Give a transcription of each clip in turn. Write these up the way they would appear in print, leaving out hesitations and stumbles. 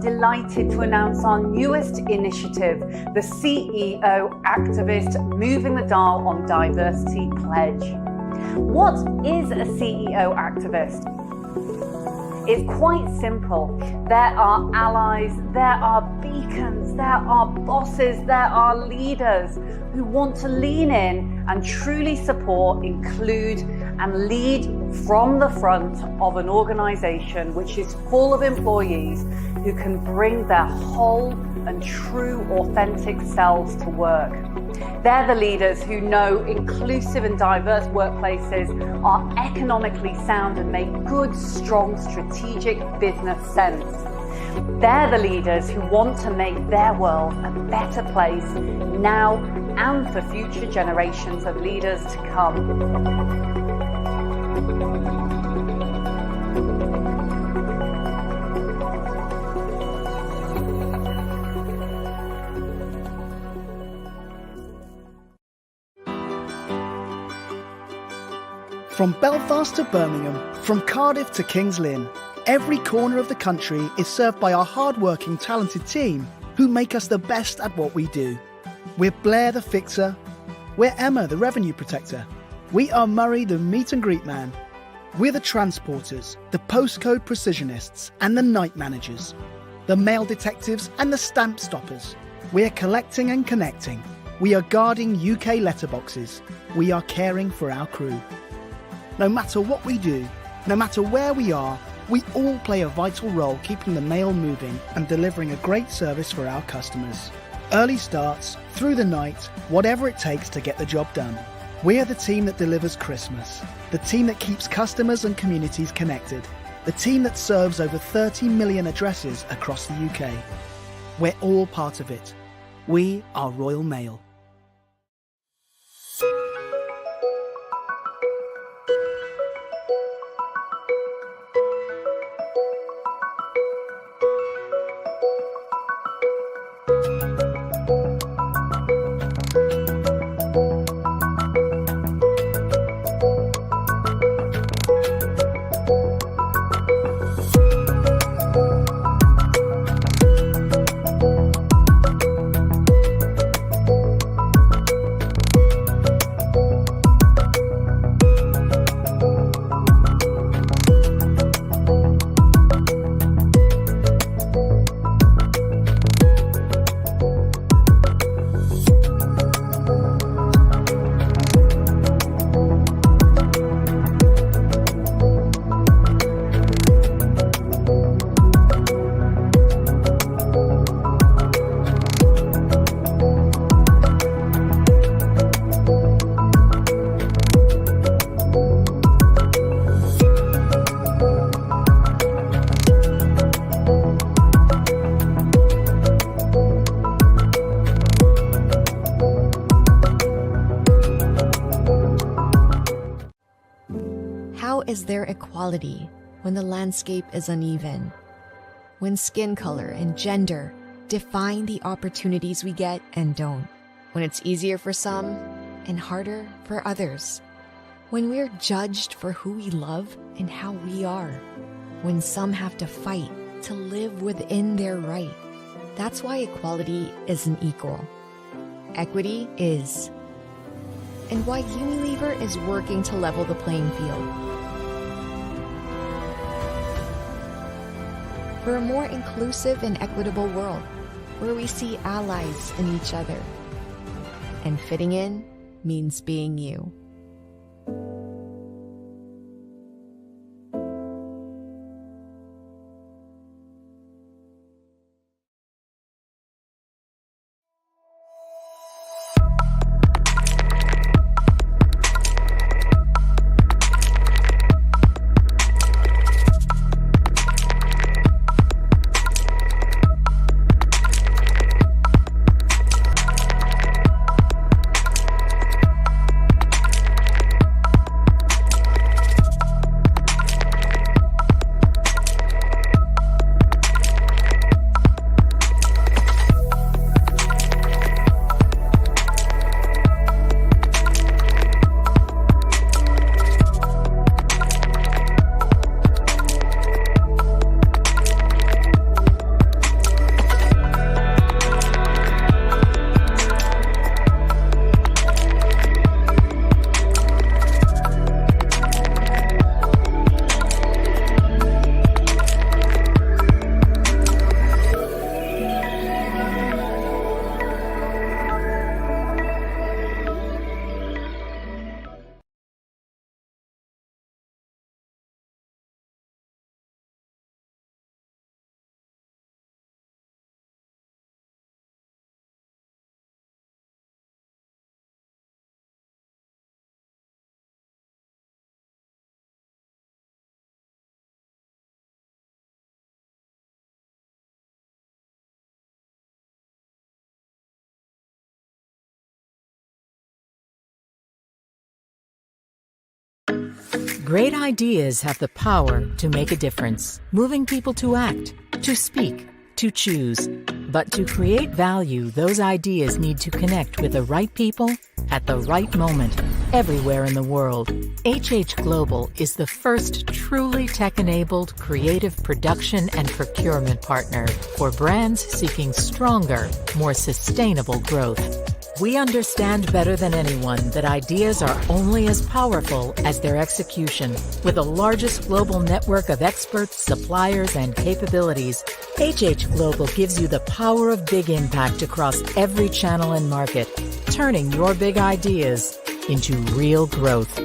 Delighted to announce our newest initiative, the CEO Activist Moving the Dial on Diversity Pledge. What is a CEO activist? It's quite simple. There are allies, there are beacons, there are bosses, there are leaders who want to lean in and truly support, include and lead from the front of an organization which is full of employees who can bring their whole and true authentic selves to work. They're the leaders who know inclusive and diverse workplaces are economically sound and make good, strong, strategic business sense. They're the leaders who want to make their world a better place now and for future generations of leaders to come. From Belfast to Birmingham, from Cardiff to Kings Lynn, every corner of the country is served by our hard-working, talented team who make us the best at what we do. We're Blair the Fixer. We're Emma the Revenue Protector. We are Murray the Meet and Greet Man. We're the Transporters, the Postcode Precisionists and the Night Managers, the Mail Detectives and the Stamp Stoppers. We're collecting and connecting. We are guarding UK letterboxes. We are caring for our crew. No matter what we do, no matter where we are, we all play a vital role keeping the mail moving and delivering a great service for our customers. Early starts, through the night, whatever it takes to get the job done. We're the team that delivers Christmas, the team that keeps customers and communities connected, the team that serves over 30 million addresses across the UK. We're all part of it. We are Royal Mail. is there equality when the landscape is uneven? When skin color and gender define the opportunities we get and don't? When it's easier for some and harder for others? When we're judged for who we love and how we are? When some have to fight to live within their right? That's why equality isn't equal. Equity is. And why Unilever is working to level the playing field. For a more inclusive and equitable world, where we see allies in each other. And fitting in means being you. Great ideas have the power to make a difference, moving people to act, to speak, to choose. But to create value, those ideas need to connect with the right people at the right moment, everywhere in the world. HH Global is the first truly tech-enabled creative production and procurement partner for brands seeking stronger, more sustainable growth. We understand better than anyone that ideas are only as powerful as their execution. With the largest global network of experts, suppliers, and capabilities, HH Global gives you the power of big impact across every channel and market, turning your big ideas into real growth.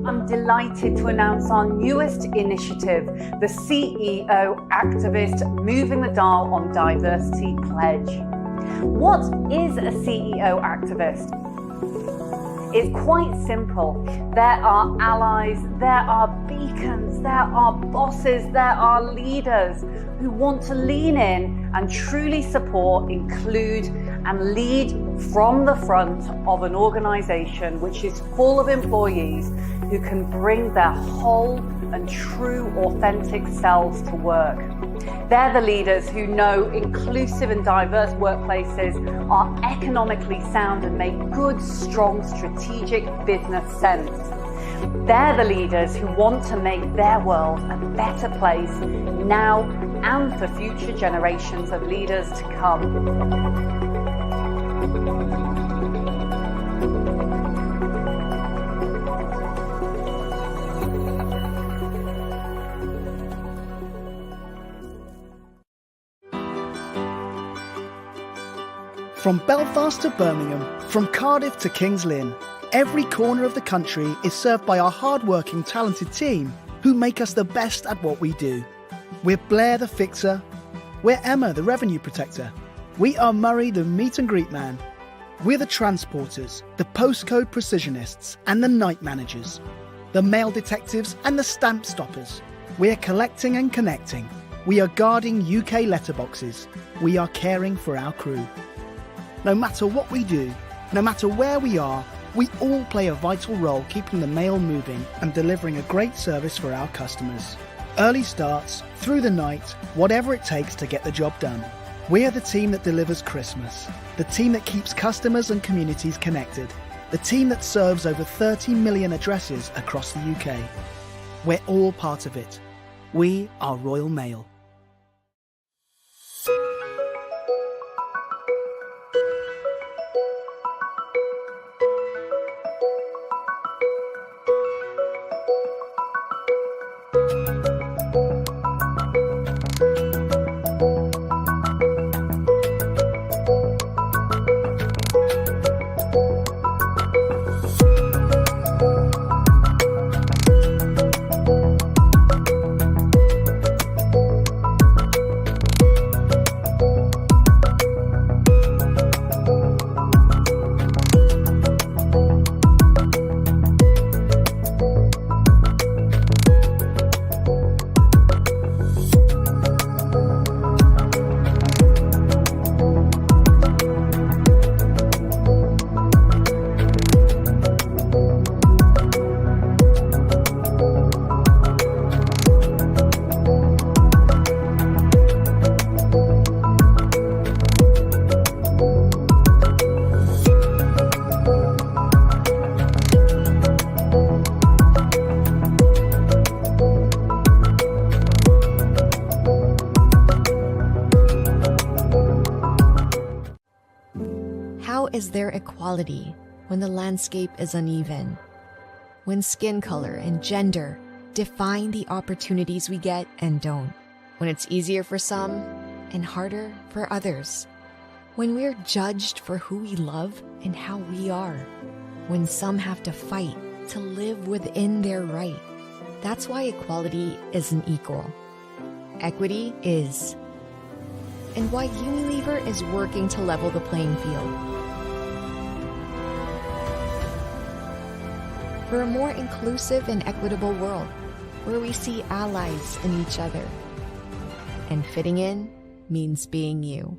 I'm delighted to announce our newest initiative, the CEO Activist Moving the Dial on Diversity Pledge. What is a CEO activist? It's quite simple. There are allies, there are beacons, there are bosses, there are leaders who want to lean in and truly support, include, and lead from the front of an organization which is full of employees who can bring their whole and true, authentic selves to work. They're the leaders who know inclusive and diverse workplaces are economically sound and make good, strong, strategic business sense. They're the leaders who want to make their world a better place now and for future generations of leaders to come. From Belfast to Birmingham, from Cardiff to King's Lynn, every corner of the country is served by our hard-working, talented team who make us the best at what we do. We're Blair the Fixer. We're Emma the Revenue Protector. We are Murray the Meet and Greet Man. We're the Transporters, the Postcode Precisionists and the Night Managers, the Mail Detectives and the Stamp Stoppers. We're collecting and connecting. We are guarding UK letterboxes. We are caring for our crew. No matter what we do, no matter where we are, we all play a vital role keeping the mail moving and delivering a great service for our customers. Early starts, through the night, whatever it takes to get the job done. We are the team that delivers Christmas, the team that keeps customers and communities connected, the team that serves over 30 million addresses across the UK. We're all part of it. We are Royal Mail. How is there equality when the landscape is uneven? When skin color and gender define the opportunities we get and don't? When it's easier for some and harder for others? When we're judged for who we love and how we are? When some have to fight to live within their right? That's why equality isn't equal. Equity is. And why Unilever is working to level the playing field. For a more inclusive and equitable world, where we see allies in each other. And fitting in means being you.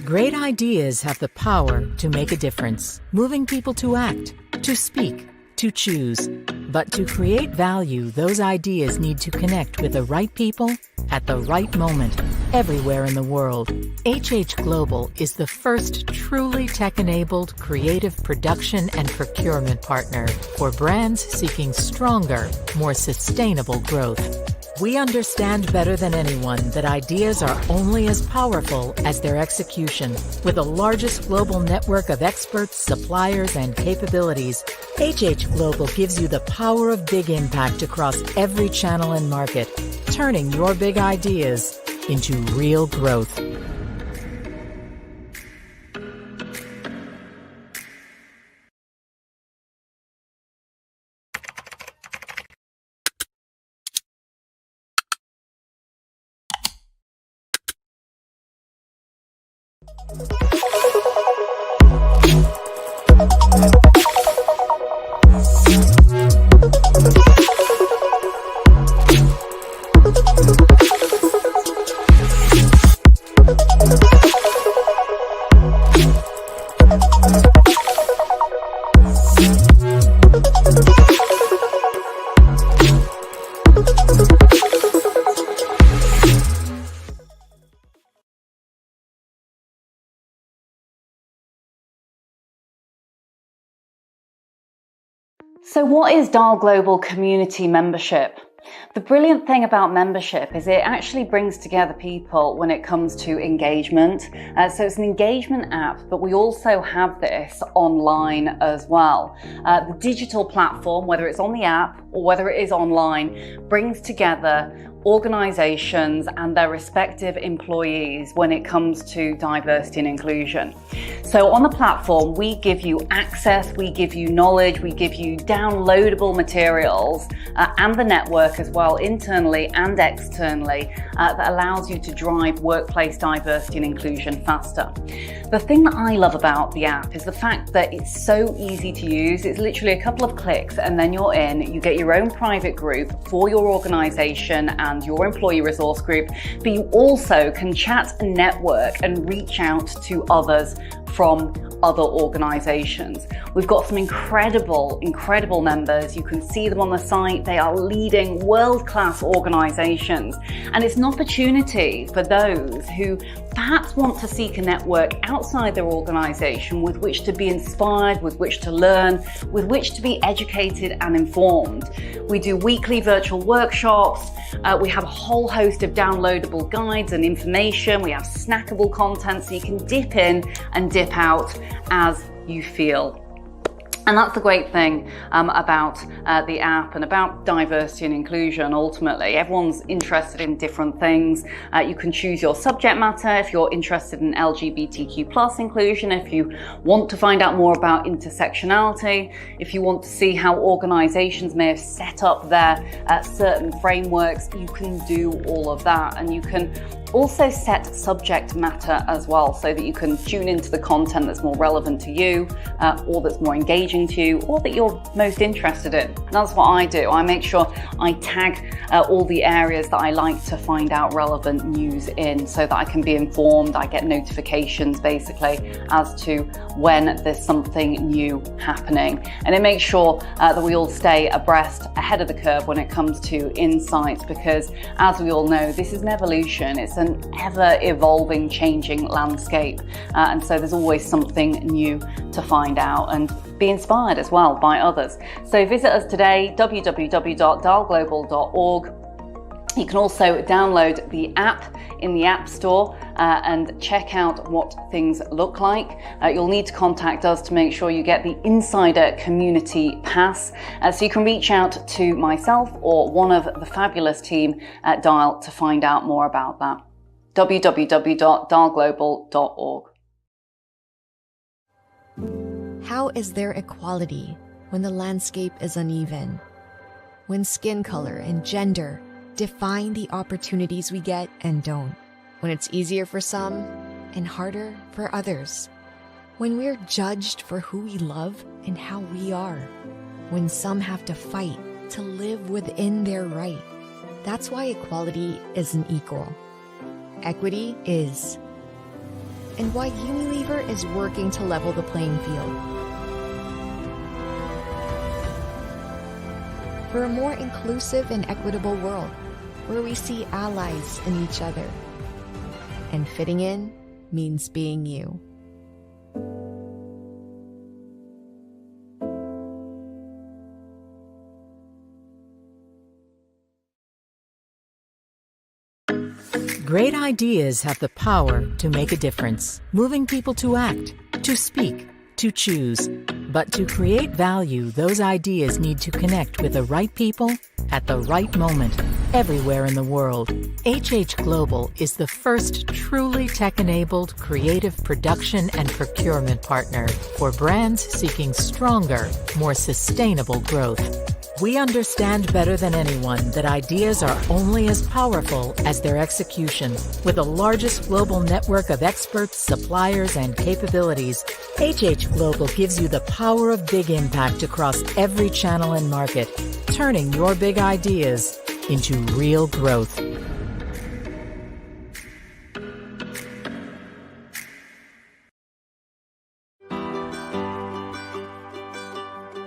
Great ideas have the power to make a difference, moving people to act, to speak, to choose. But to create value, those ideas need to connect with the right people at the right moment, everywhere in the world. HH Global is the first truly tech-enabled creative production and procurement partner for brands seeking stronger, more sustainable growth. We understand better than anyone that ideas are only as powerful as their execution. With the largest global network of experts, suppliers, and capabilities, HH Global gives you the power of big impact across every channel and market, turning your big ideas into real growth. So what is Dial Global Community Membership? The brilliant thing about membership is it actually brings together people when it comes to engagement. So it's an engagement app, but we also have this online as well. The digital platform, whether it's on the app or whether it is online, brings together organizations and their respective employees when it comes to diversity and inclusion. So on the platform, we give you access, we give you knowledge, we give you downloadable materials and the network as well, internally and externally, that allows you to drive workplace diversity and inclusion faster. The thing that I love about the app is the fact that it's so easy to use. It's literally a couple of clicks and then you're in. You get your own private group for your organization and your employee resource group, but you also can chat and network and reach out to others from other organizations. We've got some incredible members. You can see them on the site. They are leading world-class organizations. And it's an opportunity for those who perhaps want to seek a network outside their organization with which to be inspired, with which to learn, with which to be educated and informed. We do weekly virtual workshops. We have a whole host of downloadable guides and information. We have snackable content so you can dip in and dip out as you feel. And that's the great thing about the app and about diversity and inclusion. Ultimately, everyone's interested in different things. You can choose your subject matter if you're interested in LGBTQ+ inclusion, if you want to find out more about intersectionality, if you want to see how organizations may have set up their certain frameworks, you can do all of that. And you can also set subject matter as well, so that you can tune into the content that's more relevant to you, or that's more engaging to you, or that you're most interested in. And that's what I do. I make sure I tag all the areas that I like to find out relevant news in, so that I can be informed. I get notifications basically as to when there's something new happening. And it makes sure that we all stay abreast, ahead of the curve when it comes to insights, because as we all know, this is an evolution. It's an ever-evolving, changing landscape. And so there's always something new to find out and be inspired as well by others. So visit us today, www.dialglobal.org. You can also download the app in the App Store and check out what things look like. You'll need to contact us to make sure you get the Insider Community Pass, so you can reach out to myself or one of the fabulous team at Dial to find out more about that. www.dialglobal.org. How is there equality when the landscape is uneven? When skin color and gender define the opportunities we get and don't? When it's easier for some and harder for others? When we're judged for who we love and how we are? When some have to fight to live within their right? That's why equality isn't equal. Equity is. and why Unilever is working to level the playing field. For a more inclusive and equitable world, where we see allies in each other. And fitting in means being you. Great ideas have the power to make a difference, moving people to act, to speak, to choose. But to create value, those ideas need to connect with the right people at the right moment, everywhere in the world. HH Global is the first truly tech-enabled creative production and procurement partner for brands seeking stronger, more sustainable growth. We understand better than anyone that ideas are only as powerful as their execution. With the largest global network of experts, suppliers, and capabilities, HH Global gives you the power of big impact across every channel and market, turning your big ideas into real growth.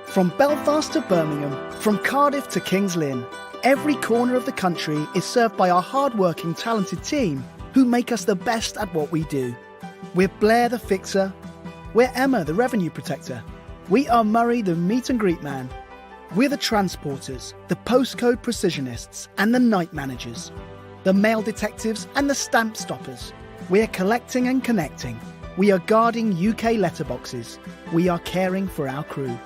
From Belfast to Birmingham, from Cardiff to King's Lynn, every corner of the country is served by our hard-working, talented team who make us the best at what we do. We're Blair the Fixer. We're Emma the Revenue Protector. We are Murray the Meet and Greet Man. We're the Transporters, the Postcode Precisionists and the Night Managers, the Mail Detectives and the Stamp Stoppers. We are collecting and connecting. We are guarding UK letterboxes. We are caring for our crew.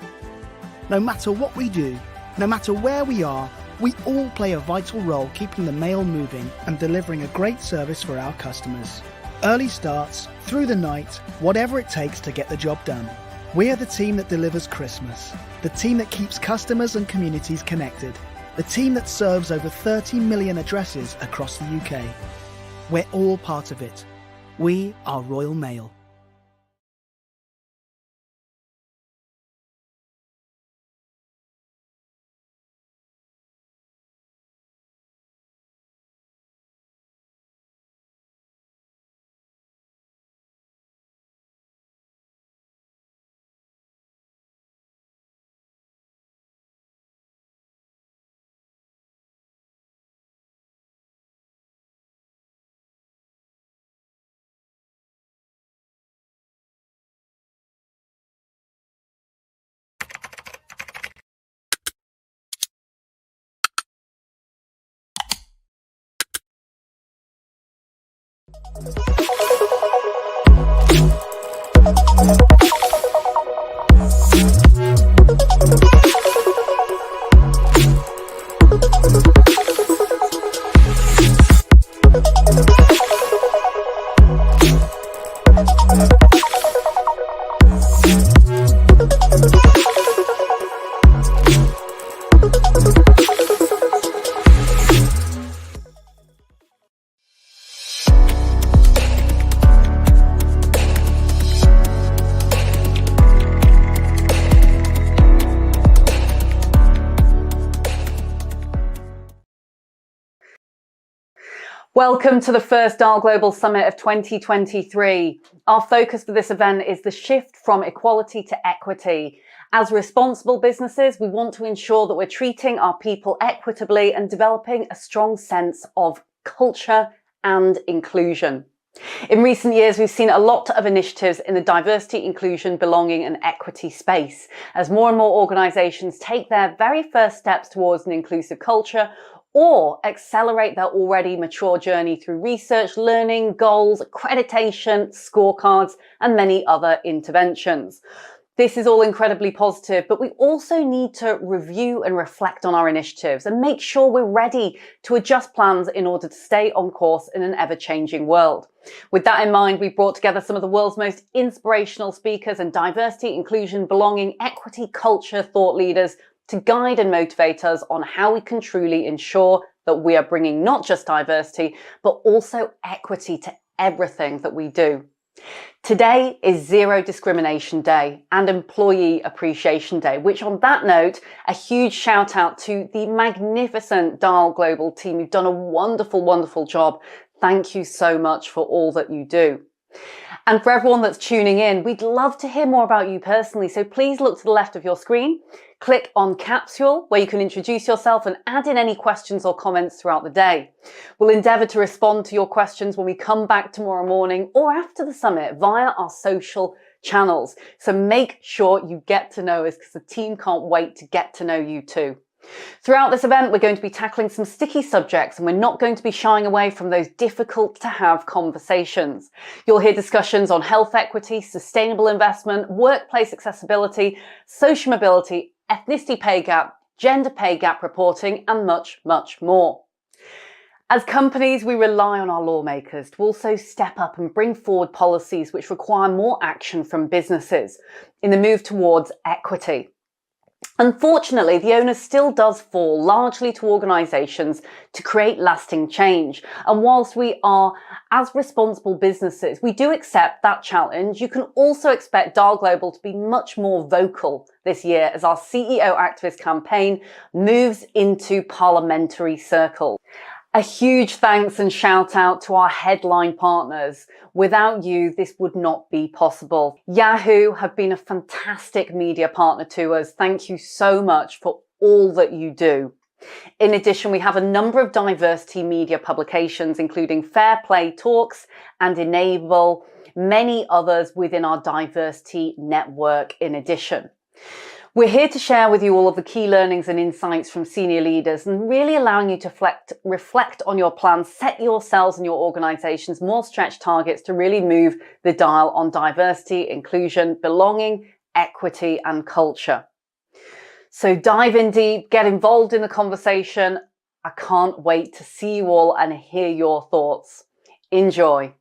No matter what we do, no matter where we are, we all play a vital role keeping the mail moving and delivering a great service for our customers. Early starts, through the night, whatever it takes to get the job done. We are the team that delivers Christmas, the team that keeps customers and communities connected, the team that serves over 30 million addresses across the UK. We're all part of it. We are Royal Mail. Welcome to the first Dial Global Summit of 2023. Our focus for this event is the shift from equality to equity. As responsible businesses, we want to ensure that we're treating our people equitably and developing a strong sense of culture and inclusion. In recent years, we've seen a lot of initiatives in the diversity, inclusion, belonging and equity space as more and more organisations take their very first steps towards an inclusive culture or accelerate their already mature journey through research, learning, goals, accreditation, scorecards, and many other interventions. This is all incredibly positive, but we also need to review and reflect on our initiatives and make sure we're ready to adjust plans in order to stay on course in an ever-changing world. With that in mind, we've brought together some of the world's most inspirational speakers and diversity, inclusion, belonging, equity, culture, thought leaders to guide and motivate us on how we can truly ensure that we are bringing not just diversity, but also equity to everything that we do. Today is Zero Discrimination Day and Employee Appreciation Day, which on that note, a huge shout out to the magnificent Dial Global team. You've done a wonderful, wonderful job. Thank you so much for all that you do. And for everyone that's tuning in, we'd love to hear more about you personally. So please look to the left of your screen, click on Capsule, where you can introduce yourself and add in any questions or comments throughout the day. We'll endeavour to respond to your questions when we come back tomorrow morning or after the summit via our social channels. So make sure you get to know us, because the team can't wait to get to know you too. Throughout this event, we're going to be tackling some sticky subjects, and we're not going to be shying away from those difficult to have conversations. You'll hear discussions on health equity, sustainable investment, workplace accessibility, social mobility, ethnicity pay gap, gender pay gap reporting, and much, much more. As companies, we rely on our lawmakers to also step up and bring forward policies which require more action from businesses in the move towards equity. Unfortunately, the onus still does fall largely to organisations to create lasting change. And whilst we are, as responsible businesses, we do accept that challenge, you can also expect Dial Global to be much more vocal this year as our CEO Activist campaign moves into parliamentary circles. A huge thanks and shout out to our headline partners. Without you, this would not be possible. Yahoo have been a fantastic media partner to us. Thank you so much for all that you do. In addition, we have a number of diversity media publications, including Fair Play Talks and Enable, many others within our diversity network in addition. We're here to share with you all of the key learnings and insights from senior leaders and really allowing you to reflect on your plans, set yourselves and your organisations more stretched targets to really move the dial on diversity, inclusion, belonging, equity and culture. So dive in deep, get involved in the conversation. I can't wait to see you all and hear your thoughts. Enjoy.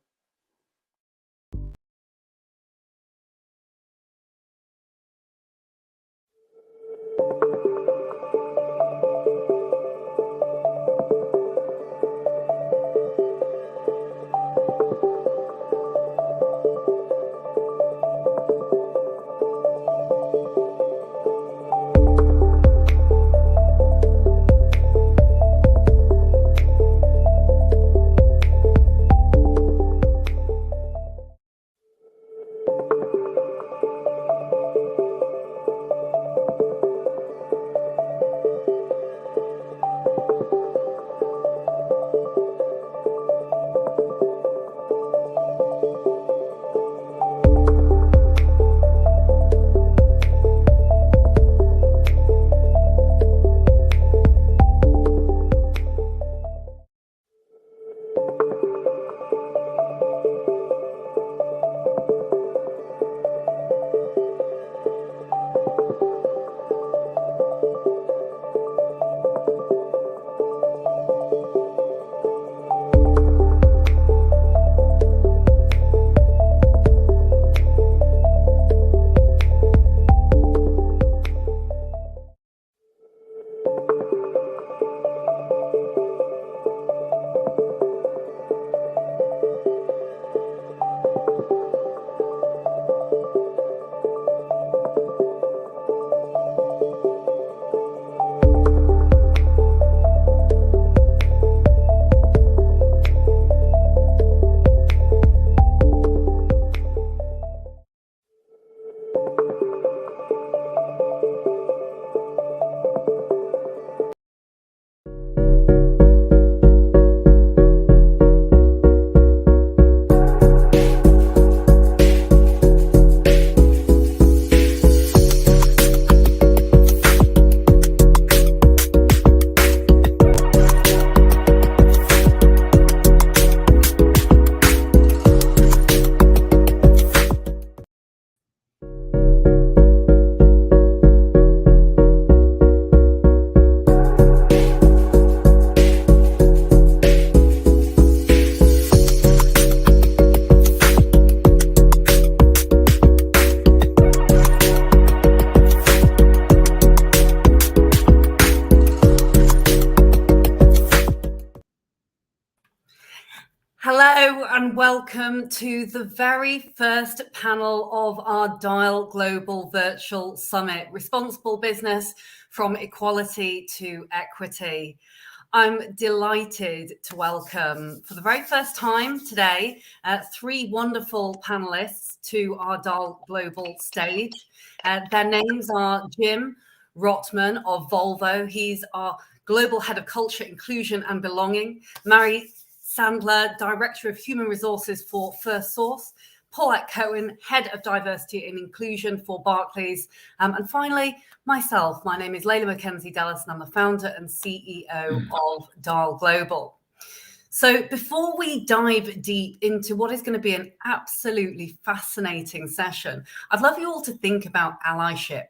Hello and welcome to the very first panel of our Dial Global Virtual Summit, Responsible Business from Equality to Equity. I'm delighted to welcome, for the very first time today, three wonderful panelists to our DAL Global stage. Their names are Jim Rotman of Volvo. He's our Global Head of Culture, Inclusion and Belonging. Mary Sandler, Director of Human Resources for First Source. Paulette Cohen, Head of Diversity and Inclusion for Barclays. And finally, myself. My name is Layla Mackenzie Dallas, and I'm the founder and CEO of DAL Global. So before we dive deep into what is going to be an absolutely fascinating session, I'd love you all to think about allyship.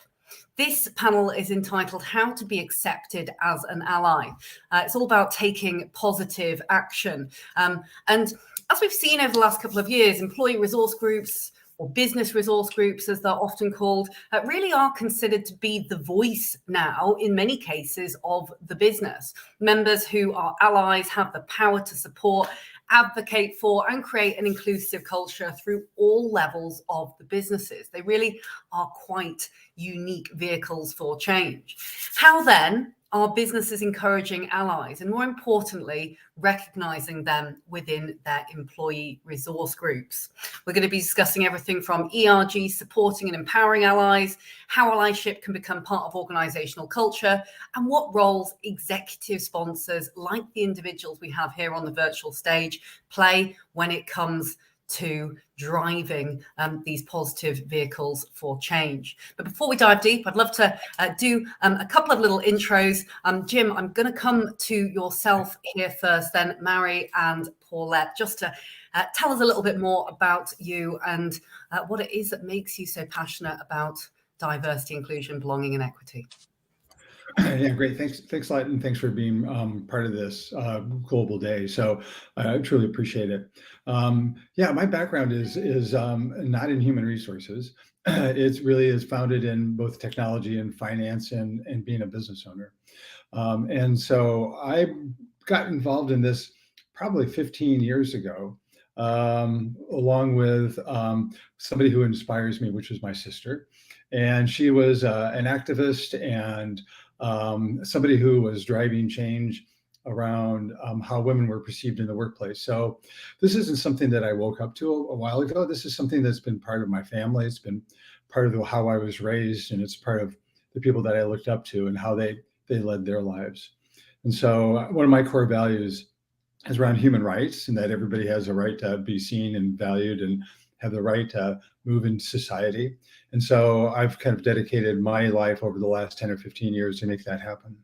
This panel is entitled How to be Accepted as an Ally. It's all about taking positive action. And as we've seen over the last couple of years, employee resource groups, or business resource groups, as they're often called, really are considered to be the voice now, in many cases, of the business. Members who are allies have the power to support, advocate for, and create an inclusive culture through all levels of the businesses. They really are quite unique vehicles for change. How then are businesses encouraging allies, and more importantly, recognizing them within their employee resource groups? We're going to be discussing everything from ERG supporting and empowering allies, how allyship can become part of organizational culture, and what roles executive sponsors, like the individuals we have here on the virtual stage, play when it comes to driving these positive vehicles for change. But before we dive deep, I'd love to do a couple of little intros. Jim, I'm going to come to yourself here first, then Mary and Paulette, just to tell us a little bit more about you and what it is that makes you so passionate about diversity, inclusion, belonging, and equity. Yeah, great. Thanks a lot, and thanks for being part of this global day. So I truly appreciate it. Yeah, my background is not in human resources. It really is founded in both technology and finance and being a business owner. And so I got involved in this probably 15 years ago, along with somebody who inspires me, which is my sister. And she was an activist and somebody who was driving change around how women were perceived in the workplace. So this isn't something that I woke up to a while ago. This is something that's been part of my family. It's been part of how I was raised, and it's part of the people that I looked up to and how they led their lives. And so one of my core values is around human rights, and that everybody has a right to be seen and valued and have the right to move in society. And so I've kind of dedicated my life over the last 10 or 15 years to make that happen.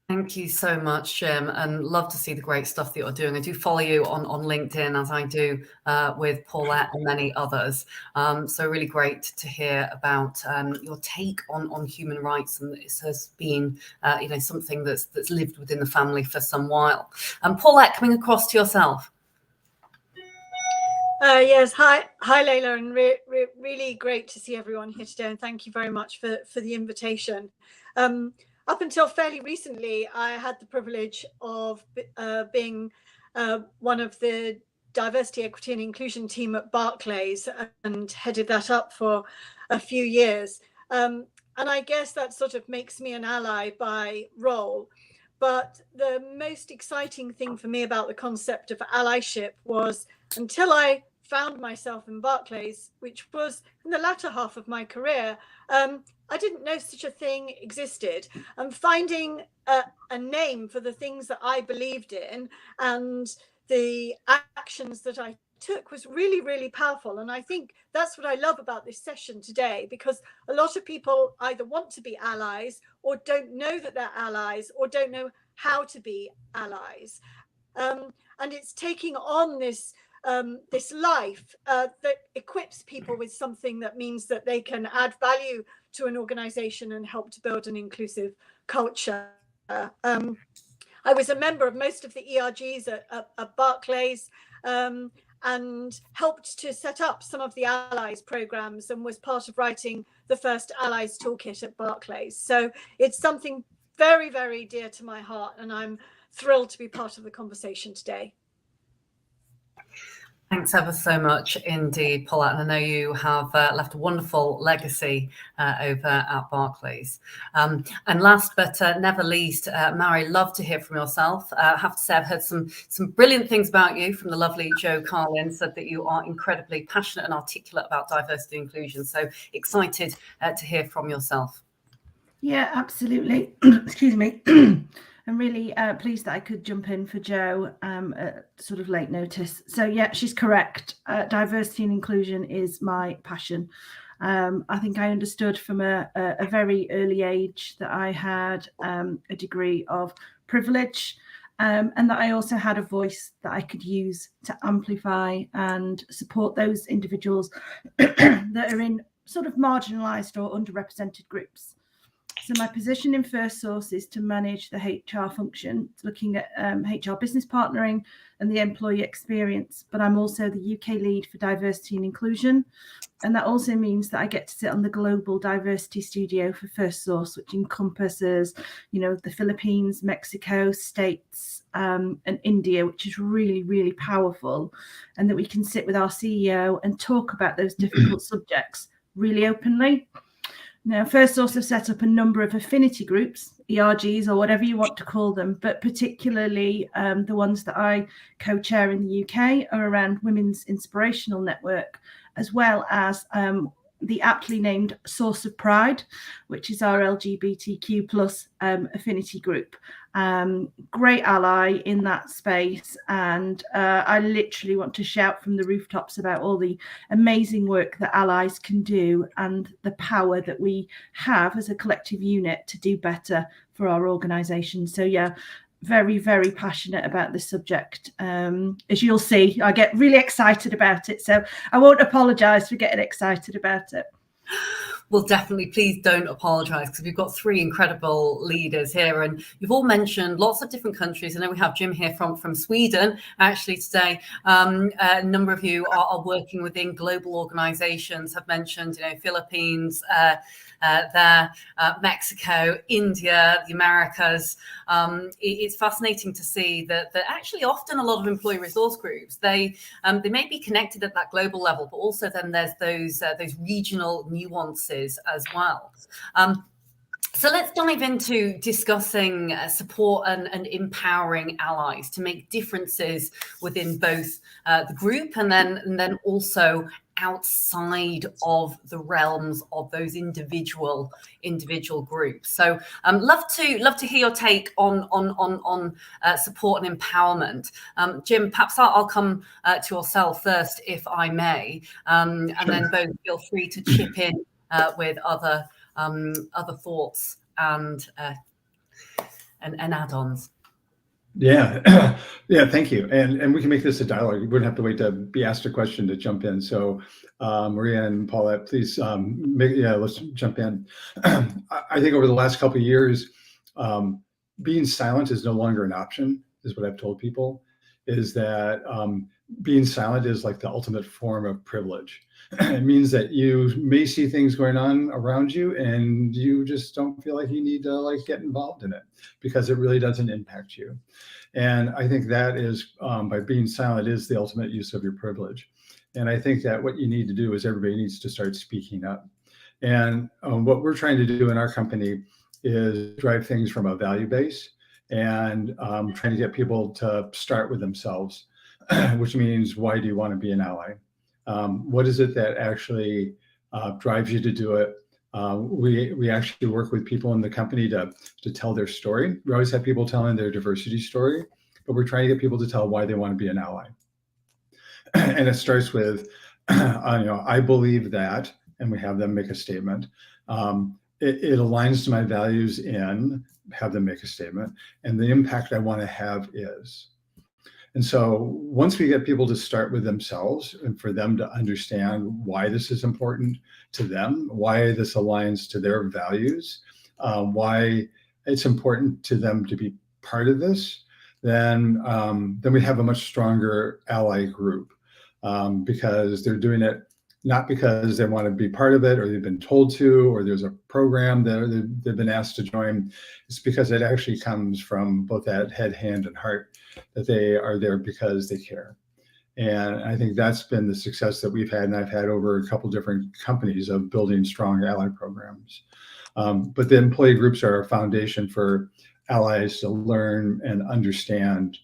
Thank you so much, Jim, and love to see the great stuff that you're doing. I do follow you on LinkedIn, as I do with Paulette and many others. So really great to hear about your take on human rights, and this has been something that's lived within the family for some while. Paulette, coming across to yourself. Yes, hi Layla, and really great to see everyone here today, and thank you very much for the invitation. Up until fairly recently, I had the privilege of being one of the diversity, equity and inclusion team at Barclays, and headed that up for a few years. And I guess that sort of makes me an ally by role. But the most exciting thing for me about the concept of allyship was, until I found myself in Barclays, which was in the latter half of my career, I didn't know such a thing existed. And finding a name for the things that I believed in and the actions that I took was really, really powerful. And I think that's what I love about this session today, because a lot of people either want to be allies or don't know that they're allies or don't know how to be allies. And it's taking on this life that equips people with something that means that they can add value to an organization and help to build an inclusive culture. I was a member of most of the ERGs at Barclays, and helped to set up some of the Allies programs, and was part of writing the first Allies toolkit at Barclays. So it's something very, very dear to my heart, and I'm thrilled to be part of the conversation today. Thanks ever so much indeed, Paula. And I know you have left a wonderful legacy over at Barclays. And last but never least, Mary, love to hear from yourself. I have to say I've heard some brilliant things about you from the lovely Jo Carlin, said that you are incredibly passionate and articulate about diversity and inclusion. So excited to hear from yourself. Yeah, absolutely. Excuse me. I'm really pleased that I could jump in for Jo at sort of late notice. So yeah, she's correct. Diversity and inclusion is my passion. I think I understood from a very early age that I had a degree of privilege, and that I also had a voice that I could use to amplify and support those individuals that are in sort of marginalised or underrepresented groups. So my position in First Source is to manage the HR function, looking at HR business partnering and the employee experience. But I'm also the UK lead for diversity and inclusion. And that also means that I get to sit on the global diversity studio for First Source, which encompasses, the Philippines, Mexico, States, and India, which is really, really powerful. And that we can sit with our CEO and talk about those difficult subjects really openly. Now, First Source have set up a number of affinity groups, ERGs or whatever you want to call them, but particularly the ones that I co-chair in the UK are around Women's Inspirational Network, as well as the aptly named Source of Pride, which is our LGBTQ plus affinity group. Great ally in that space. And I literally want to shout from the rooftops about all the amazing work that allies can do and the power that we have as a collective unit to do better for our organisation. So yeah, very, very passionate about this subject. As you'll see, I get really excited about it. So I won't apologise for getting excited about it. Well, definitely, please don't apologise, because we've got three incredible leaders here, and you've all mentioned lots of different countries. I know we have Jim here from Sweden, actually, today. A number of you are working within global organisations, have mentioned, Philippines, Mexico, India, the Americas. It's fascinating to see that actually often a lot of employee resource groups, they may be connected at that global level, but also then there's those regional nuances as well. So let's dive into discussing support and empowering allies to make differences within both the group and then also outside of the realms of those individual groups. So love to hear your take on support and empowerment. Jim, perhaps I'll come to yourself first, if I may, and sure. Then both feel free to chip in with other thoughts and add-ons. Yeah, yeah, thank you. And we can make this a dialogue. You wouldn't have to wait to be asked a question to jump in. So Maria and Paulette, please, let's jump in. I think over the last couple of years, being silent is no longer an option, is what I've told people, is that being silent is like the ultimate form of privilege. It means that you may see things going on around you and you just don't feel like you need to get involved in it because it really doesn't impact you. And I think that is, by being silent, is the ultimate use of your privilege. And I think that what you need to do is everybody needs to start speaking up. And what we're trying to do in our company is drive things from a value base and trying to get people to start with themselves, which means, why do you want to be an ally? What is it that actually drives you to do it? We actually work with people in the company to tell their story. We always have people telling their diversity story, but we're trying to get people to tell why they want to be an ally. And it starts with, I believe that, and we have them make a statement. It aligns to my values in, have them make a statement, and the impact I want to have is. And so once we get people to start with themselves and for them to understand why this is important to them, why this aligns to their values, why it's important to them to be part of this, then we have a much stronger ally group because they're doing it not because they want to be part of it or they've been told to, or there's a program that they've been asked to join. It's because it actually comes from both that head, hand, and heart, that they are there because they care. And I think that's been the success that we've had, and I've had over a couple different companies of building strong ally programs. But the employee groups are a foundation for allies to learn and understand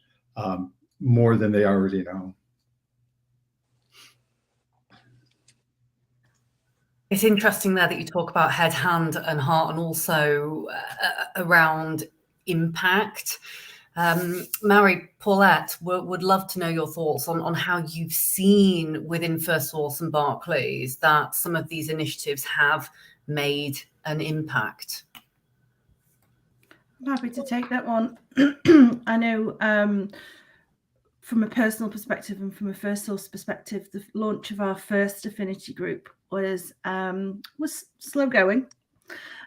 more than they already know. It's interesting there that you talk about head, hand, and heart, and also around impact. Mary, Paulette, would love to know your thoughts on how you've seen within First Source and Barclays that some of these initiatives have made an impact. I'm happy to take that one. I know from a personal perspective and from a First Source perspective, the launch of our first affinity group was slow going.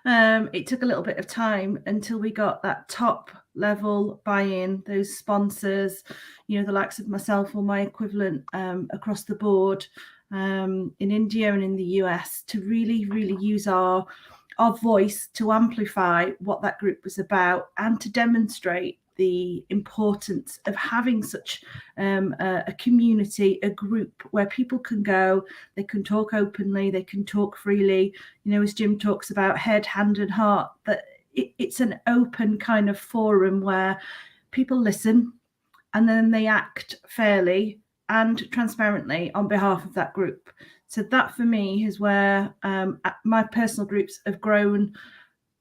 It took a little bit of time until we got that top level buy-in, those sponsors, the likes of myself or my equivalent across the board in India and in the US, to really use our voice to amplify what that group was about and to demonstrate the importance of having such a community, a group where people can go, they can talk openly, they can talk freely, as Jim talks about head, hand and heart, that it's an open kind of forum where people listen and then they act fairly and transparently on behalf of that group. So that for me is where my personal groups have grown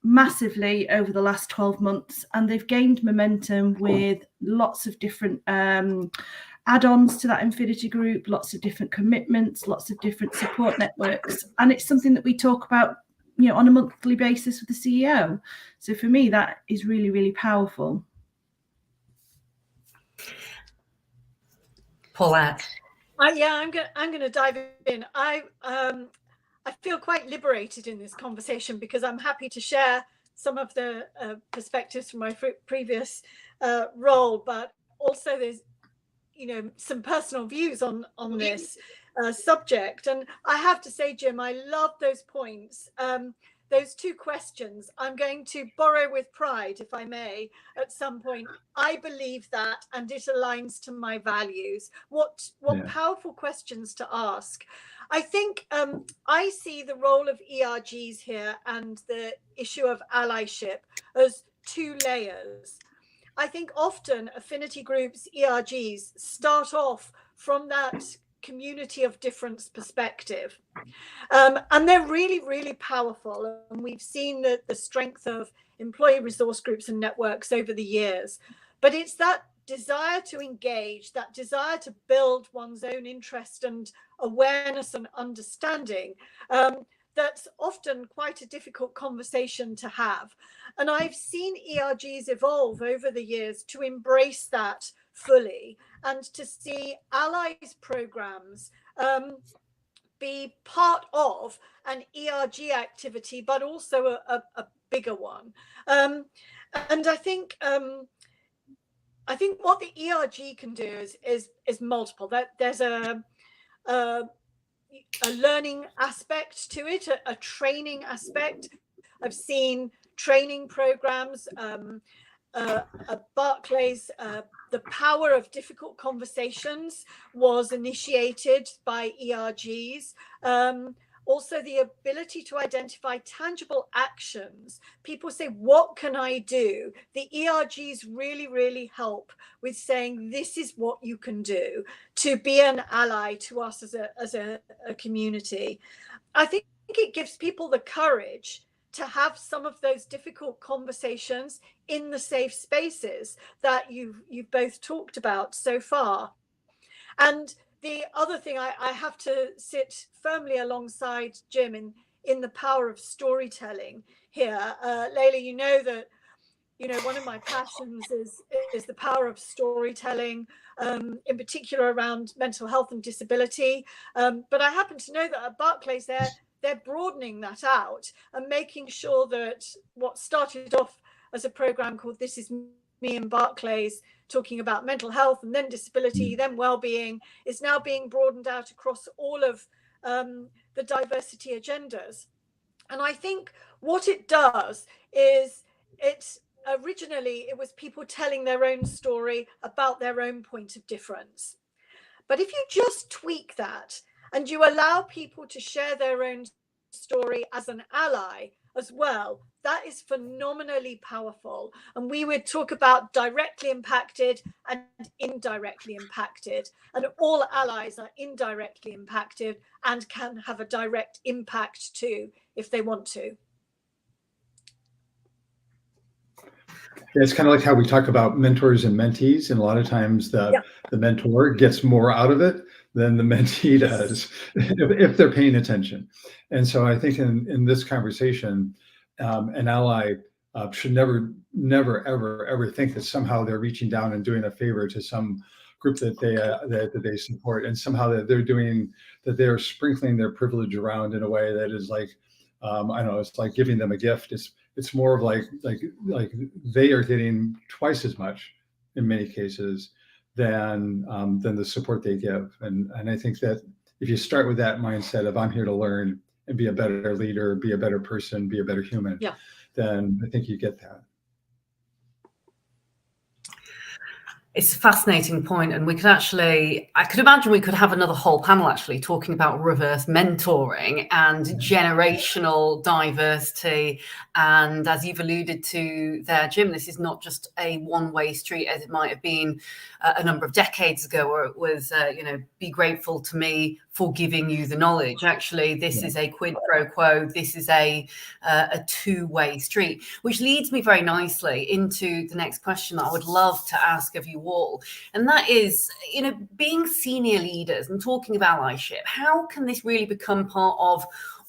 massively over the last 12 months, and they've gained momentum with lots of different add-ons to that Infinity group, lots of different commitments, lots of different support networks, and it's something that we talk about on a monthly basis with the CEO. So for me, that is really powerful. Paulette. I'm going to dive in. I feel quite liberated in this conversation because I'm happy to share some of the perspectives from my previous role, but also there's some personal views on this subject. And I have to say, Jim, I love those points. Those two questions, I'm going to borrow with pride, if I may, at some point. I believe that, and it aligns to my values. What powerful questions to ask. I think I see the role of ERGs here and the issue of allyship as two layers. I think often affinity groups, ERGs, start off from that community of difference perspective. And they're really powerful. And we've seen the strength of employee resource groups and networks over the years. But it's that desire to engage, that desire to build one's own interest and awareness and understanding, that's often quite a difficult conversation to have. And I've seen ERGs evolve over the years to embrace that fully and to see allies programs be part of an ERG activity, but also a bigger one. And I think what the ERG can do is multiple. That there's a learning aspect to it, a training aspect. I've seen training programs at Barclays. The power of difficult conversations was initiated by ERGs. Also, the ability to identify tangible actions. People say, what can I do? The ERGs really help with saying, this is what you can do to be an ally to us as a community. I think it gives people the courage to have some of those difficult conversations in the safe spaces that you've both talked about so far. And the other thing, I have to sit firmly alongside Jim in the power of storytelling here. Layla, you know that one of my passions is the power of storytelling, in particular around mental health and disability. But I happen to know that at Barclays they're broadening that out and making sure that what started off as a program called This Is Me in Barclays, talking about mental health and then disability, then well-being, is now being broadened out across all of the diversity agendas. And I think what it does is originally it was people telling their own story about their own point of difference. But if you just tweak that and you allow people to share their own story as an ally as well, that is phenomenally powerful. And we would talk about directly impacted and indirectly impacted, and all allies are indirectly impacted and can have a direct impact too if they want to. It's kind of like how we talk about mentors and mentees, and a lot of times the mentor gets more out of it than the mentee does if they're paying attention. And so I think in this conversation, an ally should never, ever think that somehow they're reaching down and doing a favor to some group that they support, and somehow that they're sprinkling their privilege around in a way that is like, I don't know, it's like giving them a gift. It's more of like they are getting twice as much in many cases than the support they give. And I think that if you start with that mindset of I'm here to learn and be a better leader, be a better person, be a better human, then I think you get that. It's a fascinating point, and I could imagine we could have another whole panel actually talking about reverse mentoring and generational diversity. And as you've alluded to there, Jim, this is not just a one-way street as it might have been a number of decades ago, where it was, be grateful to me for giving you the knowledge. Actually, this is a quid pro quo. This is a two-way street, which leads me very nicely into the next question that I would love to ask of you all. And that is, being senior leaders and talking of allyship, how can this really become part of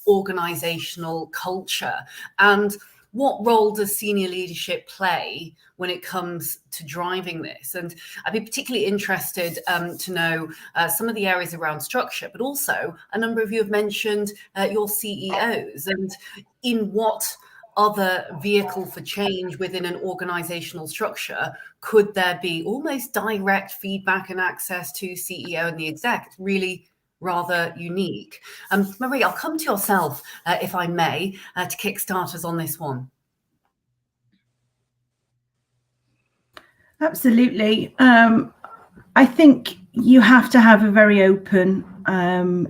organizational culture? And what role does senior leadership play when it comes to driving this? And I'd be particularly interested to know some of the areas around structure, but also a number of you have mentioned your CEOs, and in what other vehicle for change within an organizational structure could there be almost direct feedback and access to CEO and the exec? It's really rather unique. Marie, I'll come to yourself, if I may, to kickstart us on this one. Absolutely. I think you have to have a very open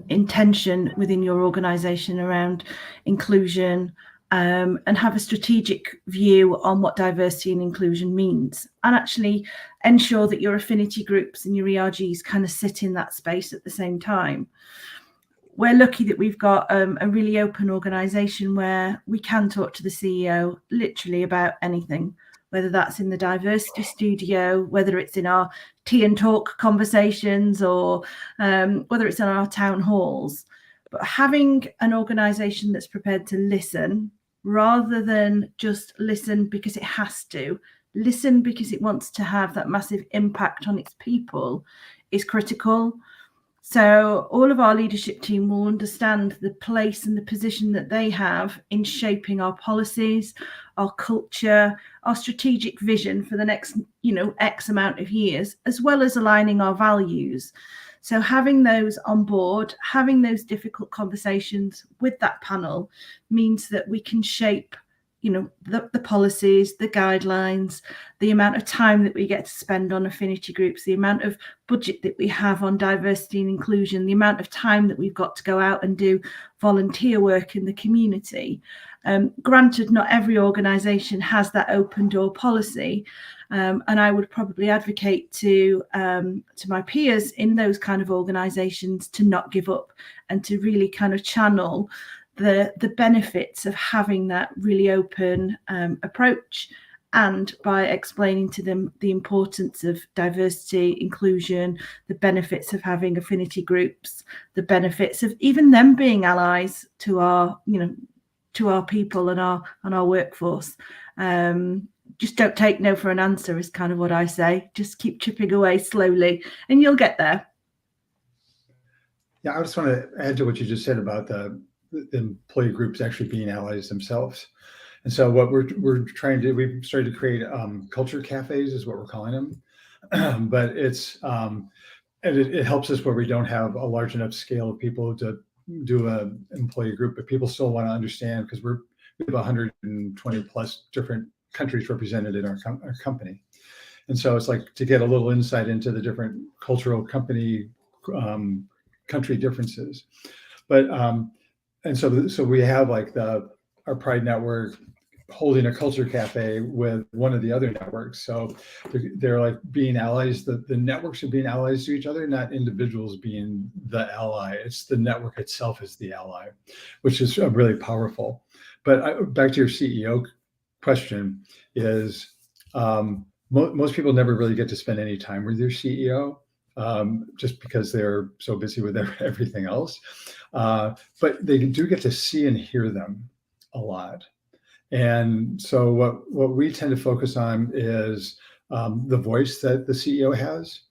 intention within your organization around inclusion, and have a strategic view on what diversity and inclusion means, and actually ensure that your affinity groups and your ERGs kind of sit in that space at the same time. We're lucky that we've got a really open organization where we can talk to the CEO literally about anything, whether that's in the diversity studio, whether it's in our tea and talk conversations, or whether it's in our town halls. But having an organization that's prepared to listen, rather than just listen because it has to, listen because it wants to have that massive impact on its people, is critical. So all of our leadership team will understand the place and the position that they have in shaping our policies, our culture, our strategic vision for the next, X amount of years, as well as aligning our values. So having those on board, having those difficult conversations with that panel means that we can shape, the policies, the guidelines, the amount of time that we get to spend on affinity groups, the amount of budget that we have on diversity and inclusion, the amount of time that we've got to go out and do volunteer work in the community. Granted, not every organisation has that open door policy. And I would probably advocate to my peers in those kind of organisations to not give up and to really kind of channel the benefits of having that really open approach, and by explaining to them the importance of diversity, inclusion, the benefits of having affinity groups, the benefits of even them being allies to our people and our workforce. Just don't take no for an answer is kind of what I say. Just keep chipping away slowly and you'll get there. Yeah, I just want to add to what you just said about the employee groups actually being allies themselves. And so what we're trying to do, we've started to create culture cafes is what we're calling them. But it's it helps us where we don't have a large enough scale of people to do an employee group, but people still want to understand, because we have 120 plus different countries represented in our company. And so it's like to get a little insight into the different cultural company country differences. But and so we have like our Pride Network holding a culture cafe with one of the other networks. So they're like being allies. The networks are being allies to each other, not individuals being the ally. It's the network itself is the ally, which is really powerful. But back to your CEO question is most people never really get to spend any time with their CEO just because they're so busy with everything else. But they do get to see and hear them a lot. And so what we tend to focus on is the voice that the CEO has.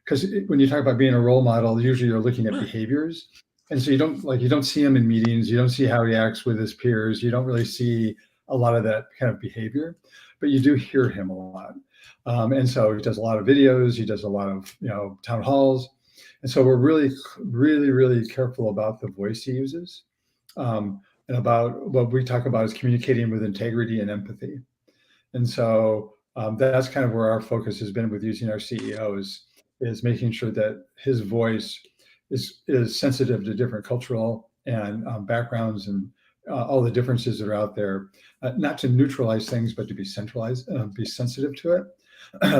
Because when you talk about being a role model, usually you're looking at behaviors. And so you don't see him in meetings, you don't see how he acts with his peers, you don't really see a lot of that kind of behavior, but you do hear him a lot. And so he does a lot of videos, he does a lot of town halls. And so we're really, really, really careful about the voice he uses. And about what we talk about is communicating with integrity and empathy. And so that's kind of where our focus has been with using our CEOs, is making sure that his voice is sensitive to different cultural and backgrounds and all the differences that are out there, not to neutralize things, but to be sensitive to it,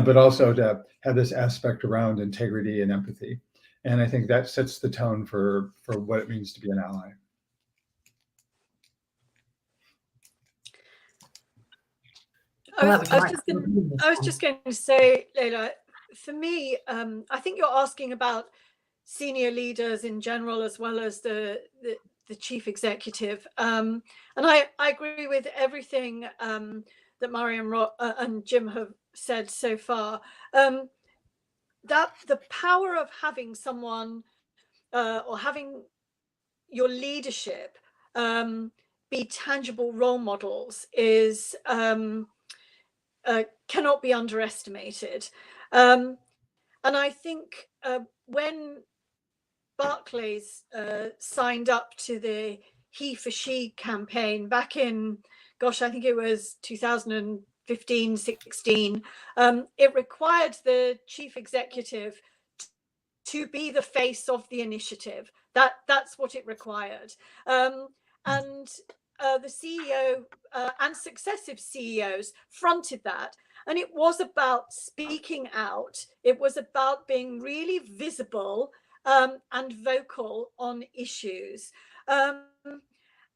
but also to have this aspect around integrity and empathy. And I think that sets the tone for what it means to be an ally. I was just going to say, Leila, for me, I think you're asking about senior leaders in general, as well as the chief executive. And I agree with everything that Mari and Jim have said so far. That the power of having someone or having your leadership be tangible role models is cannot be underestimated. And I think when Barclays signed up to the He for She campaign back in, gosh, I think it was 2015, 16, it required the chief executive to be the face of the initiative. That's what it required. And the CEO and successive CEOs fronted that. And it was about speaking out. It was about being really visible and vocal on issues. And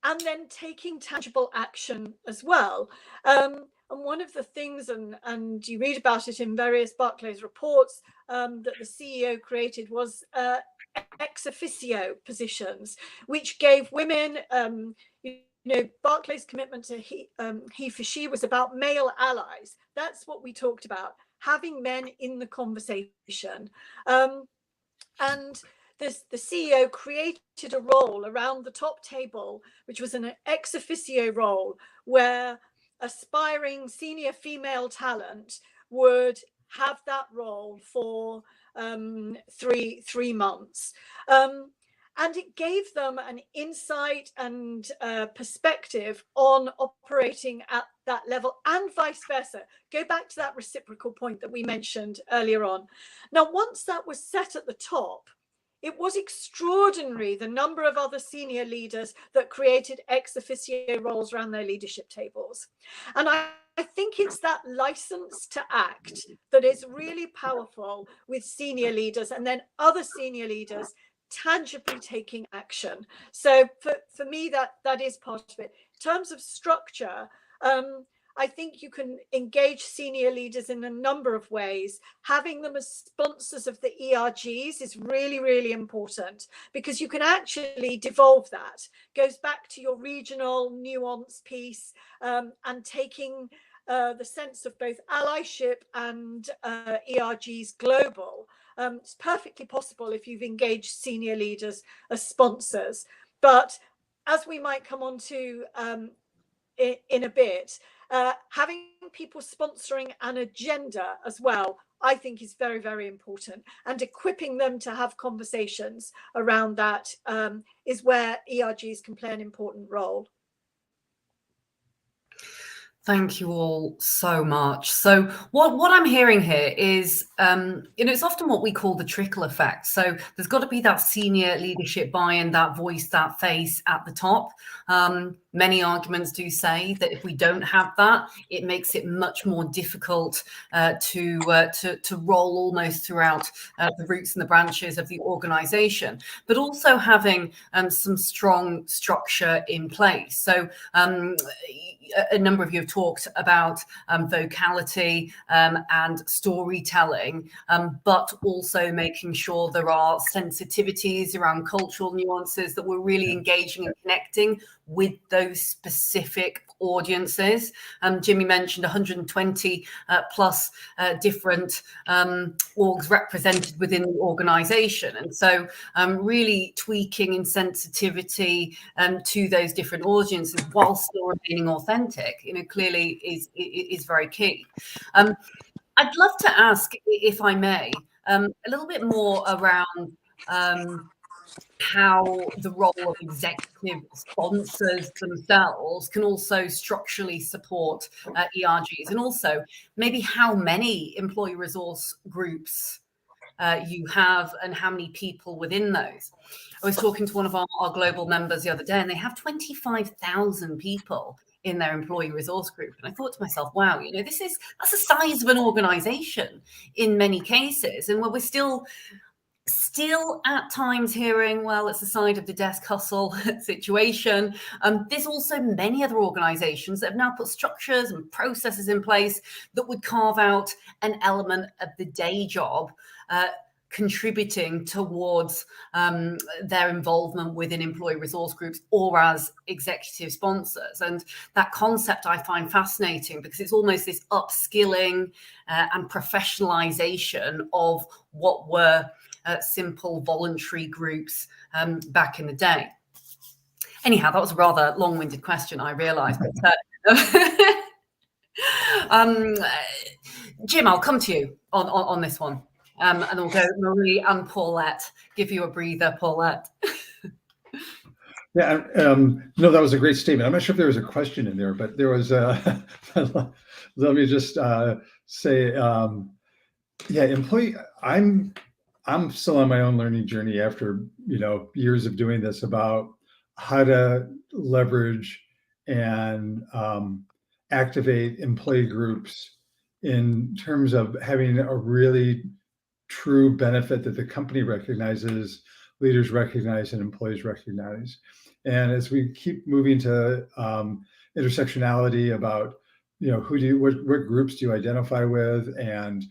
then taking tangible action as well. And one of the things, and you read about it in various Barclays reports, that the CEO created was ex officio positions, which gave women, Barclays' commitment to He for She was about male allies. That's what we talked about, having men in the conversation. And the CEO created a role around the top table, which was an ex officio role, where aspiring senior female talent would have that role for 3 months. And it gave them an insight and perspective on operating at that level, and vice versa. Go back to that reciprocal point that we mentioned earlier on. Now, once that was set at the top, it was extraordinary the number of other senior leaders that created ex officio roles around their leadership tables. And I think it's that license to act that is really powerful with senior leaders, and then other senior leaders tangibly taking action. So for me, that is part of it. In terms of structure, I think you can engage senior leaders in a number of ways. Having them as sponsors of the ERGs is really, really important, because you can actually devolve that. Goes back to your regional nuance piece, and taking the sense of both allyship and ERGs global. It's perfectly possible if you've engaged senior leaders as sponsors. But as we might come on to in a bit, having people sponsoring an agenda as well, I think is very, very important. And equipping them to have conversations around that is where ERGs can play an important role. Thank you all so much. So what I'm hearing here is, it's often what we call the trickle effect. So there's got to be that senior leadership buy-in, that voice, that face at the top. Many arguments do say that if we don't have that, it makes it much more difficult to roll almost throughout the roots and the branches of the organization, but also having some strong structure in place. So a number of you have talked about vocality and storytelling, but also making sure there are sensitivities around cultural nuances, that we're really engaging and connecting with those specific audiences. Jimmy mentioned 120 plus different orgs represented within the organization, and so really tweaking in sensitivity to those different audiences while still remaining authentic, clearly is very key. I'd love to ask, if I may, a little bit more around how the role of executive sponsors themselves can also structurally support ERGs, and also maybe how many employee resource groups you have and how many people within those. I was talking to one of our global members the other day, and they have 25,000 people in their employee resource group. And I thought to myself, wow, that's the size of an organization in many cases. And where we're still at times hearing, well, it's the side of the desk hustle situation. There's also many other organizations that have now put structures and processes in place that would carve out an element of the day job, contributing towards their involvement within employee resource groups or as executive sponsors. And that concept I find fascinating, because it's almost this upskilling and professionalization of what were simple voluntary groups back in the day. Anyhow, that was a rather long-winded question, I realized. But Jim, I'll come to you on this one. And we'll go Marie and Paulette. Give you a breather, Paulette. Yeah, no, that was a great statement. I'm not sure if there was a question in there, but there was let me just say, employee, I'm still on my own learning journey after, years of doing this, about how to leverage and activate employee groups in terms of having a really true benefit that the company recognizes, leaders recognize, and employees recognize. And as we keep moving to intersectionality about, what groups do you identify with, and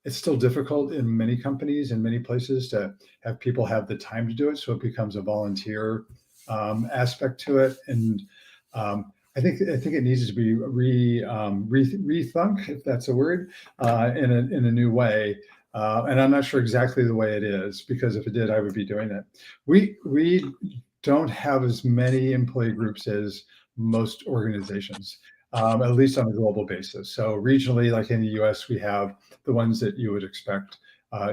it's still difficult in many companies and many places to have people have the time to do it, so it becomes a volunteer aspect to it. And I think it needs to be rethunk, if that's a word, in a new way. And I'm not sure exactly the way it is, because if it did, I would be doing it. We don't have as many employee groups as most organizations, at least on a global basis. So regionally, like in the US, we have the ones that you would expect,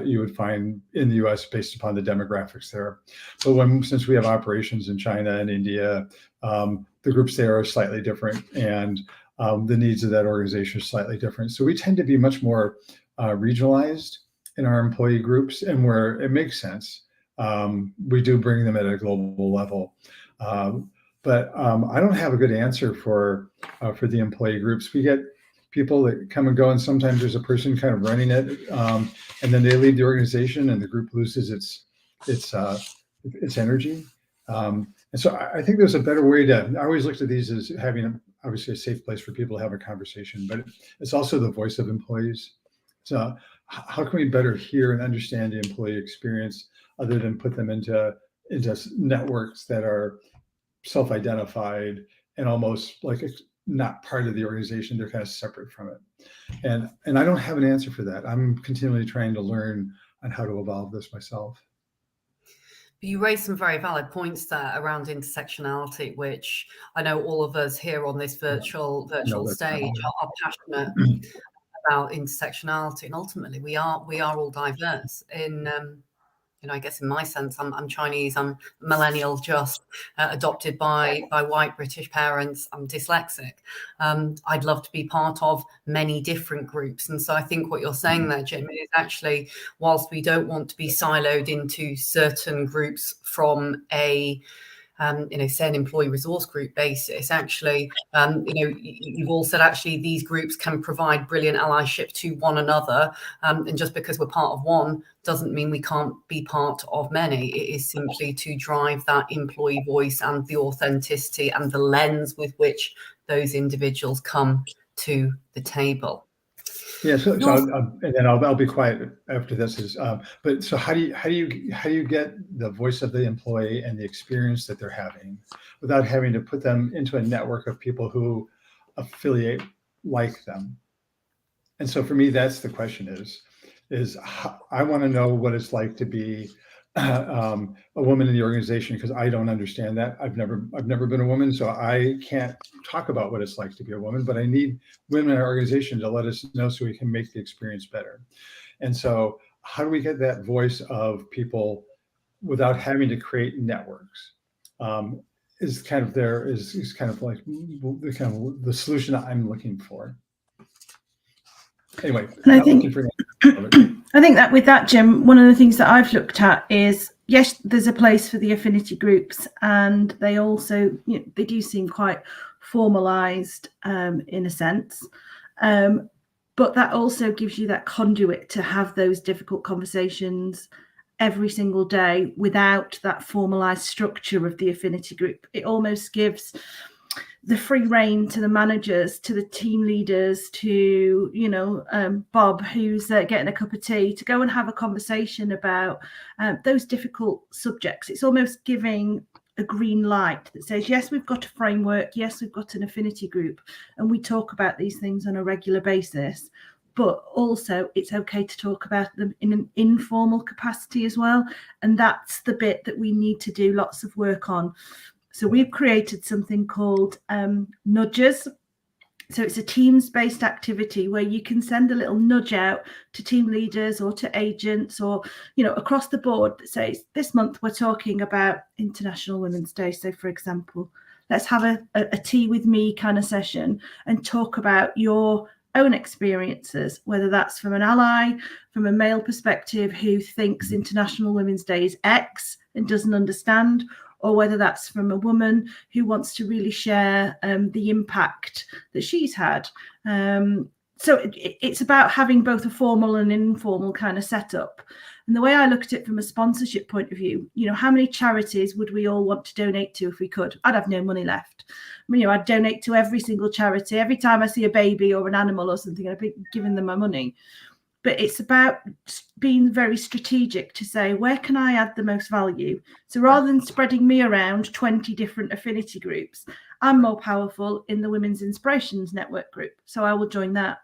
you would find in the US based upon the demographics there. But since we have operations in China and India, the groups there are slightly different, and the needs of that organization are slightly different. So we tend to be much more regionalized in our employee groups, and where it makes sense, we do bring them at a global level. But I don't have a good answer for the employee groups. We get people that come and go, and sometimes there's a person kind of running it, and then they leave the organization, and the group loses its energy. And so I think there's a better way I always looked at these as having obviously a safe place for people to have a conversation, but it's also the voice of employees. So how can we better hear and understand the employee experience, other than put them into networks that are self-identified and almost like it's not part of the organization? They're kind of separate from it. And I don't have an answer for that. I'm continually trying to learn on how to evolve this myself. You raised some very valid points there around intersectionality, which I know all of us here on this virtual stage are passionate about intersectionality, and ultimately we are all diverse in I guess in my sense, I'm Chinese, I'm millennial, just adopted by white British parents. I'm dyslexic. I'd love to be part of many different groups. And so I think what you're saying there, Jim, is actually, whilst we don't want to be siloed into certain groups from a say an employee resource group basis, actually, you've all said actually these groups can provide brilliant allyship to one another. And just because we're part of one doesn't mean we can't be part of many. It is simply to drive that employee voice and the authenticity and the lens with which those individuals come to the table. Yeah, so and then I'll be quiet after this. But so how do you get the voice of the employee and the experience that they're having without having to put them into a network of people who affiliate like them? And so for me, that's the question: is I want to know what it's like to be a woman in the organization, because I don't understand that. I've never been a woman, so I can't talk about what it's like to be a woman, but I need women in our organization to let us know so we can make the experience better. And so how do we get that voice of people without having to create networks? Is kind of like the solution that I'm looking for. Anyway, and I think that with that, Jim, one of the things that I've looked at is, yes, there's a place for the affinity groups, and they also, they do seem quite formalized in a sense. But that also gives you that conduit to have those difficult conversations every single day without that formalized structure of the affinity group. It almost gives the free rein to the managers, to the team leaders, to Bob, who's getting a cup of tea, to go and have a conversation about those difficult subjects. It's almost giving a green light that says, yes, we've got a framework, yes, we've got an affinity group, and we talk about these things on a regular basis, but also it's okay to talk about them in an informal capacity as well. And that's the bit that we need to do lots of work on. So we've created something called nudges. So it's a teams-based activity where you can send a little nudge out to team leaders or to agents or, across the board that says, this month we're talking about International Women's Day. So for example, let's have a tea with me kind of session and talk about your own experiences, whether that's from an ally, from a male perspective who thinks International Women's Day is X and doesn't understand, or whether that's from a woman who wants to really share the impact that she's had. So it's about having both a formal and informal kind of setup. And the way I look at it from a sponsorship point of view, how many charities would we all want to donate to if we could? I'd have no money left. I'd donate to every single charity. Every time I see a baby or an animal or something, I'd be giving them my money. But it's about being very strategic to say, where can I add the most value? So rather than spreading me around 20 different affinity groups, I'm more powerful in the Women's Inspirations Network group. So I will join that.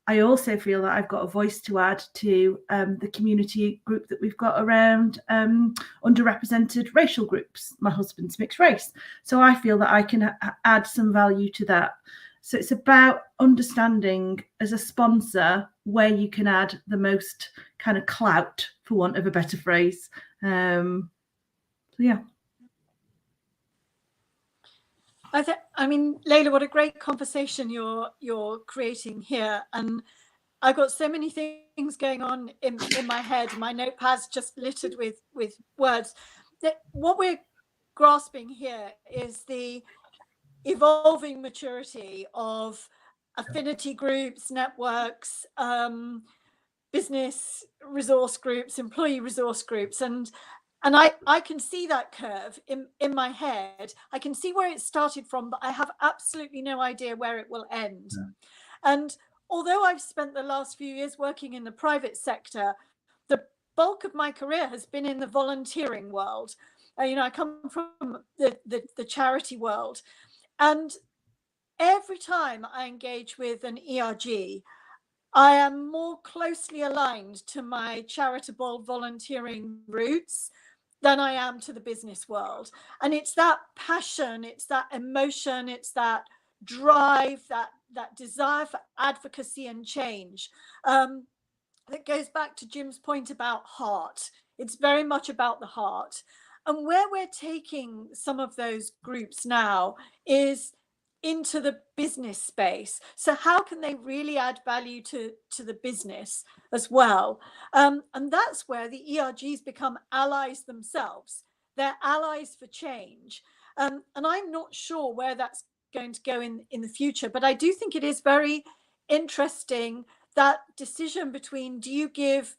I also feel that I've got a voice to add to the community group that we've got around underrepresented racial groups. My husband's mixed race. So I feel that I can add some value to that. So it's about understanding as a sponsor where you can add the most kind of clout, for want of a better phrase. So yeah. Layla, what a great conversation you're creating here. And I've got so many things going on in my head. My notepad's just littered with words. That what we're grasping here is the evolving maturity of affinity groups, networks, business resource groups, employee resource groups. And I can see that curve in my head. I can see where it started from, but I have absolutely no idea where it will end. Yeah. And although I've spent the last few years working in the private sector, the bulk of my career has been in the volunteering world. I come from the charity world. And every time I engage with an ERG, I am more closely aligned to my charitable volunteering roots than I am to the business world. And it's that passion, it's that emotion, it's that drive, that desire for advocacy and change that goes back to Jim's point about heart. It's very much about the heart. And where we're taking some of those groups now is into the business space. So how can they really add value to the business as well? And that's where the ERGs become allies themselves. They're allies for change. And I'm not sure where that's going to go in the future, but I do think it is very interesting, that decision between, do you give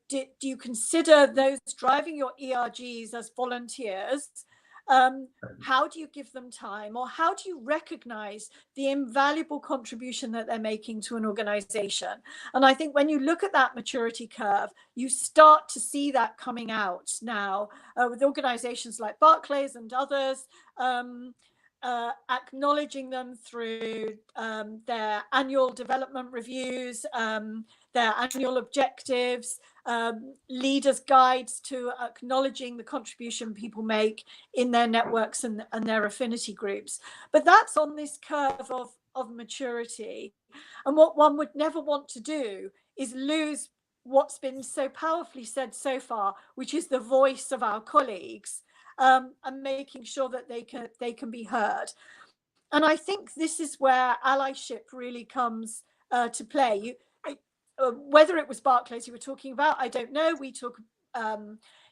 do you consider those driving your ERGs as volunteers? How do you give them time, or how do you recognize the invaluable contribution that they're making to an organization? And I think when you look at that maturity curve, you start to see that coming out now with organizations like Barclays and others, acknowledging them through their annual development reviews, their annual objectives, leaders' guides to acknowledging the contribution people make in their networks and their affinity groups. But that's on this curve of maturity. And what one would never want to do is lose what's been so powerfully said so far, which is the voice of our colleagues, and making sure that they can be heard. And I think this is where allyship really comes to play. Whether it was Barclays you were talking about, I don't know. We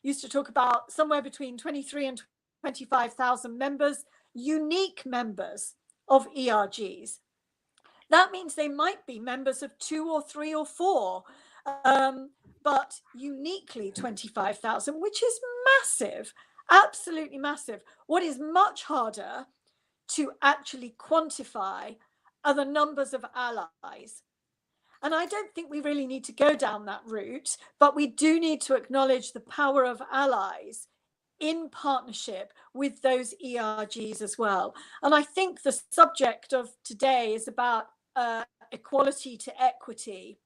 used to talk about somewhere between 23 and 25,000 members, unique members of ERGs. That means they might be members of 2 or 3 or 4, but uniquely 25,000, which is massive, absolutely massive. What is much harder to actually quantify are the numbers of allies. And I don't think we really need to go down that route, but we do need to acknowledge the power of allies in partnership with those ERGs as well. And I think the subject of today is about equality to equity.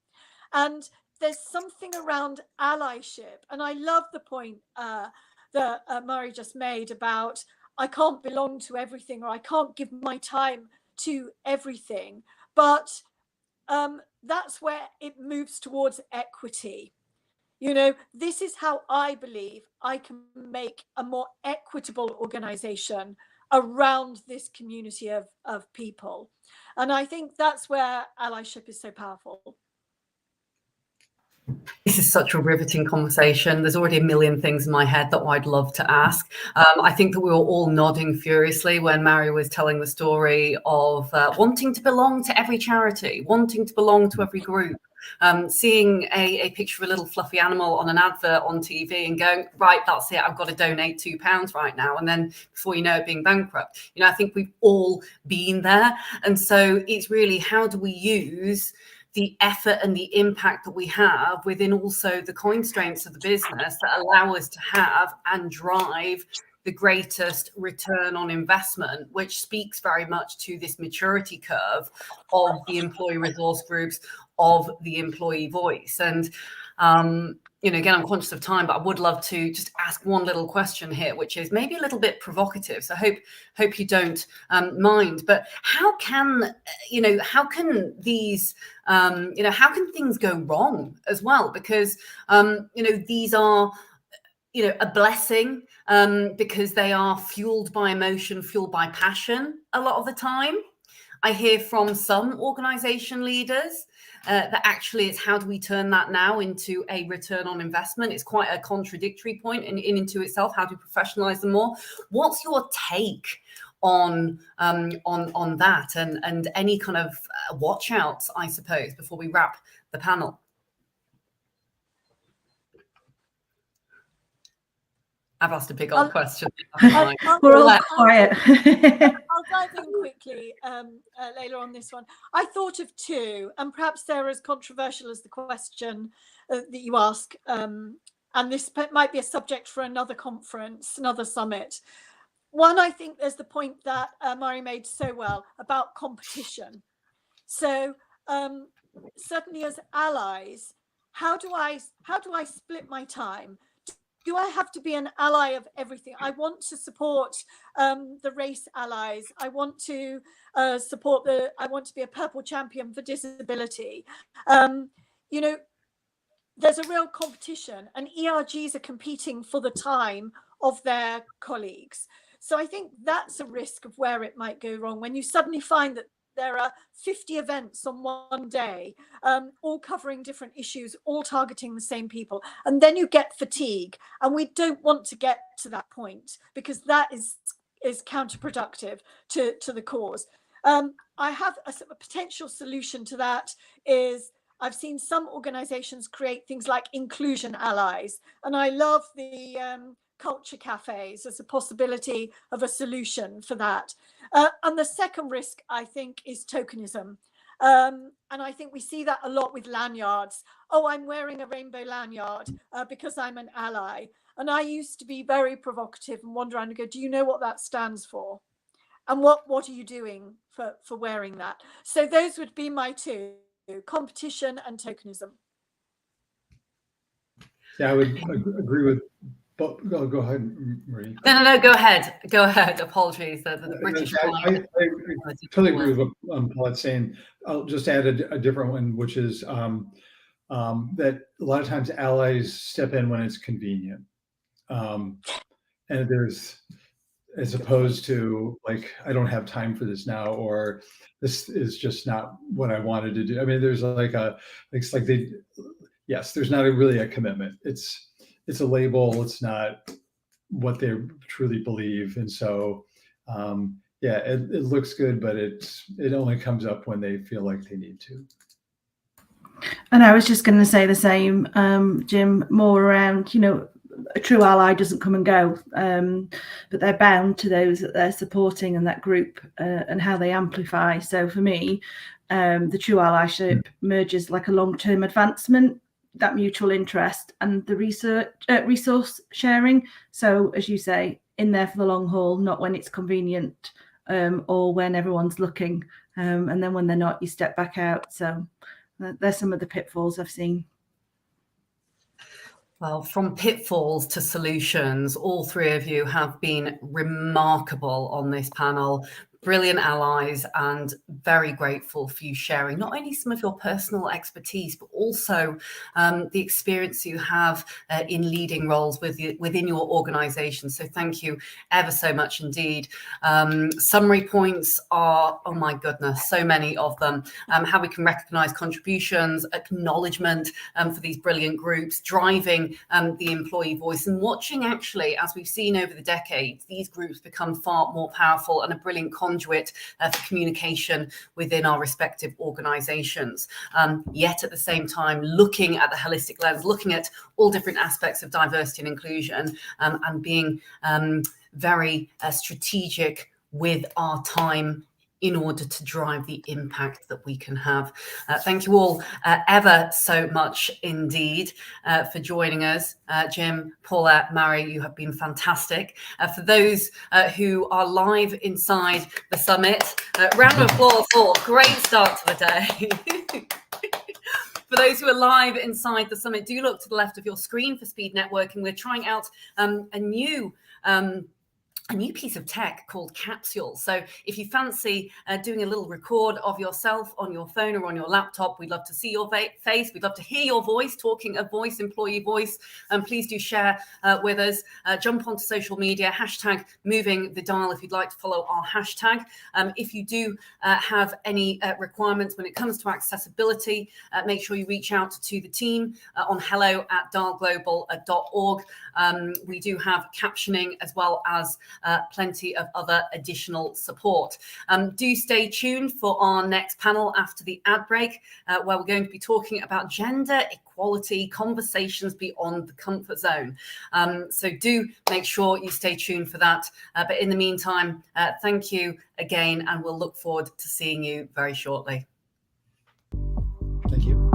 And there's something around allyship. And I love the point that Murray just made about, I can't belong to everything, or I can't give my time to everything. But that's where it moves towards equity. You know, this is how I believe I can make a more equitable organization around this community of people. And I think that's where allyship is so powerful. This is such a riveting conversation. There's already a million things in my head that I'd love to ask. I think that we were all nodding furiously when Mary was telling the story of wanting to belong to every charity, wanting to belong to every group, seeing a picture of a little fluffy animal on an advert on TV and going, right, that's it, I've got to donate £2 right now. And then before you know it, being bankrupt. You know, I think we've all been there. And so it's really, how do we use the effort and the impact that we have within also the constraints of the business that allow us to have and drive the greatest return on investment, which speaks very much to this maturity curve of the employee resource groups, of the employee voice. And you know, again, I'm conscious of time, but I would love to just ask one little question here, which is maybe a little bit provocative. So hope you don't mind. But how can, you know, how can these, you know, how can things go wrong as well? Because, you know, these are, you know, a blessing because they are fueled by emotion, fueled by passion a lot of the time. I hear from some organization leaders that actually it's how do we turn that now into a return on investment? It's quite a contradictory point into itself. How do we professionalize them more? What's your take on that and any kind of watch outs, I suppose, before we wrap the panel? I've asked a big old question. We're all quiet. I'll dive in quickly, Layla, on this one. I thought of 2, and perhaps they're as controversial as the question that you ask. And this might be a subject for another conference, another summit. One, I think there's the point that Murray made so well about competition. So certainly as allies, how do I split my time? Do I have to be an ally of everything? I want to support the race allies. I want to I want to be a purple champion for disability. You know, there's a real competition, and ERGs are competing for the time of their colleagues. So I think that's a risk of where it might go wrong when you suddenly find that there are 50 events on one day, all covering different issues, all targeting the same people. And then you get fatigue. And we don't want to get to that point, because that is counterproductive to the cause. I have a potential solution to that is I've seen some organizations create things like inclusion allies. And I love the culture cafes as a possibility of a solution for that. And the second risk, I think, is tokenism. And I think we see that a lot with lanyards. Oh, I'm wearing a rainbow lanyard because I'm an ally. And I used to be very provocative and wander around and go, do you know what that stands for? And what are you doing for wearing that? So those would be my two, competition and tokenism. Yeah, I would agree with. But go ahead, Marie. No, go ahead. Go ahead. Apologies. The British. I totally agree with what Paulette's saying. I'll just add a different one, which is that a lot of times allies step in when it's convenient. And there's, as opposed to like, I don't have time for this now, or this is just not what I wanted to do. I mean, there's there's not really a commitment. It's a label. It's not what they truly believe. And so, it looks good, but it only comes up when they feel like they need to. And I was just going to say the same, Jim, more around, a true ally doesn't come and go, but they're bound to those that they're supporting and that group and how they amplify. So for me, the true allyship merges like a long-term advancement, that mutual interest, and the resource sharing. So as you say, in there for the long haul, not when it's convenient or when everyone's looking. And then when they're not, you step back out. So there's some of the pitfalls I've seen. Well, from pitfalls to solutions, all three of you have been remarkable on this panel. Brilliant allies, and very grateful for you sharing not only some of your personal expertise, but also the experience you have in leading roles within your organization. So thank you ever so much indeed. Summary points are, oh my goodness, so many of them. How we can recognize contributions, acknowledgement for these brilliant groups, driving the employee voice, and watching actually, as we've seen over the decades, these groups become far more powerful and a brilliant conduit for communication within our respective organizations. Yet at the same time, looking at the holistic lens, looking at all different aspects of diversity and inclusion, and being very strategic with our time in order to drive the impact that we can have. Thank you all ever so much indeed for joining us. Jim, Paulette, Mary, you have been fantastic. For those who are live inside the summit, round of applause for great start to the day. For those who are live inside the summit, do look to the left of your screen for speed networking. We're trying out a new piece of tech called Capsule. So if you fancy doing a little record of yourself on your phone or on your laptop, we'd love to see your face. We'd love to hear your voice, talking a voice, employee voice. And please do share with us. Jump onto social media, hashtag moving the dial if you'd like to follow our hashtag. If you do have any requirements when it comes to accessibility, make sure you reach out to the team on hello@dialglobal.org. We do have captioning as well as plenty of other additional support. Do stay tuned for our next panel after the ad break, where we're going to be talking about gender equality, conversations beyond the comfort zone. So do make sure you stay tuned for that. But in the meantime, thank you again, and we'll look forward to seeing you very shortly. Thank you.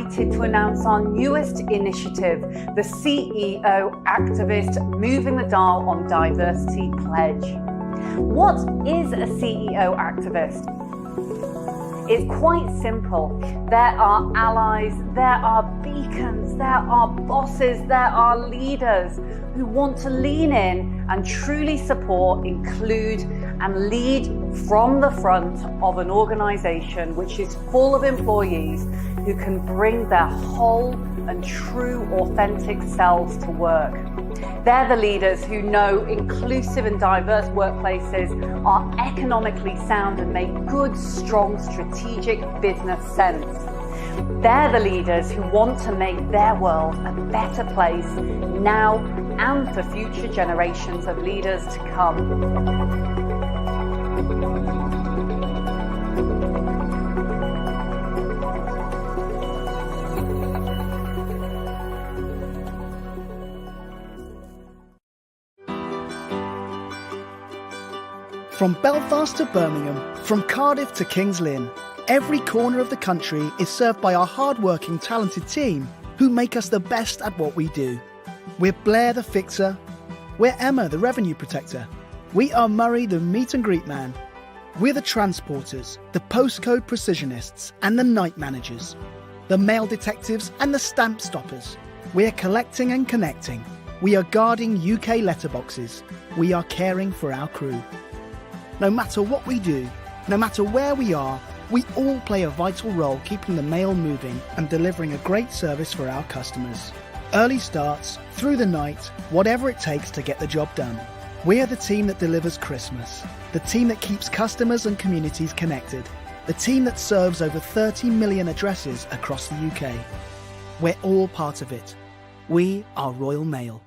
delighted to announce our newest initiative, the CEO Activist Moving the Dial on Diversity Pledge. What is a CEO activist? It's quite simple. There are allies, there are beacons, there are bosses, there are leaders who want to lean in and truly support, include, and lead from the front of an organization which is full of employees who can bring their whole and true authentic selves to work. They're the leaders who know inclusive and diverse workplaces are economically sound and make good, strong, strategic business sense. They're the leaders who want to make their world a better place now and for future generations of leaders to come. From Belfast to Birmingham, from Cardiff to King's Lynn, every corner of the country is served by our hard-working, talented team who make us the best at what we do. We're Blair the Fixer. We're Emma the Revenue Protector. We are Murray the Meet and Greet Man. We're the Transporters, the Postcode Precisionists and the Night Managers, the Mail Detectives and the Stamp Stoppers. We're collecting and connecting. We are guarding UK letterboxes. We are caring for our crew. No matter what we do, no matter where we are, we all play a vital role keeping the mail moving and delivering a great service for our customers. Early starts, through the night, whatever it takes to get the job done. We are the team that delivers Christmas, the team that keeps customers and communities connected, the team that serves over 30 million addresses across the UK. We're all part of it. We are Royal Mail.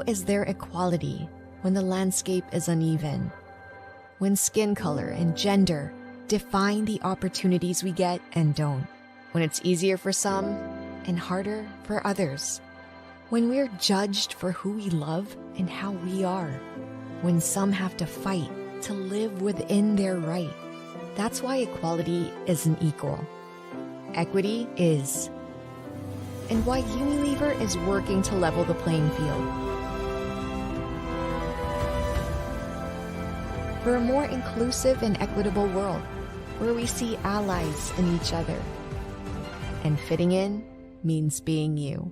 Is there equality when the landscape is uneven? When skin color and gender define the opportunities we get and don't? When it's easier for some and harder for others? When we're judged for who we love and how we are? When some have to fight to live within their right? That's why equality isn't equal. Equity is. And why Unilever is working to level the playing field. For a more inclusive and equitable world, where we see allies in each other. And fitting in means being you.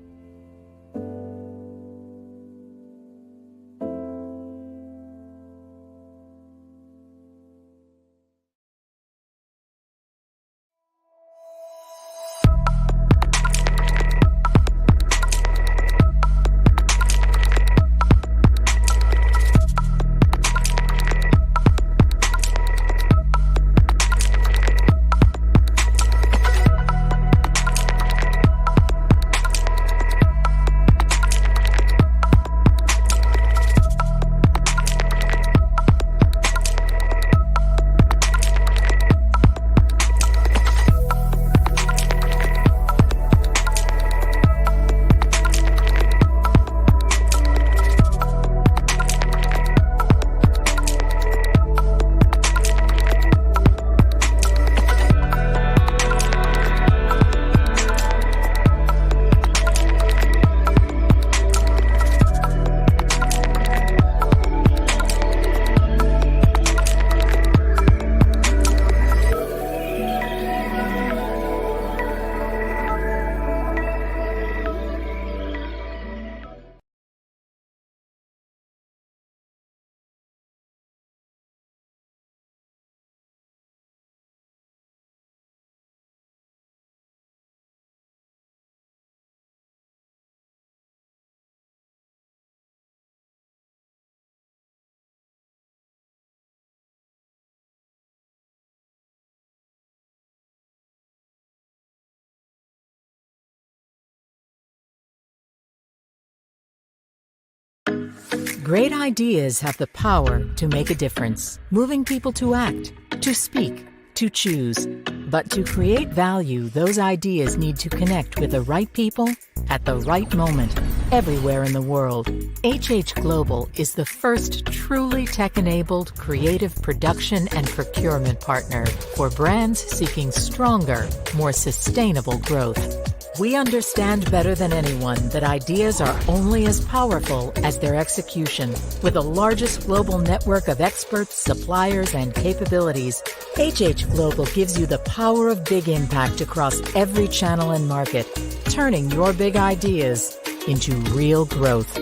Great ideas have the power to make a difference, moving people to act, to speak, to choose. But to create value, those ideas need to connect with the right people at the right moment, everywhere in the world. HH Global is the first truly tech-enabled creative production and procurement partner for brands seeking stronger, more sustainable growth. We understand better than anyone that ideas are only as powerful as their execution. With the largest global network of experts, suppliers, and capabilities, HH Global gives you the power of big impact across every channel and market, turning your big ideas into real growth.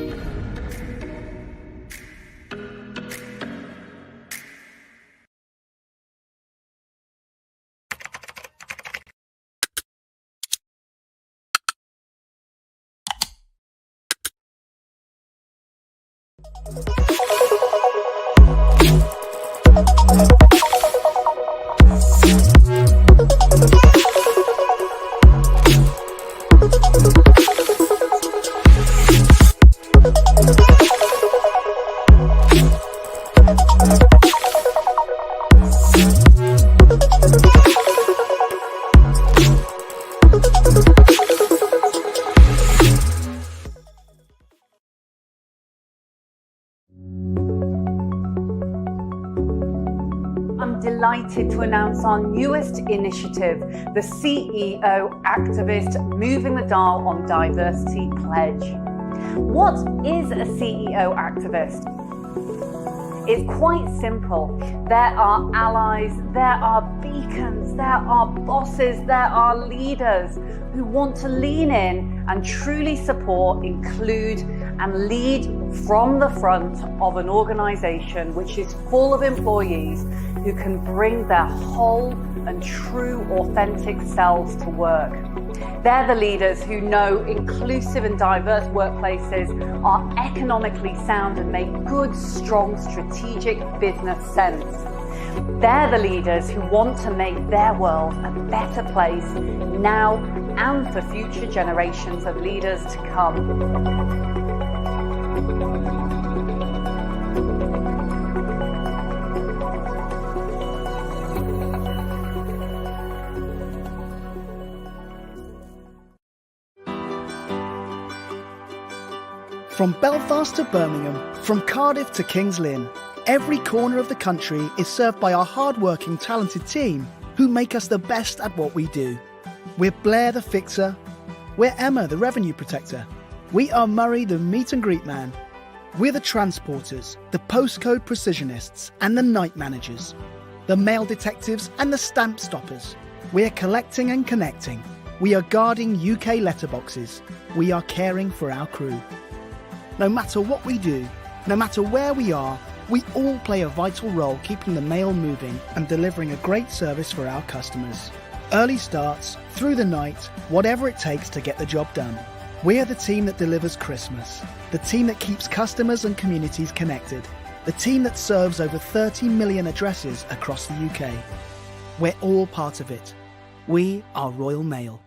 I'm delighted to announce our newest initiative, the CEO Activist Moving the Dial on Diversity Pledge. What is a CEO activist? It's quite simple. There are allies, there are beacons, there are bosses, there are leaders who want to lean in and truly support, include, and lead from the front of an organization which is full of employees who can bring their whole and true authentic selves to work. They're the leaders who know inclusive and diverse workplaces are economically sound and make good, strong, strategic business sense. They're the leaders who want to make their world a better place now and for future generations of leaders to come. From Belfast to Birmingham, from Cardiff to King's Lynn, every corner of the country is served by our hard-working, talented team who make us the best at what we do. We're Blair the Fixer. We're Emma the Revenue Protector. We are Murray the Meet and Greet Man. We're the Transporters, the Postcode Precisionists and the Night Managers, the Mail Detectives and the Stamp Stoppers. We're collecting and connecting. We are guarding UK letterboxes. We are caring for our crew. No matter what we do, no matter where we are, we all play a vital role keeping the mail moving and delivering a great service for our customers. Early starts, through the night, whatever it takes to get the job done. We're the team that delivers Christmas, the team that keeps customers and communities connected, the team that serves over 30 million addresses across the UK. We're all part of it. We are Royal Mail.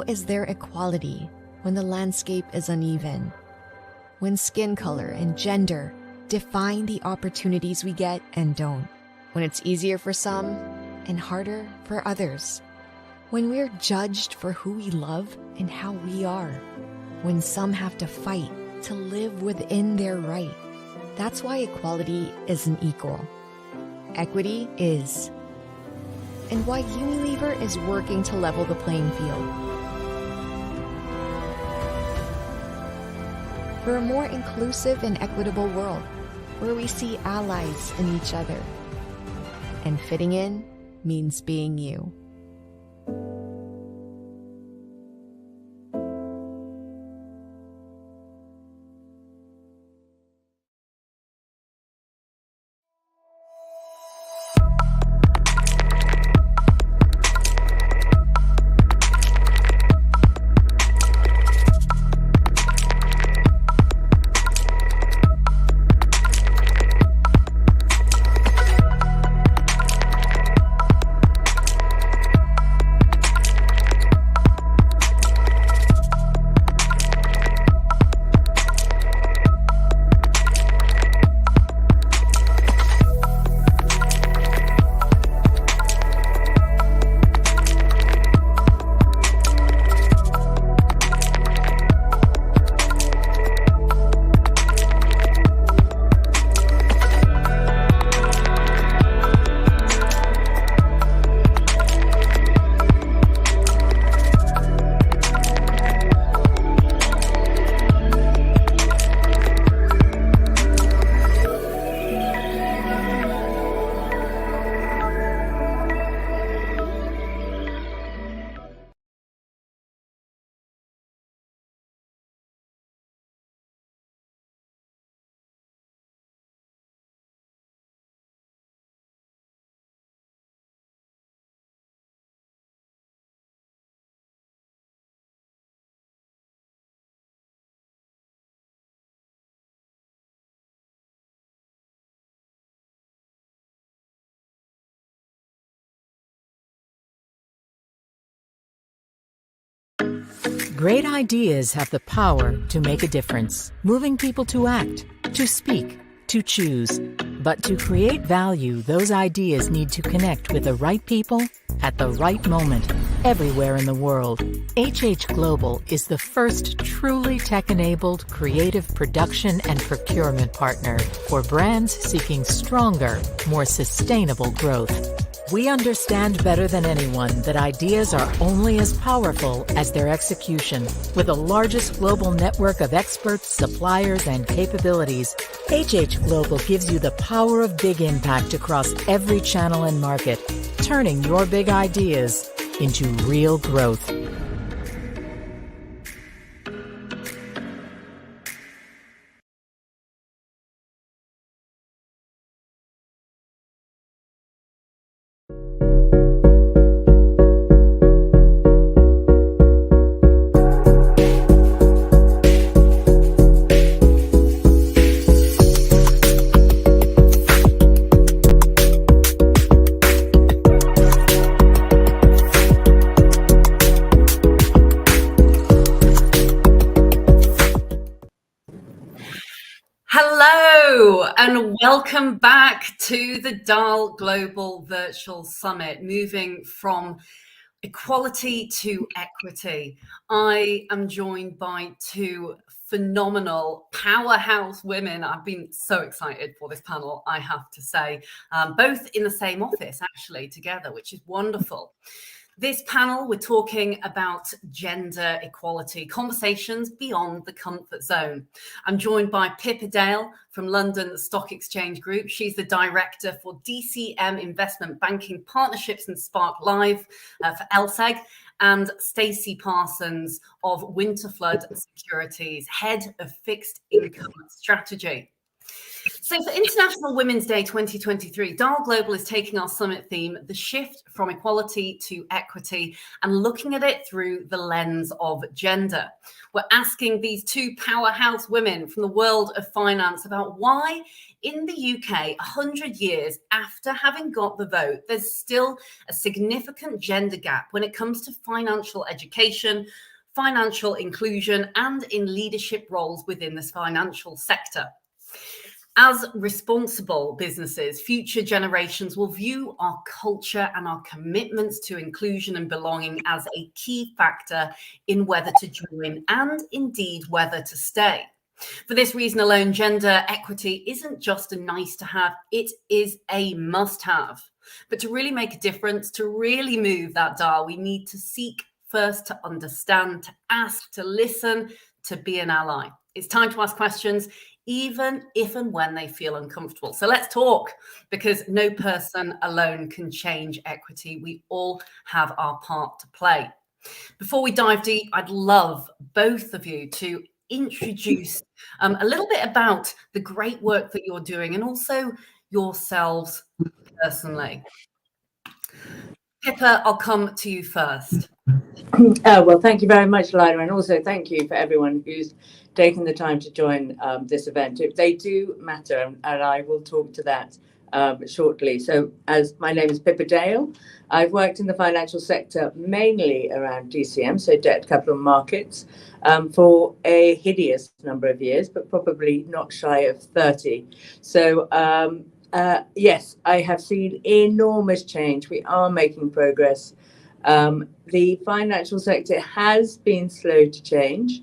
is there equality when the landscape is uneven? When skin color and gender define the opportunities we get and don't? When it's easier for some and harder for others? When we're judged for who we love and how we are? When some have to fight to live within their right? That's why equality isn't equal. Equity is. And why Unilever is working to level the playing field. For a more inclusive and equitable world, where we see allies in each other. And fitting in means being you. Great ideas have the power to make a difference, moving people to act, to speak, to choose. But to create value, those ideas need to connect with the right people at the right moment, everywhere in the world. HH Global is the first truly tech-enabled creative production and procurement partner for brands seeking stronger, more sustainable growth. We understand better than anyone that ideas are only as powerful as their execution. With the largest global network of experts, suppliers, and capabilities, HH Global gives you the power of big impact across every channel and market, turning your big ideas into real growth. Hello and welcome back to the DAL Global Virtual Summit, moving from equality to equity. I am joined by two phenomenal powerhouse women. I've been so excited for this panel, I have to say, both in the same office actually together, which is wonderful. This panel, we're talking about gender equality, conversations beyond the comfort zone. I'm joined by Pippa Dale from London Stock Exchange Group. She's the director for DCM Investment Banking Partnerships and Spark Live for LSEG, and Stacey Parsons of Winterflood Securities, head of fixed income strategy. So for International Women's Day 2023, DAL Global is taking our summit theme, the shift from equality to equity, and looking at it through the lens of gender. We're asking these two powerhouse women from the world of finance about why in the UK, 100 years after having got the vote, there's still a significant gender gap when it comes to financial education, financial inclusion, and in leadership roles within this financial sector. As responsible businesses, future generations will view our culture and our commitments to inclusion and belonging as a key factor in whether to join and indeed whether to stay. For this reason alone, gender equity isn't just a nice to have, it is a must have. But to really make a difference, to really move that dial, we need to seek first to understand, to ask, to listen, to be an ally. It's time to ask questions, even if and when they feel uncomfortable. So let's talk, because no person alone can change equity. We all have our part to play. Before we dive deep, I'd love both of you to introduce a little bit about the great work that you're doing and also yourselves personally. Pippa, I'll come to you first. Well, thank you very much, Lila, and also thank you for everyone who's taken the time to join this event. They do matter, and I will talk to that shortly. So, as my name is Pippa Dale, I've worked in the financial sector mainly around DCM, so debt capital markets, for a hideous number of years, but probably not shy of 30. So, yes, I have seen enormous change. We are making progress. The financial sector has been slow to change,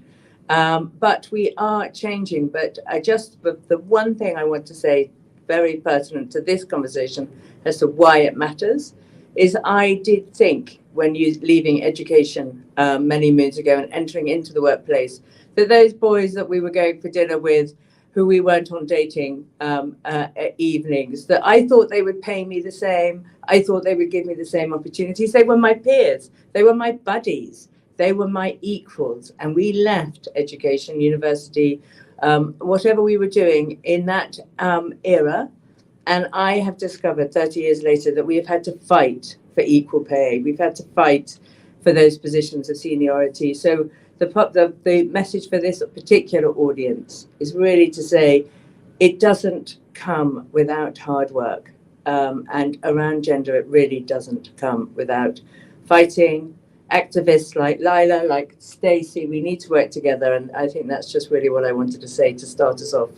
but we are changing. But the one thing I want to say, very pertinent to this conversation as to why it matters, is I did think when you leaving education many moons ago and entering into the workplace, that those boys that we were going for dinner with, who we weren't on dating evenings, that I thought they would pay me the same. I thought they would give me the same opportunities. They were my peers. They were my buddies. They were my equals. And we left education, university, whatever we were doing in that era. And I have discovered 30 years later that we have had to fight for equal pay. We've had to fight for those positions of seniority. So the message for this particular audience is really to say it doesn't come without hard work. And around gender, it really doesn't come without fighting. Activists like Lila, like Stacey, we need to work together. And I think that's just really what I wanted to say to start us off.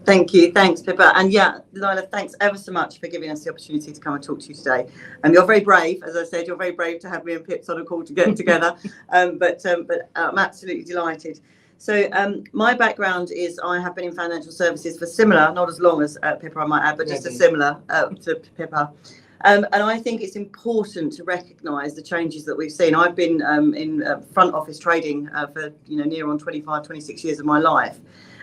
Thank you. Thanks, Pippa. And yeah, Lila, thanks ever so much for giving us the opportunity to come and talk to you today. You're very brave. As I said, you're very brave to have me and Pips on a call to get together. But I'm absolutely delighted. So my background is I have been in financial services for similar, not as long as Pippa, I might add, but just a similar to Pippa. And I think it's important to recognise the changes that we've seen. I've been in front office trading for near on 25, 26 years of my life.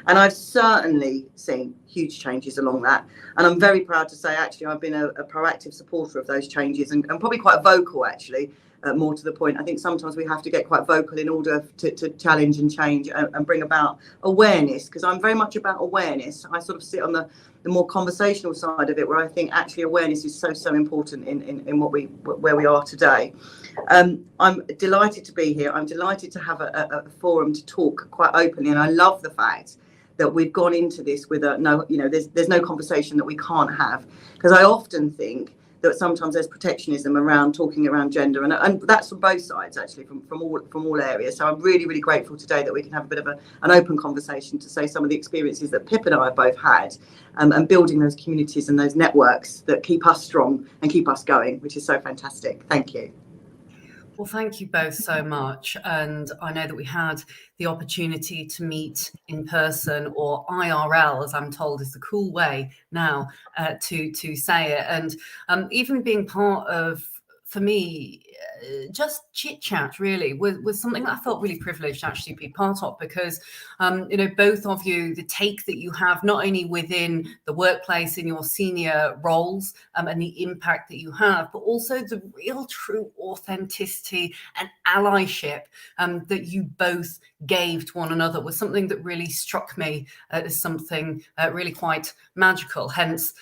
And I've certainly seen huge changes along that. And I'm very proud to say, actually, I've been a proactive supporter of those changes and probably quite vocal, actually, more to the point. I think sometimes we have to get quite vocal in order to challenge and change and bring about awareness, because I'm very much about awareness. I sort of sit on the more conversational side of it, where I think actually awareness is so important in where we are today. I'm delighted to be here. I'm delighted to have a forum to talk quite openly. And I love the fact that we've gone into this with there's no conversation that we can't have, because I often think that sometimes there's protectionism around talking around gender, and that's from both sides, actually, from all areas. So I'm really, really grateful today that we can have a bit of an open conversation to say some of the experiences that Pip and I have both had, and building those communities and those networks that keep us strong and keep us going, which is so fantastic. Thank you. Well, thank you both so much. And I know that we had the opportunity to meet in person, or IRL, as I'm told is the cool way now to say it. And even being part of, for me, just chit chat really was something that I felt really privileged to actually be part of, because both of you, the take that you have not only within the workplace in your senior roles and the impact that you have, but also the real true authenticity and allyship that you both gave to one another was something that really struck me as something really quite magical. Hence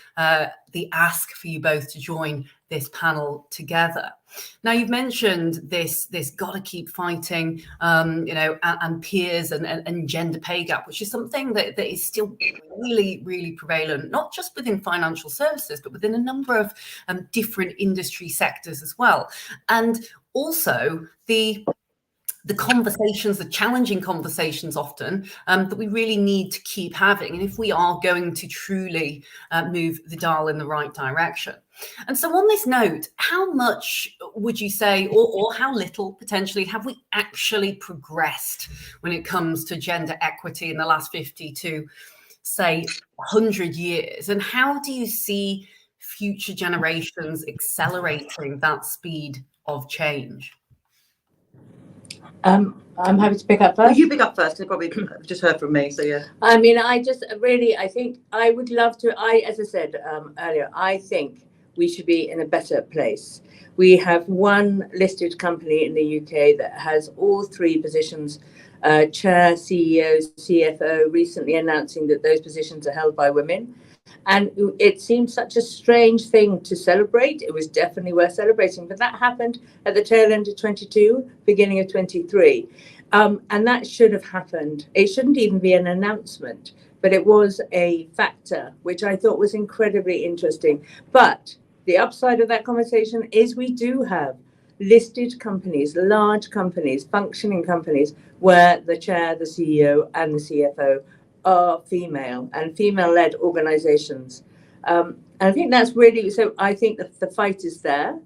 the ask for you both to join this panel together. Now, you've mentioned this gotta keep fighting, and peers and gender pay gap, which is something that is still really, really prevalent, not just within financial services, but within a number of different industry sectors as well. And also the conversations, the challenging conversations often that we really need to keep having, and if we are going to truly move the dial in the right direction. And so on this note, how much would you say, or how little potentially, have we actually progressed when it comes to gender equity in the last 50 to say 100 years? And how do you see future generations accelerating that speed of change? I'm happy to pick up first. Well, you pick up first, because probably just heard from me, so yeah. I mean, I think I would love to, as I said earlier, I think we should be in a better place. We have one listed company in the UK that has all three positions, chair, CEO, CFO, recently announcing that those positions are held by women. And it seemed such a strange thing to celebrate. It was definitely worth celebrating, but that happened at the tail end of 22, beginning of 23. And that should have happened. It shouldn't even be an announcement, but it was a factor, which I thought was incredibly interesting. But the upside of that conversation is we do have listed companies, large companies, functioning companies, where the chair, the CEO, and the CFO are female, and female-led organizations. And I think that's really, so I think that the fight is there.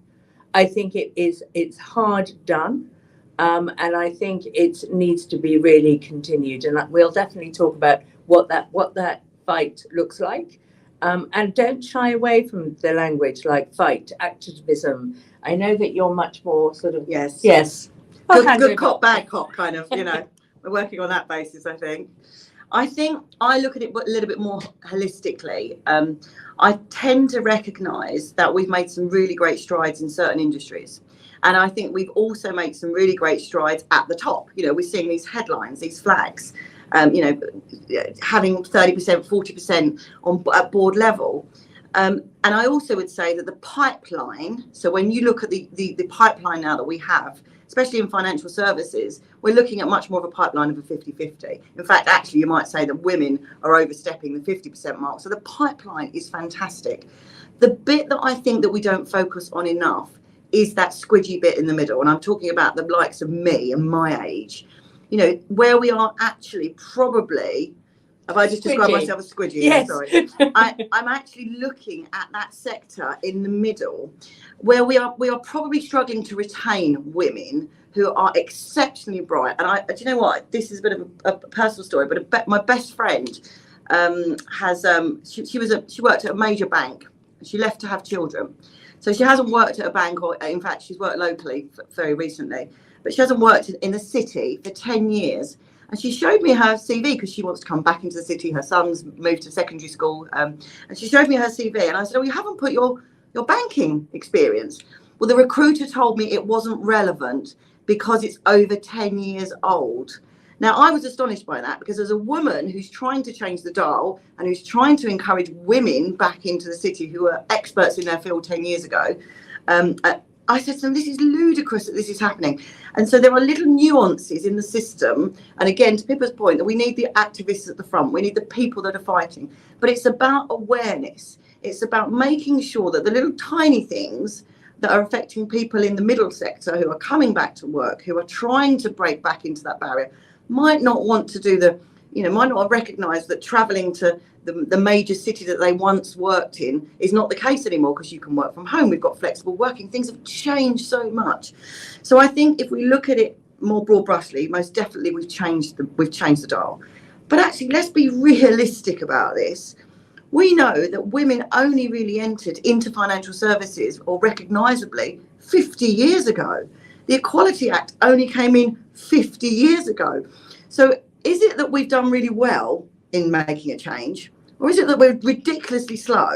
I think it's hard done. And I think it needs to be really continued. And we'll definitely talk about what that fight looks like. And don't shy away from the language like fight, activism. I know that you're much more sort of, yes. Good cop, bad cop kind of, we're working on that basis, I think. I think I look at it a little bit more holistically. I tend to recognise that we've made some really great strides in certain industries. And I think we've also made some really great strides at the top. We're seeing these headlines, these flags, having 30%, 40% at board level. And I also would say that the pipeline, so when you look at the pipeline now that we have, especially in financial services, we're looking at much more of a pipeline of a 50-50. In fact, actually, you might say that women are overstepping the 50% mark. So the pipeline is fantastic. The bit that I think that we don't focus on enough is that squidgy bit in the middle. And I'm talking about the likes of me and my age, where we are actually probably, have I just described myself as squidgy? Yes. Sorry. I'm actually looking at that sector in the middle where we are probably struggling to retain women who are exceptionally bright. And do you know what? This is a bit of a personal story, but my best friend has she worked at a major bank. She left to have children. So she hasn't worked at a bank, or in fact, she's worked locally very recently, but she hasn't worked in the city for 10 years. And she showed me her CV because she wants to come back into the city. Her son's moved to secondary school. And she showed me her CV. And I said, oh, you haven't put your banking experience. Well, the recruiter told me it wasn't relevant because it's over 10 years old. Now, I was astonished by that, because as a woman who's trying to change the dial and who's trying to encourage women back into the city who are experts in their field 10 years ago, I said to them, this is ludicrous that this is happening. And so there are little nuances in the system. And again, to Pippa's point, that we need the activists at the front. We need the people that are fighting. But it's about awareness. It's about making sure that the little tiny things that are affecting people in the middle sector who are coming back to work, who are trying to break back into that barrier, might not want to do might not have recognised that travelling to the major city that they once worked in is not the case anymore, because you can work from home. We've got flexible working. Things have changed so much. So I think if we look at it more broad brushly, most definitely we've changed the dial. But actually, let's be realistic about this. We know that women only really entered into financial services, or recognisably, 50 years ago. The Equality Act only came in 50 years ago. So is it that we've done really well in making a change, or is it that we're ridiculously slow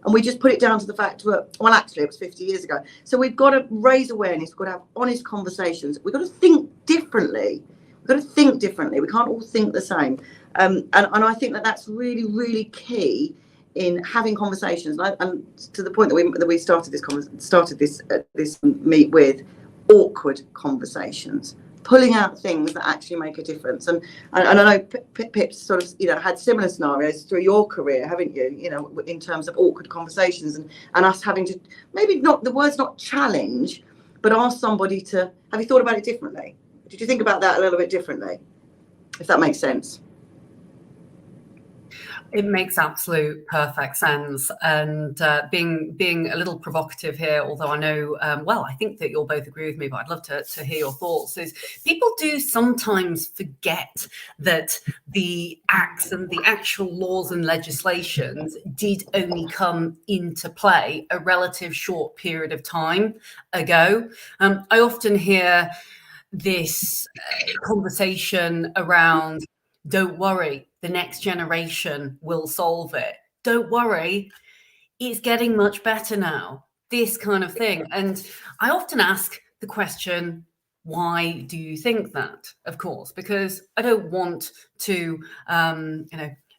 and we just put it down to the fact that, well, actually, it was 50 years ago. So we've got to raise awareness. We've got to have honest conversations. We've got to think differently. We've got to think differently. We can't all think the same. And I think that that's really, really key in having conversations. And to the point that we started this meet with, awkward conversations, pulling out things that actually make a difference. And I know Pip's sort of, had similar scenarios through your career, haven't you? In terms of awkward conversations and us having to, maybe not, the word's not challenge, but ask somebody to, have you thought about it differently? Did you think about that a little bit differently? If that makes sense. It makes absolute perfect sense. And being a little provocative here, although I know, I think that you'll both agree with me, but I'd love to hear your thoughts, is people do sometimes forget that the acts and the actual laws and legislations did only come into play a relative short period of time ago. I often hear this conversation around, don't worry, the next generation will solve it. Don't worry, it's getting much better now. This kind of thing. And I often ask the question, why do you think that? Of course, because I don't want to,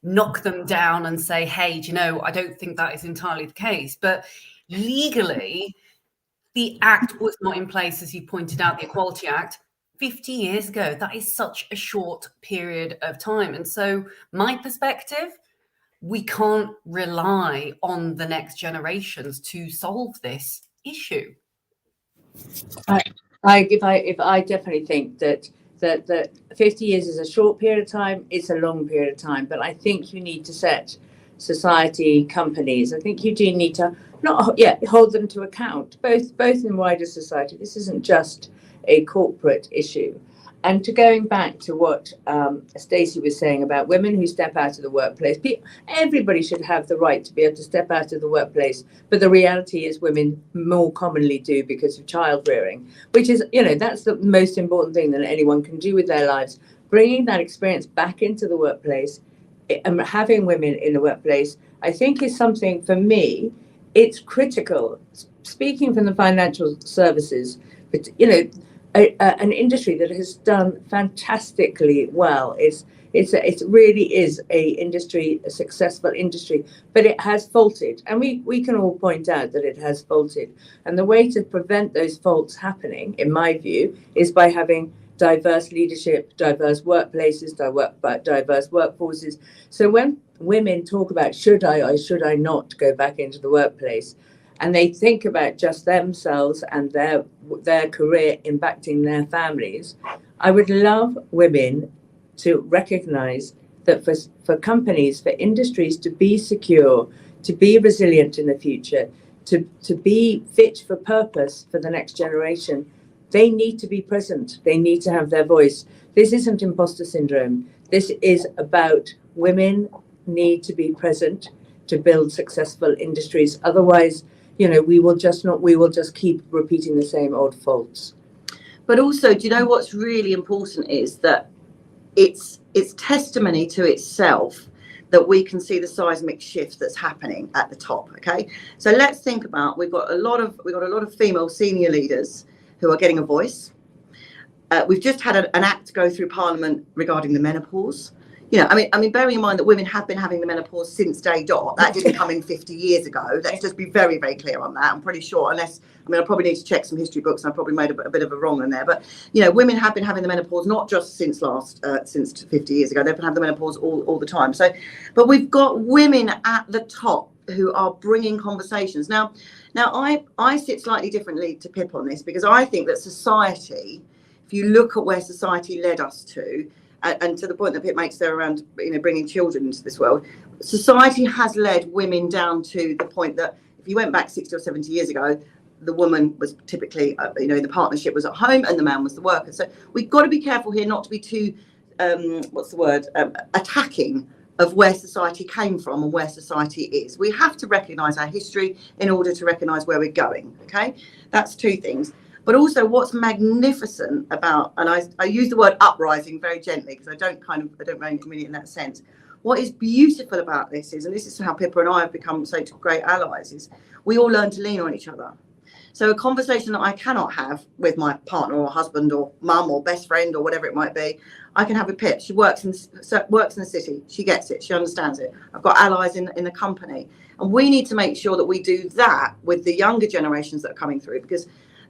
knock them down and say, hey, I don't think that is entirely the case. But legally, the act was not in place, as you pointed out, the Equality Act, 50 years ago. That is such a short period of time. And so my perspective, we can't rely on the next generations to solve this issue. I definitely think that 50 years is a short period of time, it's a long period of time, but I think you need to set society, companies, I think you do need to hold them to account, both in wider society. This isn't just a corporate issue. And to going back to what Stacey was saying about women who step out of the workplace, everybody should have the right to be able to step out of the workplace. But the reality is women more commonly do because of child rearing, which is, that's the most important thing that anyone can do with their lives. Bringing that experience back into the workplace and having women in the workplace, I think is something, for me, it's critical. Speaking from the financial services, but, an industry that has done fantastically well. It really is a successful industry, but it has faltered, and we can all point out that it has faltered. And the way to prevent those faults happening, in my view, is by having diverse leadership, diverse workplaces, diverse workforces. So when women talk about should I or should I not go back into the workplace, and they think about just themselves and their career impacting their families, I would love women to recognize that for companies, for industries to be secure, to be resilient in the future, to be fit for purpose for the next generation, they need to be present. They need to have their voice. This isn't imposter syndrome. This is about women need to be present to build successful industries. Otherwise, we will just keep repeating the same old faults. But also, do you know what's really important is that it's testimony to itself that we can see the seismic shift that's happening at the top. Okay, so let's think about we've got a lot of female senior leaders who are getting a voice. We've just had an act go through Parliament regarding the menopause. I mean, bearing in mind that women have been having the menopause since day dot. That didn't come in 50 years ago. Let's just be very, very clear on that. I'm pretty sure, I probably need to check some history books, and I probably made a bit of a wrong in there. But, women have been having the menopause not just since 50 years ago. They've been having the menopause all the time. So, but we've got women at the top who are bringing conversations. Now I sit slightly differently to Pip on this, because I think that society, if you look at where society led us to, and to the point that Pip makes there around, bringing children into this world, society has led women down to the point that if you went back 60 or 70 years ago, the woman was typically, the partnership was at home and the man was the worker. So we've got to be careful here not to be too, attacking of where society came from and where society is. We have to recognise our history in order to recognise where we're going. Okay, that's two things. But also what's magnificent about, and I use the word uprising very gently because I don't mean it in that sense. What is beautiful about this is, and this is how Pippa and I have become such great allies, is we all learn to lean on each other. So a conversation that I cannot have with my partner or husband or mum or best friend or whatever it might be, I can have with Pip. She works in the city. She gets it. She understands it. I've got allies in the company. And we need to make sure that we do that with the younger generations that are coming through, because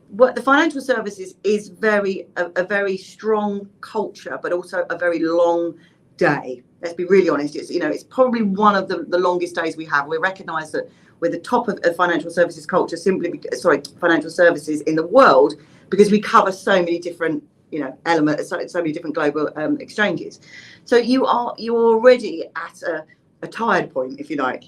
what the financial services is a very strong culture, but also a very long day. Let's be really honest. It's probably one of the longest days we have. We recognise that we're the top of financial services culture, financial services in the world, because we cover so many different elements, so many different global exchanges. So you're already at a tired point, if you like.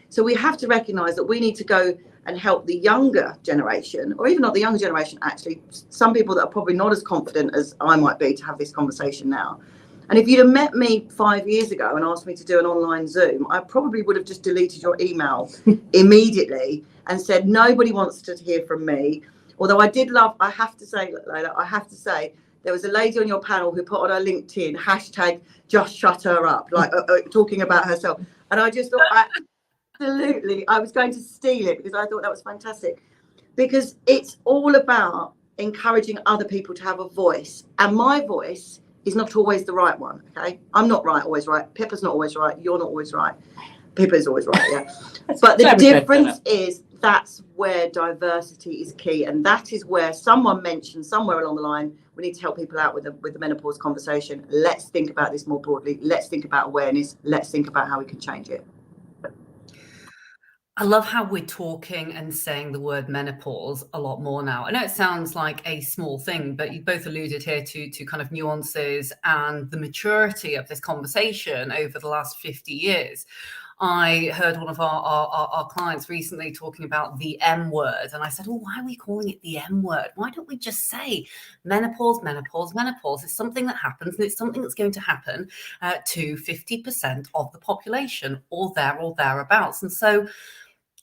So we have to recognise that we need to go and help the younger generation, or even not the younger generation, actually, some people that are probably not as confident as I might be to have this conversation now. And if you'd have met me 5 years ago and asked me to do an online Zoom, I probably would have just deleted your email immediately and said, nobody wants to hear from me. Although I have to say, Layla, there was a lady on your panel who put on her LinkedIn, hashtag just shut her up, talking about herself. And I just thought, absolutely, I was going to steal it because I thought that was fantastic. Because it's all about encouraging other people to have a voice. And my voice is not always the right one, okay? I'm not always right. Pippa's not always right. You're not always right. Pippa is always right, yeah. But the difference is that's where diversity is key. And that is where someone mentioned somewhere along the line, we need to help people out with the menopause conversation. Let's think about this more broadly. Let's think about awareness. Let's think about how we can change it. I love how we're talking and saying the word menopause a lot more now. I know it sounds like a small thing, but you both alluded here to kind of nuances and the maturity of this conversation over the last 50 years. I heard one of our clients recently talking about the M word. And I said, oh, why are we calling it the M word? Why don't we just say menopause, menopause, menopause? It's something that happens, and it's something that's going to happen to 50% of the population or thereabouts. And so,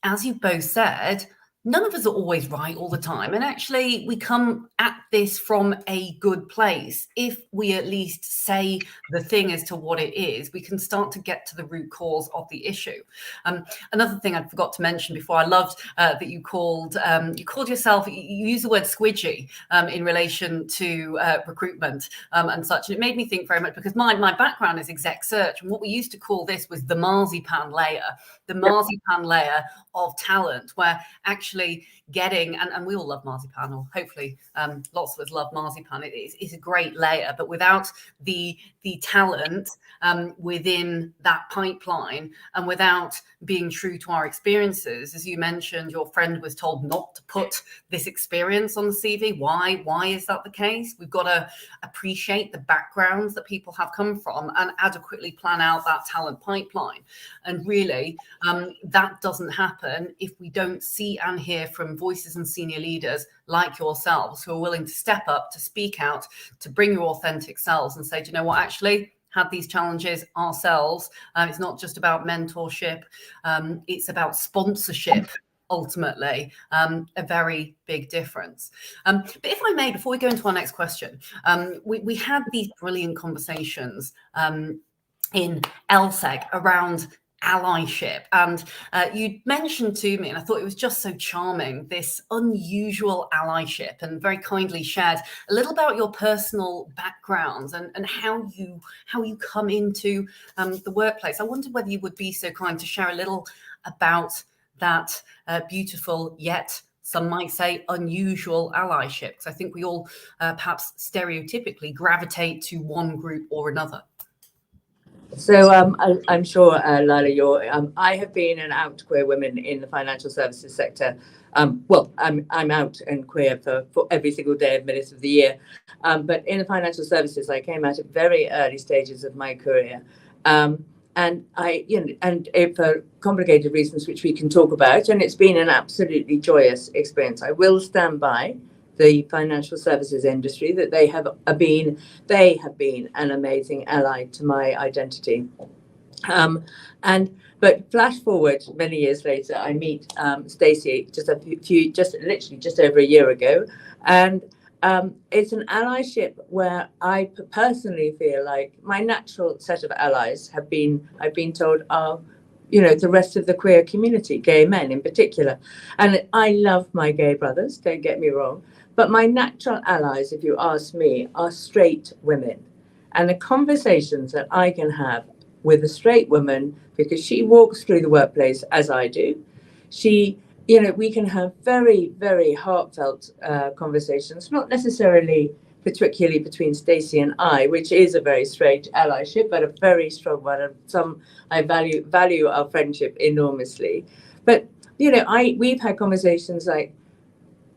as you both said, none of us are always right all the time. And actually, we come at this from a good place. If we at least say the thing as to what it is, we can start to get to the root cause of the issue. Another thing I forgot to mention before, I loved that you called yourself, you use the word squidgy in relation to recruitment and such. And it made me think very much, because my background is exec search. And what we used to call this was the marzipan layer of talent, where actually getting, and we all love marzipan, or hopefully lots of us love marzipan. It's a great layer, but without the talent within that pipeline, and without being true to our experiences, as you mentioned, your friend was told not to put this experience on the CV. Why is that the case? We've got to appreciate the backgrounds that people have come from and adequately plan out that talent pipeline. And really, that doesn't happen if we don't see and hear from voices and senior leaders like yourselves, who are willing to step up, to speak out, to bring your authentic selves and say, do you know what, actually had these challenges ourselves. It's not just about mentorship. It's about sponsorship. Ultimately, a very big difference. But if I may, before we go into our next question, we had these brilliant conversations in LSEG around allyship, and you mentioned to me, and I thought it was just so charming, this unusual allyship, and very kindly shared a little about your personal backgrounds and how you come into the workplace. I wondered whether you would be so kind to share a little about that beautiful, yet some might say unusual allyship, because I think we all perhaps stereotypically gravitate to one group or another. So I'm sure, Lila, I have been an out queer woman in the financial services sector. Well, I'm out and queer for every single day of minutes of the year. But in the financial services, I came out at very early stages of my career. And for complicated reasons, which we can talk about, and it's been an absolutely joyous experience. I will stand by the financial services industry, that they have been an amazing ally to my identity. And But flash forward many years later, I meet Stacey just literally just over a year ago, and it's an allyship where I personally feel like my natural set of allies I've been told, are, you know, the rest of the queer community, gay men in particular. And I love my gay brothers, don't get me wrong, but my natural allies, if you ask me, are straight women. And the conversations that I can have with a straight woman, because she walks through the workplace as I do, we can have very, very heartfelt conversations, not necessarily particularly between Stacey and I, which is a very straight allyship, but a very strong one. I value our friendship enormously. But we've had conversations like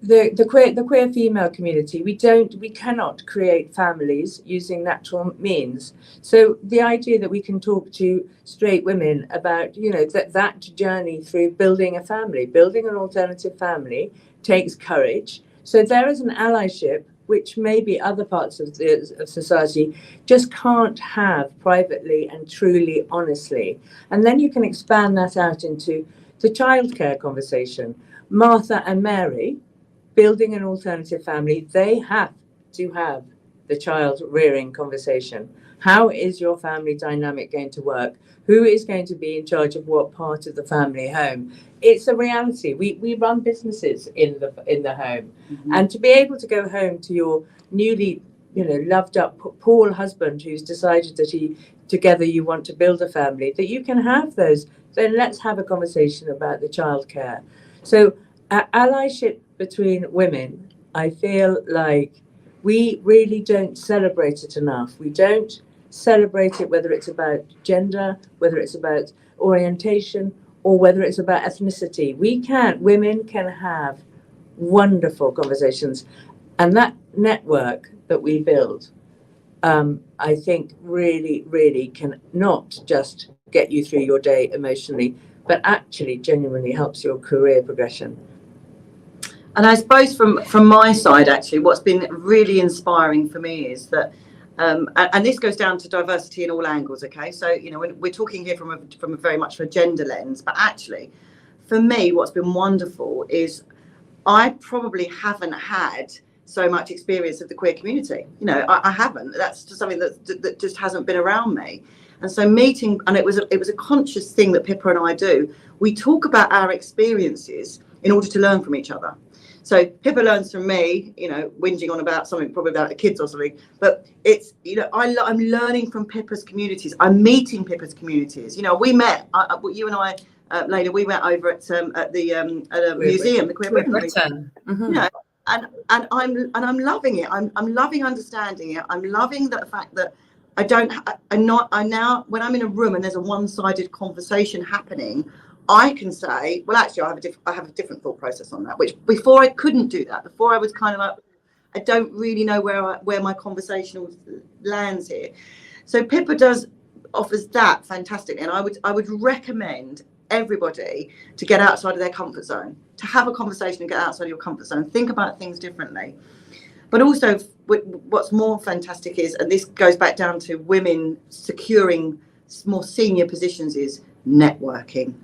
the queer female community. We cannot create families using natural means. So the idea that we can talk to straight women about that journey through building a family, building an alternative family, takes courage. So there is an allyship which maybe other parts of society just can't have privately and truly, honestly. And then you can expand that out into the childcare conversation. Martha and Mary, building an alternative family, they have to have the child rearing conversation. How is your family dynamic going to work? Who is going to be in charge of what part of the family home? It's a reality. We run businesses in the home. Mm-hmm. And to be able to go home to your newly, loved up Paul husband who's decided that together you want to build a family, that you can have those, then let's have a conversation about the childcare. So allyship between women, I feel like we really don't celebrate it enough. We don't celebrate it, whether it's about gender, whether it's about orientation, or whether it's about ethnicity. Women can have wonderful conversations. And that network that we build, I think really, really can not just get you through your day emotionally, but actually genuinely helps your career progression. And I suppose from my side, actually, what's been really inspiring for me is that, and this goes down to diversity in all angles. Okay, so we're talking here from a very much a gender lens, but actually, for me, what's been wonderful is I probably haven't had so much experience of the queer community. I haven't. That's just something that just hasn't been around me. And so meeting, and it was a conscious thing that Pippa and I do. We talk about our experiences in order to learn from each other. So Pippa learns from me, whinging on about something, probably about the kids or something. But it's, I'm learning from Pippa's communities. I'm meeting Pippa's communities. We met, you and I, Layla, we met over at the museum, the Queer Britain. Mm-hmm. And I'm loving it. I'm loving understanding it. I'm loving the fact that I now, when I'm in a room and there's a one-sided conversation happening, I can say, well, actually, I have a different thought process on that, which before I couldn't do that. Before I was kind of like, I don't really know where my conversation lands here. So Pippa offers that fantastically. And I would recommend everybody to get outside of their comfort zone, to have a conversation and get outside of your comfort zone, think about things differently. But also what's more fantastic is, and this goes back down to women securing more senior positions, is networking.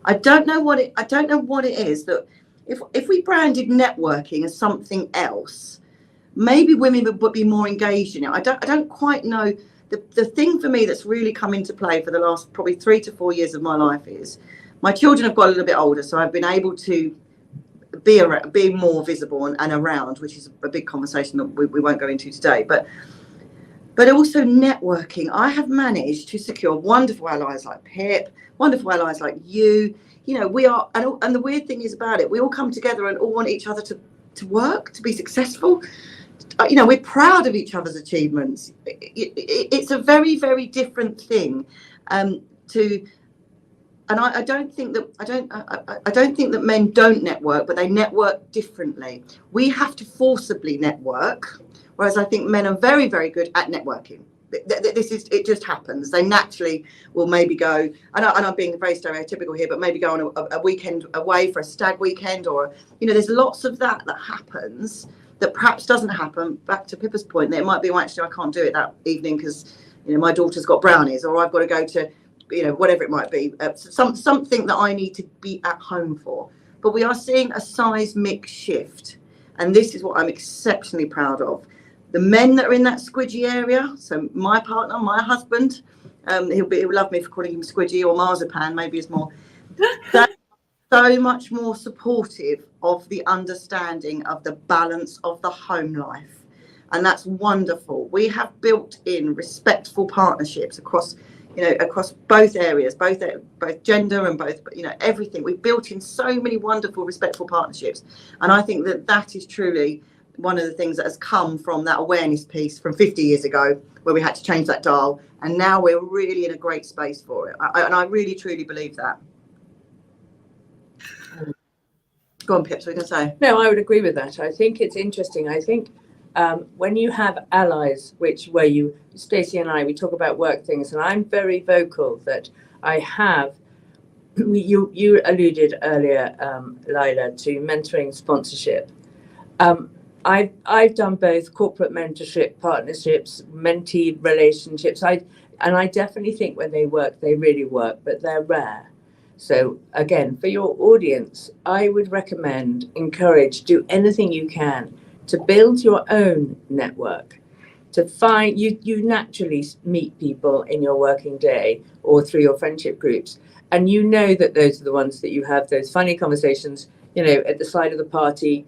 I don't know what it is that if we branded networking as something else, maybe women would be more engaged in it. I don't quite know. The thing for me that's really come into play for the last probably 3 to 4 years of my life is my children have got a little bit older, so I've been able to be more visible and around, which is a big conversation that we won't go into today. But also networking. I have managed to secure wonderful allies like Pip, wonderful allies like you. We are, and the weird thing is about it, we all come together and all want each other to work, to be successful. We're proud of each other's achievements. It's a very, very different thing and I don't think that men don't network, but they network differently. We have to forcibly network, whereas I think men are very, very good at networking. It just happens. They naturally will maybe go, and I'm being very stereotypical here, but maybe go on a weekend away for a stag weekend, or there's lots of that happens that perhaps doesn't happen. Back to Pippa's point, that it might be, well, actually I can't do it that evening because my daughter's got brownies, or I've got to go to whatever it might be, something that I need to be at home for. But we are seeing a seismic shift, and this is what I'm exceptionally proud of. The men that are in that squidgy area, so my partner, my husband, he'll love me for calling him squidgy, or marzipan, maybe is more. That's so much more supportive of the understanding of the balance of the home life, and that's wonderful. We have built in respectful partnerships across both areas, both gender and both, everything. We've built in so many wonderful, respectful partnerships, and I think that is truly one of the things that has come from that awareness piece from 50 years ago, where we had to change that dial, and now we're really in a great space for it. And I really, truly believe that. Go on, Pips, what are you going to say? No, I would agree with that. I think it's interesting. I think when you have allies, where you, Stacey and I, we talk about work things, and I'm very vocal that I have, you alluded earlier, Lila, to mentoring sponsorship. I've done both corporate mentorship, partnerships, mentee relationships. I definitely think when they work, they really work, but they're rare. So again, for your audience, I would recommend, encourage, do anything you can to build your own network, to find, you naturally meet people in your working day or through your friendship groups. And you know that those are the ones that you have those funny conversations, at the side of the party,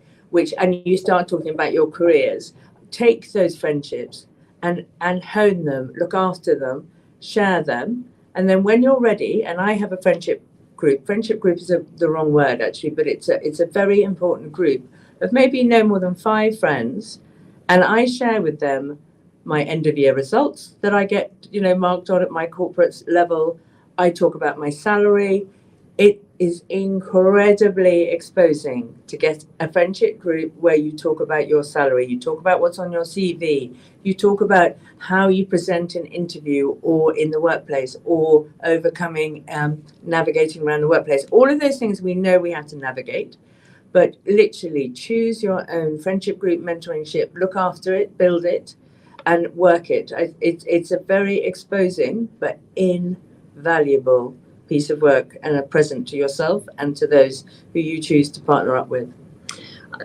and you start talking about your careers. Take those friendships and hone them, look after them, share them. And then when you're ready, and I have a friendship group is the wrong word actually, but it's a very important group of maybe no more than 5 friends. And I share with them my end of year results that I get, marked on at my corporate level. I talk about my salary. It is incredibly exposing to get a friendship group where you talk about your salary, you talk about what's on your CV, you talk about how you present an interview or in the workplace, or overcoming, navigating around the workplace. All of those things we know we have to navigate, but literally choose your own friendship group, mentoringship, look after it, build it, and work it. It's a very exposing but invaluable piece of work, and a present to yourself and to those who you choose to partner up with.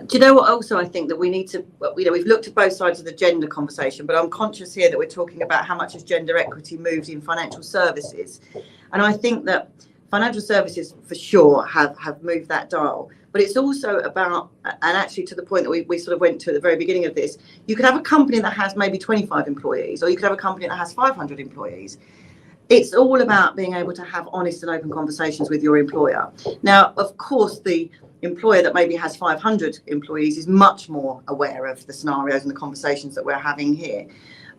Do you know what also I think that we need to, we've looked at both sides of the gender conversation, but I'm conscious here that we're talking about how much has gender equity moved in financial services. And I think that financial services for sure have moved that dial, but it's also about, and actually to the point that we sort of went to at the very beginning of this, you could have a company that has maybe 25 employees, or you could have a company that has 500 employees. It's all about being able to have honest and open conversations with your employer. Now, of course, the employer that maybe has 500 employees is much more aware of the scenarios and the conversations that we're having here.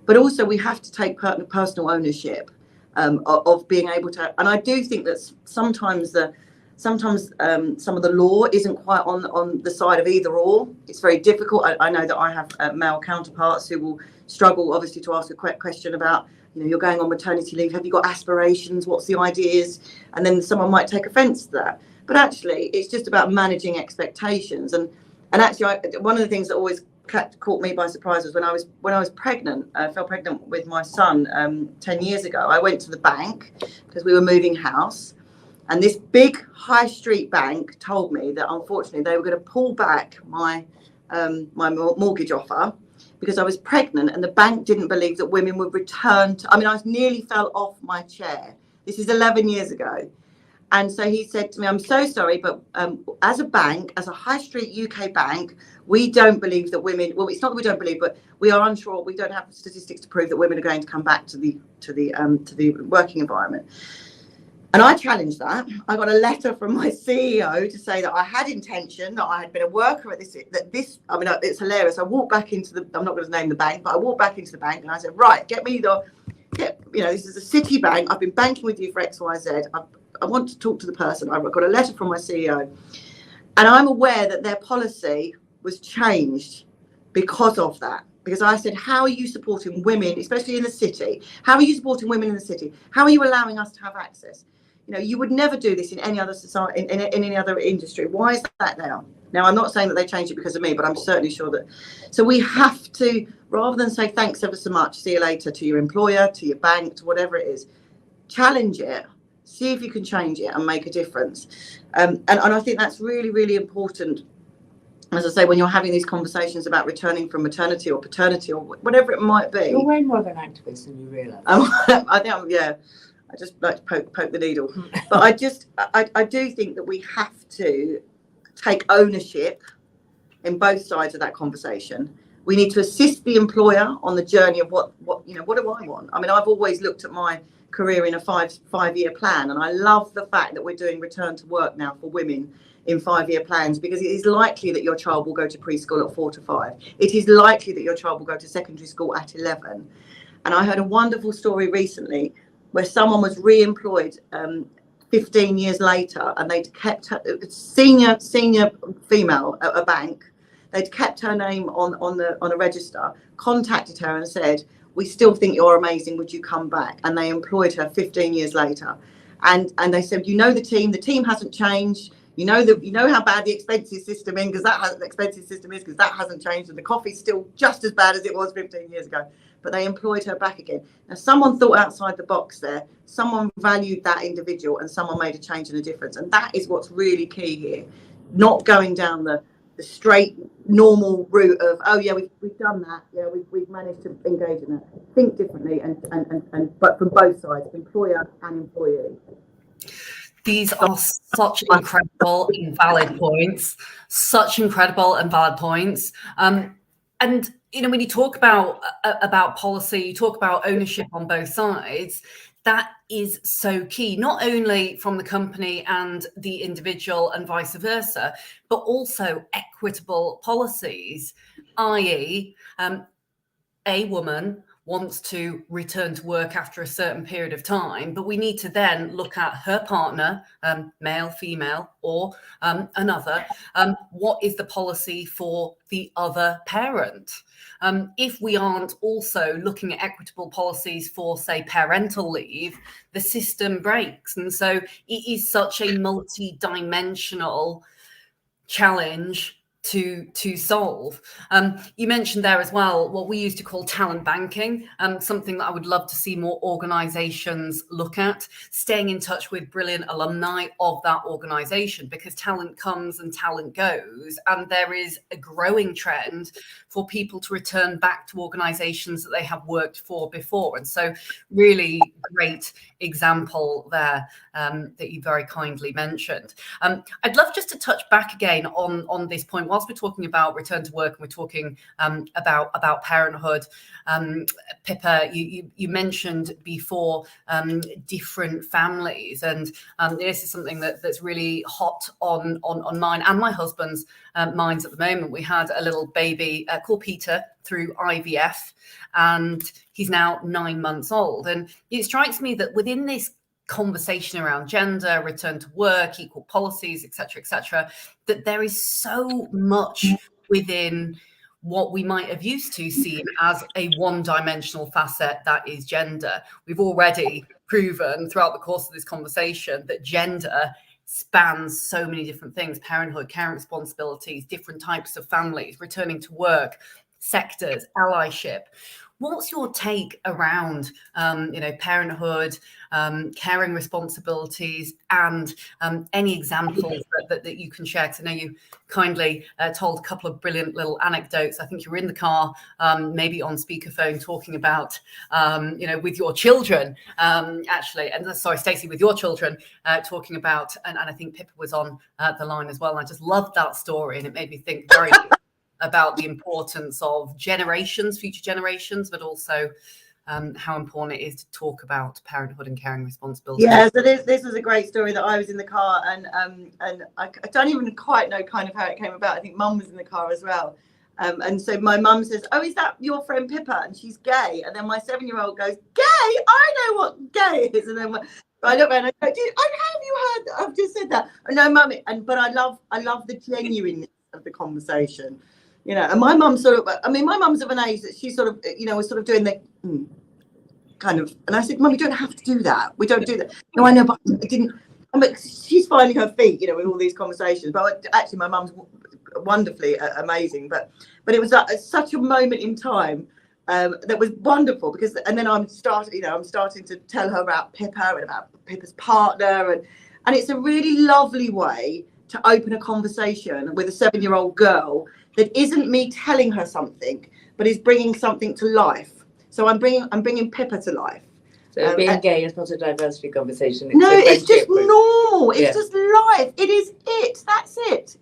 But also we have to take personal ownership of being able to, and I do think that sometimes some of the law isn't quite on the side of either or. It's very difficult. I know that I have male counterparts who will struggle, obviously, to ask a question about, you're going on maternity leave. Have you got aspirations? What's the ideas? And then someone might take offence to that. But actually, it's just about managing expectations. And actually, one of the things that always caught me by surprise was when I was pregnant. I fell pregnant with my son 10 years ago. I went to the bank because we were moving house. And this big high street bank told me that unfortunately they were going to pull back my mortgage offer because I was pregnant, and the bank didn't believe that women would return to, I nearly fell off my chair. This is 11 years ago. And so he said to me, I'm so sorry, but as a bank, as a high street UK bank, we don't believe that women, well, it's not that we don't believe, but we are unsure. We don't have statistics to prove that women are going to come back to the working environment. And I challenged that. I got a letter from my CEO to say that I had intention, that I had been a worker at this, it's hilarious. I walked back into I'm not going to name the bank, but I walked back into the bank and I said, right, this is a city bank. I've been banking with you for X, Y, Z. I want to talk to the person. I got a letter from my CEO. And I'm aware that their policy was changed because of that. Because I said, how are you supporting women, especially in the city? How are you supporting women in the city? How are you allowing us to have access? You would never do this in any other society, in any other industry. Why is that now? Now, I'm not saying that they changed it because of me, but I'm certainly sure that. So we have to, rather than say thanks ever so much, see you later to your employer, to your bank, to whatever it is, challenge it see if you can change it and make a difference. And I think that's really, really important. As I say, when you're having these conversations about returning from maternity or paternity or whatever it might be. You're way more of an activist than you realise. I think I just like to poke the needle. But I do think that we have to take ownership in both sides of that conversation. We need to assist the employer on the journey of what do I want? I mean, I've always looked at my career in a five-year plan, and I love the fact that we're doing return to work now for women in 5-year plans, because it is likely that your child will go to preschool at 4 to 5. It is likely that your child will go to secondary school at 11. And I heard a wonderful story recently where someone was re-employed 15 years later, and they'd kept her, senior female at a bank. They'd kept her name on a register, contacted her and said, "We still think you're amazing. Would you come back?" And they employed her 15 years later. And they said, the team hasn't changed. You know how bad the expenses system is, because that hasn't changed, and the coffee's still just as bad as it was 15 years ago. But they employed her back again. Now, someone thought outside the box there. Someone valued that individual, and someone made a change and a difference. And that is what's really key here. Not going down the straight, normal route of, we've done that. Yeah, we've managed to engage in that. Think differently, but from both sides, employer and employee. These are such incredible and valid points. And when you talk about policy, you talk about ownership on both sides. That is so key, not only from the company and the individual and vice versa, but also equitable policies, i.e., a woman wants to return to work after a certain period of time, but we need to then look at her partner, male, female, or another. What is the policy for the other parent? If we aren't also looking at equitable policies for, say, parental leave, the system breaks. And so it is such a multi-dimensional challenge to solve. You mentioned there as well what we used to call talent banking, something that I would love to see more organizations look at, staying in touch with brilliant alumni of that organization, because talent comes and talent goes, and there is a growing trend for people to return back to organizations that they have worked for before. And so really great example there that you very kindly mentioned. I'd love just to touch back again on this point. Whilst we're talking about return to work and we're talking about parenthood, Pippa, you mentioned before different families, and this is something that's really hot on mine and my husband's minds at the moment. We had a little baby called Peter through IVF, and he's now 9 months old. And it strikes me that within this conversation around gender, return to work, equal policies, etc., that there is so much within what we might have used to see as a one-dimensional facet that is gender. We've already proven throughout the course of this conversation that gender spans so many different things: parenthood, caring responsibilities, different types of families, returning to work, sectors, allyship. What's your take around, parenthood, caring responsibilities, and any examples that you can share? Because I know you kindly told a couple of brilliant little anecdotes. I think you were in the car, maybe on speakerphone, talking about, with your children, actually. And sorry, Stacey, with your children, talking about, and I think Pippa was on the line as well. And I just loved that story, and it made me think very about the importance of future generations, but also how important it is to talk about parenthood and caring responsibilities. Yeah, so this was a great story that I was in the car, and I don't even quite know kind of how it came about. I think Mum was in the car as well. And so my mum says, "Oh, is that your friend Pippa? And she's gay." And then my 7-year-old goes, "Gay? I know what gay is." And then I look around and I go, "Have you heard? I've just said that." No, Mummy. But I love the genuineness of the conversation. And my mum my mum's of an age that she sort of, was sort of doing the kind of, and I said, "Mum, you don't have to do that. We don't do that." "No, I know, but I didn't." She's finding her feet, with all these conversations. But actually, my mum's wonderfully amazing. But it was such a moment in time that was wonderful because, and then I'm starting to tell her about Pippa and about Pippa's partner, and it's a really lovely way to open a conversation with a 7-year-old girl that isn't me telling her something, but is bringing something to life. So I'm bringing Pippa to life. So being gay is not a diversity conversation. It's just normal. It's just life. It is it. That's it.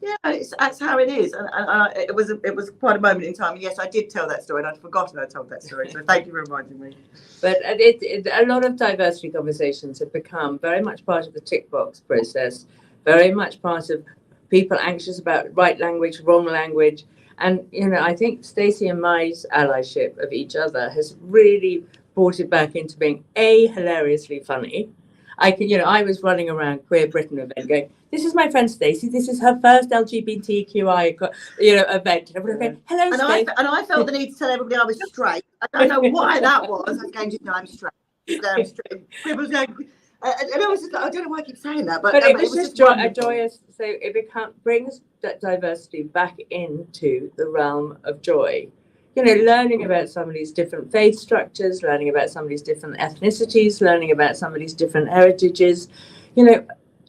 Yeah, that's how it is. And it was quite a moment in time. Yes, I did tell that story, and I'd forgotten I told that story. So thank you for reminding me. But a lot of diversity conversations have become very much part of the tick box process, very much part of people anxious about right language, wrong language. And, I think Stacey and Mai's allyship of each other has really brought it back into being hilariously funny. I was running around Queer Britain event going, this is my friend Stacey, this is her first LGBTQI, event. And everyone going, hello, Stacey. And I felt the need to tell everybody I was straight. I don't know why that was. I was going, I'm straight. I'm straight. People was going, and I was just like, I don't know why I keep saying that, but it was just a joyous. So it brings that diversity back into the realm of joy. Learning about somebody's different faith structures, learning about somebody's different ethnicities, learning about somebody's different heritages.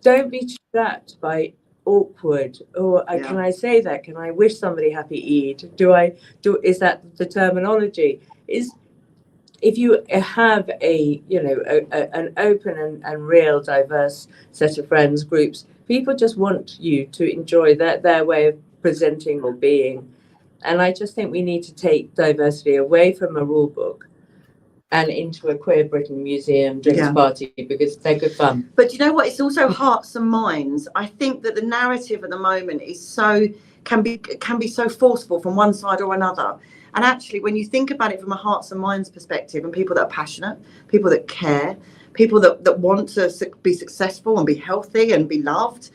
Don't be trapped by awkward. Can I say that? Can I wish somebody happy Eid? Is that the terminology? If you have an open and real diverse set of friends groups, people just want you to enjoy their way of presenting or being. And I just think we need to take diversity away from a rule book and into a Queer Britain museum drinks party, because they're good fun. But you know what? It's also hearts and minds. I think that the narrative at the moment is can be so forceful from one side or another. And actually, when you think about it from a hearts and minds perspective, and people that are passionate, people that care, people that want to be successful and be healthy and be loved,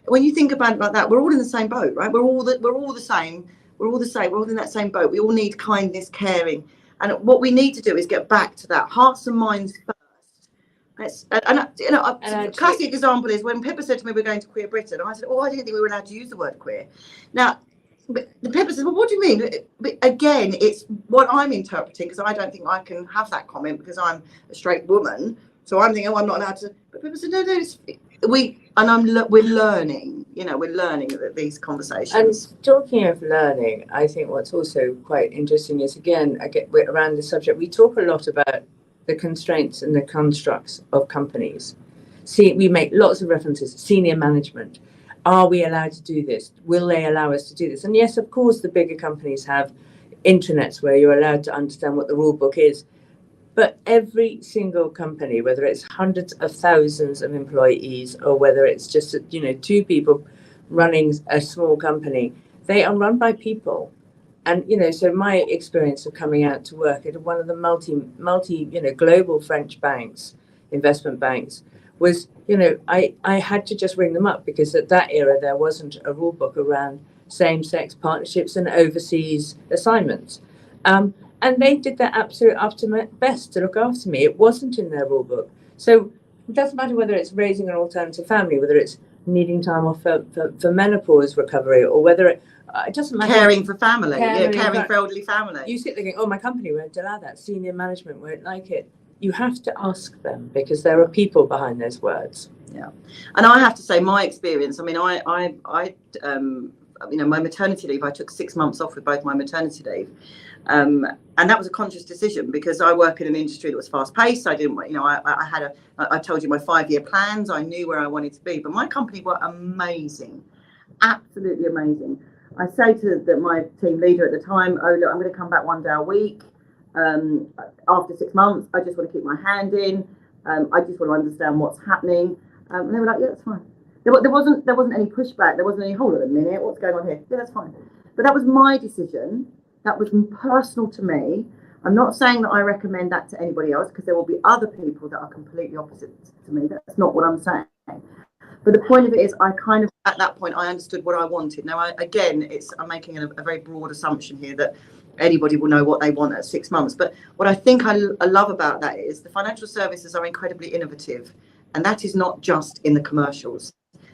when you think about it like that, we're all in the same boat, right? We're all the same. We're all the same. We're all in that same boat. We all need kindness, caring. And what we need to do is get back to that hearts and minds first. A classic example is when Pippa said to me, we're going to Queer Britain. And I said, I didn't think we were allowed to use the word queer. Now, the Pippa said, well, what do you mean? But again, it's what I'm interpreting, because I don't think I can have that comment because I'm a straight woman. So I'm thinking, I'm not allowed to. But Pippa said, no, we're learning. We're learning these conversations. And talking of learning, I think what's also quite interesting is, again, around the subject, we talk a lot about the constraints and the constructs of companies. We make lots of references, senior management. Are we allowed to do this? Will they allow us to do this? And yes, of course, the bigger companies have intranets where you're allowed to understand what the rule book is. But every single company, whether it's hundreds of thousands of employees or whether it's just, 2 people running a small company, they are run by people. And, so my experience of coming out to work at one of the multi global French banks, investment banks, was, I had to just ring them up because at that era, there wasn't a rule book around same-sex partnerships and overseas assignments. And they did their absolute best to look after me. It wasn't in their rule book. So it doesn't matter whether it's raising an alternative family, whether it's needing time off for menopause recovery, or whether it doesn't matter. Caring for family, caring for elderly family. You sit there going, my company won't allow that. Senior management won't like it. You have to ask them, because there are people behind those words. Yeah. And I have to say, my experience, my maternity leave, I took 6 months off with both my maternity leave. And that was a conscious decision, because I work in an industry that was fast paced. I didn't, I told you my 5-year plans. I knew where I wanted to be, but my company were amazing, absolutely amazing. I say to my team leader at the time, look, I'm going to come back 1 day a week. After 6 months, I just want to keep my hand in. I just want to understand what's happening. And they were like, yeah, that's fine. There wasn't any pushback. There wasn't any, hold on a minute, what's going on here? Yeah, that's fine. But that was my decision. That was personal to me. I'm not saying that I recommend that to anybody else, because there will be other people that are completely opposite to me. That's not what I'm saying. But the point of it is, I kind of, at that point, I understood what I wanted. Now, I'm making a very broad assumption here that anybody will know what they want at 6 months. But what I think I love about that is the financial services are incredibly innovative. And that is not just in the commercials.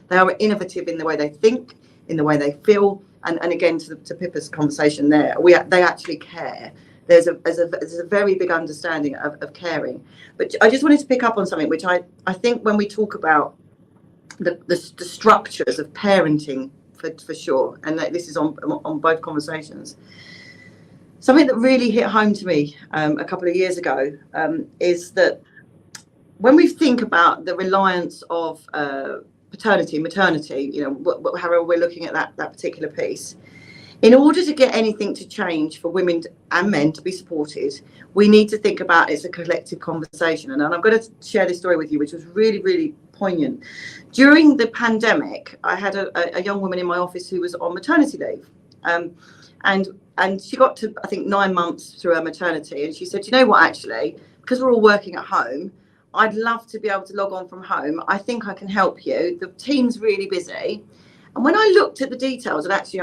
They are innovative in the way they think, in the way they feel. And again, to Pippa's conversation there, they actually care. there's a very big understanding of caring. But I just wanted to pick up on something which I think when we talk about the structures of parenting, for sure, and that this is on both conversations, something that really hit home to me a couple of years ago is that when we think about the reliance of paternity, maternity, you know, however we're looking at that particular piece, in order to get anything to change for women and men to be supported, we need to think about it as a collective conversation. And I'm going to share this story with you, which was really, really poignant. During the pandemic, I had a young woman in my office who was on maternity leave. And she got to, I think, 9 months through her maternity. And she said, you know what, actually, because we're all working at home, I'd love to be able to log on from home. I think I can help you. The team's really busy. And when I looked at the details, and actually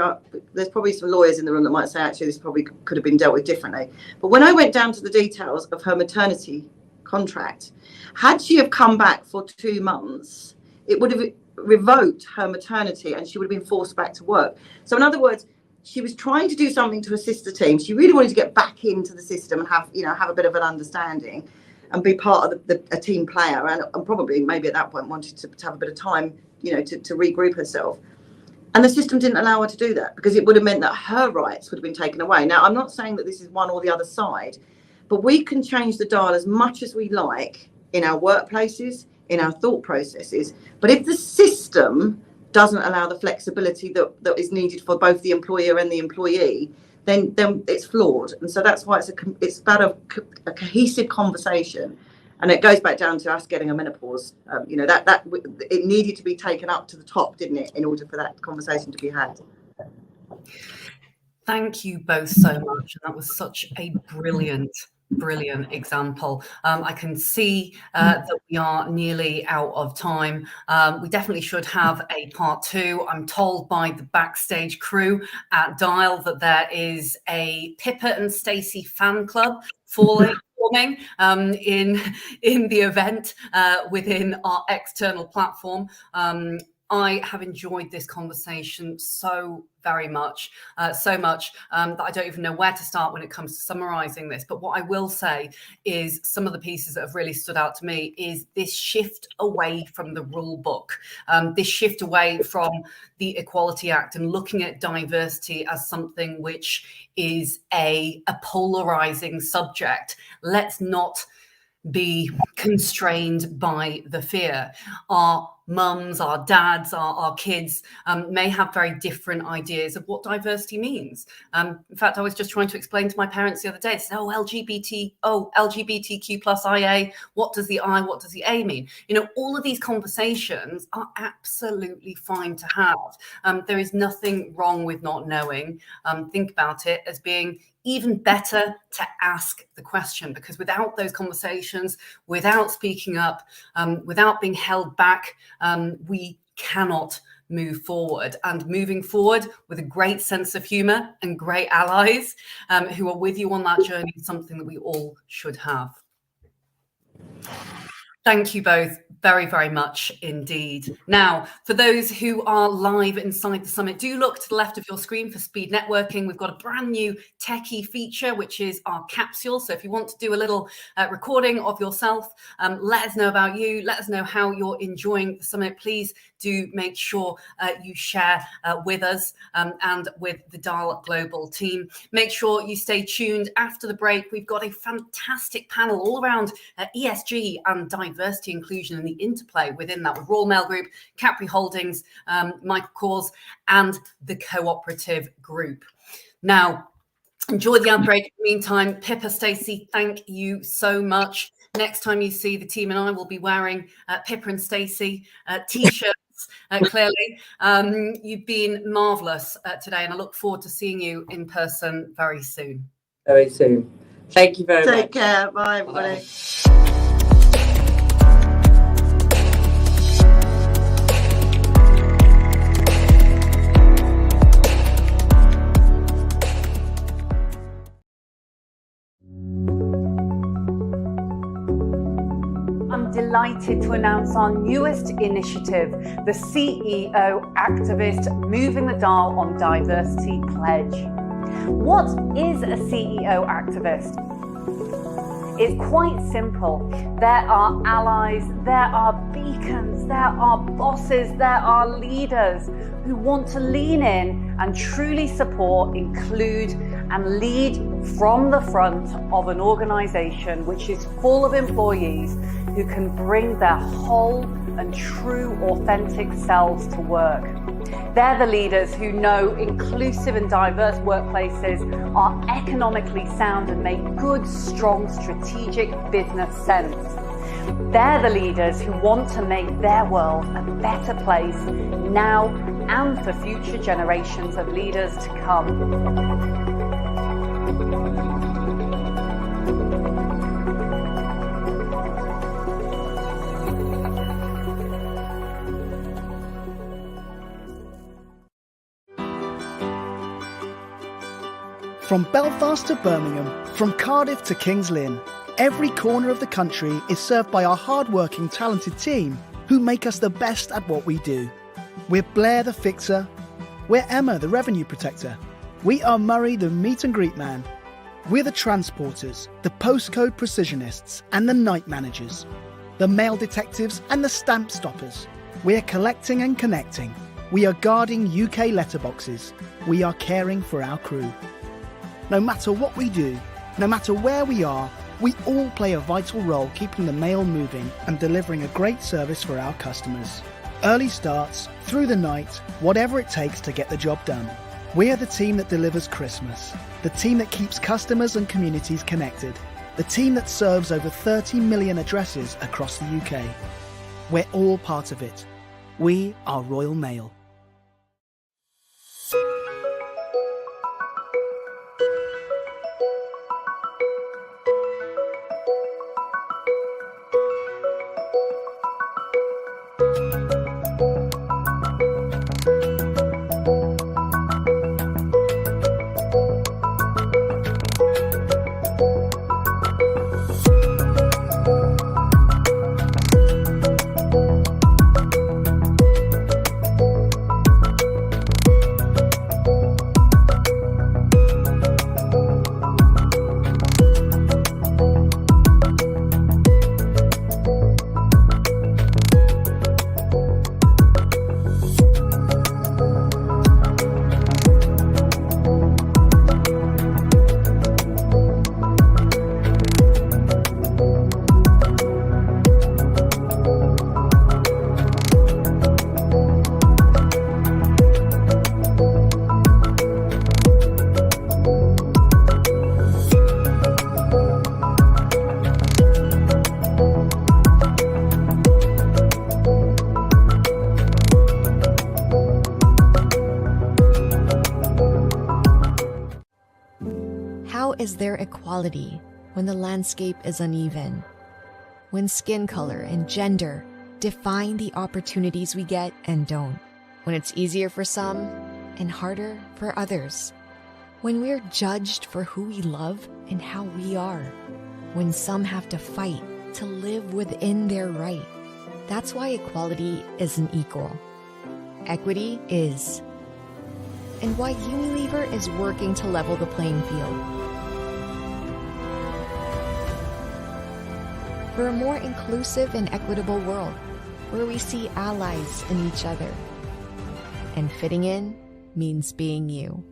there's probably some lawyers in the room that might say, actually, this probably could have been dealt with differently. But when I went down to the details of her maternity contract, had she have come back for 2 months, it would have revoked her maternity and she would have been forced back to work. So in other words, she was trying to do something to assist the team. She really wanted to get back into the system and have a bit of an understanding and be part of a team player, and probably maybe at that point wanted to have a bit of time, you know, to regroup herself. And the system didn't allow her to do that because it would have meant that her rights would have been taken away. Now, I'm not saying that this is one or the other side, but we can change the dial as much as we like in our workplaces, in our thought processes. But if the system doesn't allow the flexibility that is needed for both the employer and the employee, then it's flawed. And so that's why it's about a cohesive conversation. And it goes back down to us getting a menopause. You know, that it needed to be taken up to the top, didn't it, in order for that conversation to be had. Thank you both so much. And that was such a brilliant example. I can see that we are nearly out of time. We definitely should have a part 2. I'm told by the backstage crew at Dial that there is a Pippa and Stacey fan club forming in the event within our external platform. I have enjoyed this conversation so very much, so much that I don't even know where to start when it comes to summarizing this. But what I will say is some of the pieces that have really stood out to me is this shift away from the rule book, this shift away from the Equality Act and looking at diversity as something which is a polarizing subject. Let's not be constrained by the fear. Our mums, our dads, our kids may have very different ideas of what diversity means. In fact, I was just trying to explain to my parents the other day, said, LGBTQ plus IA, what does the I, what does the A mean? You know, all of these conversations are absolutely fine to have. There is nothing wrong with not knowing. Think about it as being even better to ask the question, because without those conversations, without speaking up, without being held back, we cannot move forward. And moving forward with a great sense of humor and great allies who are with you on that journey is something that we all should have. Thank you both very, very much indeed. Now, for those who are live inside the summit, do look to the left of your screen for speed networking. We've got a brand new techie feature, which is our capsule. So if you want to do a little recording of yourself, let us know about you. Let us know how you're enjoying the summit. Please do make sure you share with us and with the Dial Global team. Make sure you stay tuned after the break. We've got a fantastic panel all around ESG and diversity inclusion and the interplay within that with Royal Mail Group, Capri Holdings, Michael Kors, and the Cooperative Group. Now, enjoy the outbreak. In the meantime, Pippa, Stacey, thank you so much. Next time you see the team and I will be wearing Pippa and Stacey t-shirts. Clearly, you've been marvellous today, and I look forward to seeing you in person very soon. Very soon. Thank you very much. Take care. Bye, everybody. Bye. Delighted to announce our newest initiative, the CEO Activist Moving the Dial on Diversity Pledge. What is a CEO activist? It's quite simple. There are allies, there are beacons, there are bosses, there are leaders who want to lean in and truly support, include, and lead from the front of an organization which is full of employees who can bring their whole and true authentic selves to work. They're the leaders who know inclusive and diverse workplaces are economically sound and make good, strong, strategic business sense. They're the leaders who want to make their world a better place now and for future generations of leaders to come. From Belfast to Birmingham, from Cardiff to King's Lynn, every corner of the country is served by our hard-working, talented team who make us the best at what we do. We're Blair the Fixer. We're Emma the Revenue Protector. We are Murray the Meet and Greet Man. We're the Transporters, the Postcode Precisionists and the Night Managers, the Mail Detectives and the Stamp Stoppers. We're collecting and connecting. We are guarding UK letterboxes. We are caring for our crew. No matter what we do, no matter where we are, we all play a vital role keeping the mail moving and delivering a great service for our customers. Early starts, through the night, whatever it takes to get the job done. We're the team that delivers Christmas, the team that keeps customers and communities connected, the team that serves over 30 million addresses across the UK. We're all part of it. We are Royal Mail. Is there equality when the landscape is uneven? When skin color and gender define the opportunities we get and don't? When it's easier for some and harder for others? When we're judged for who we love and how we are? When some have to fight to live within their right? That's why equality isn't equal. Equity is. And why Unilever is working to level the playing field. For a more inclusive and equitable world, where we see allies in each other. And fitting in means being you.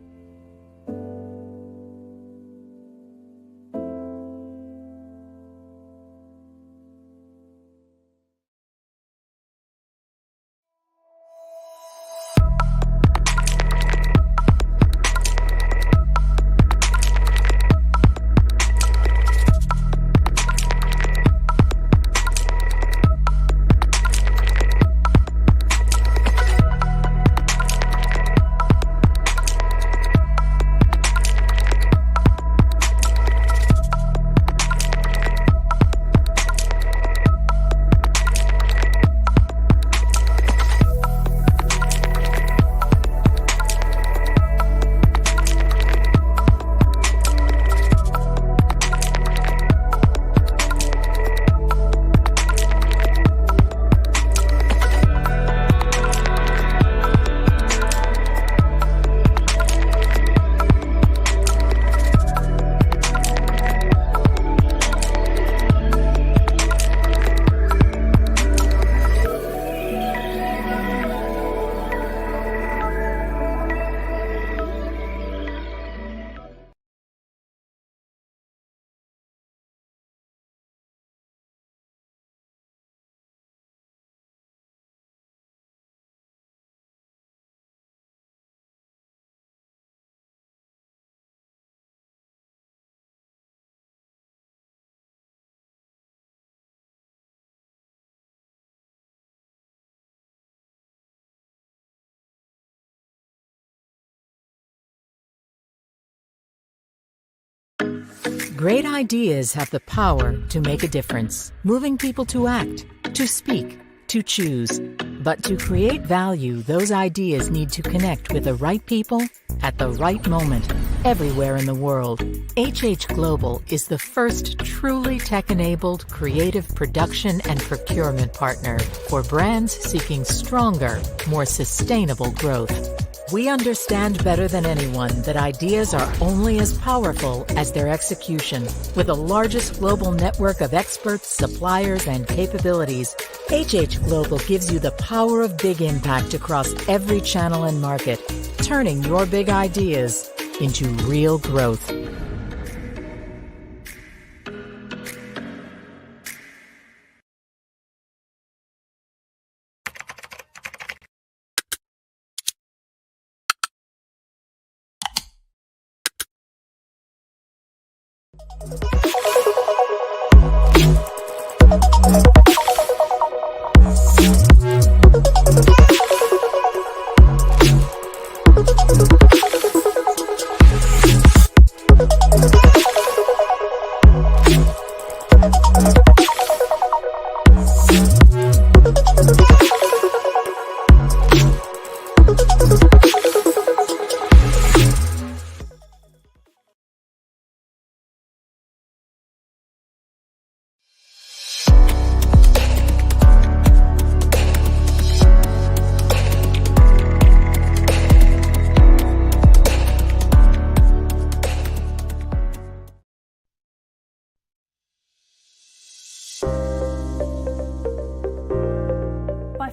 Great ideas have the power to make a difference, moving people to act, to speak, to choose. But to create value, those ideas need to connect with the right people at the right moment, everywhere in the world. HH Global is the first truly tech-enabled creative production and procurement partner for brands seeking stronger, more sustainable growth. We understand better than anyone that ideas are only as powerful as their execution. With the largest global network of experts, suppliers, and capabilities, HH Global gives you the power of big impact across every channel and market, turning your big ideas into real growth.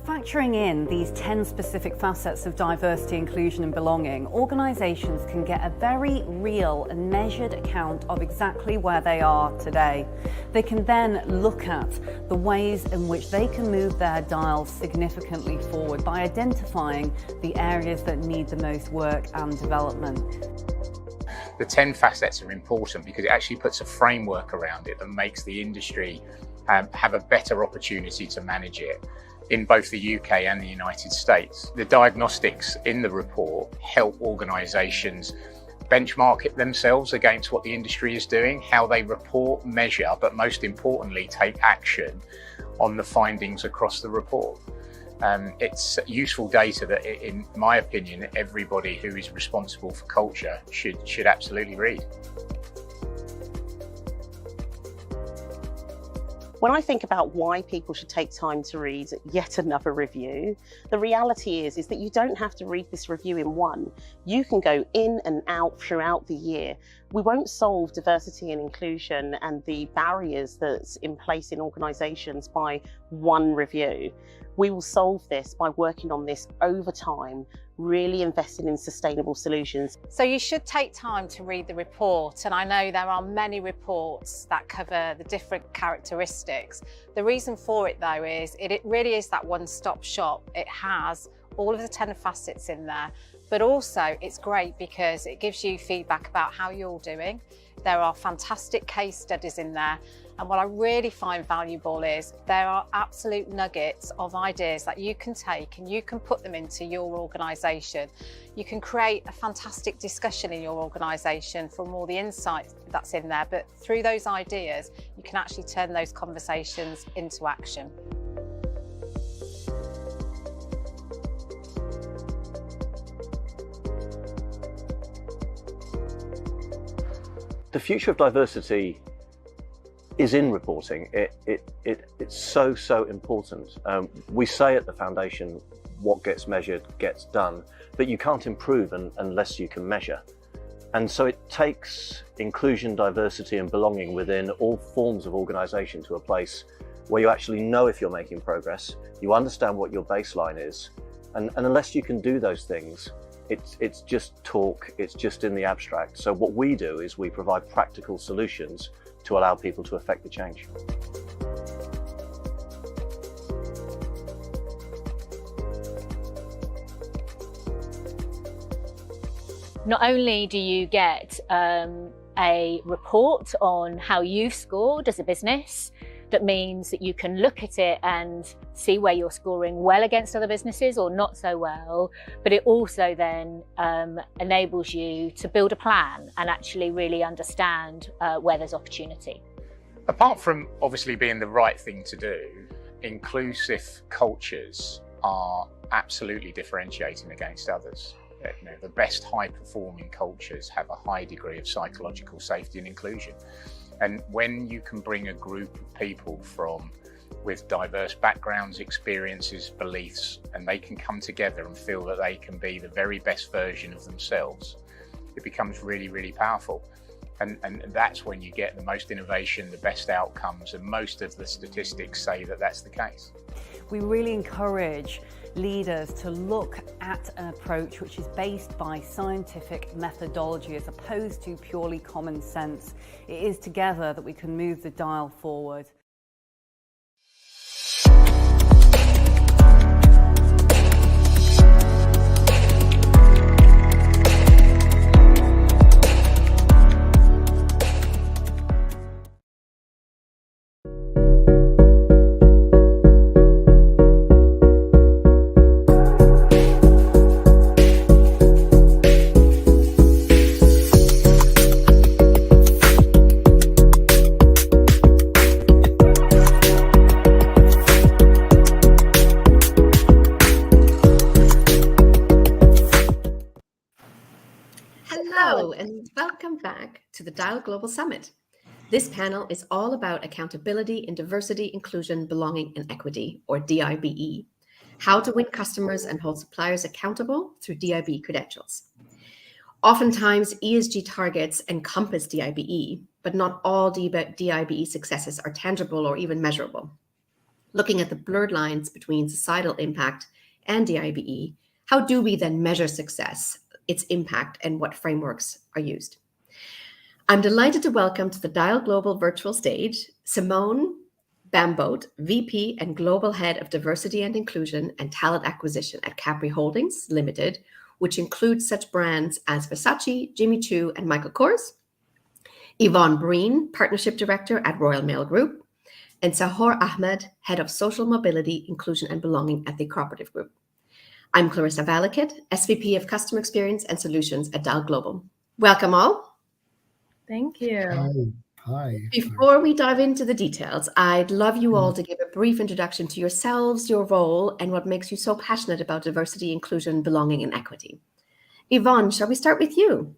Factoring in these 10 specific facets of diversity, inclusion and belonging, organisations can get a very real and measured account of exactly where they are today. They can then look at the ways in which they can move their dial significantly forward by identifying the areas that need the most work and development. The 10 facets are important because it actually puts a framework around it that makes the industry have a better opportunity to manage it in both the UK and the United States. The diagnostics in the report help organisations benchmark it themselves against what the industry is doing, how they report, measure, but most importantly, take action on the findings across the report. It's useful data that, in my opinion, everybody who is responsible for culture should absolutely read. When I think about why people should take time to read yet another review, the reality is that you don't have to read this review in one. You can go in and out throughout the year. We won't solve diversity and inclusion and the barriers that's in place in organisations by one review. We will solve this by working on this over time, really investing in sustainable solutions. So you should take time to read the report, and I know there are many reports that cover the different characteristics. The reason for it though is it really is that one-stop shop. It has all of the 10 facets in there, but also it's great because it gives you feedback about how you're doing. There are fantastic case studies in there. And what I really find valuable is there are absolute nuggets of ideas that you can take and you can put them into your organisation. You can create a fantastic discussion in your organisation from all the insight that's in there, but through those ideas, you can actually turn those conversations into action. The future of diversity is in reporting. It's so important. We say at the foundation, what gets measured gets done, but you can't improve unless you can measure. And so it takes inclusion, diversity and belonging within all forms of organisation to a place where you actually know if you're making progress, you understand what your baseline is, and unless you can do those things, it's just talk, it's just in the abstract. So what we do is we provide practical solutions to allow people to affect the change. Not only do you get a report on how you've scored as a business, that means that you can look at it and see where you're scoring well against other businesses or not so well, but it also then enables you to build a plan and actually really understand where there's opportunity. Apart from obviously being the right thing to do, inclusive cultures are absolutely differentiating against others. You know, the best high-performing cultures have a high degree of psychological safety and inclusion. And when you can bring a group of people with diverse backgrounds, experiences, beliefs, and they can come together and feel that they can be the very best version of themselves, it becomes really, really powerful. And that's when you get the most innovation, the best outcomes, and most of the statistics say that that's the case. We really encourage leaders to look at an approach which is based by scientific methodology as opposed to purely common sense. It is together that we can move the dial forward. Hello, and welcome back to the Dial Global Summit. This panel is all about accountability in diversity, inclusion, belonging, and equity, or DIBE. How to win customers and hold suppliers accountable through DIBE credentials. Oftentimes, ESG targets encompass DIBE, but not all DIBE successes are tangible or even measurable. Looking at the blurred lines between societal impact and DIBE, how do we then measure success, its impact, and what frameworks are used? I'm delighted to welcome to the Dial Global virtual stage, Simone Bamboat, VP and Global Head of Diversity and Inclusion and Talent Acquisition at Capri Holdings Limited, which includes such brands as Versace, Jimmy Choo, and Michael Kors. Yvonne Breen, Partnership Director at Royal Mail Group, and Sahor Ahmed, Head of Social Mobility, Inclusion and Belonging at the Cooperative Group. I'm Clarissa Valakit, SVP of Customer Experience and Solutions at Dial Global. Welcome all. Thank you. Hi. Before we dive into the details, I'd love you all to give a brief introduction to yourselves, your role, and what makes you so passionate about diversity, inclusion, belonging, and equity. Yvonne, shall we start with you?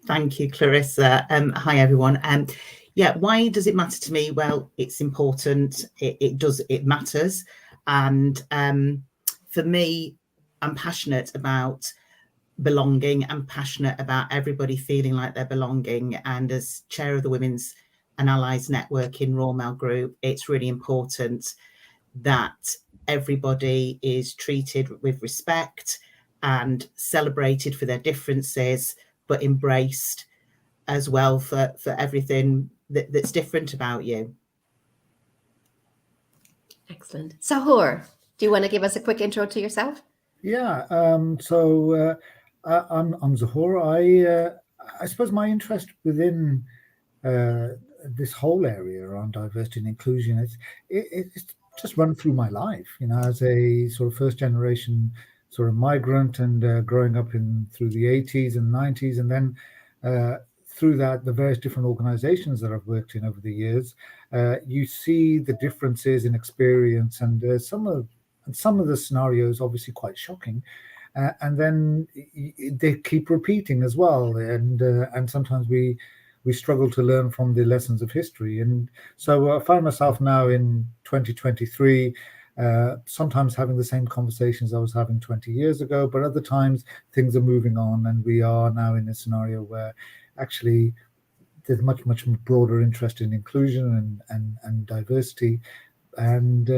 Thank you, Clarissa. Hi, everyone. Yeah, why does it matter to me? Well, it's important. It matters. And for me, I'm passionate about belonging. I'm passionate about everybody feeling like they're belonging. And as chair of the Women's and Allies Network in Royal Mail Group, it's really important that everybody is treated with respect and celebrated for their differences, but embraced as well for everything that's different about you. Excellent. Sahor, do you want to give us a quick intro to yourself? Yeah, I'm Zahor. I suppose my interest within this whole area around diversity and inclusion, it's just run through my life, as a sort of first generation sort of migrant and growing up through the 80s and 90s, and then through that, the various different organizations that I've worked in over the years, you see the differences in experience, and some of the scenarios obviously quite shocking, and then they keep repeating as well, and sometimes we struggle to learn from the lessons of history. And so I find myself now in 2023 sometimes having the same conversations I was having 20 years ago, but other times things are moving on, and we are now in a scenario where actually there's much broader interest in inclusion and diversity, and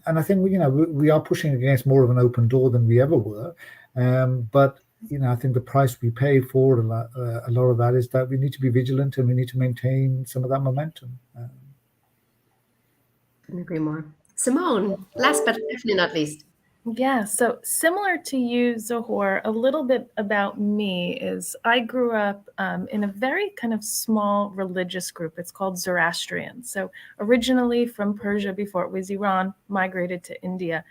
I think we are pushing against more of an open door than we ever were, but I think the price we pay for a lot of that is that we need to be vigilant and we need to maintain some of that momentum. Couldn't agree more. Simone, last but definitely not least. Yeah, so similar to you, Zohor, a little bit about me is I grew up in a very kind of small religious group. It's called Zoroastrian. So originally from Persia before it was Iran, migrated to India.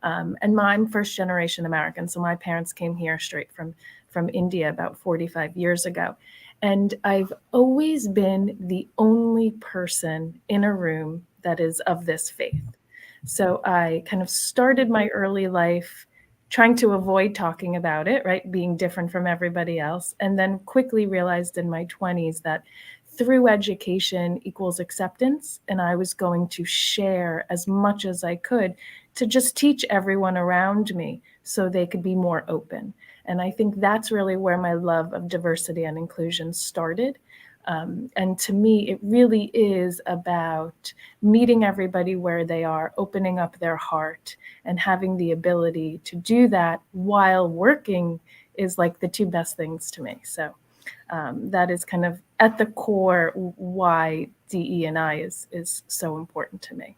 And I'm first generation American. So my parents came here straight from India about 45 years ago. And I've always been the only person in a room that is of this faith. So I kind of started my early life trying to avoid talking about it, right? Being different from everybody else. And then quickly realized in my 20s that through education equals acceptance. And I was going to share as much as I could to just teach everyone around me so they could be more open. And I think that's really where my love of diversity and inclusion started. And to me, it really is about meeting everybody where they are, opening up their heart, and having the ability to do that while working is like the two best things to me. So that is kind of at the core why DE&I is so important to me.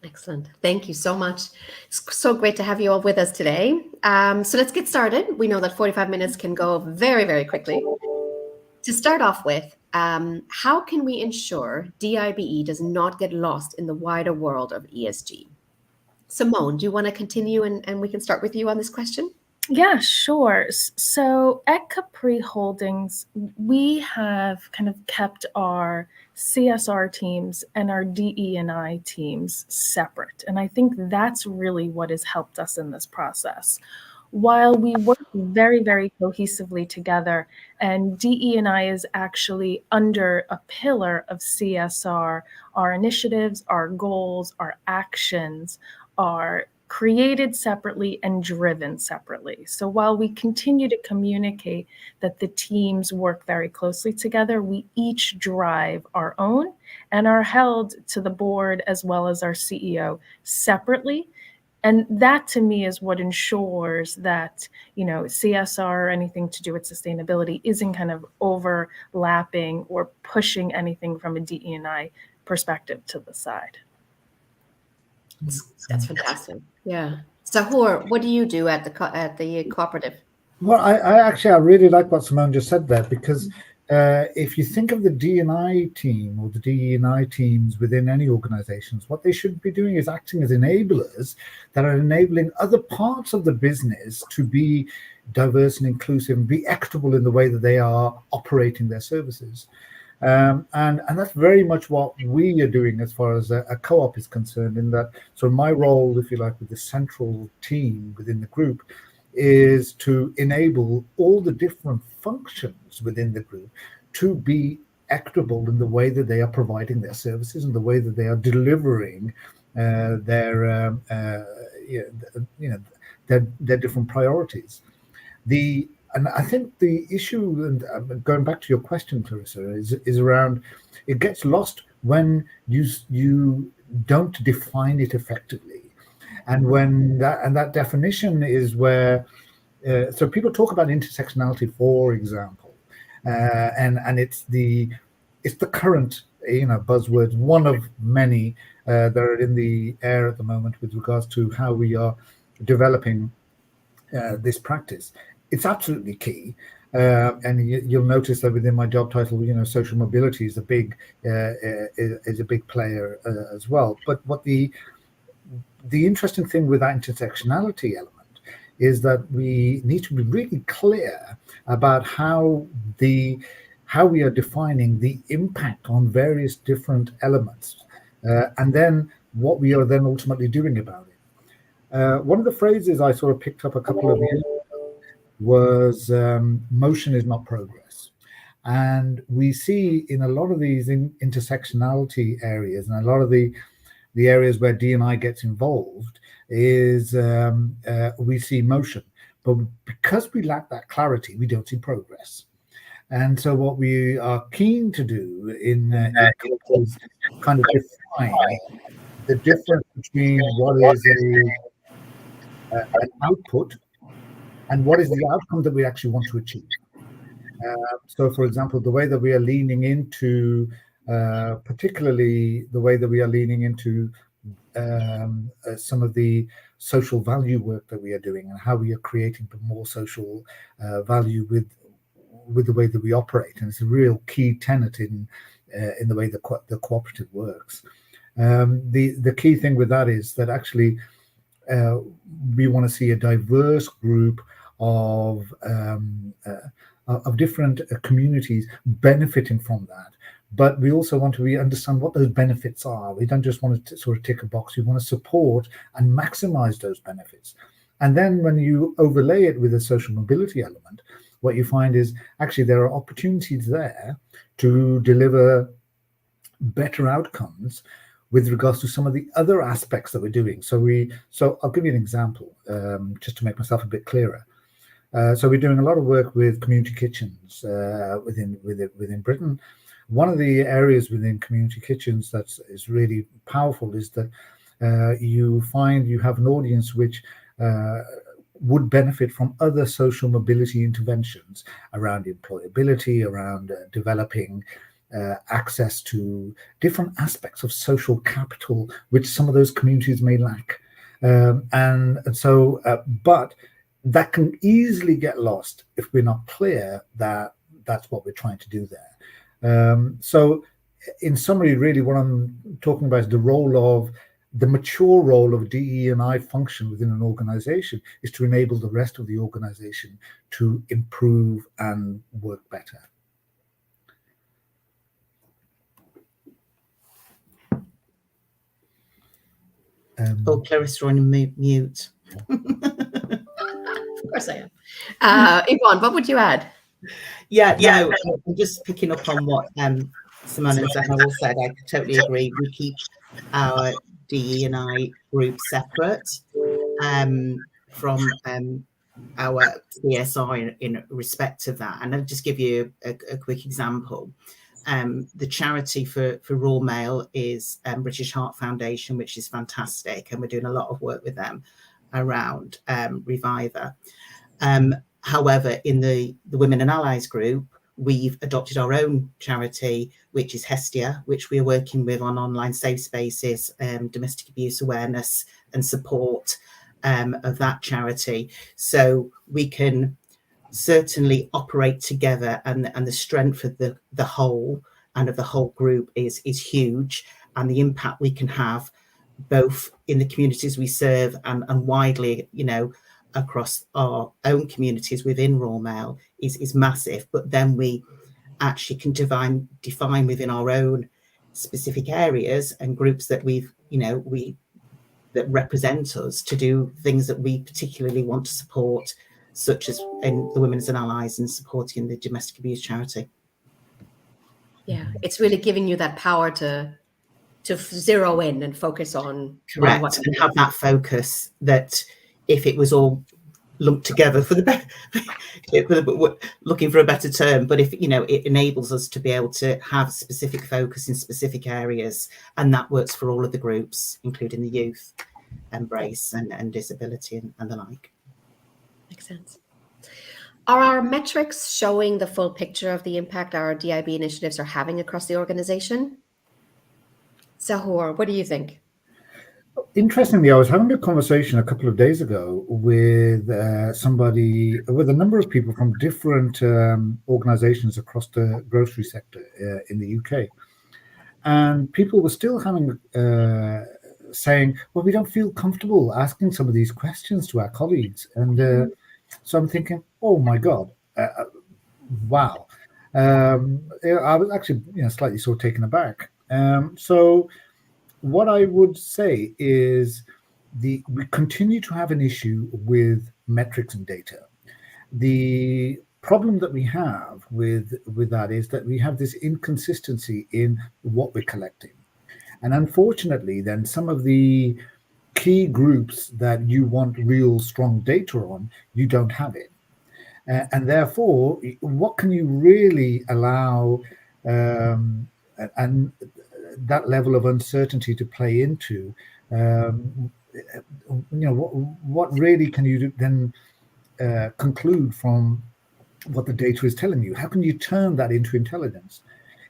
Excellent. Thank you so much. It's so great to have you all with us today. So let's get started. We know that 45 minutes can go very, very quickly. To start off with, how can we ensure DIBE does not get lost in the wider world of ESG? Simone, do you want to continue and we can start with you on this question? Yeah, sure. So at Capri Holdings, we have kind of kept our CSR teams and our DE&I teams separate. And I think that's really what has helped us in this process. While we work very, very cohesively together, and DE&I is actually under a pillar of CSR, our initiatives, our goals, our actions are created separately and driven separately. So while we continue to communicate that the teams work very closely together, we each drive our own and are held to the board as well as our CEO separately. And that to me is what ensures that, CSR or anything to do with sustainability isn't kind of overlapping or pushing anything from a DE&I perspective to the side. That's fantastic. Yeah. Zohor, what do you do at the cooperative? Well, I really like what Simone just said there, because if you think of the D&I team or the DE&I teams within any organizations, what they should be doing is acting as enablers that are enabling other parts of the business to be diverse and inclusive and be equitable in the way that they are operating their services. And that's very much what we are doing as far as a co-op is concerned, in that, so my role, if you like, with the central team within the group is to enable all the different functions within the group to be equitable in the way that they are providing their services and the way that they are delivering their different priorities. And I think the issue, and going back to your question, Clarissa, is around, it gets lost when you don't define it effectively. And when that definition is where, so people talk about intersectionality, for example, and it's the current buzzwords, one of many that are in the air at the moment with regards to how we are developing this practice. It's absolutely key, and you'll notice that within my job title, social mobility is a big player as well. But what the interesting thing with that intersectionality element is that we need to be really clear about how we are defining the impact on various different elements, and then what we are then ultimately doing about it. One of the phrases I sort of picked up a couple of years ago was motion is not progress. And we see in a lot of these intersectionality areas and a lot of the areas where D&I gets involved is we see motion, but because we lack that clarity, we don't see progress. And so what we are keen to do is kind of define the difference between what is an output and what is the outcome that we actually want to achieve. So, for example, the way that we are leaning into, particularly the way that we are leaning into some of the social value work that we are doing and how we are creating more social value with the way that we operate. And it's a real key tenet in the way the cooperative works. The key thing with that is that actually we want to see a diverse group of different communities benefiting from that. But we also want to understand what those benefits are. We don't just want to sort of tick a box. We want to support and maximize those benefits. And then when you overlay it with a social mobility element, what you find is actually there are opportunities there to deliver better outcomes with regards to some of the other aspects that we're doing. So I'll give you an example, just to make myself a bit clearer. So we're doing a lot of work with community kitchens within Britain. One of the areas within community kitchens that is really powerful is that you find you have an audience which would benefit from other social mobility interventions around employability, around developing access to different aspects of social capital, which some of those communities may lack. But that can easily get lost if we're not clear that that's what we're trying to do there. So in summary, really what I'm talking about is the mature role of DE&I function within an organization is to enable the rest of the organization to improve and work better. Clarissa, on mute. Of course I am. Yvonne, what would you add? No, I'm just picking up on what Simone and Zahra all said. I totally agree. We keep our DE&I group separate from our CSR in respect of that. And I'll just give you a quick example. The charity for Royal Mail is British Heart Foundation, which is fantastic, and we're doing a lot of work with them around Reviver. However, in the Women and Allies group, we've adopted our own charity, which is Hestia, which we're working with on online safe spaces, domestic abuse awareness and support of that charity. So we can certainly operate together, and the strength of the whole and of the whole group is huge, and the impact we can have both in the communities we serve and widely, across our own communities within Royal Mail is massive. But then we actually can define within our own specific areas and groups that that represent us to do things that we particularly want to support, such as in the Women's and Allies and supporting the domestic abuse charity. Yeah, it's really giving you that power to zero in and focus on. Correct, and have that focus that if it was all lumped together for looking for a better term, but if it enables us to be able to have specific focus in specific areas, and that works for all of the groups, including the youth, embrace and disability and the like. Makes sense. Are our metrics showing the full picture of the impact our DIB initiatives are having across the organization? Zahor, what do you think? Interestingly, I was having a conversation a couple of days ago with a number of people from different organizations across the grocery sector in the UK. And people were still saying, well, we don't feel comfortable asking some of these questions to our colleagues. And so I'm thinking, oh my God, wow. I was actually slightly sort of taken aback. So what I would say is we continue to have an issue with metrics and data. The problem that we have with that is that we have this inconsistency in what we're collecting. And unfortunately, then some of the key groups that you want real strong data on, you don't have it. And therefore, what can you really allow and that level of uncertainty to play into? What really can you then conclude from what the data is telling you? How can you turn that into intelligence?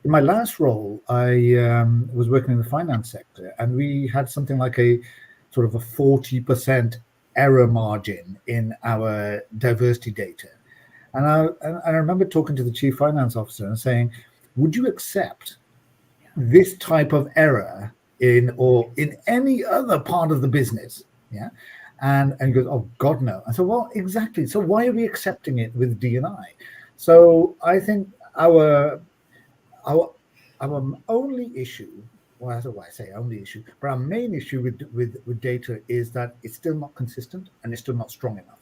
In my last role, I was working in the finance sector, and we had something like a sort of a 40% error margin in our diversity data. And I remember talking to the chief finance officer and saying, would you accept this type of error in any other part of the business? Yeah. And he goes, oh God, no. I said, well, exactly. So why are we accepting it with D&I? So I think our only issue, well, that's why I say only issue, but our main issue with data is that it's still not consistent and it's still not strong enough.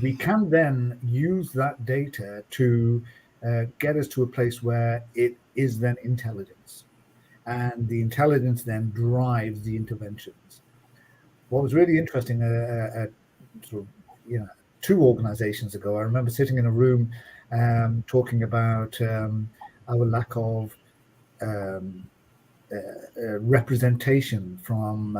We can then use that data to get us to a place where it is then intelligence, and the intelligence then drives the interventions. What was really interesting, sort of, 2 organizations ago, I remember sitting in a room talking about our lack of representation from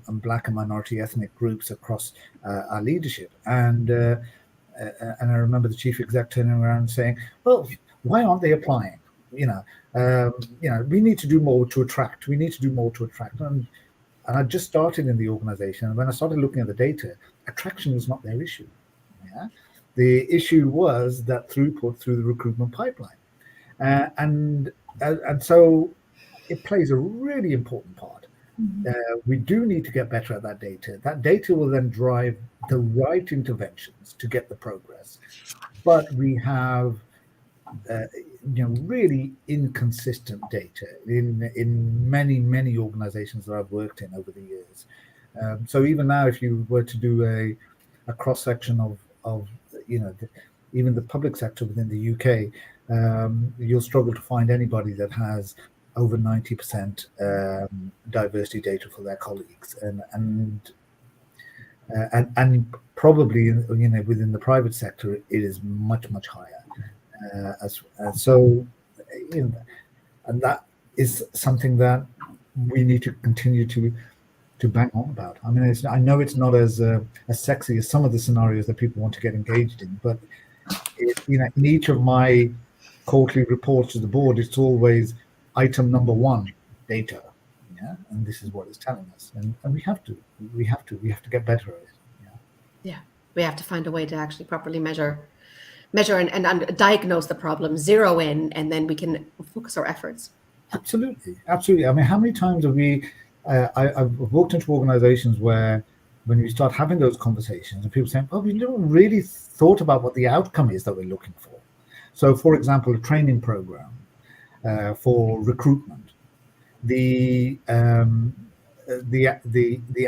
Black and minority ethnic groups across our leadership, and I remember the chief exec turning around and saying, "Well, why aren't they applying? We need to do more to attract. We need to do more to attract." And I just started in the organization, and when I started looking at the data, attraction was not their issue. Yeah, the issue was that throughput through the recruitment pipeline, and so it plays a really important part. We do need to get better at that data. That data will then drive the right interventions to get the progress. But we have really inconsistent data in many organizations that I've worked in over the years. So even now, if you were to do a cross section of even the public sector within the UK, you'll struggle to find anybody that has over 90% diversity data for their colleagues, and probably within the private sector it is much higher. And that is something that we need to continue to bang on about. I mean, I know it's not as sexy as some of the scenarios that people want to get engaged in, but in each of my quarterly reports to the board, it's always item number 1, data. Yeah, and this is what it's telling us, and we have to get better at it. Yeah, we have to find a way to actually properly measure and diagnose the problem, zero in, and then we can focus our efforts. Absolutely. I mean, how many times have we? I've walked into organizations where, when you start having those conversations, and people saying, "Oh, we never really thought about what the outcome is that we're looking for." So, for example, a training program for recruitment, the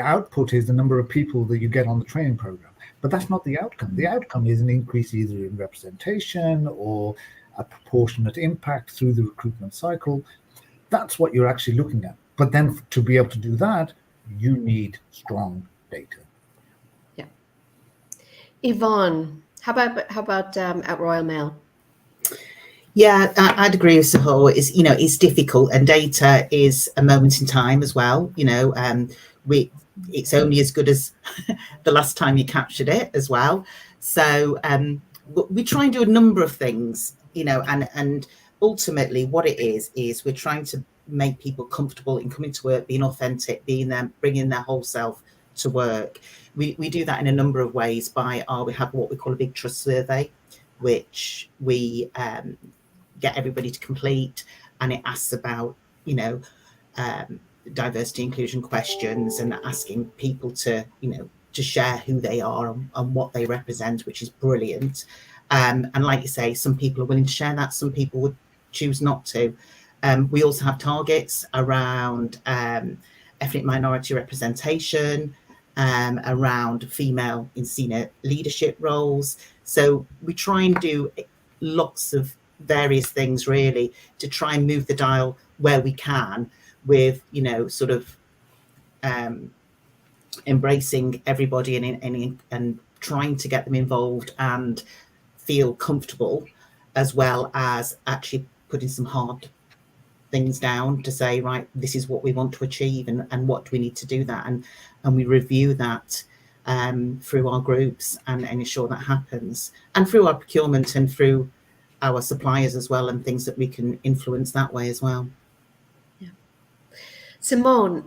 output is the number of people that you get on the training program, but that's not the outcome. The outcome is an increase either in representation or a proportionate impact through the recruitment cycle. That's what you're actually looking at. But then to be able to do that, you need strong data. Yeah. Yvonne, how about at Royal Mail? Yeah, I'd agree with Sahar. It's difficult, and data is a moment in time as well. It's only as good as the last time you captured it as well. So we try and do a number of things, and ultimately what it is we're trying to make people comfortable in coming to work, being authentic, being them, bringing their whole self to work. We do that in a number of ways we have what we call a big trust survey, which we get everybody to complete, and it asks about diversity inclusion questions, and asking people to share who they are and what they represent, which is brilliant. And like you say, some people are willing to share that, some people would choose not to. We also have targets around ethnic minority representation, around female in senior leadership roles. So we try and do lots of various things really to try and move the dial where we can, with sort of embracing everybody and trying to get them involved and feel comfortable, as well as actually putting some hard things down to say, right, this is what we want to achieve, and what do we need to do that, and we review that through our groups and ensure that happens, and through our procurement and through our suppliers as well, and things that we can influence that way as well. Simone,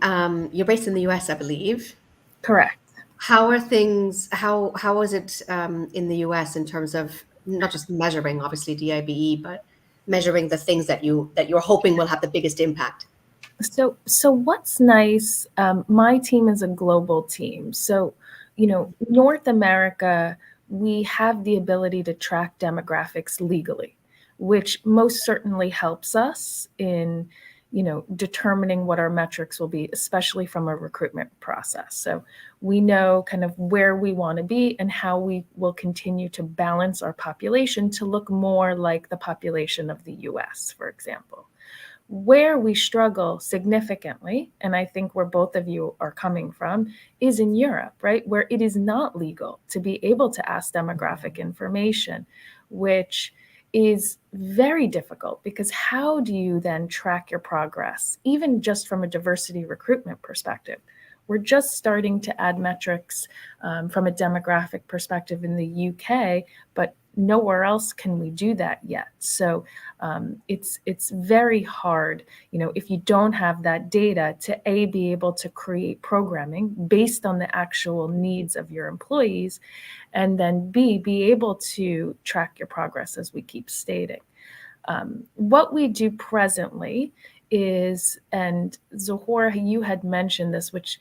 you're based in the US, I believe. Correct. How are things? How is it in the US in terms of not just measuring, obviously DIBE, but measuring the things that you're hoping will have the biggest impact? So what's nice? My team is a global team. So, North America, we have the ability to track demographics legally, which most certainly helps us in determining what our metrics will be, especially from a recruitment process. So we know kind of where we want to be and how we will continue to balance our population to look more like the population of the US, for example. Where we struggle significantly, and I think where both of you are coming from, is in Europe, right? Where it is not legal to be able to ask demographic information, which is very difficult, because how do you then track your progress, even just from a diversity recruitment perspective? We're just starting to add metrics from a demographic perspective in the UK, but nowhere else can we do that yet. So it's very hard, if you don't have that data, to be able to create programming based on the actual needs of your employees, and then be able to track your progress, as we keep stating. What we do presently is, and Zohor, you had mentioned this, which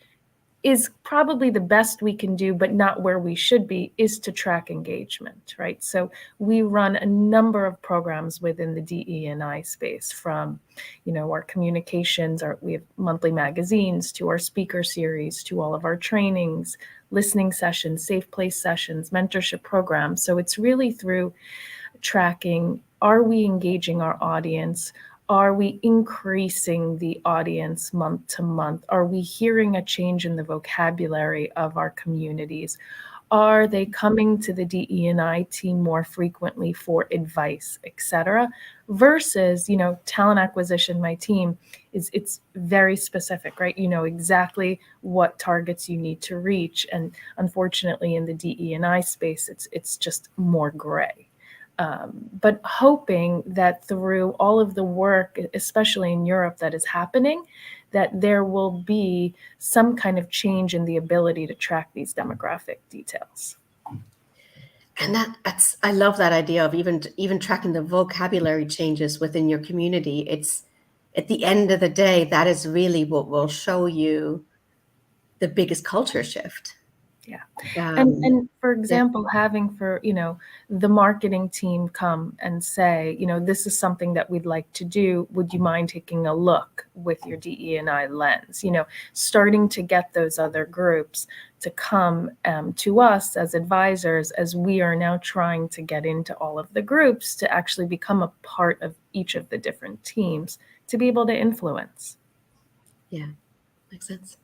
is probably the best we can do, but not where we should be, is to track engagement, right? So we run a number of programs within the DE&I space, from, our communications, we have monthly magazines, to our speaker series, to all of our trainings, listening sessions, safe place sessions, mentorship programs. So it's really through tracking, are we engaging our audience? Are we increasing the audience month to month? Are we hearing a change in the vocabulary of our communities? Are they coming to the DE&I team more frequently for advice, et cetera? Versus, talent acquisition, my team, it's very specific, right? You know exactly what targets you need to reach. And unfortunately, in the DE&I space, it's just more gray. But hoping that through all of the work, especially in Europe, that is happening, that there will be some kind of change in the ability to track these demographic details. And that's I love that idea of even tracking the vocabulary changes within your community. It's, at the end of the day, that is really what will show you the biggest culture shift. Yeah. And for example, having the marketing team come and say, this is something that we'd like to do. Would you mind taking a look with your DE&I lens? Starting to get those other groups to come to us as advisors, as we are now trying to get into all of the groups to actually become a part of each of the different teams to be able to influence. Yeah, makes sense.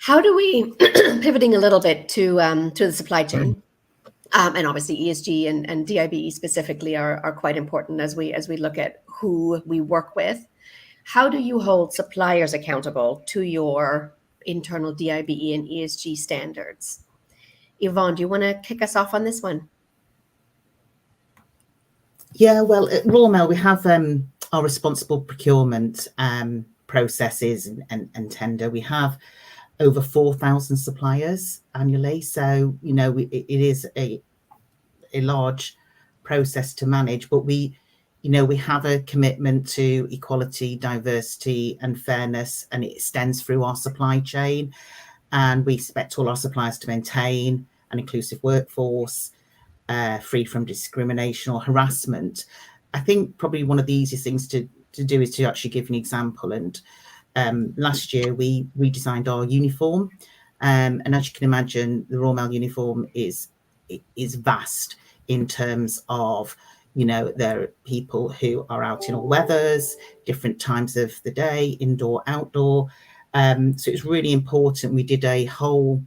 How do we, pivoting a little bit to the supply chain, and obviously ESG and DIBE specifically are quite important as we look at who we work with. How do you hold suppliers accountable to your internal DIBE and ESG standards? Yvonne, do you want to kick us off on this one? Yeah, well, at Royal Mail, we have our responsible procurement processes and tender. We have over 4,000 suppliers annually. So, it is a large process to manage, but we have a commitment to equality, diversity and fairness, and it extends through our supply chain. And we expect all our suppliers to maintain an inclusive workforce, free from discrimination or harassment. I think probably one of the easiest things to do is to actually give an example. And last year we redesigned our uniform, and as you can imagine, the Royal Mail uniform is vast in terms of, there are people who are out in all weathers, different times of the day, indoor, outdoor. So it's really important. We did a whole,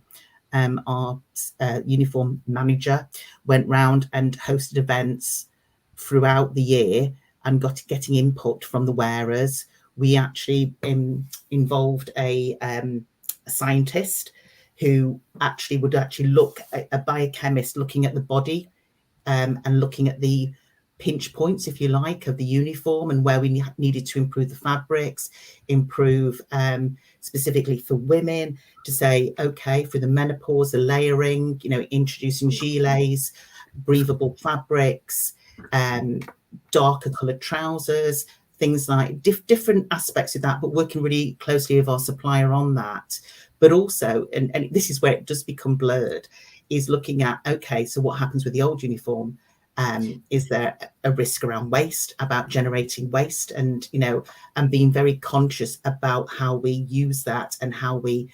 our uniform manager went round and hosted events throughout the year and getting input from the wearers. We actually involved a scientist who would look at a biochemist looking at the body and looking at the pinch points, if you like, of the uniform and where we needed to improve the fabrics, improve specifically for women, to say, okay, for the menopause, the layering, introducing gilets, breathable fabrics, darker coloured trousers, things like different aspects of that, but working really closely with our supplier on that. But also, and this is where it does become blurred, is looking at, okay, so what happens with the old uniform? Is there a risk around waste, about generating waste, and and being very conscious about how we use that and how we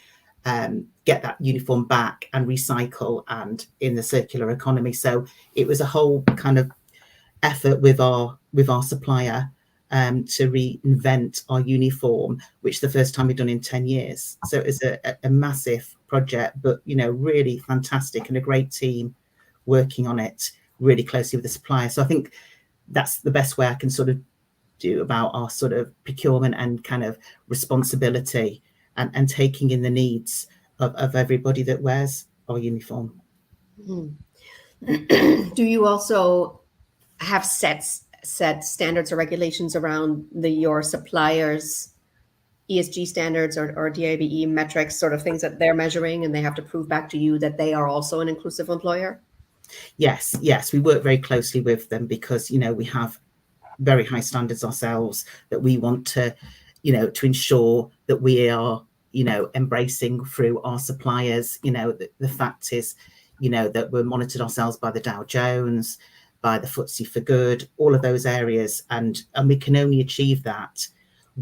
get that uniform back and recycle and in the circular economy. So it was a whole kind of effort with our supplier to reinvent our uniform, which the first time we'd done in 10 years. So it was a massive project, but really fantastic, and a great team working on it really closely with the supplier. So I think that's the best way I can sort of do about our sort of procurement and kind of responsibility and taking in the needs of everybody that wears our uniform. Do you also have set standards or regulations around your suppliers' ESG standards or DIBE metrics, sort of things that they're measuring, and they have to prove back to you that they are also an inclusive employer? Yes, we work very closely with them because we have very high standards ourselves that we want to to ensure that we are embracing through our suppliers. The fact is that we're monitored ourselves by the Dow Jones, by the FTSE for Good, all of those areas, and we can only achieve that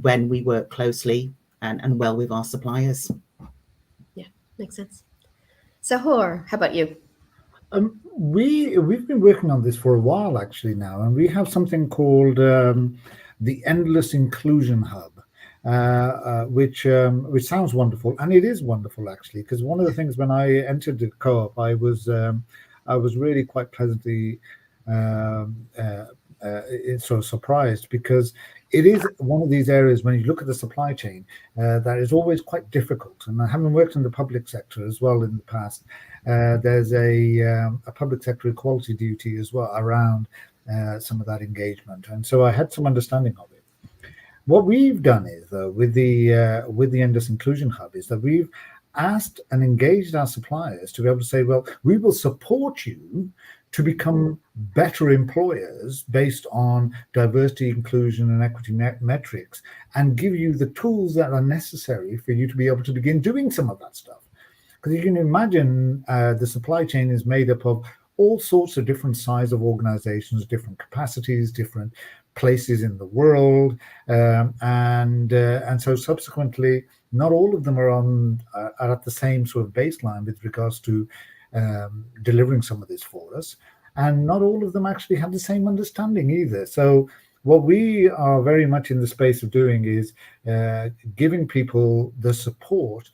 when we work closely and well with our suppliers. Yeah, makes sense. Sahur, how about you? We've been working on this for a while actually now, and we have something called the Endless Inclusion Hub, which sounds wonderful, and it is wonderful actually, because one of the things when I entered the co-op, I was really quite pleasantly sort of surprised, because it is one of these areas when you look at the supply chain that is always quite difficult. And having worked in the public sector as well in the past, there's a public sector equality duty as well around some of that engagement, and so I had some understanding of it. What we've done is, though, with the Endless Inclusion Hub, is that we've asked and engaged our suppliers to be able to say, well, we will support you to become better employers based on diversity, inclusion, and equity metrics, and give you the tools that are necessary for you to be able to begin doing some of that stuff. Because you can imagine the supply chain is made up of all sorts of different size of organizations, different capacities, different places in the world, and so subsequently, not all of them are at the same sort of baseline with regards to delivering some of this for us, and not all of them actually have the same understanding either. So what we are very much in the space of doing is giving people the support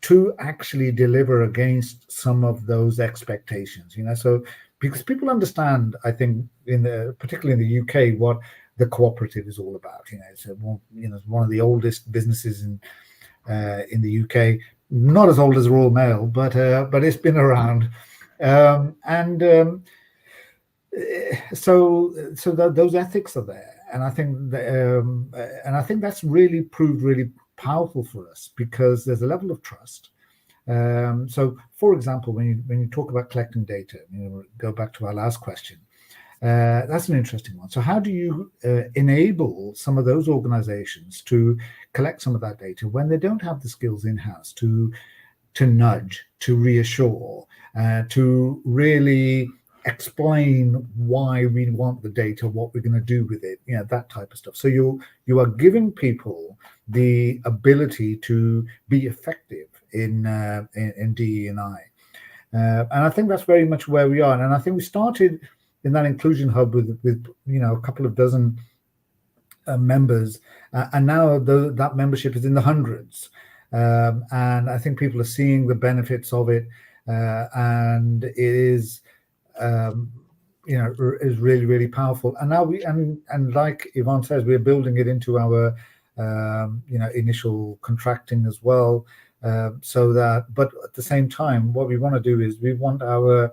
to actually deliver against some of those expectations, so because people understand, I think, particularly in the UK, what the cooperative is all about. It's one of the oldest businesses in the UK, not as old as Royal Mail, but it's been around, so those ethics are there, and I think that's really proved really powerful for us, because there's a level of trust. So, for example, when you talk about collecting data, go back to our last question. That's an interesting one. So how do you enable some of those organizations to collect some of that data when they don't have the skills in-house to nudge, to reassure, to really explain why we want the data, what we're going to do with it, that type of stuff. So you are giving people the ability to be effective in DE&I. And I think that's very much where we are. And I think we started in that inclusion hub with a couple of dozen members, and now that membership is in the hundreds, and I think people are seeing the benefits of it, and it is is really, really powerful. And now and like Yvonne says, we're building it into our initial contracting as well, so that, but at the same time, what we want to do is we want our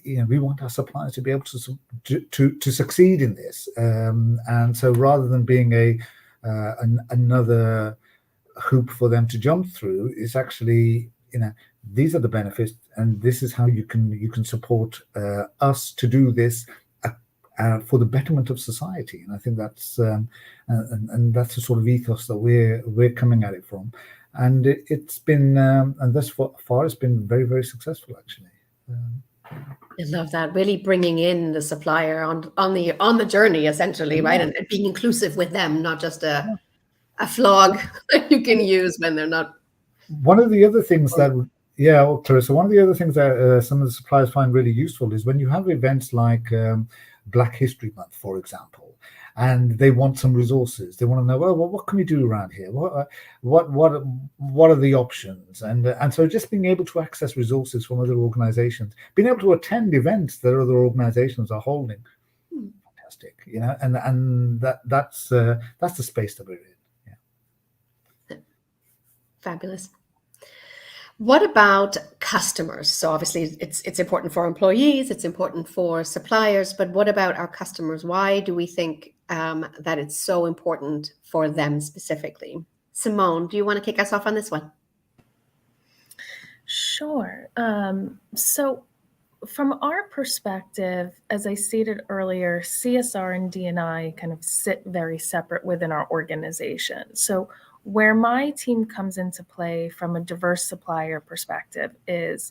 we want our suppliers to be able to succeed in this. And so rather than being another hoop for them to jump through, it's actually, these are the benefits, and this is how you can support us to do this for the betterment of society. And I think that's and that's the sort of ethos that we're coming at it from. And it's been and thus far it's been very, very successful, actually. I love that, really bringing in the supplier on the journey, essentially, right? And being inclusive with them, not just a flog that you can use when they're not. One of the other things Clarissa, one of the other things that some of the suppliers find really useful is when you have events like Black History Month, for example, and they want some resources. They want to know, well, what can we do around here? What are the options? And so just being able to access resources from other organizations, being able to attend events that other organizations are holding, fantastic, and that's the space that we're in. Yeah. Fabulous. What about customers? So obviously it's important for employees, it's important for suppliers, but what about our customers? Why do we think that it's so important for them specifically? Simone, do you want to kick us off on this one? Sure. So from our perspective, as I stated earlier, CSR and D&I kind of sit very separate within our organization. So where my team comes into play from a diverse supplier perspective is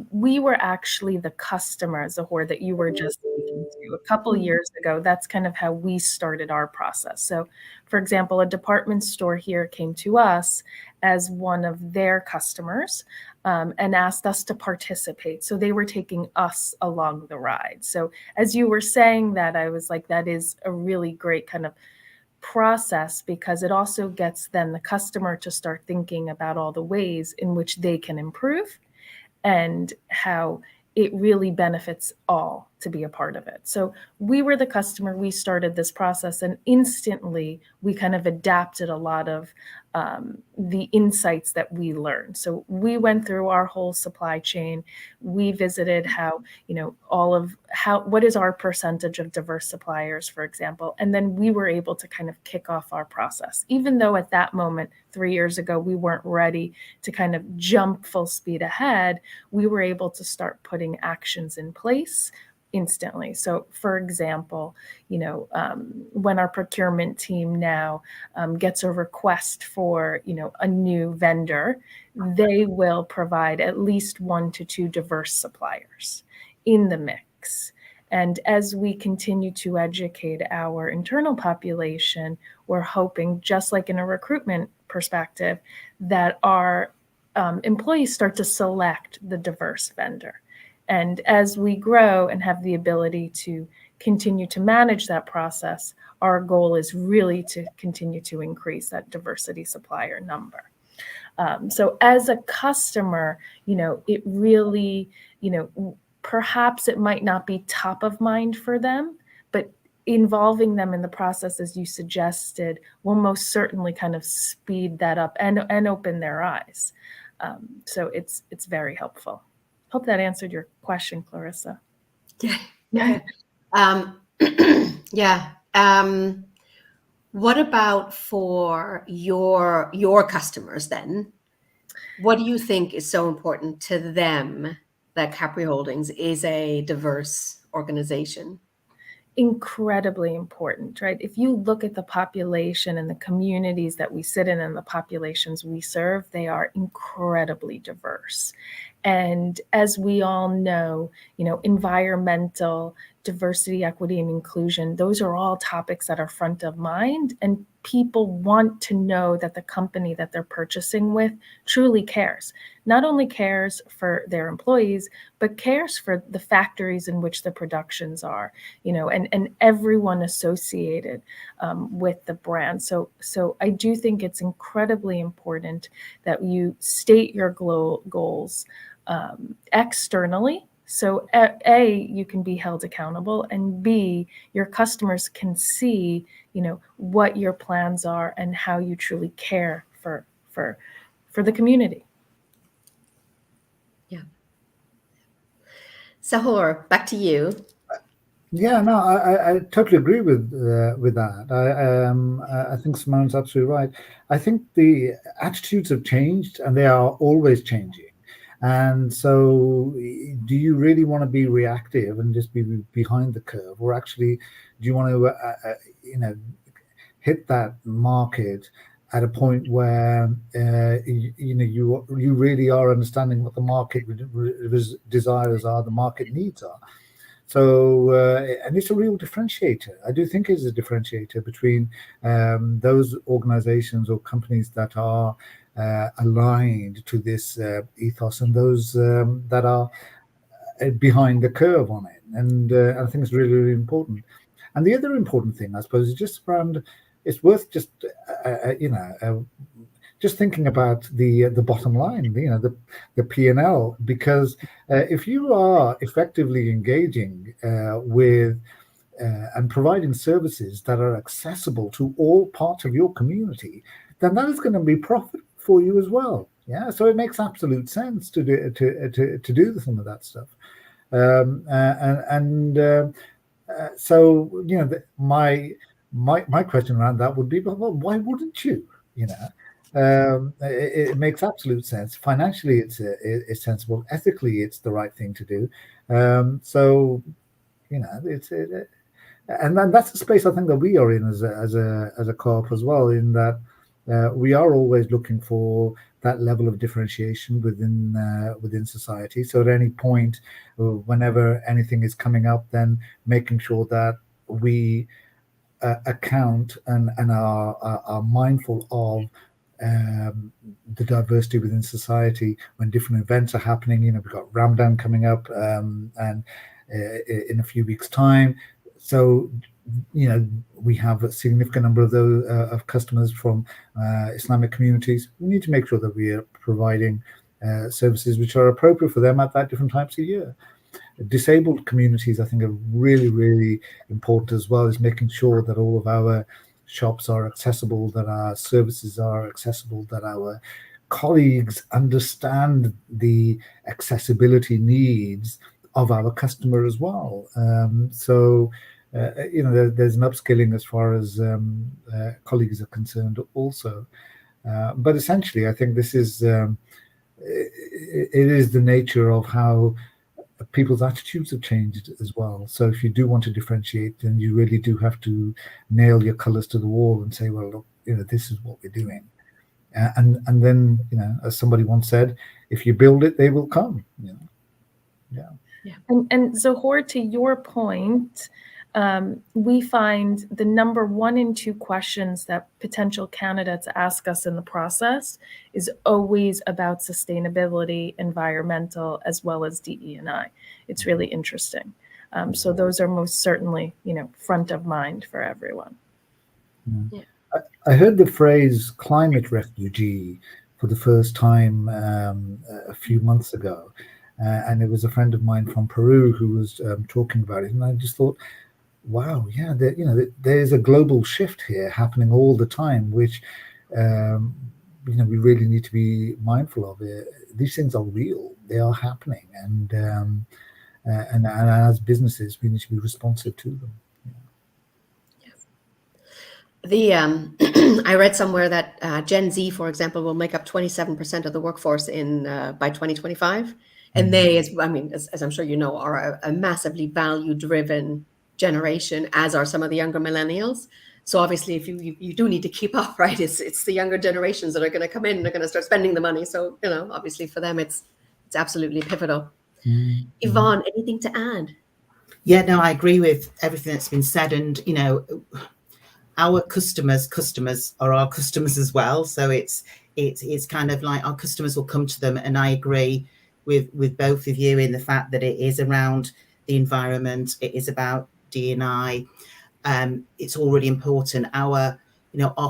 we were actually the customer, Zahor, that you were just speaking to. A couple years ago, that's kind of how we started our process. So, for example, a department store here came to us as one of their customers and asked us to participate. So they were taking us along the ride. So as you were saying that, I was like, that is a really great kind of process, because it also gets then the customer to start thinking about all the ways in which they can improve and how it really benefits all to be a part of it. So we were the customer, we started this process, and instantly we kind of adapted a lot of the insights that we learned. So we went through our whole supply chain. We visited how, what is our percentage of diverse suppliers, for example, and then we were able to kind of kick off our process. Even though at that moment, 3 years ago, we weren't ready to kind of jump full speed ahead, we were able to start putting actions in place instantly. So for example, when our procurement team now gets a request for, a new vendor, they will provide at least 1 to 2 diverse suppliers in the mix. And as we continue to educate our internal population, we're hoping, just like in a recruitment perspective, that our employees start to select the diverse vendor. And as we grow and have the ability to continue to manage that process, our goal is really to continue to increase that diversity supplier number. So as a customer, it really, perhaps it might not be top of mind for them, but involving them in the process, as you suggested, will most certainly kind of speed that up and open their eyes. So it's very helpful. Hope that answered your question, Clarissa. Yeah. What about for your customers then? What do you think is so important to them that Capri Holdings is a diverse organization? Incredibly important, right? If you look at the population and the communities that we sit in and the populations we serve, they are incredibly diverse. And as we all know, environmental diversity, equity, and inclusion, those are all topics that are front of mind, and people want to know that the company that they're purchasing with truly cares. Not only cares for their employees, but cares for the factories in which the productions are, and everyone associated with the brand. So I do think it's incredibly important that you state your goals externally. So A, you can be held accountable, and B, your customers can see, what your plans are and how you truly care for the community. Yeah. Sahur, back to you. Yeah, no, I totally agree with that. I think Simone's absolutely right. I think the attitudes have changed, and they are always changing. And so, do you really want to be reactive and just be behind the curve, or actually, do you want to, hit that market at a point where you really are understanding what the market desires are, the market needs are. So, and it's a real differentiator. I do think it's a differentiator between those organizations or companies that are aligned to this ethos and those that are behind the curve on it. And I think it's really, really important. And the other important thing, I suppose, is just around, it's worth just, just thinking about the bottom line, the P&L, because if you are effectively engaging with and providing services that are accessible to all parts of your community, then that is going to be profitable for you as well. Yeah, so it makes absolute sense to do some of that stuff. So my question around that would be, well, why wouldn't you? It makes absolute sense. Financially, it's sensible. Ethically, it's the right thing to do. So, and then that's the space I think that we are in as a co-op as well. In that we are always looking for that level of differentiation within society. So at any point, whenever anything is coming up, then making sure that we account and are mindful of the diversity within society when different events are happening. We've got Ramadan coming up and in a few weeks' time. So, we have a significant number of those of customers from Islamic communities. We need to make sure that we are providing services which are appropriate for them at that different times of year. Disabled communities, I think, are really, really important as well, is making sure that all of our shops are accessible, that our services are accessible, that our colleagues understand the accessibility needs of our customer as well. There's an upskilling as far as colleagues are concerned also. But essentially, I think this is it is the nature of how people's attitudes have changed as well. So if you do want to differentiate, then you really do have to nail your colors to the wall and say, well, look, this is what we're doing. And then, as somebody once said, if you build it, they will come. Yeah. And Zahor, to your point, we find the number 1 and 2 questions that potential candidates ask us in the process is always about sustainability, environmental, as well as DE&I. It's really interesting. So those are most certainly, front of mind for everyone. Yeah. I heard the phrase climate refugee for the first time a few months ago. And it was a friend of mine from Peru who was talking about it. And I just thought, wow, yeah, there's a global shift here happening all the time, which we really need to be mindful of. These things are real; they are happening, and as businesses, we need to be responsive to them. I read somewhere that Gen Z, for example, will make up 27% of the workforce by 2025, and they, as I'm sure you know, are a massively value-driven generation, as are some of the younger millennials. So obviously, if you do need to keep up, right? It's the younger generations that are going to come in and are going to start spending the money. So obviously for them, it's absolutely pivotal. Mm-hmm. Yvonne, anything to add? Yeah, no, I agree with everything that's been said, and our customers are our customers as well. So it's kind of like our customers will come to them, and I agree with both of you in the fact that it is around the environment, it is about D&I. It's already important. Our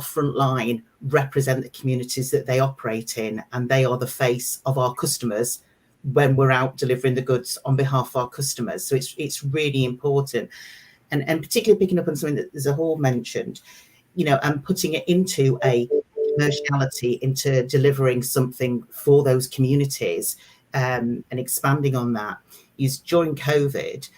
front line represent the communities that they operate in, and they are the face of our customers when we're out delivering the goods on behalf of our customers. So it's really important, and particularly picking up on something that Zahor mentioned, and putting it into a commerciality, into delivering something for those communities, and expanding on that. is during COVID,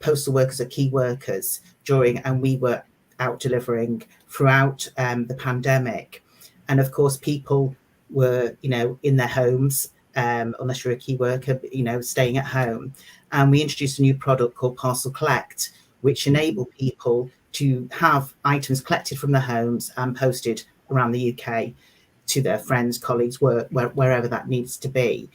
postal workers are key workers and we were out delivering throughout the pandemic. And of course, people were, in their homes, unless you're a key worker, staying at home. And we introduced a new product called Parcel Collect, which enabled people to have items collected from their homes and posted around the UK to their friends, colleagues, wherever that needs to be.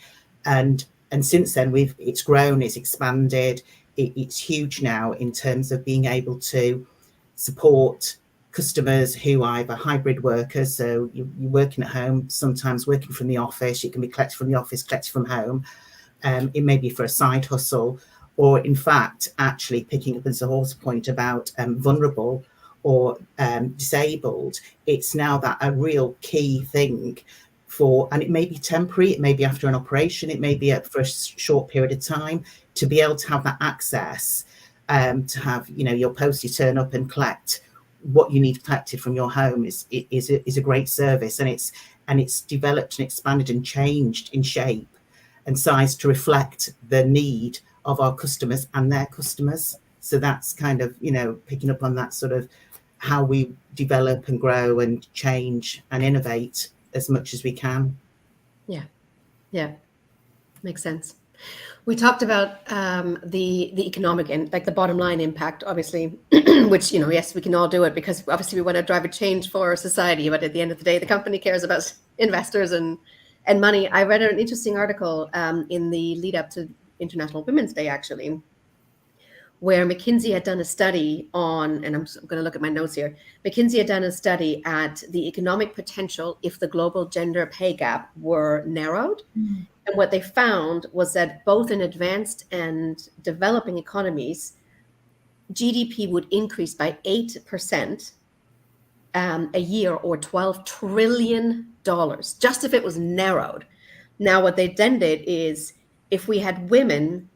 And since then, it's grown, it's expanded. It's huge now in terms of being able to support customers who are either hybrid workers, so you're working at home, sometimes working from the office. It can be collected from the office, collected from home. It may be for a side hustle, or in fact, actually picking up as a horse point about vulnerable or disabled. It's now that a real key thing and it may be temporary, it may be after an operation, it may be for a short period of time, to be able to have that access, to have, your post, you turn up and collect what you need collected from your home is a great service, and it's developed and expanded and changed in shape and size to reflect the need of our customers and their customers. So that's kind of, picking up on that sort of how we develop and grow and change and innovate as much as we can. Yeah, makes sense. We talked about the economic and like the bottom line impact, obviously, which, yes, we can all do it because obviously we want to drive a change for society. But at the end of the day, the company cares about investors and money. I read an interesting article in the lead up to International Women's Day, actually, where McKinsey had done a study on, and I'm going to look at my notes here. McKinsey had done a study at the economic potential if the global gender pay gap were narrowed. Mm. And what they found was that both in advanced and developing economies, GDP would increase by 8% a year, or $12 trillion, just if it was narrowed. Now, what they then did is, if we had women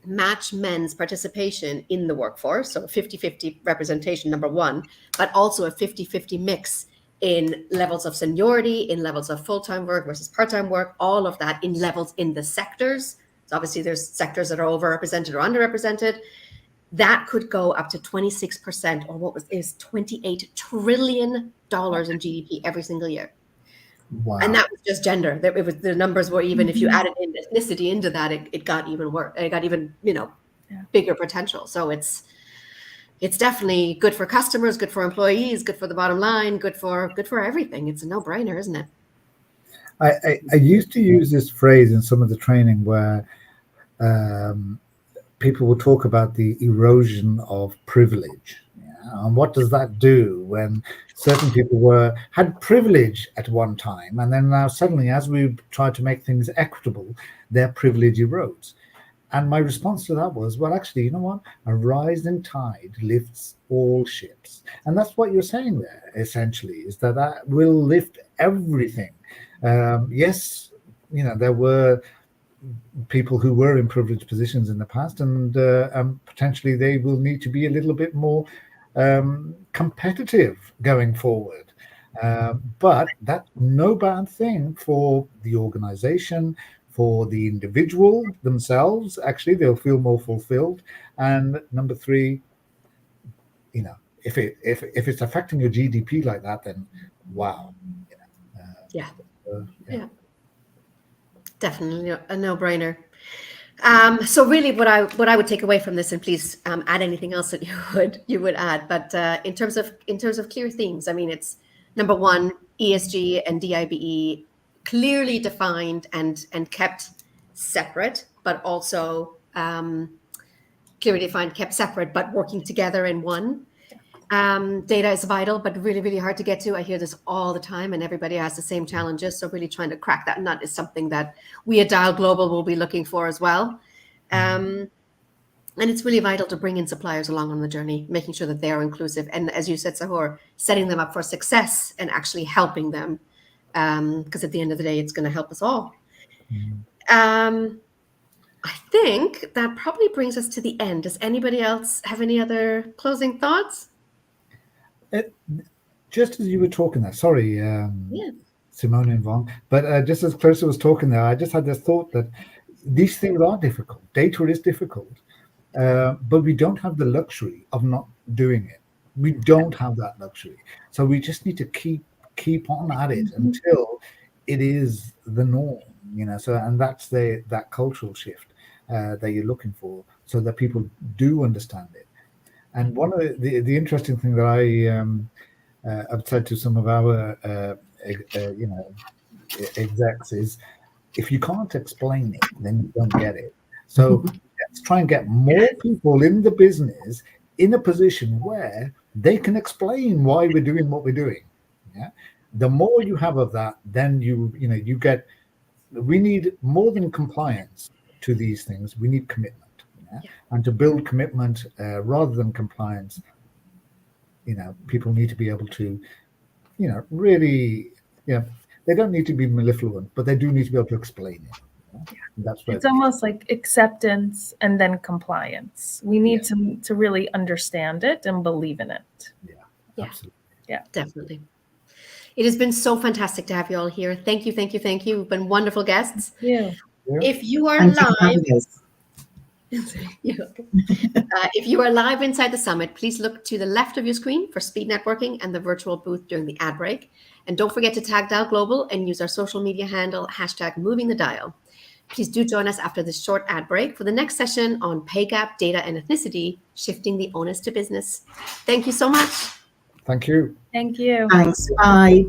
match men's participation in the workforce, so a 50-50 representation, number one, but also a 50-50 mix in levels of seniority, in levels of full-time work versus part-time work, all of that in levels in the sectors. So obviously there's sectors that are overrepresented or underrepresented. That could go up to 26%, or is $28 trillion in GDP every single year. Wow. And that was just gender. It was, the numbers were, even if you added in ethnicity into that, it got even worse. It got even, bigger potential. So it's definitely good for customers, good for employees, good for the bottom line, good for everything. It's a no-brainer, isn't it? I used to use this phrase in some of the training where people will talk about the erosion of privilege. And what does that do when certain people had privilege at one time, and then now suddenly, as we try to make things equitable, their privilege erodes? And my response to that was, well, actually, you know what? A rising tide lifts all ships. And that's what you're saying there, essentially, is that will lift everything. Yes, there were people who were in privileged positions in the past, and potentially they will need to be a little bit more competitive going forward, but that's no bad thing for the organization, for the individual themselves. Actually, they'll feel more fulfilled. And number three, if it's affecting your GDP like that, then wow. Yeah, definitely a no-brainer. So really, what I would take away from this, and please add anything else that you would add. But in terms of clear themes, I mean, it's number one, ESG and DIBE clearly defined and kept separate, but also clearly defined, kept separate, but working together in one. Data is vital, but really, really hard to get to. I hear this all the time, and everybody has the same challenges. So really trying to crack that nut is something that we at Dial Global will be looking for as well. And it's really vital to bring in suppliers along on the journey, making sure that they are inclusive. And as you said, Sahur, setting them up for success and actually helping them, because at the end of the day, it's going to help us all. I think that probably brings us to the end. Does anybody else have any other closing thoughts? Just as you were talking there, sorry, Simone and Yvonne, but just as Clarissa was talking there, I just had this thought that, these things are difficult. Data is difficult, but we don't have the luxury of not doing it. We don't have that luxury. So we just need to keep on at it until it is the norm, So, and that's that cultural shift that you're looking for, so that people do understand it. And one of the interesting thing that I've said to some of our execs is, if you can't explain it, then you don't get it. So let's try and get more people in the business in a position where they can explain why we're doing what we're doing. Yeah. The more you have of that, then you get. We need more than compliance to these things. We need commitment. Yeah? Yeah. And to build commitment rather than compliance, people need to be able to, really, they don't need to be mellifluent, but they do need to be able to explain it. Yeah? That's it's almost like acceptance and then compliance. We need to really understand it and believe in it. Yeah, absolutely. Yeah, definitely. It has been so fantastic to have you all here. Thank you, thank you, thank you. You've been wonderful guests. Yeah. If you are live, if you are live inside the summit, please look to the left of your screen for speed networking and the virtual booth during the ad break. And don't forget to tag Dial Global and use our social media handle, #MovingTheDial. Please do join us after this short ad break for the next session on pay gap, data, and ethnicity, shifting the onus to business. Thank you so much. Thank you. Thank you. Thanks. Bye.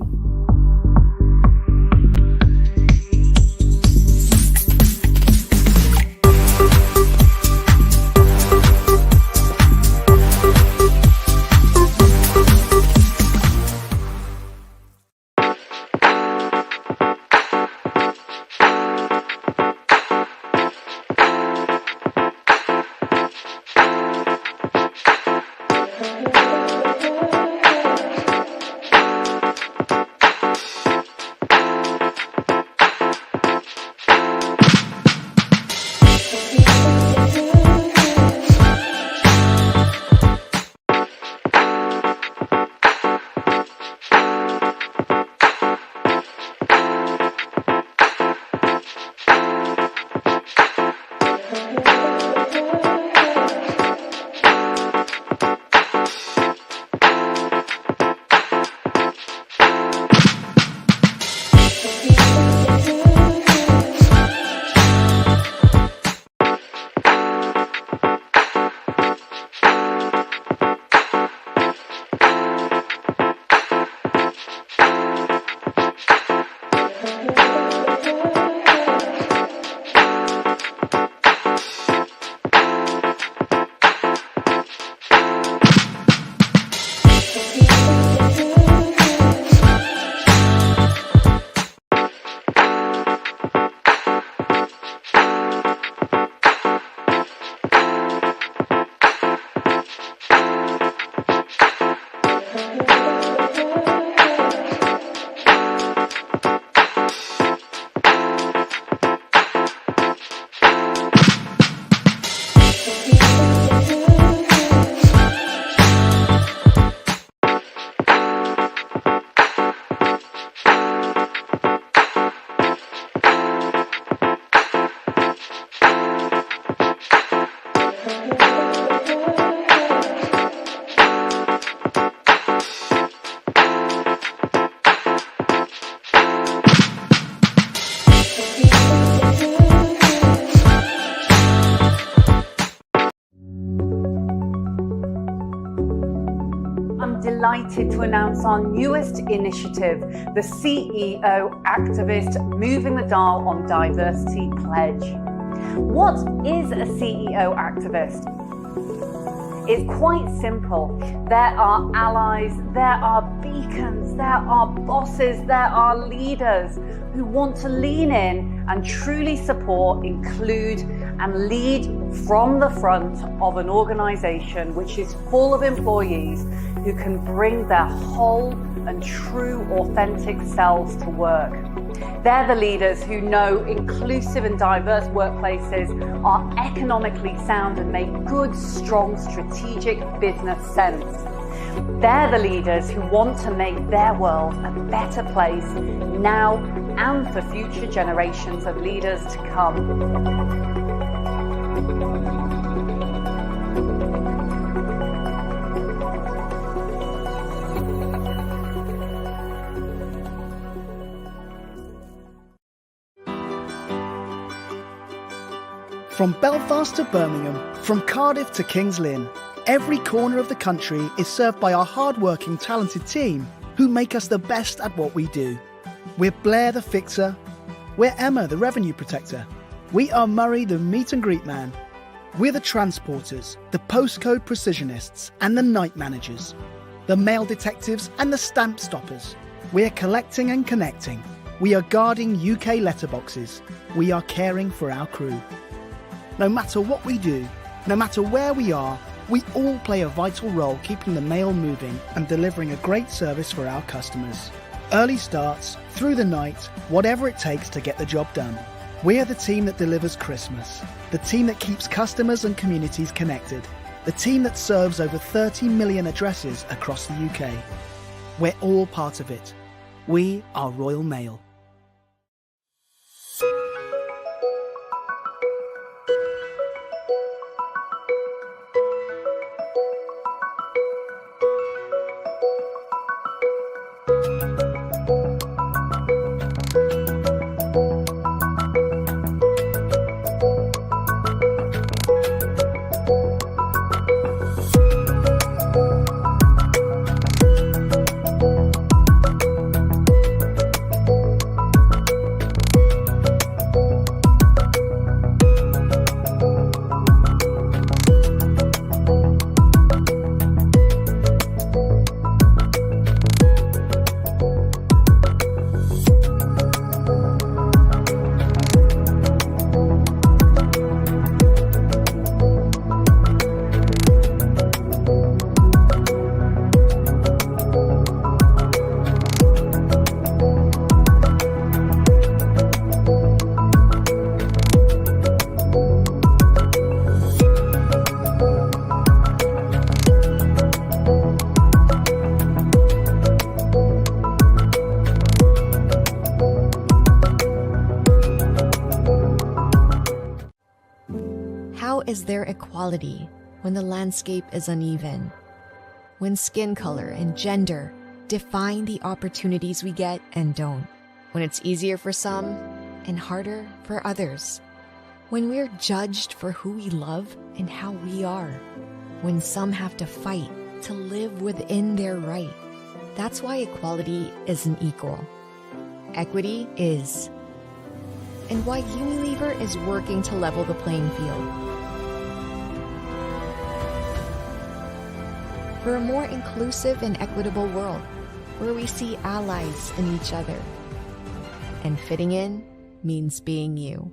Delighted to announce our newest initiative, the CEO Activist Moving the Dial on Diversity Pledge. What is a CEO activist? It's quite simple. There are allies, there are beacons, there are bosses, there are leaders who want to lean in and truly support, include, and lead from the front of an organization which is full of employees who can bring their whole and true authentic selves to work. They're the leaders who know inclusive and diverse workplaces are economically sound and make good, strong, strategic business sense. They're the leaders who want to make their world a better place now and for future generations of leaders to come. From Belfast to Birmingham, from Cardiff to King's Lynn, every corner of the country is served by our hard-working, talented team who make us the best at what we do. We're Blair the Fixer. We're Emma the Revenue Protector. We are Murray the Meet and Greet Man. We're the Transporters, the Postcode Precisionists and the Night Managers, the Mail Detectives and the Stamp Stoppers. We're collecting and connecting. We are guarding UK letterboxes. We are caring for our crew. No matter what we do, no matter where we are, we all play a vital role keeping the mail moving and delivering a great service for our customers. Early starts, through the night, whatever it takes to get the job done. We're the team that delivers Christmas, the team that keeps customers and communities connected, the team that serves over 30 million addresses across the UK. We're all part of it. We are Royal Mail. Is there equality when the landscape is uneven? When skin color and gender define the opportunities we get and don't? When it's easier for some and harder for others? When we're judged for who we love and how we are? When some have to fight to live within their right? That's why equality isn't equal. Equity is. And why Unilever is working to level the playing field. For a more inclusive and equitable world where we see allies in each other. And fitting in means being you.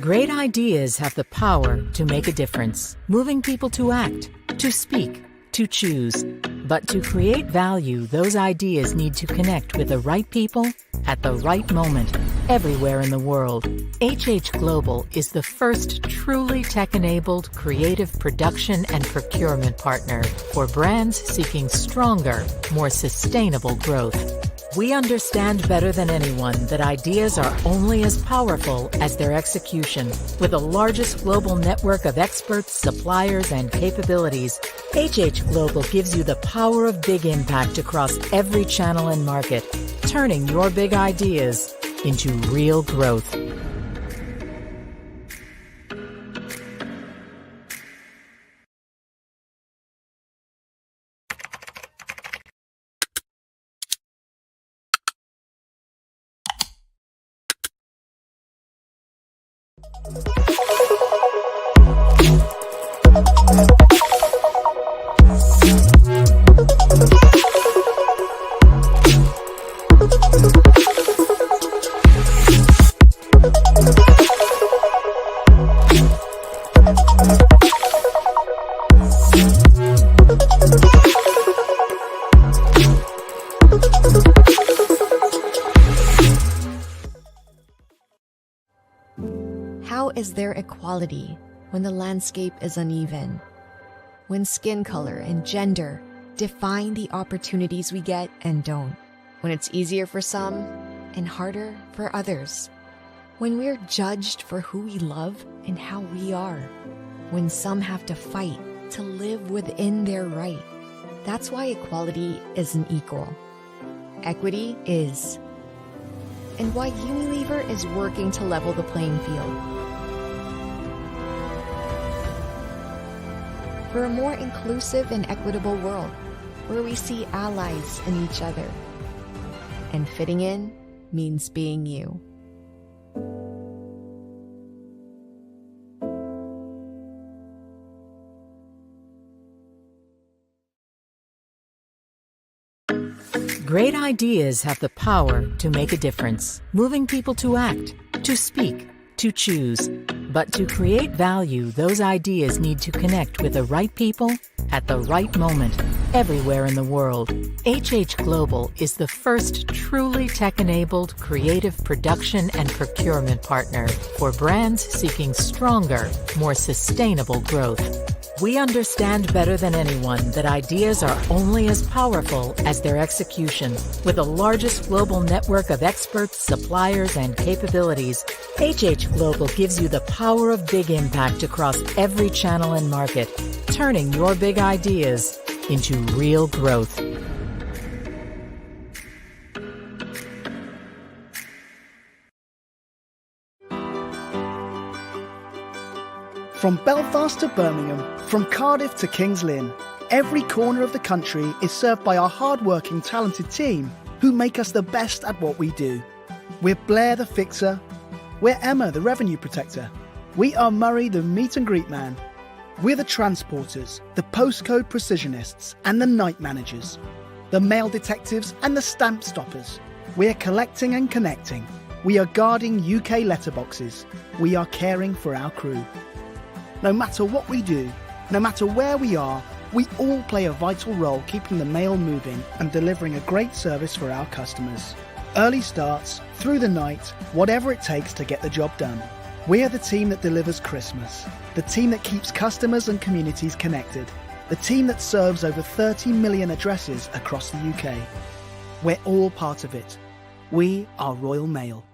Great ideas have the power to make a difference, moving people to act, to speak, to choose. But to create value, those ideas need to connect with the right people at the right moment, everywhere in the world. HH Global is the first truly tech-enabled creative production and procurement partner for brands seeking stronger, more sustainable growth. We understand better than anyone that ideas are only as powerful as their execution. With the largest global network of experts, suppliers, and capabilities, HH Global gives you the power of big impact across every channel and market, turning your big ideas into real growth. How is there equality when the landscape is uneven? When skin color and gender define the opportunities we get and don't? When it's easier for some and harder for others? When we're judged for who we love and how we are? When some have to fight to live within their right? That's why equality isn't equal. Equity is. And why Unilever is working to level the playing field. For a more inclusive and equitable world, where we see allies in each other. And fitting in means being you. Great ideas have the power to make a difference, moving people to act, to speak, to choose. But to create value, those ideas need to connect with the right people at the right moment, everywhere in the world. HH Global is the first truly tech-enabled creative production and procurement partner for brands seeking stronger, more sustainable growth. We understand better than anyone that ideas are only as powerful as their execution. With the largest global network of experts, suppliers, and capabilities, HH Global gives you the power of big impact across every channel and market, turning your big ideas into real growth. From Belfast to Birmingham, from Cardiff to King's Lynn, every corner of the country is served by our hard-working, talented team who make us the best at what we do. We're Blair the Fixer. We're Emma the Revenue Protector. We are Murray the Meet and Greet Man. We're the Transporters, the Postcode Precisionists and the Night Managers. The Mail Detectives and the Stamp Stoppers. We're collecting and connecting. We are guarding UK letterboxes. We are caring for our crew. No matter what we do, no matter where we are, we all play a vital role keeping the mail moving and delivering a great service for our customers. Early starts, through the night, whatever it takes to get the job done. We're the team that delivers Christmas, the team that keeps customers and communities connected, the team that serves over 30 million addresses across the UK. We're all part of it. We are Royal Mail.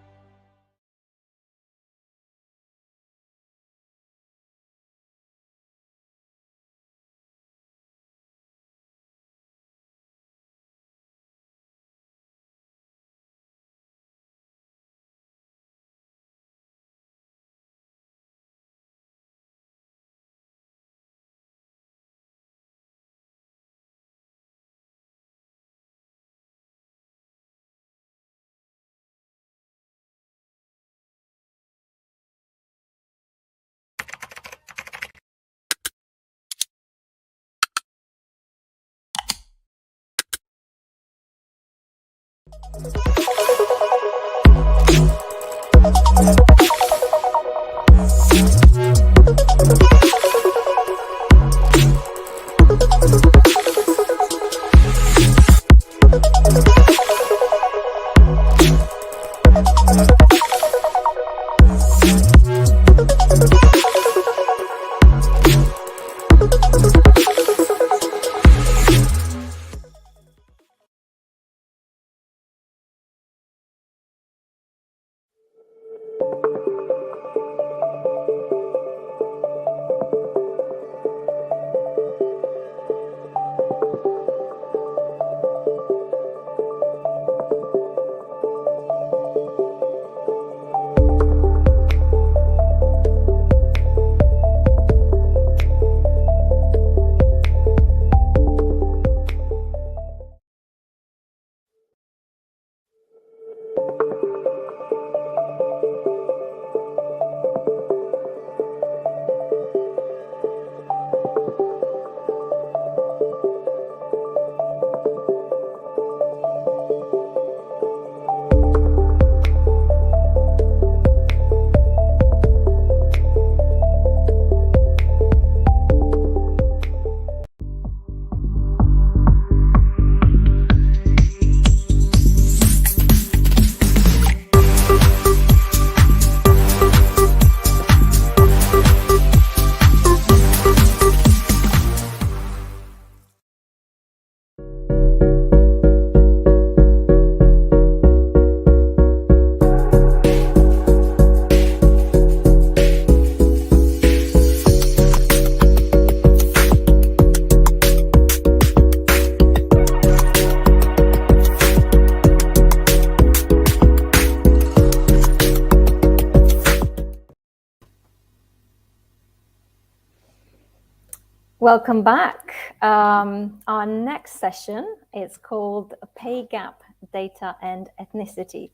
Welcome back. Our next session is called Pay Gap, Data and Ethnicity.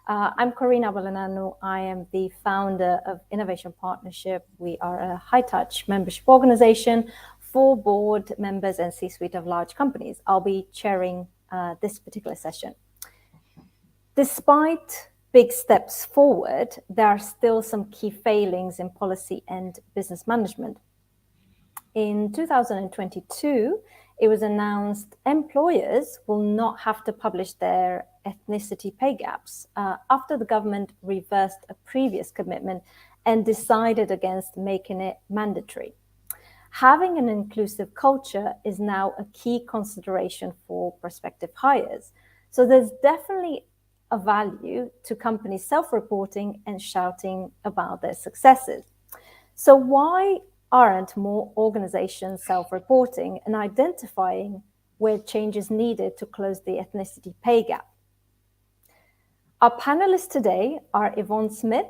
I'm Corina Balananu. I am the founder of Innovation Partnership. We are a high-touch membership organization for board members and C-suite of large companies. I'll be chairing this particular session. Despite big steps forward, there are still some key failings in policy and business management. In 2022, it was announced employers will not have to publish their ethnicity pay gaps after the government reversed a previous commitment and decided against making it mandatory. Having an inclusive culture is now a key consideration for prospective hires. So there's definitely a value to companies self-reporting and shouting about their successes. So why aren't more organizations self-reporting and identifying where change is needed to close the ethnicity pay gap? Our panelists today are Yvonne Smith,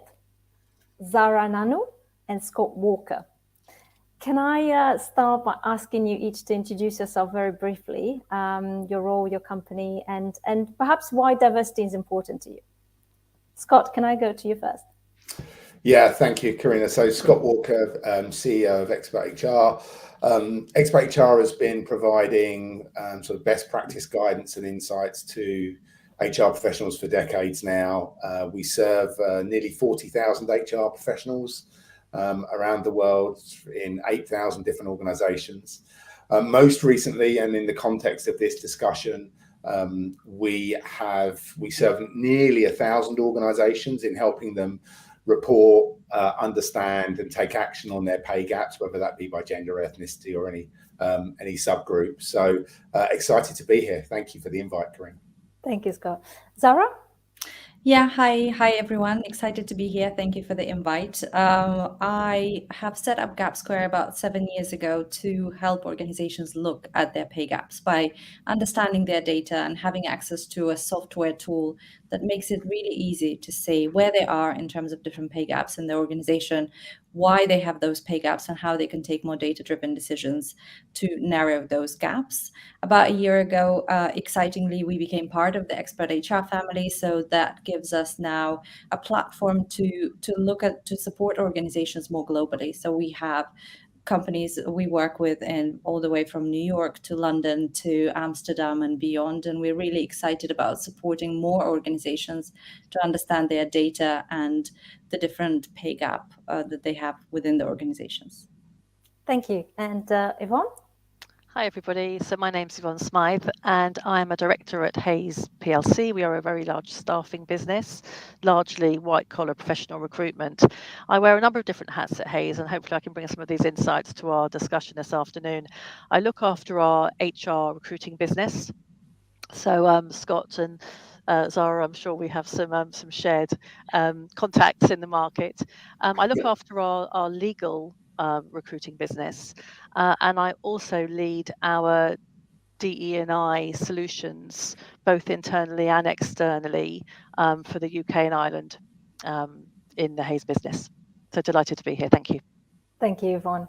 Zara Nanu, and Scott Walker. Can I start by asking you each to introduce yourself very briefly, your role, your company, and perhaps why diversity is important to you? Scott, can I go to you first? Yeah, thank you, Corina. So Scott Walker, CEO of Expert HR. Expert HR has been providing sort of best practice guidance and insights to HR professionals for decades now. We serve nearly 40,000 HR professionals around the world in 8,000 different organizations. Most recently, and in the context of this discussion, we serve nearly 1,000 organizations in helping them report, understand, and take action on their pay gaps, whether that be by gender, ethnicity, or any subgroup. So excited to be here. Thank you for the invite, Corinne. Thank you, Scott. Zara? Yeah, hi everyone. Excited to be here. Thank you for the invite. I have set up GapSquare about 7 years ago to help organizations look at their pay gaps by understanding their data and having access to a software tool that makes it really easy to see where they are in terms of different pay gaps in their organization, why they have those pay gaps, and how they can take more data-driven decisions to narrow those gaps. About a year ago, excitingly, we became part of the Expert HR family, so that gives us now a platform to support organizations more globally. So we have companies we work with in all the way from New York to London to Amsterdam and beyond. And we're really excited about supporting more organizations to understand their data and the different pay gap that they have within the organizations. Thank you. And Yvonne? Hi everybody, so my name's Yvonne Smythe and I'm a director at Hays PLC. We are a very large staffing business, largely white collar professional recruitment. I wear a number of different hats at Hays and hopefully I can bring some of these insights to our discussion this afternoon. I look after our HR recruiting business. So Scott and Zara, I'm sure we have some shared contacts in the market. I look after our legal recruiting business, and I also lead our DE&I solutions, both internally and externally, for the UK and Ireland in the Hays business. So delighted to be here. Thank you. Thank you, Yvonne.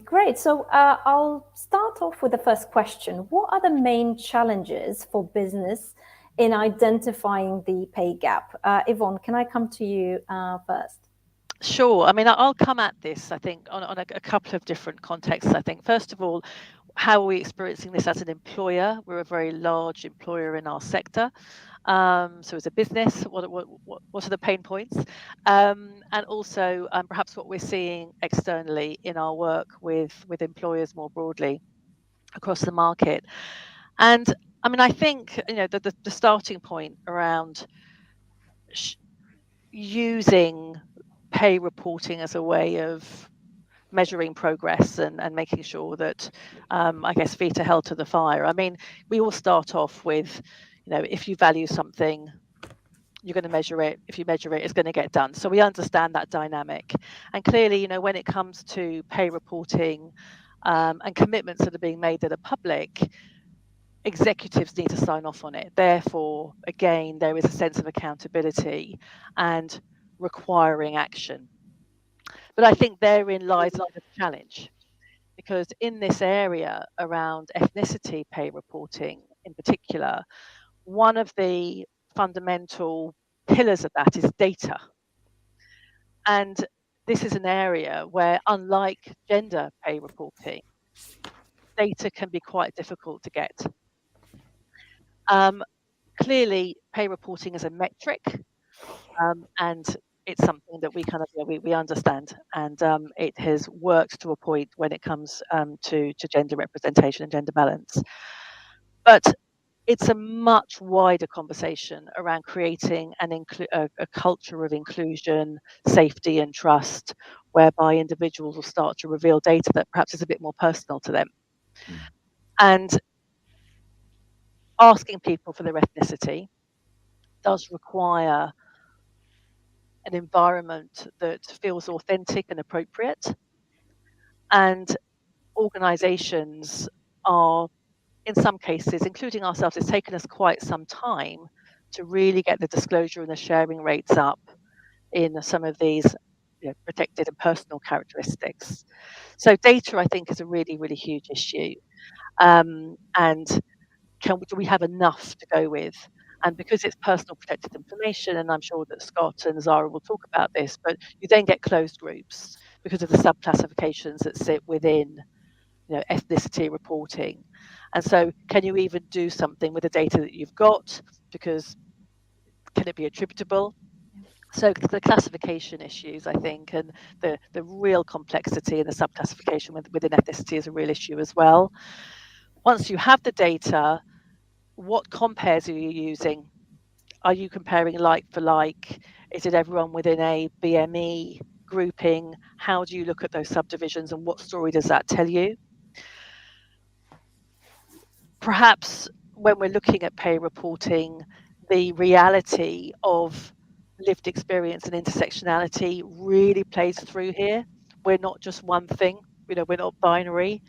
Great. So I'll start off with the first question. What are the main challenges for business in identifying the pay gap? Yvonne, can I come to you first? Sure. I mean, I'll come at this, I think, on a couple of different contexts. I think, first of all, how are we experiencing this as an employer? We're a very large employer in our sector. So as a business, what are the pain points? And also perhaps what we're seeing externally in our work with employers more broadly across the market. And I mean, I think, the starting point around using pay reporting as a way of measuring progress and making sure that, I guess, feet are held to the fire. I mean, we all start off with, if you value something, you're going to measure it. If you measure it, it's going to get done. So we understand that dynamic. And clearly, when it comes to pay reporting and commitments that are being made that are public, executives need to sign off on it. Therefore, again, there is a sense of accountability and requiring action. But I think therein lies the challenge, because in this area around ethnicity pay reporting in particular, one of the fundamental pillars of that is data. And this is an area where, unlike gender pay reporting, data can be quite difficult to get. Clearly, pay reporting is a metric, and it's something that we kind of we understand, and it has worked to a point when it comes to gender representation and gender balance. But it's a much wider conversation around creating a culture of inclusion, safety, and trust, whereby individuals will start to reveal data that perhaps is a bit more personal to them. And asking people for their ethnicity does require an environment that feels authentic and appropriate. And organisations are, in some cases, including ourselves, it's taken us quite some time to really get the disclosure and the sharing rates up in some of these protected and personal characteristics. So data, I think, is a really, really huge issue. And do we have enough to go with? And because it's personal protected information, and I'm sure that Scott and Zara will talk about this, but you then get closed groups because of the subclassifications that sit within ethnicity reporting. And so can you even do something with the data that you've got? Because can it be attributable? So the classification issues, I think, and the real complexity in the subclassification within ethnicity is a real issue as well. Once you have the data, what compares are you using? Are you comparing like for like? Is it everyone within a BME grouping? How do you look at those subdivisions and what story does that tell you? Perhaps when we're looking at pay reporting, the reality of lived experience and intersectionality really plays through here. We're not just one thing, we're not binary.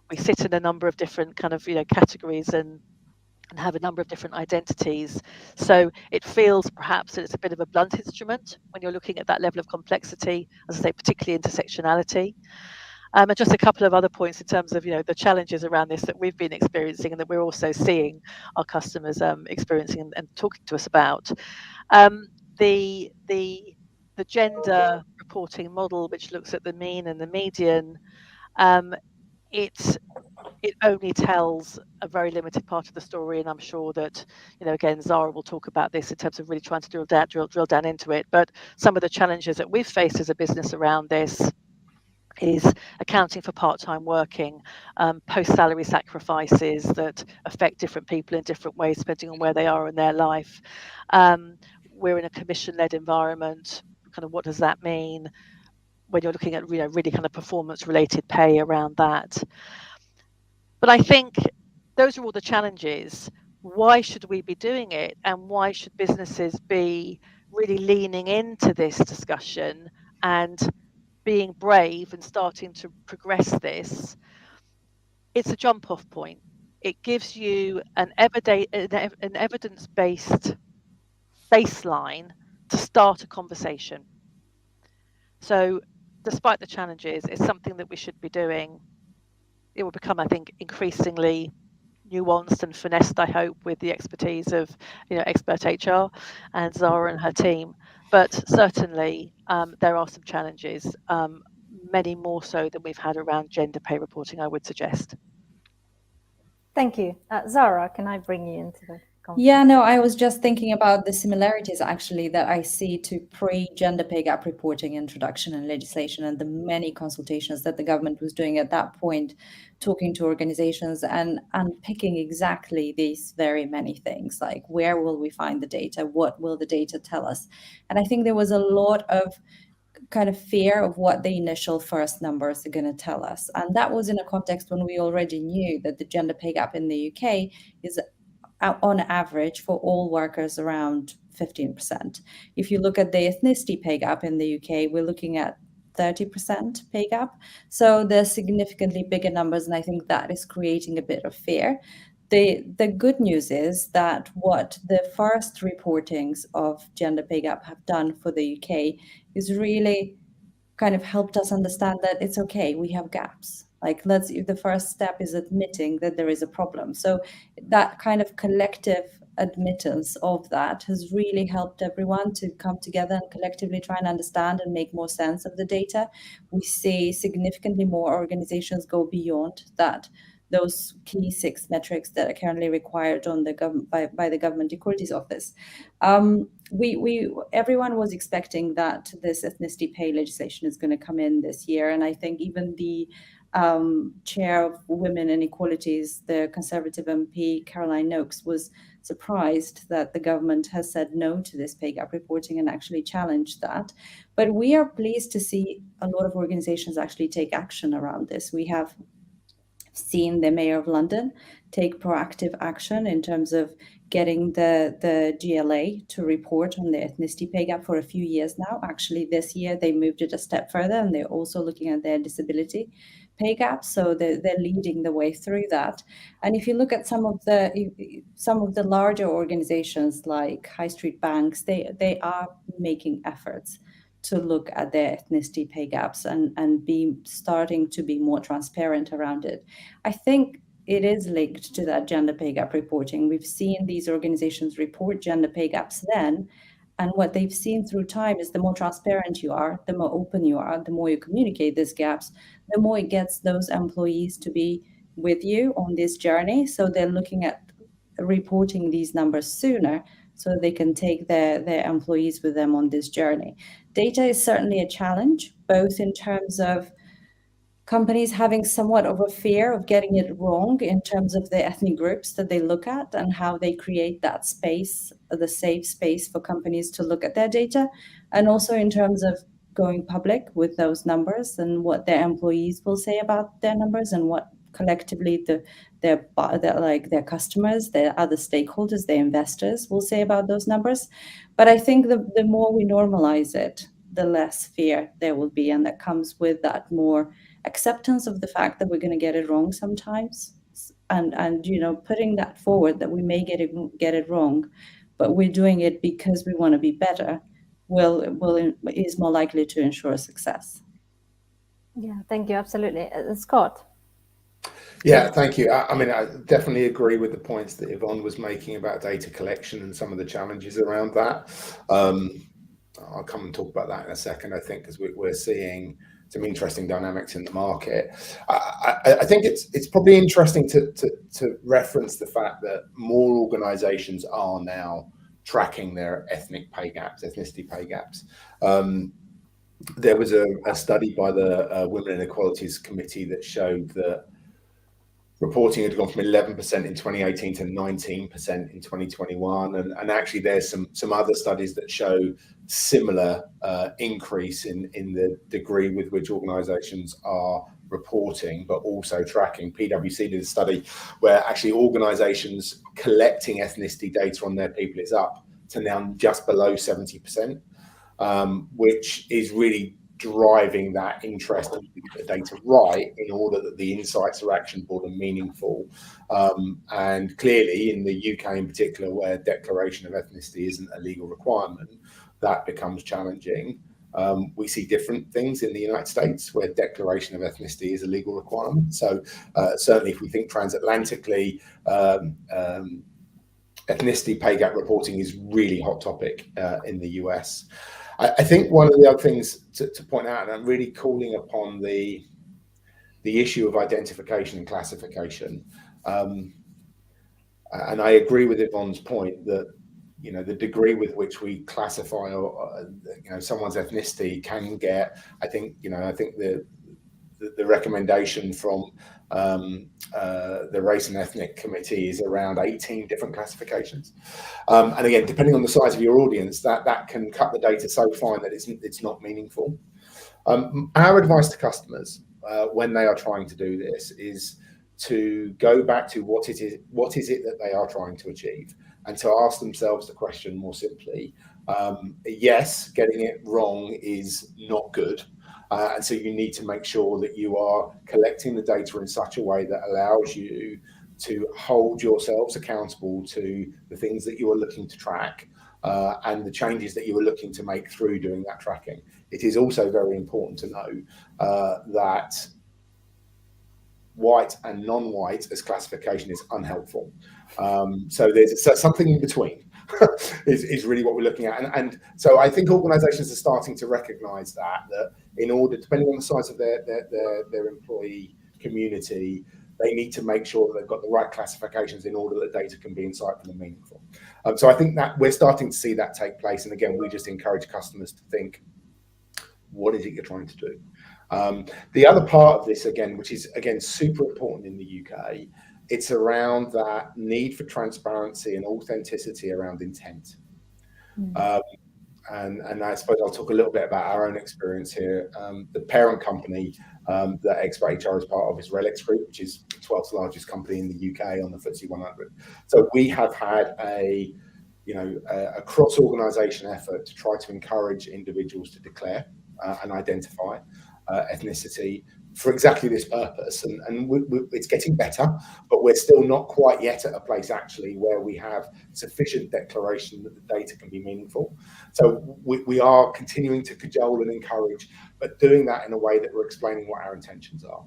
We sit in a number of different kind of categories and have a number of different identities. So it feels perhaps that it's a bit of a blunt instrument when you're looking at that level of complexity, as I say, particularly intersectionality. And just a couple of other points in terms of the challenges around this that we've been experiencing and that we're also seeing our customers experiencing and talking to us about. The gender reporting model, which looks at the mean and the median, it only tells a very limited part of the story, and I'm sure that again Zara will talk about this in terms of really trying to drill down into it. But some of the challenges that we've faced as a business around this is accounting for part-time working, post-salary sacrifices that affect different people in different ways depending on where they are in their life. We're in a commission-led environment. Kind of what does that mean when you're looking at really kind of performance-related pay around that? But I think those are all the challenges. Why should we be doing it, and why should businesses be really leaning into this discussion and being brave and starting to progress this? It's a jump-off point. It gives you an evidence-based baseline to start a conversation. So despite the challenges, it's something that we should be doing. It will become, I think, increasingly nuanced and finessed, I hope, with the expertise of Expert HR and Zara and her team. But certainly there are some challenges, many more so than we've had around gender pay reporting, I would suggest. Thank you. Zara, can I bring you into the conversation? Yeah, no, I was just thinking about the similarities actually that I see to pre-gender pay gap reporting introduction and legislation, and the many consultations that the government was doing at that point, talking to organizations and unpicking exactly these very many things, like where will we find the data? What will the data tell us? And I think there was a lot of kind of fear of what the initial first numbers are going to tell us. And that was in a context when we already knew that the gender pay gap in the UK is on average for all workers around 15%. If you look at the ethnicity pay gap in the UK, we're looking at 30% pay gap. So there's significantly bigger numbers, and I think that is creating a bit of fear. The good news is that what the first reportings of gender pay gap have done for the UK is really kind of helped us understand that it's okay, we have gaps. Like, the first step is admitting that there is a problem. So that kind of collective admittance of that has really helped everyone to come together and collectively try and understand and make more sense of the data. We see significantly more organizations go beyond that, those key 6 metrics that are currently required on the by the Government Equalities Office. Everyone was expecting that this ethnicity pay legislation is going to come in this year, and I think even the chair of Women and Equalities, the Conservative MP Caroline Nokes, was surprised that the government has said no to this pay gap reporting and actually challenged that. But we are pleased to see a lot of organizations actually take action around this. We have seen the Mayor of London take proactive action in terms of getting the GLA to report on the ethnicity pay gap for a few years now. Actually, this year they moved it a step further, and they're also looking at their disability pay gap. So they're leading the way through that. And if you look at some of the larger organizations like high street banks, they are making efforts to look at their ethnicity pay gaps and be starting to be more transparent around it. I think it is linked to that gender pay gap reporting. We've seen these organizations report gender pay gaps then, and what they've seen through time is the more transparent you are, the more open you are, the more you communicate these gaps, the more it gets those employees to be with you on this journey. So they're looking at reporting these numbers sooner so they can take their employees with them on this journey. Data is certainly a challenge, both in terms of companies having somewhat of a fear of getting it wrong in terms of the ethnic groups that they look at and how they create that space, the safe space for companies to look at their data, and also in terms of going public with those numbers and what their employees will say about their numbers and what collectively their customers, their other stakeholders, their investors will say about those numbers. But I think the more we normalize it, the less fear there will be, and that comes with that more acceptance of the fact that we're going to get it wrong sometimes, and putting that forward that we may get it wrong, but we're doing it because we want to be better is more likely to ensure success. Yeah, thank you. Absolutely. Scott. Yeah, thank you. I mean, I definitely agree with the points that Yvonne was making about data collection and some of the challenges around that. I'll come and talk about that in a second, I think, because we're seeing some interesting dynamics in the market. I think it's probably interesting to reference the fact that more organizations are now tracking their ethnicity pay gaps. there was a study by the Women Inequalities Committee that showed that reporting had gone from 11% in 2018 to 19% in 2021, and actually there's some other studies that show similar increase in the degree with which organisations are reporting but also tracking. PwC did a study where actually organisations collecting ethnicity data on their people is up to now just below 70%, which is really driving that interest in the data right in order that the insights are actionable and meaningful. And clearly in the UK in particular, where declaration of ethnicity isn't a legal requirement, that becomes challenging. We see different things in the United States where declaration of ethnicity is a legal requirement. So certainly if we think transatlantically, ethnicity pay gap reporting is really hot topic in the US. I think one of the other things to point out, and I'm really calling upon the issue of identification and classification. And I agree with Yvonne's point that, you know, the degree with which we classify someone's ethnicity can get, I think the recommendation from the Race and Ethnic Committee is around 18 different classifications. And again, depending on the size of your audience, that can cut the data so fine that it's not meaningful. Our advice to customers when they are trying to do this is to go back to what is it that they are trying to achieve, and to ask themselves the question more simply. Yes, getting it wrong is not good. And so you need to make sure that you are collecting the data in such a way that allows you to hold yourselves accountable to the things that you are looking to track and the changes that you are looking to make through doing that tracking. It is also very important to know that white and non-white as classification is unhelpful. So there's something in between is really what we're looking at. And so I think organizations are starting to recognize that in order, depending on the size of their employee community, they need to make sure that they've got the right classifications in order that data can be insightful and meaningful. So I think that we're starting to see that take place. And again, we just encourage customers to think, what is it you're trying to do? The other part of this, again, which is again super important in the UK, it's around that need for transparency and authenticity around intent. And I suppose I'll talk a little bit about our own experience here. The parent company that Expert HR is part of is RELX Group, which is the 12th largest company in the UK on the FTSE 100. So we have had a cross-organisation effort to try to encourage individuals to declare and identify ethnicity for exactly this purpose, and it's getting better, but we're still not quite yet at a place actually where we have sufficient declaration that the data can be meaningful. So we are continuing to cajole and encourage, but doing that in a way that we're explaining what our intentions are,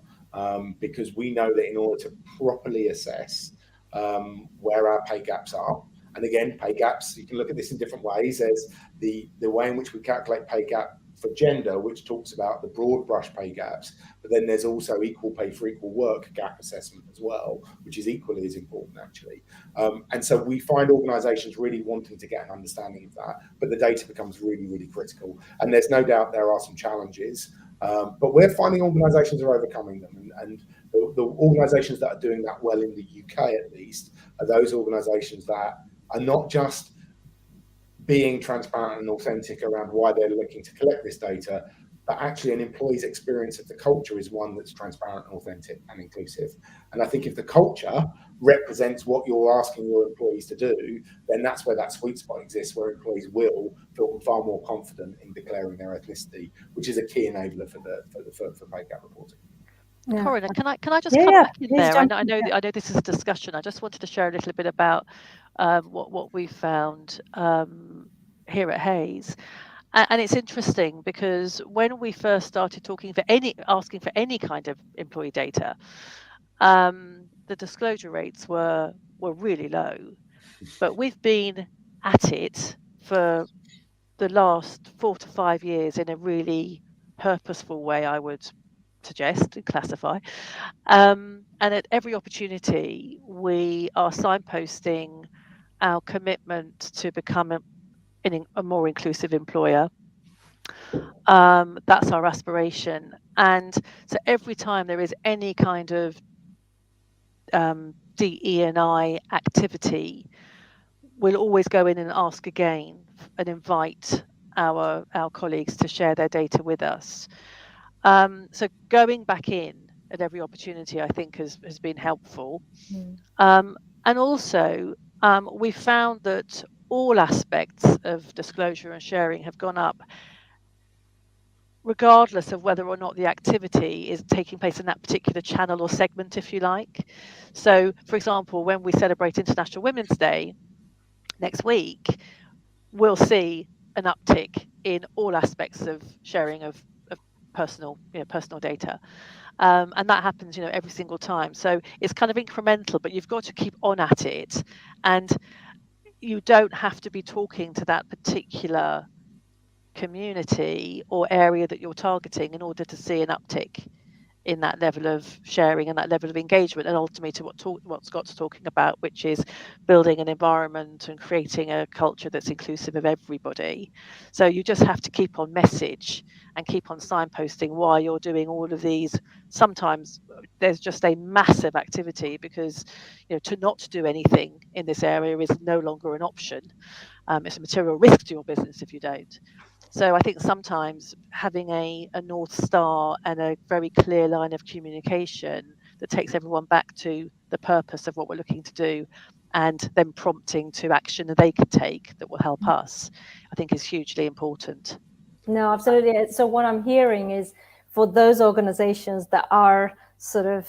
because we know that in order to properly assess where our pay gaps are, and again, pay gaps, you can look at this in different ways. There's the way in which we calculate pay gap for gender, which talks about the broad brush pay gaps, but then there's also equal pay for equal work gap assessment as well, which is equally as important actually. And so we find organisations really wanting to get an understanding of that, but the data becomes really, really critical. And there's no doubt there are some challenges, but we're finding organisations are overcoming them. And the organisations that are doing that well in the UK at least are those organisations that are not just being transparent and authentic around why they're looking to collect this data, but actually an employee's experience of the culture is one that's transparent and authentic and inclusive. And I think if the culture represents what you're asking your employees to do, then that's where that sweet spot exists, where employees will feel far more confident in declaring their ethnicity, which is a key enabler for pay gap reporting. Yeah. Corinna, can I just come back in there? I know this is a discussion. I just wanted to share a little bit about what we found here at Hays, and it's interesting because when we first started asking for any kind of employee data, the disclosure rates were really low, but we've been at it for the last 4 to 5 years in a really purposeful way, I would suggest, and classify. And at every opportunity, we are signposting our commitment to become a more inclusive employer. That's our aspiration. And so every time there is any kind of DE&I activity, we'll always go in and ask again and invite our colleagues to share their data with us. So going back in at every opportunity, I think has been helpful. And also, we found that all aspects of disclosure and sharing have gone up, regardless of whether or not the activity is taking place in that particular channel or segment, if you like. So, for example, when we celebrate International Women's Day next week, we'll see an uptick in all aspects of sharing of personal data. And that happens, every single time. So it's kind of incremental, but you've got to keep on at it. And you don't have to be talking to that particular community or area that you're targeting in order to see an uptick in that level of sharing and that level of engagement, and ultimately to what Scott's talking about, which is building an environment and creating a culture that's inclusive of everybody. So you just have to keep on message and keep on signposting why you're doing all of these. Sometimes there's just a massive activity because to not do anything in this area is no longer an option. It's a material risk to your business if you don't. So I think sometimes having a North Star and a very clear line of communication that takes everyone back to the purpose of what we're looking to do, and then prompting to action that they can take that will help us, I think is hugely important. No, absolutely. So what I'm hearing is for those organizations that are sort of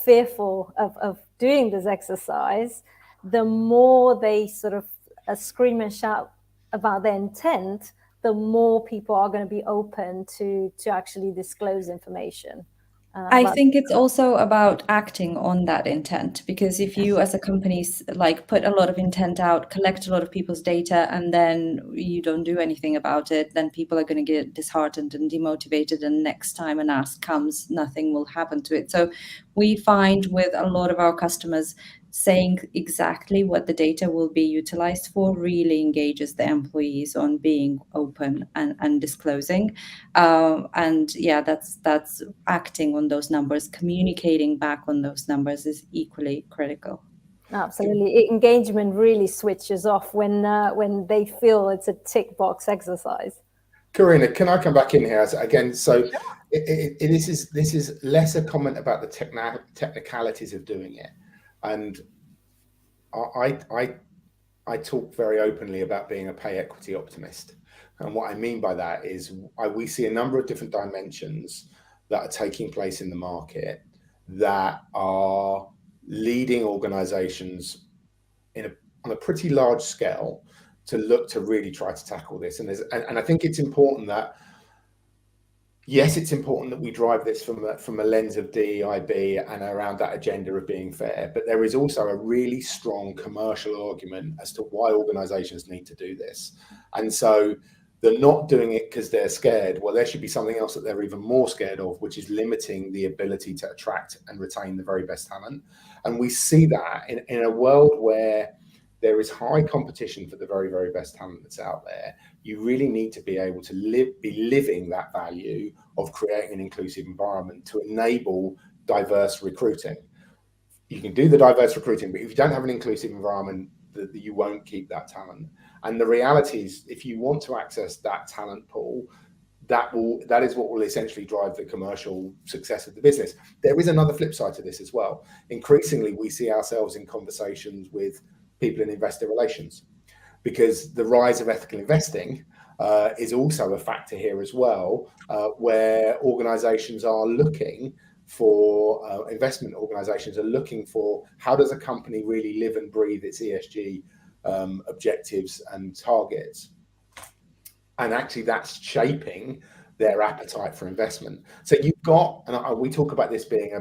fearful of doing this exercise, the more they sort of scream and shout about their intent, the more people are going to be open to actually disclose information. I think it's also about acting on that intent, because if you as a company put a lot of intent out, collect a lot of people's data, and then you don't do anything about it, then people are going to get disheartened and demotivated, and next time an ask comes, nothing will happen to it. So we find with a lot of our customers, saying exactly what the data will be utilized for really engages the employees on being open and disclosing. And yeah, that's acting on those numbers, communicating back on those numbers is equally critical. Absolutely. Engagement really switches off when they feel it's a tick box exercise. Karina, can I come back in here again? So this is less a comment about the technicalities of doing it. And I talk very openly about being a pay equity optimist. And what I mean by that is we see a number of different dimensions that are taking place in the market that are leading organizations on a pretty large scale to look to really try to tackle this. And I think it's important that, yes, it's important that we drive this from a lens of DEIB and around that agenda of being fair, but there is also a really strong commercial argument as to why organizations need to do this. And so they're not doing it because they're scared. Well, there should be something else that they're even more scared of, which is limiting the ability to attract and retain the very best talent. And we see that in a world where there is high competition for the very, very best talent that's out there. You really need to be able to be living that value of creating an inclusive environment to enable diverse recruiting. You can do the diverse recruiting, but if you don't have an inclusive environment, you won't keep that talent. And the reality is, if you want to access that talent pool, that is what will essentially drive the commercial success of the business. There is another flip side to this as well. Increasingly, we see ourselves in conversations with people in investor relations, because the rise of ethical investing is also a factor here as well, where organizations are looking for, investment organizations are looking for, how does a company really live and breathe its ESG objectives and targets? And actually that's shaping their appetite for investment. So you've got, and we talk about this being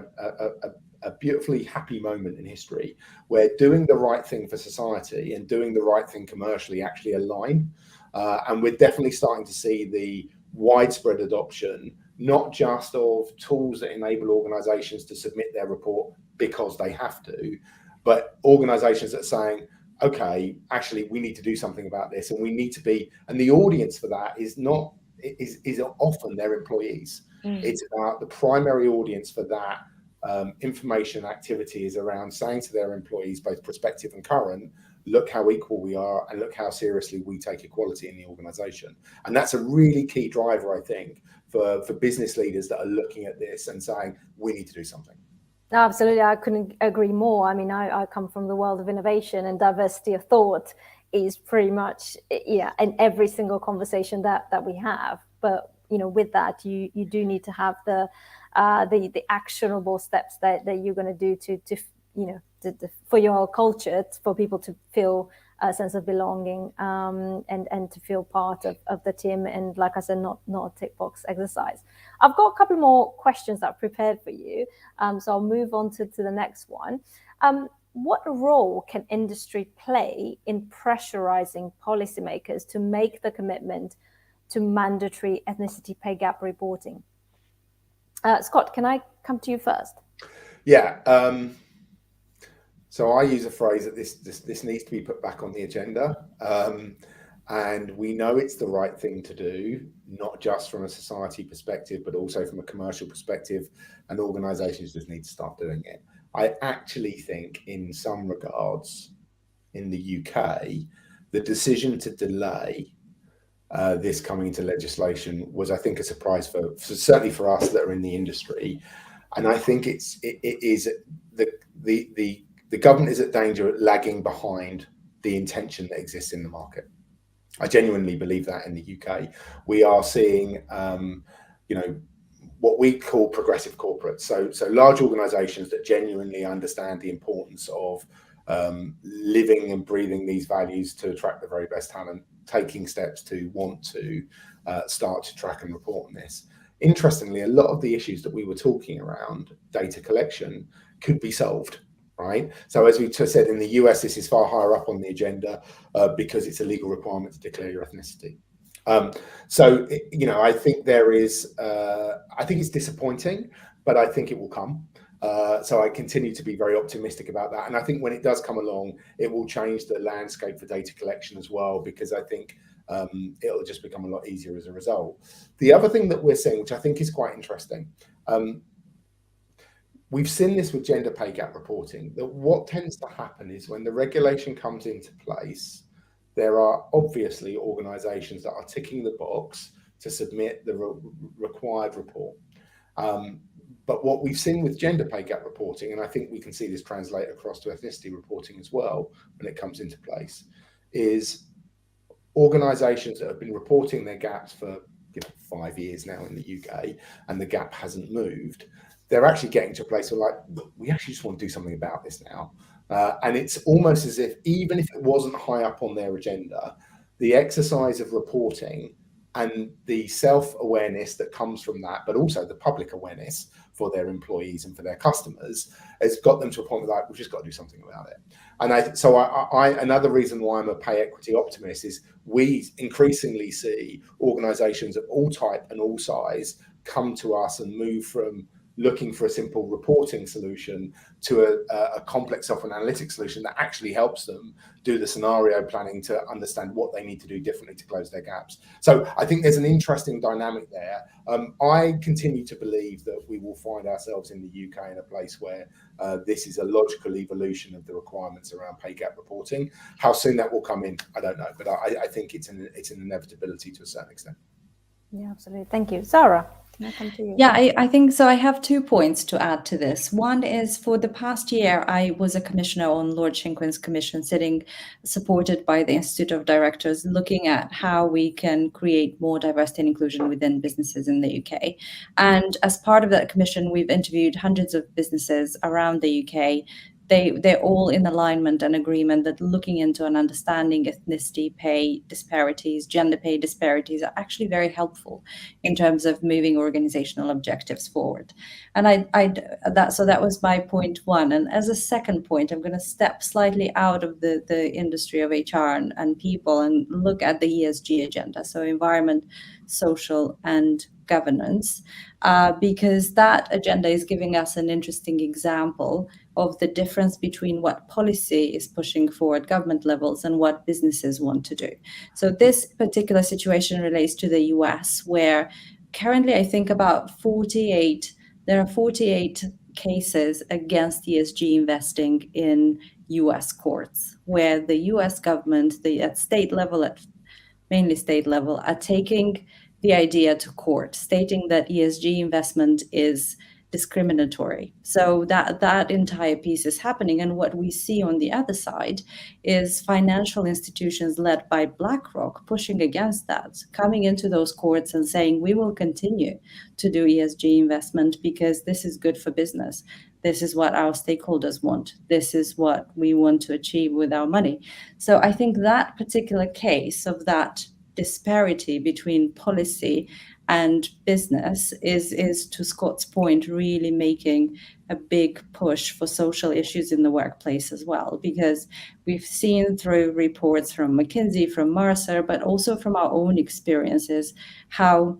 a beautifully happy moment in history where doing the right thing for society and doing the right thing commercially actually align. And we're definitely starting to see the widespread adoption, not just of tools that enable organizations to submit their report because they have to, but organizations that are saying, okay, actually we need to do something about this, and we need to be, and the audience for that is not is often their employees. It's about the primary audience for that information activity is around saying to their employees, both prospective and current, look how equal we are and look how seriously we take equality in the organization. And that's a really key driver, I think, for business leaders that are looking at this and saying, we need to do something. Absolutely, I couldn't agree more. I mean, I come from the world of innovation, and diversity of thought is pretty much, in every single conversation that we have. But, with that, you do need to have the actionable steps that you're going to do to for your culture, for people to feel a sense of belonging and to feel part of the team. And like I said, not a tick box exercise. I've got a couple more questions that I've prepared for you. So I'll move on to the next one. What role can industry play in pressurizing policymakers to make the commitment to mandatory ethnicity pay gap reporting? Scott, can I come to you first? Yeah. So I use a phrase that this needs to be put back on the agenda. And we know it's the right thing to do, not just from a society perspective, but also from a commercial perspective, and organizations just need to start doing it. I actually think in some regards in the UK, the decision to delay this coming into legislation was, I think, a surprise for certainly for us that are in the industry. And I think it is the government is at danger of lagging behind the intention that exists in the market. I genuinely believe that in the UK. We are seeing, what we call progressive corporates. So large organizations that genuinely understand the importance of living and breathing these values to attract the very best talent, taking steps to want to start to track and report on this. Interestingly, a lot of the issues that we were talking around data collection could be solved. Right. So as we said, in the US, this is far higher up on the agenda because it's a legal requirement to declare your ethnicity. I think there is, I think it's disappointing, but I think it will come. So I continue to be very optimistic about that. And I think when it does come along, it will change the landscape for data collection as well, because I think it'll just become a lot easier as a result. The other thing that we're seeing, which I think is quite interesting, we've seen this with gender pay gap reporting, that what tends to happen is when the regulation comes into place, there are obviously organizations that are ticking the box to submit the required report. But what we've seen with gender pay gap reporting, and I think we can see this translate across to ethnicity reporting as well when it comes into place, is organizations that have been reporting their gaps for 5 years now in the UK, and the gap hasn't moved. They're actually getting to a place where, like, look, we actually just want to do something about this now. And it's almost as if, even if it wasn't high up on their agenda, the exercise of reporting and the self-awareness that comes from that, but also the public awareness for their employees and for their customers, has got them to a point where, like, we've just got to do something about it. And another reason why I'm a pay equity optimist is we increasingly see organizations of all type and all size come to us and move from looking for a simple reporting solution to a complex software and analytics solution that actually helps them do the scenario planning to understand what they need to do differently to close their gaps. So I think there's an interesting dynamic there. I continue to believe that we will find ourselves in the UK in a place where this is a logical evolution of the requirements around pay gap reporting. How soon that will come in, I don't know, but I think it's an inevitability to a certain extent. Yeah, absolutely. Thank you. Sarah, can I come to you? Yeah, I think so. I have 2 points to add to this. One is, for the past year, I was a commissioner on Lord Shinquin's commission, supported by the Institute of Directors, looking at how we can create more diversity and inclusion within businesses in the UK. And as part of that commission, we've interviewed hundreds of businesses around the UK. They're all in alignment and agreement that looking into and understanding ethnicity pay disparities, gender pay disparities are actually very helpful in terms of moving organizational objectives forward. And that was my point 1. And as a second point, I'm going to step slightly out of the industry of HR and people and look at the ESG agenda, so environment, social, and governance, because that agenda is giving us an interesting example of the difference between what policy is pushing for at government levels and what businesses want to do. So this particular situation relates to the US, where currently I think about there are 48 cases against ESG investing in US courts, where the US government, at state level, mainly state level, are taking the idea to court, stating that ESG investment is discriminatory. So that entire piece is happening. And what we see on the other side is financial institutions led by BlackRock pushing against that, coming into those courts and saying, we will continue to do ESG investment because this is good for business. This is what our stakeholders want. This is what we want to achieve with our money. So I think that particular case of that disparity between policy and business is, to Scott's point, really making a big push for social issues in the workplace as well, because we've seen through reports from McKinsey, from Mercer, but also from our own experiences, how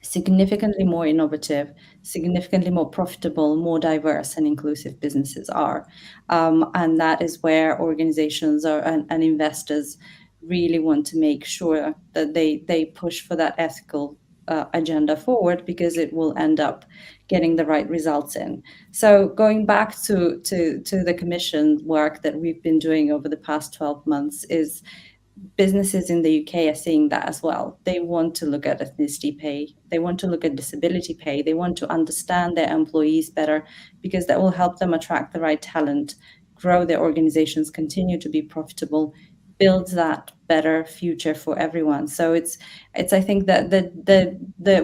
significantly more innovative, significantly more profitable, more diverse and inclusive businesses are. And that is where organizations and investors really want to make sure that they push for that ethical agenda forward, because it will end up getting the right results in. So going back to the commission work that we've been doing over the past 12 months, is businesses in the UK are seeing that as well. They want to look at ethnicity pay. They want to look at disability pay. They want to understand their employees better, because that will help them attract the right talent, grow their organizations, continue to be profitable, build that better future for everyone. So it's I think that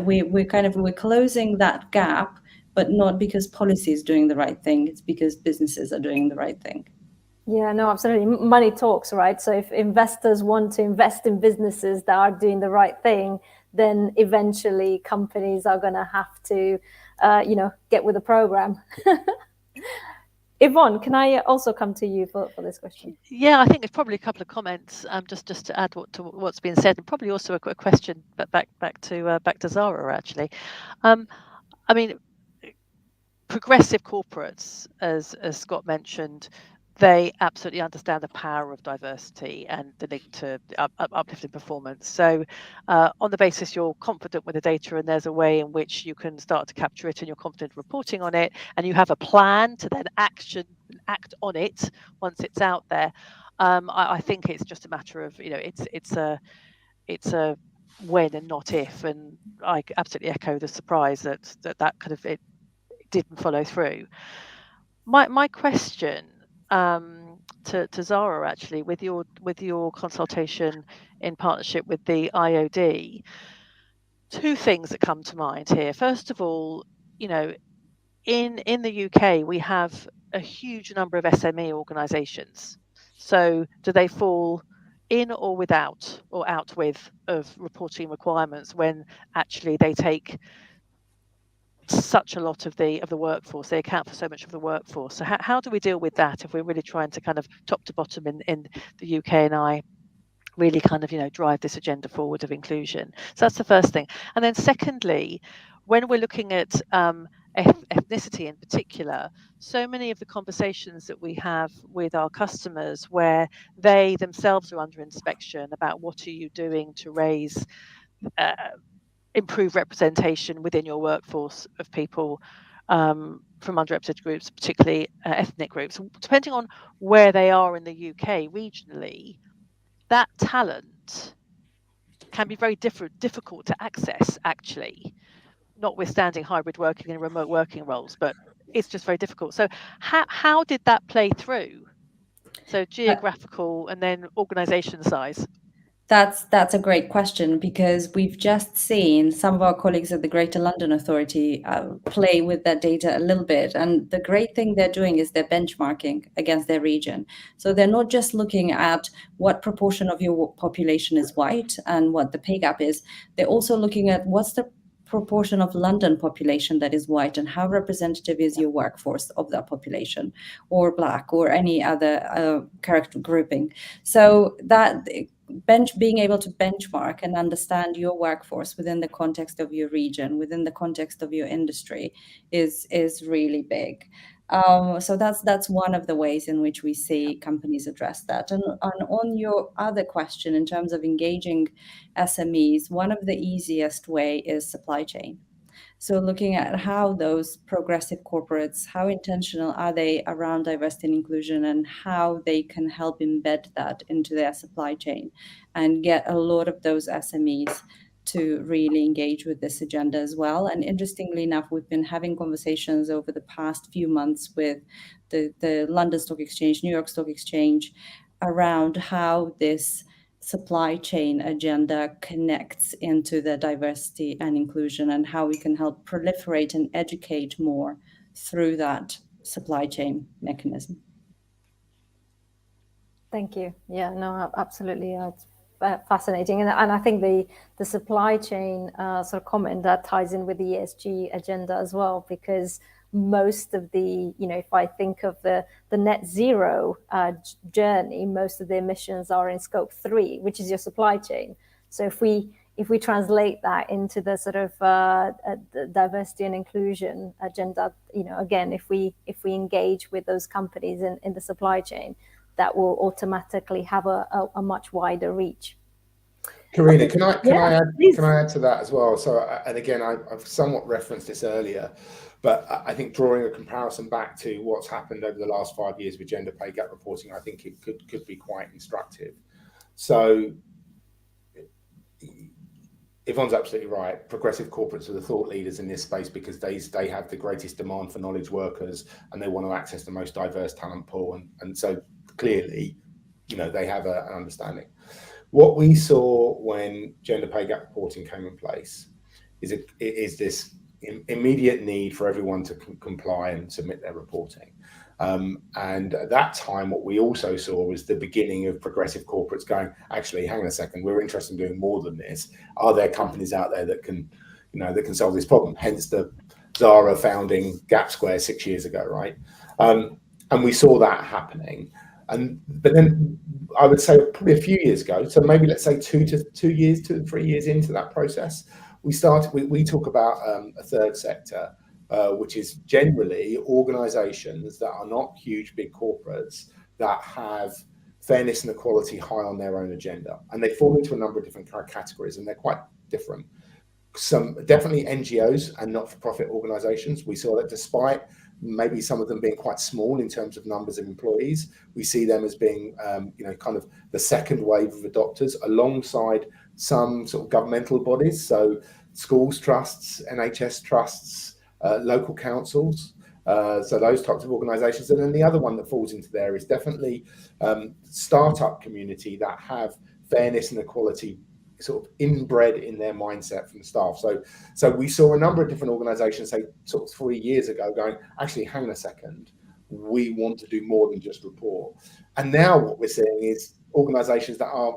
we're closing that gap, but not because policy is doing the right thing. It's because businesses are doing the right thing. Yeah, no, absolutely. Money talks, right? So if investors want to invest in businesses that are doing the right thing, then eventually companies are going to have to, get with the program. Yvonne, can I also come to you for this question? Yeah, I think there's probably a couple of comments just to add to what's been said, and probably also a question, but back to Zara actually. I mean, progressive corporates, as Scott mentioned, they absolutely understand the power of diversity and the link to uplifting performance. So on the basis you're confident with the data and there's a way in which you can start to capture it and you're confident reporting on it, and you have a plan to then act on it once it's out there, I think it's just a matter of, it's a when and not if. And I absolutely echo the surprise that kind of it didn't follow through. My question to Zara, actually, with your consultation in partnership with the IOD, two things that come to mind here. First of all, in the UK we have a huge number of SME organisations. So do they fall in or without or out with of reporting requirements when actually they take such a lot of the workforce? They account for so much of the workforce. So how do we deal with that if we're really trying to kind of top to bottom in the UK and I really kind of drive this agenda forward of inclusion? So that's the first thing. And then secondly, when we're looking at ethnicity in particular, so many of the conversations that we have with our customers where they themselves are under inspection about what are you doing to raise improve representation within your workforce of people from underrepresented groups, particularly ethnic groups. Depending on where they are in the UK regionally, that talent can be very difficult to access, actually, notwithstanding hybrid working and remote working roles, but it's just very difficult. So how did that play through? So geographical and then organisation size. That's a great question, because we've just seen some of our colleagues at the Greater London Authority play with that data a little bit. And the great thing they're doing is they're benchmarking against their region. So they're not just looking at what proportion of your population is white and what the pay gap is. They're also looking at what's the proportion of London population that is white and how representative is your workforce of that population, or Black, or any other character grouping. So that being able to benchmark and understand your workforce within the context of your region, within the context of your industry, is really big. So that's one of the ways in which we see companies address that. And on your other question, in terms of engaging SMEs, one of the easiest way is supply chain. So looking at how those progressive corporates, how intentional are they around diversity and inclusion, and how they can help embed that into their supply chain and get a lot of those SMEs to really engage with this agenda as well. And interestingly enough, we've been having conversations over the past few months with the London Stock Exchange, New York Stock Exchange, around how this supply chain agenda connects into the diversity and inclusion, and how we can help proliferate and educate more through that supply chain mechanism. Thank you. Yeah, no, absolutely. It's fascinating. And I think the supply chain sort of comment that ties in with the ESG agenda as well, because most of the, if I think of the net zero journey, most of the emissions are in scope 3, which is your supply chain. So if we translate that into the sort of diversity and inclusion agenda, again, if we engage with those companies in the supply chain, that will automatically have a much wider reach. Karina, can I add to that as well? So, and again, I've somewhat referenced this earlier, but I think drawing a comparison back to what's happened over the last 5 years with gender pay gap reporting, I think it could be quite instructive. So Yvonne's absolutely right. Progressive corporates are the thought leaders in this space because they have the greatest demand for knowledge workers, and they want to access the most diverse talent pool. And so clearly, they have an understanding. What we saw when gender pay gap reporting came in place is this immediate need for everyone to comply and submit their reporting. And at that time, what we also saw was the beginning of progressive corporates going, actually, hang on a second, we're interested in doing more than this. Are there companies out there that can solve this problem? Hence the Zara founding GapSquare 6 years ago, right? And we saw that happening. But then I would say probably a few years ago, so maybe let's say 2 to 3 years into that process, we talk about a third sector, which is generally organizations that are not huge, big corporates that have fairness and equality high on their own agenda. And they fall into a number of different categories, and they're quite different. Some definitely NGOs and not-for-profit organizations. We saw that despite maybe some of them being quite small in terms of numbers of employees, we see them as being, kind of the second wave of adopters alongside some sort of governmental bodies. So schools trusts, NHS trusts, local councils, so those types of organizations. And then the other one that falls into there is definitely startup community that have fairness and equality sort of inbred in their mindset from the staff. So we saw a number of different organizations, say sort of 3 years ago, going, actually, hang on a second, we want to do more than just report. And now what we're seeing is organizations that are,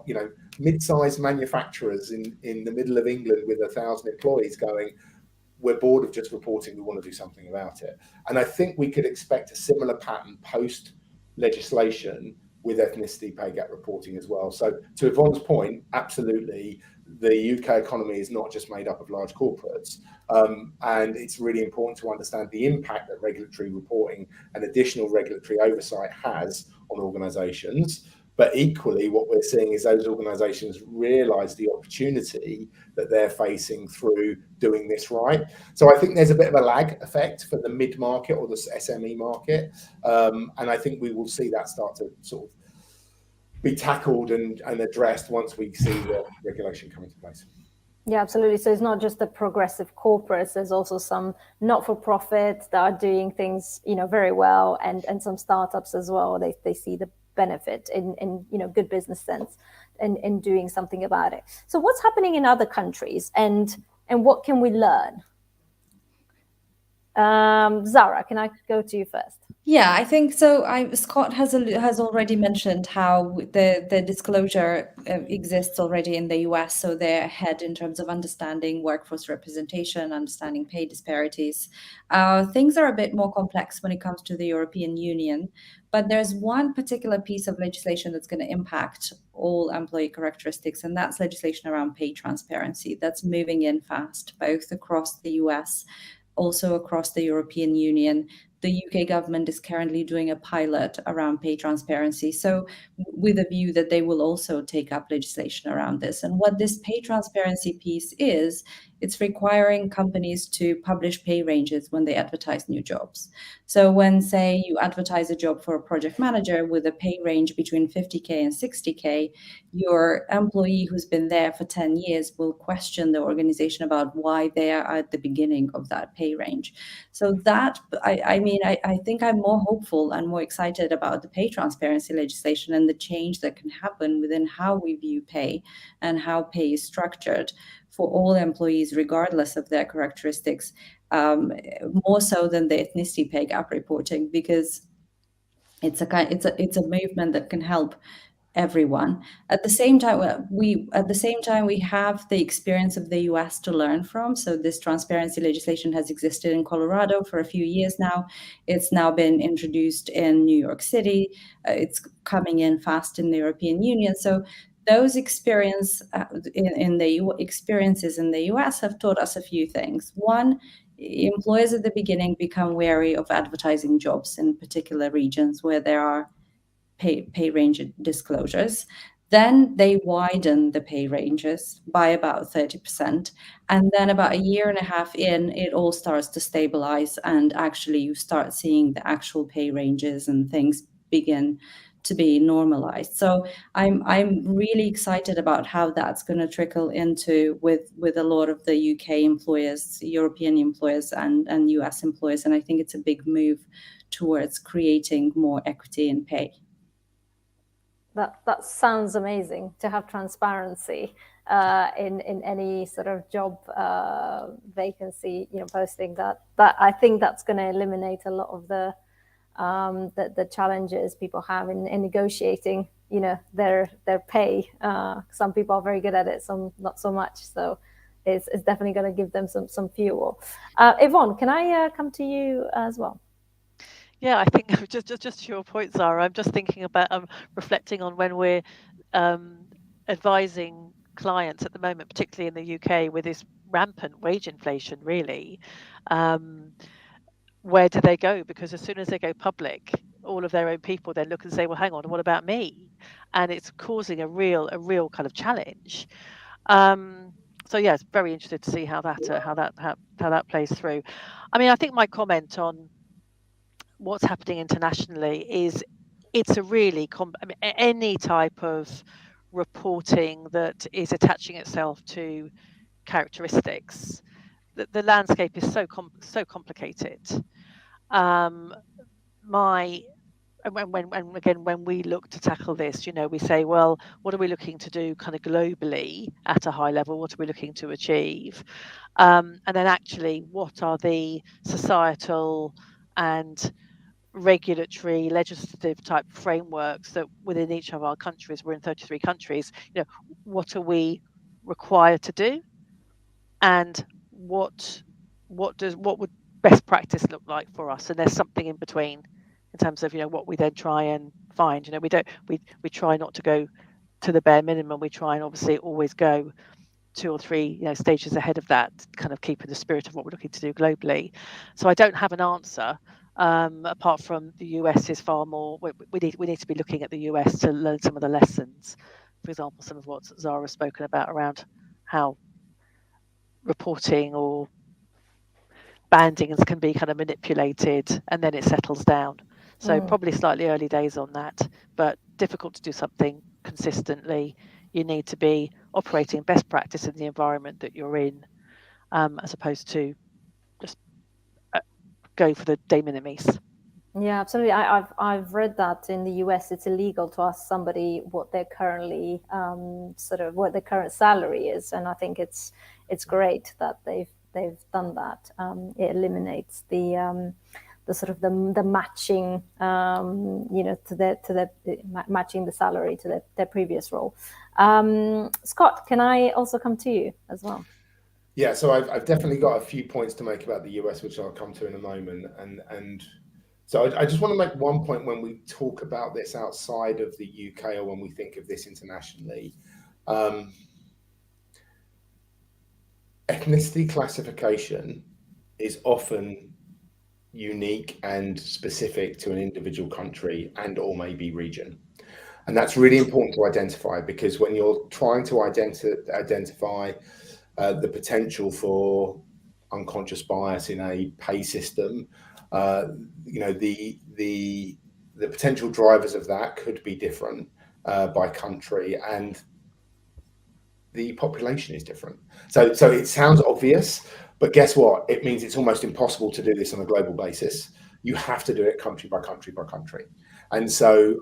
mid-sized manufacturers in the middle of England with 1,000 employees going, we're bored of just reporting, we want to do something about it. And I think we could expect a similar pattern post legislation with ethnicity pay gap reporting as well. So to Yvonne's point, absolutely, the UK economy is not just made up of large corporates. And it's really important to understand the impact that regulatory reporting and additional regulatory oversight has on organisations. But equally, what we're seeing is those organisations realise the opportunity that they're facing through doing this right. So I think there's a bit of a lag effect for the mid-market or the SME market. And I think we will see that start to sort of be tackled and addressed once we see the regulation come into place. Yeah, absolutely. So it's not just the progressive corporates. There's also some not-for-profits that are doing things, very well, and some startups as well. They see the benefit in good business sense in doing something about it. So what's happening in other countries, and what can we learn? Zara, can I go to you first? Yeah, I think so. Scott has already mentioned how the disclosure exists already in the US, so they're ahead in terms of understanding workforce representation, understanding pay disparities. Things are a bit more complex when it comes to the European Union, but there's one particular piece of legislation that's going to impact all employee characteristics, and that's legislation around pay transparency. That's moving in fast, both across the US, also across the European Union. the UK government is currently doing a pilot around pay transparency. So with a view that they will also take up legislation around this. And what this pay transparency piece is, it's requiring companies to publish pay ranges when they advertise new jobs. So when, say, you advertise a job for a project manager with a pay range between 50K and 60K, your employee who's been there for 10 years will question the organization about why they are at the beginning of that pay range. So that, I think I'm more hopeful and more excited about the pay transparency legislation and the change that can happen within how we view pay and how pay is structured for all employees, regardless of their characteristics, more so than the ethnicity pay gap reporting, because it's a movement that can help everyone. At the same time, we have the experience of the US to learn from. So this transparency legislation has existed in Colorado for a few years now. It's now been introduced in New York City. It's coming in fast in the European Union. So those experiences in the US have taught us a few things. One, employers at the beginning become wary of advertising jobs in particular regions where there are pay range disclosures. Then they widen the pay ranges by about 30%. And then about a year and a half in, it all starts to stabilize, and actually you start seeing the actual pay ranges and things begin to be normalized. So I'm really excited about how that's going to trickle into with a lot of the UK employers, European employers, and US employers. And I think it's a big move towards creating more equity in pay. That sounds amazing, to have transparency in any sort of job vacancy, posting. That I think that's going to eliminate a lot of the challenges people have in negotiating, their pay. Some people are very good at it, some not so much. So it's definitely going to give them some fuel. Yvonne, can I come to you as well? Yeah, I think just to your point, Zara, I'm just thinking about reflecting on when we're advising clients at the moment, particularly in the UK, with this rampant wage inflation, really. Where do they go? Because as soon as they go public, all of their own people then look and say, well, hang on, what about me? And it's causing a real kind of challenge. So yeah, it's very interested to see how that plays through. I mean, I think my comment on what's happening internationally is it's a really any type of reporting that is attaching itself to characteristics. The landscape is so complicated. When we look to tackle this, we say, well, what are we looking to do kind of globally at a high level? What are we looking to achieve? And then actually, what are the societal and regulatory, legislative type frameworks that within each of our countries, we're in 33 countries, what are we required to do? And what would best practice look like for us? And there's something in between in terms of what we then try and find. We try not to go to the bare minimum. We try and obviously always go 2 or 3 stages ahead of that, kind of keeping the spirit of what we're looking to do globally. So I don't have an answer apart from the US is far more. We need to be looking at the US to learn some of the lessons. For example, some of what Zara has spoken about around how reporting or bandings can be kind of manipulated and then it settles down. So probably slightly early days on that, but difficult to do something consistently. You need to be operating best practice in the environment that you're in, as opposed to just go for the de minimis. Yeah, absolutely. I've read that in the US it's illegal to ask somebody what their currently what their current salary is, and I think it's great that they've done that. It eliminates the matching, matching the salary to their previous role. Scott, can I also come to you as well? Yeah, so I've definitely got a few points to make about the US, which I'll come to in a moment. And so I just want to make one point when we talk about this outside of the UK or when we think of this internationally. Ethnicity classification is often unique and specific to an individual country and or maybe region. And that's really important to identify, because when you're trying to identify the potential for unconscious bias in a pay system, you know, the potential drivers of that could be different by country, and the population is different. So it sounds obvious, but guess what? It means it's almost impossible to do this on a global basis. You have to do it country by country by country. And so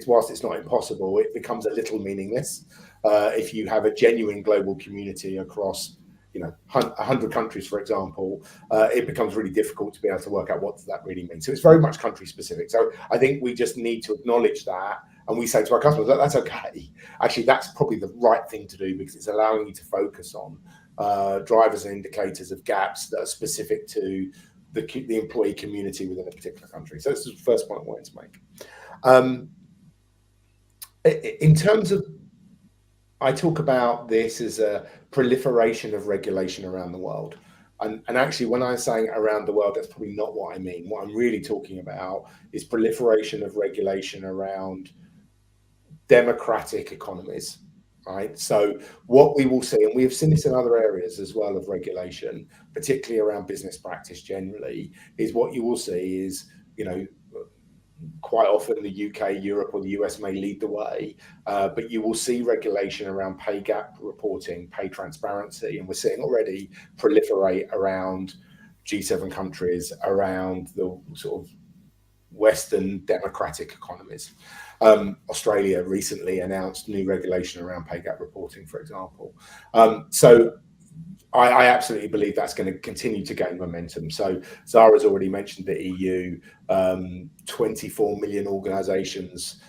whilst it's not impossible, it becomes a little meaningless if you have a genuine global community across, you know, 100 countries, for example. It becomes really difficult to be able to work out what does that really mean. So it's very much country specific. So I think we just need to acknowledge that, and we say to our customers, that's okay. Actually, that's probably the right thing to do, because it's allowing you to focus on drivers and indicators of gaps that are specific to the employee community within a particular country. So this is the first point I wanted to make. In terms of, I talk about this as a proliferation of regulation around the world. And actually, when I'm saying around the world, that's probably not what I mean. What I'm really talking about is proliferation of regulation around democratic economies, right? So what we will see, and we have seen this in other areas as well of regulation, particularly around business practice generally, is what you will see is, you know, quite often the UK, Europe, or the US may lead the way, but you will see regulation around pay gap reporting, pay transparency, and we're seeing already proliferate around G7 countries, around the sort of Western democratic economies. Australia recently announced new regulation around pay gap reporting, for example. So I absolutely believe that's going to continue to gain momentum. So Zara's already mentioned the EU, 24 million organisations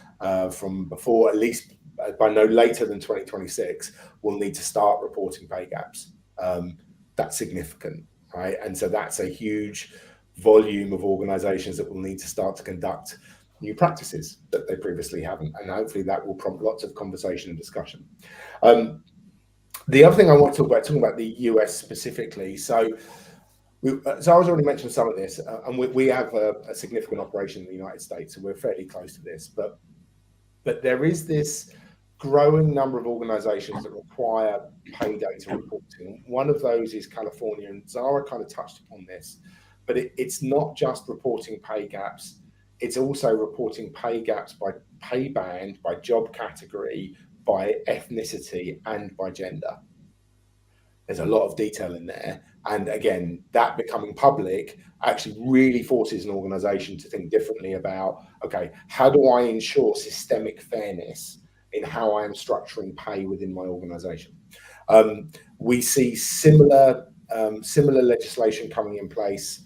from before, at least by no later than 2026, will need to start reporting pay gaps. That's significant, right? And so that's a huge volume of organisations that will need to start to conduct new practices that they previously haven't. And hopefully that will prompt lots of conversation and discussion. The other thing I want to talk about, talking about the US specifically. So Zara's already mentioned some of this, and we have a significant operation in the United States, so we're fairly close to this. But there is this growing number of organizations that require pay data reporting. One of those is California, and Zara kind of touched upon this, but it's not just reporting pay gaps, it's also reporting pay gaps by pay band, by job category, by ethnicity, and by gender. There's a lot of detail in there. And again, that becoming public actually really forces an organization to think differently about, okay, how do I ensure systemic fairness in how I am structuring pay within my organization? We see similar legislation coming in place.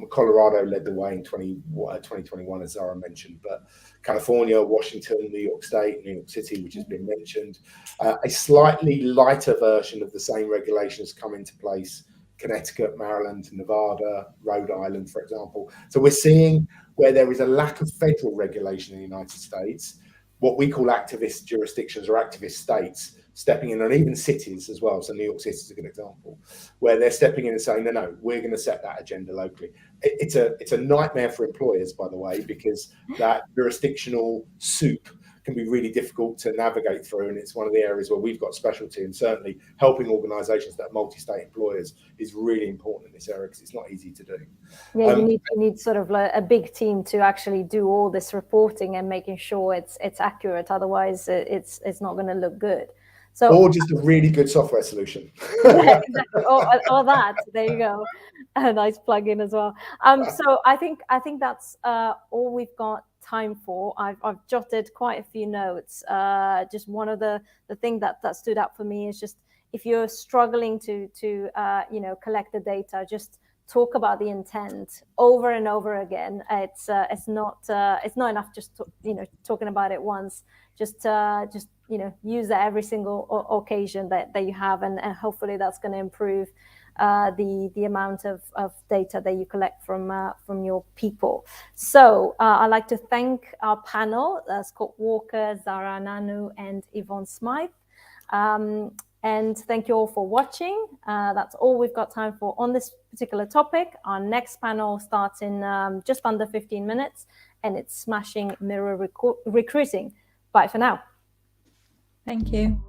Colorado led the way in 2021, as Zara mentioned, but California, Washington, New York State, New York City, which has been mentioned, a slightly lighter version of the same regulations come into place. Connecticut, Maryland, Nevada, Rhode Island, for example. So we're seeing where there is a lack of federal regulation in the United States, what we call activist jurisdictions or activist states stepping in, and even cities as well. So New York City is a good example, where they're stepping in and saying, no, we're going to set that agenda locally. It's a nightmare for employers, by the way, because that jurisdictional soup can be really difficult to navigate through. And it's one of the areas where we've got specialty, and certainly helping organizations that are multi-state employers is really important in this area because it's not easy to do. Yeah, you need sort of like a big team to actually do all this reporting and making sure it's accurate. Otherwise, it's not going to look good. So, or just a really good software solution. Yeah, exactly. or that. There you go. A nice plug-in as well. So I think that's all we've got time for. I've jotted quite a few notes. Just one of the thing that stood out for me is just if you're struggling to collect the data, just talk about the intent over and over again. It's not enough just talking about it once. Just use that every single occasion that you have, and hopefully that's going to improve the amount of data that you collect from your people. So I'd like to thank our panel, Scott Walker, Zara Nanu, and Yvonne Smythe. And thank you all for watching. That's all we've got time for on this particular topic. Our next panel starts in just under 15 minutes, and it's Smashing Mirror Recruiting. Bye for now. Thank you.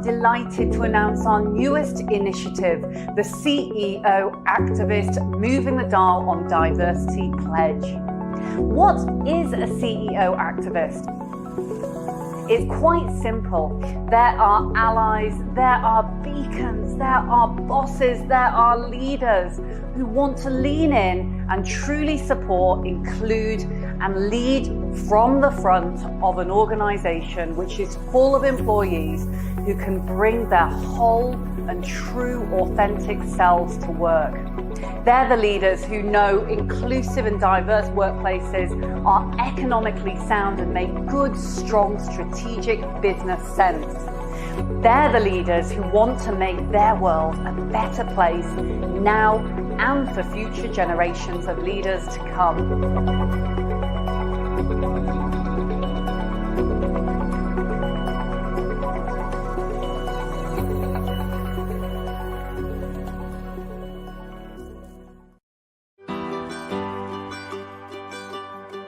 delighted to announce our newest initiative, the CEO Activist Moving the Dial on Diversity Pledge. What is a CEO activist? It's quite simple. There are allies, there are beacons, there are bosses, there are leaders who want to lean in and truly support, include, and lead from the front of an organization which is full of employees who can bring their whole and true authentic selves to work. They're the leaders who know inclusive and diverse workplaces are economically sound and make good, strong, strategic business sense. They're the leaders who want to make their world a better place now and for future generations of leaders to come.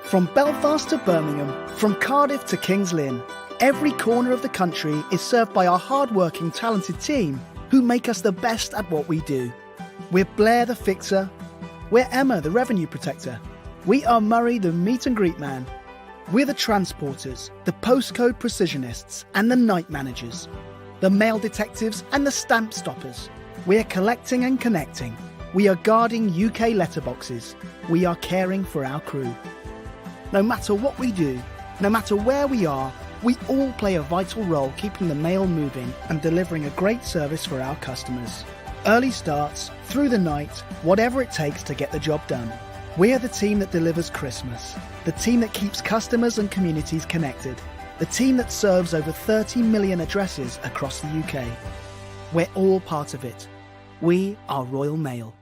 From Belfast to Birmingham, from Cardiff to King's Lynn, every corner of the country is served by our hard-working, talented team who make us the best at what we do. We're Blair the Fixer. We're Emma the Revenue Protector. We are Murray the Meet and Greet Man. We're the transporters, the postcode precisionists and the night managers, the mail detectives and the stamp stoppers. We are collecting and connecting. We are guarding UK letterboxes. We are caring for our crew. No matter what we do, no matter where we are, we all play a vital role keeping the mail moving and delivering a great service for our customers. Early starts, through the night, whatever it takes to get the job done. We are the team that delivers Christmas, the team that keeps customers and communities connected, the team that serves over 30 million addresses across the UK. We're all part of it. We are Royal Mail.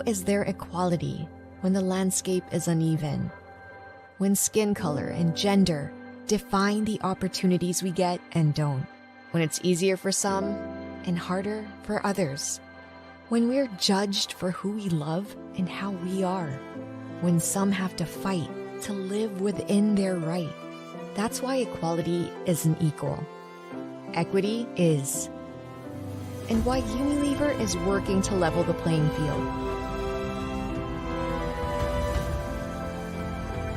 Is there equality when the landscape is uneven? When skin color and gender define the opportunities we get and don't? When it's easier for some and harder for others? When we're judged for who we love and how we are? When some have to fight to live within their right? That's why equality isn't equal. Equity is. And why Unilever is working to level the playing field.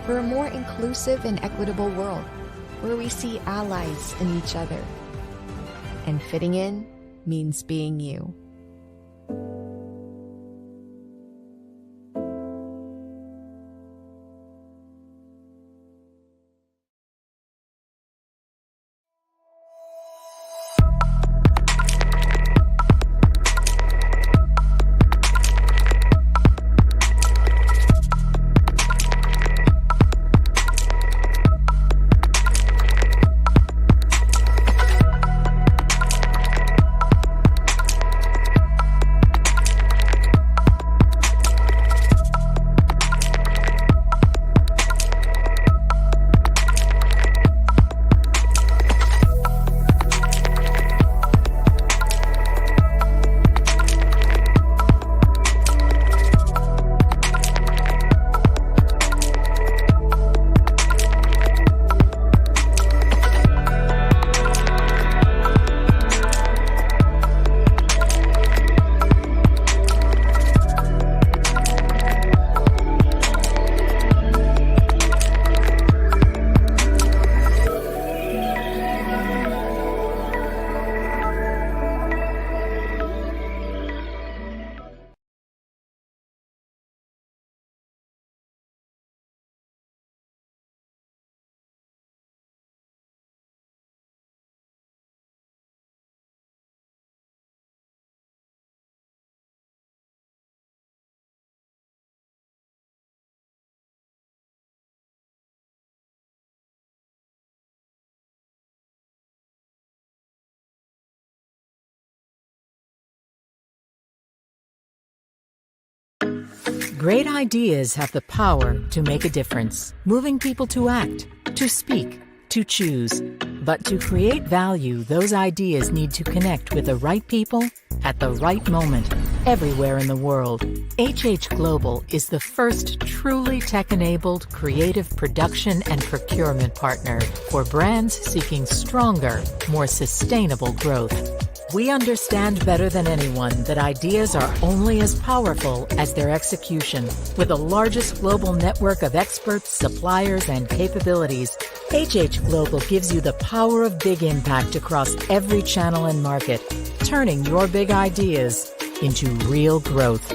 For a more inclusive and equitable world, where we see allies in each other. And fitting in means being you. Great ideas have the power to make a difference, moving people to act, to speak, to choose. But to create value, those ideas need to connect with the right people at the right moment, everywhere in the world. HH Global is the first truly tech-enabled creative production and procurement partner for brands seeking stronger, more sustainable growth. We understand better than anyone that ideas are only as powerful as their execution. With the largest global network of experts, suppliers, and capabilities, HH Global gives you the power of big impact across every channel and market, turning your big ideas into real growth.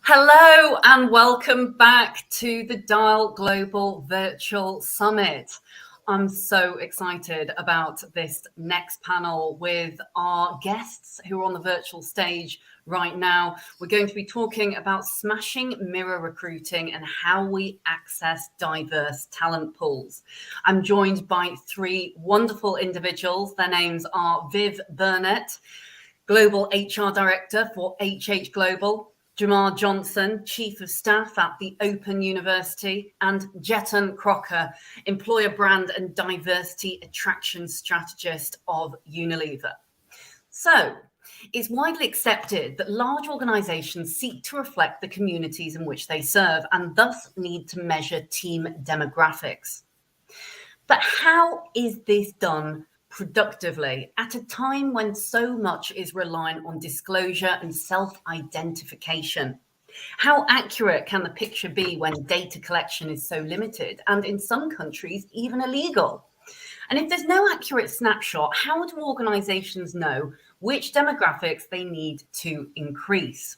Hello and welcome back to the Dial Global Virtual Summit. I'm so excited about this next panel with our guests who are on the virtual stage right now. We're going to be talking about smashing mirror recruiting and how we access diverse talent pools. I'm joined by three wonderful individuals. Their names are Viv Burnett, Global HR Director for HH Global, Jamar Johnson, Chief of Staff at the Open University, and Jetan Crocker, Employer Brand and Diversity Attraction Strategist of Unilever. So, it's widely accepted that large organizations seek to reflect the communities in which they serve and thus need to measure team demographics. But how is this done productively at a time when so much is reliant on disclosure and self-identification? How accurate can the picture be when data collection is so limited and in some countries even illegal? And if there's no accurate snapshot, how do organizations know which demographics they need to increase?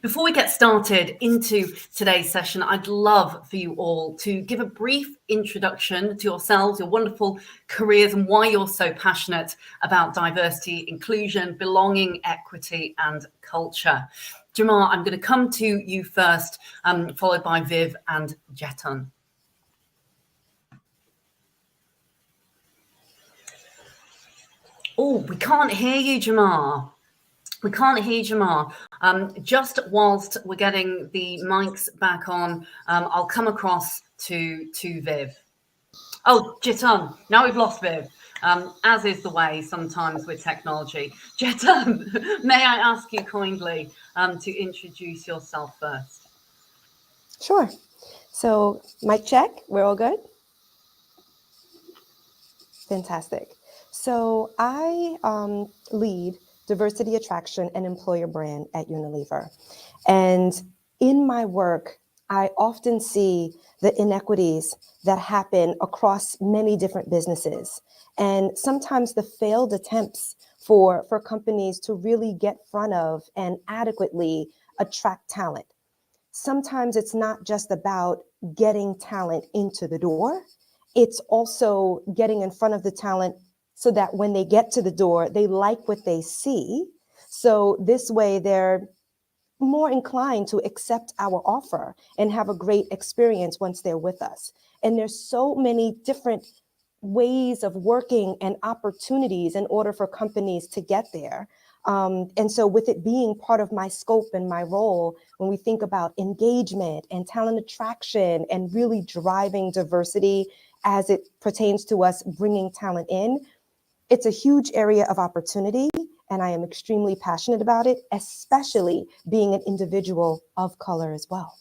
Before we get started into today's session, I'd love for you all to give a brief introduction to yourselves, your wonderful careers, and why you're so passionate about diversity, inclusion, belonging, equity, and culture. Jamar, I'm going to come to you first, followed by Viv and Jetan. Oh, we can't hear you, Jamar. We can't hear Jamar. Just whilst we're getting the mics back on, I'll come across to Viv. Oh, Jetan, now we've lost Viv, as is the way sometimes with technology. Jetan, may I ask you kindly to introduce yourself first? Sure. So mic check, we're all good? Fantastic. So I lead diversity, attraction, and employer brand at Unilever. And in my work, I often see the inequities that happen across many different businesses. And sometimes the failed attempts for companies to really get front of and adequately attract talent. Sometimes it's not just about getting talent into the door. It's also getting in front of the talent so that when they get to the door, they like what they see. So this way they're more inclined to accept our offer and have a great experience once they're with us. And there's so many different ways of working and opportunities in order for companies to get there. And so with it being part of my scope and my role, when we think about engagement and talent attraction and really driving diversity as it pertains to us bringing talent in, it's a huge area of opportunity. And I am extremely passionate about it, especially being an individual of color as well.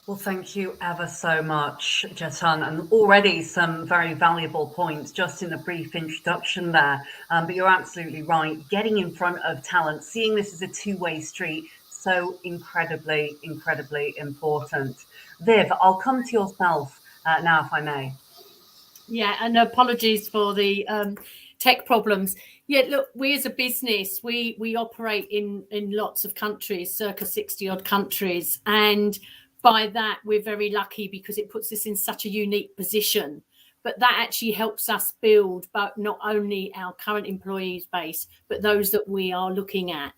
Well, thank you ever so much, Jetan, and already some very valuable points just in a brief introduction there. But you're absolutely right. Getting in front of talent, seeing this as a two-way street, so incredibly, incredibly important. Viv, I'll come to yourself now, if I may. Yeah, and apologies for the tech problems. Yeah, look, we as a business, we operate in lots of countries, circa 60 odd countries. And by that, we're very lucky because it puts us in such a unique position. But that actually helps us build but not only our current employees base, but those that we are looking at.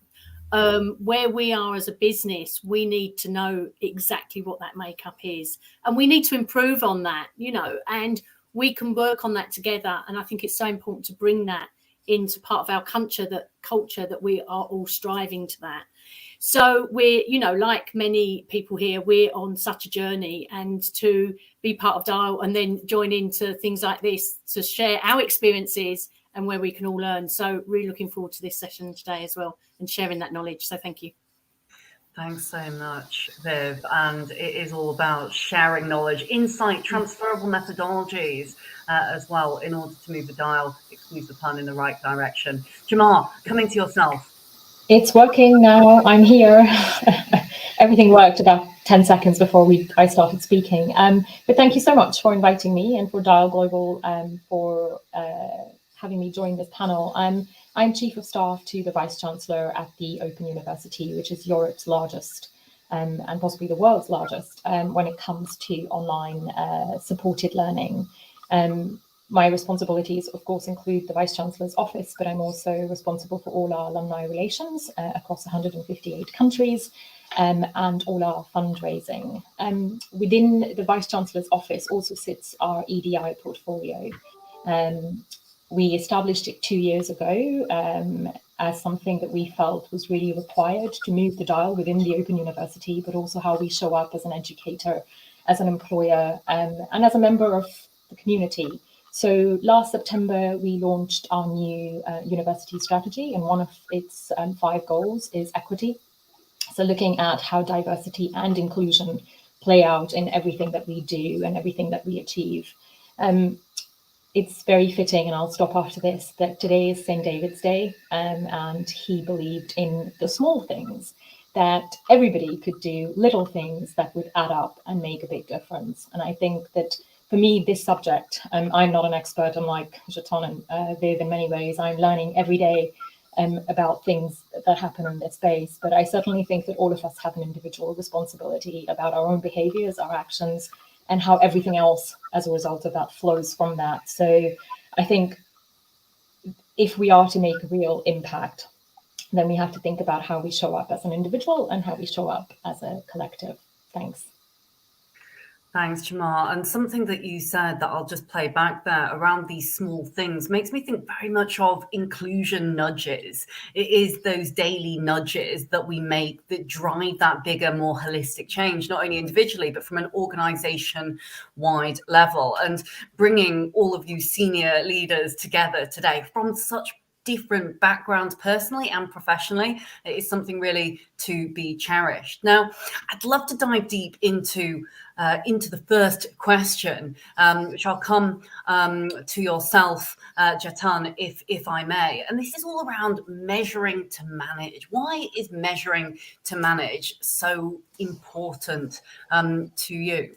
Where we are as a business, we need to know exactly what that makeup is. And we need to improve on that, and we can work on that together. And I think it's so important to bring that into part of our culture that we are all striving to that. So we're, like many people here, we're on such a journey, and to be part of Dial and then join into things like this to share our experiences and where we can all learn. So really looking forward to this session today as well and sharing that knowledge. So thank you. Thanks so much, Viv. And it is all about sharing knowledge, insight, transferable methodologies as well in order to move the dial, excuse the pun, in the right direction. Jamar, coming to yourself. It's working now. I'm here. Everything worked about 10 seconds before I started speaking. But thank you so much for inviting me and for Dial Global for having me join this panel. I'm Chief of Staff to the Vice Chancellor at the Open University, which is Europe's largest and possibly the world's largest when it comes to online supported learning. My responsibilities, of course, include the Vice Chancellor's office, but I'm also responsible for all our alumni relations across 158 countries and all our fundraising. Within the Vice Chancellor's office also sits our EDI portfolio. We established it 2 years ago as something that we felt was really required to move the dial within the Open University, but also how we show up as an educator, as an employer, and as a member of the community. So last September, we launched our new university strategy, and one of its 5 goals is equity. So looking at how diversity and inclusion play out in everything that we do and everything that we achieve. It's very fitting, and I'll stop after this, that today is St. David's Day, and he believed in the small things, that everybody could do little things that would add up and make a big difference. And I think that for me, this subject, I'm not an expert, unlike Jetan and Viv in many ways. I'm learning every day about things that happen in this space, but I certainly think that all of us have an individual responsibility about our own behaviors, our actions, and how everything else as a result of that flows from that. So I think if we are to make a real impact, then we have to think about how we show up as an individual and how we show up as a collective. Thanks. Thanks, Jamar. And something that you said that I'll just play back there around these small things makes me think very much of inclusion nudges. It is those daily nudges that we make that drive that bigger, more holistic change, not only individually, but from an organization-wide level. And bringing all of you senior leaders together today from such different backgrounds personally and professionally. It is something really to be cherished. Now, I'd love to dive deep into the first question, which I'll come to yourself, Jatan, if I may. And this is all around measuring to manage. Why is measuring to manage so important to you?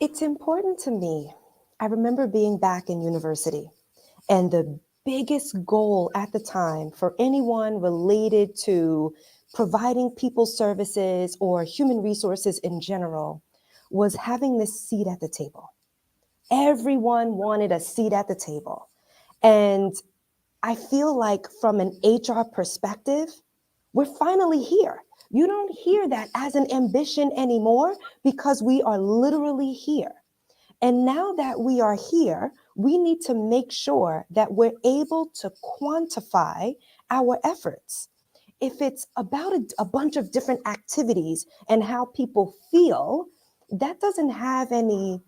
It's important to me. I remember being back in university, and the biggest goal at the time for anyone related to providing people services or human resources in general was having this seat at the table. Everyone wanted a seat at the table. And I feel like from an HR perspective, we're finally here. You don't hear that as an ambition anymore because we are literally here. And now that we are here, we need to make sure that we're able to quantify our efforts. If it's about a bunch of different activities and how people feel, that doesn't have any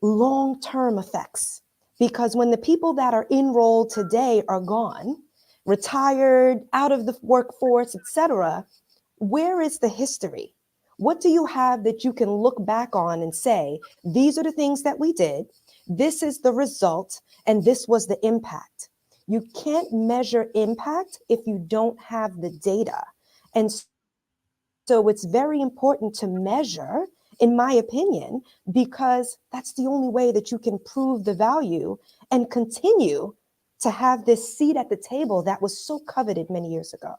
long-term effects. Because when the people that are enrolled today are gone, retired, out of the workforce, etc., where is the history? What do you have that you can look back on and say, these are the things that we did, this is the result, and this was the impact? You can't measure impact if you don't have the data. And so it's very important to measure, in my opinion, because that's the only way that you can prove the value and continue to have this seat at the table that was so coveted many years ago.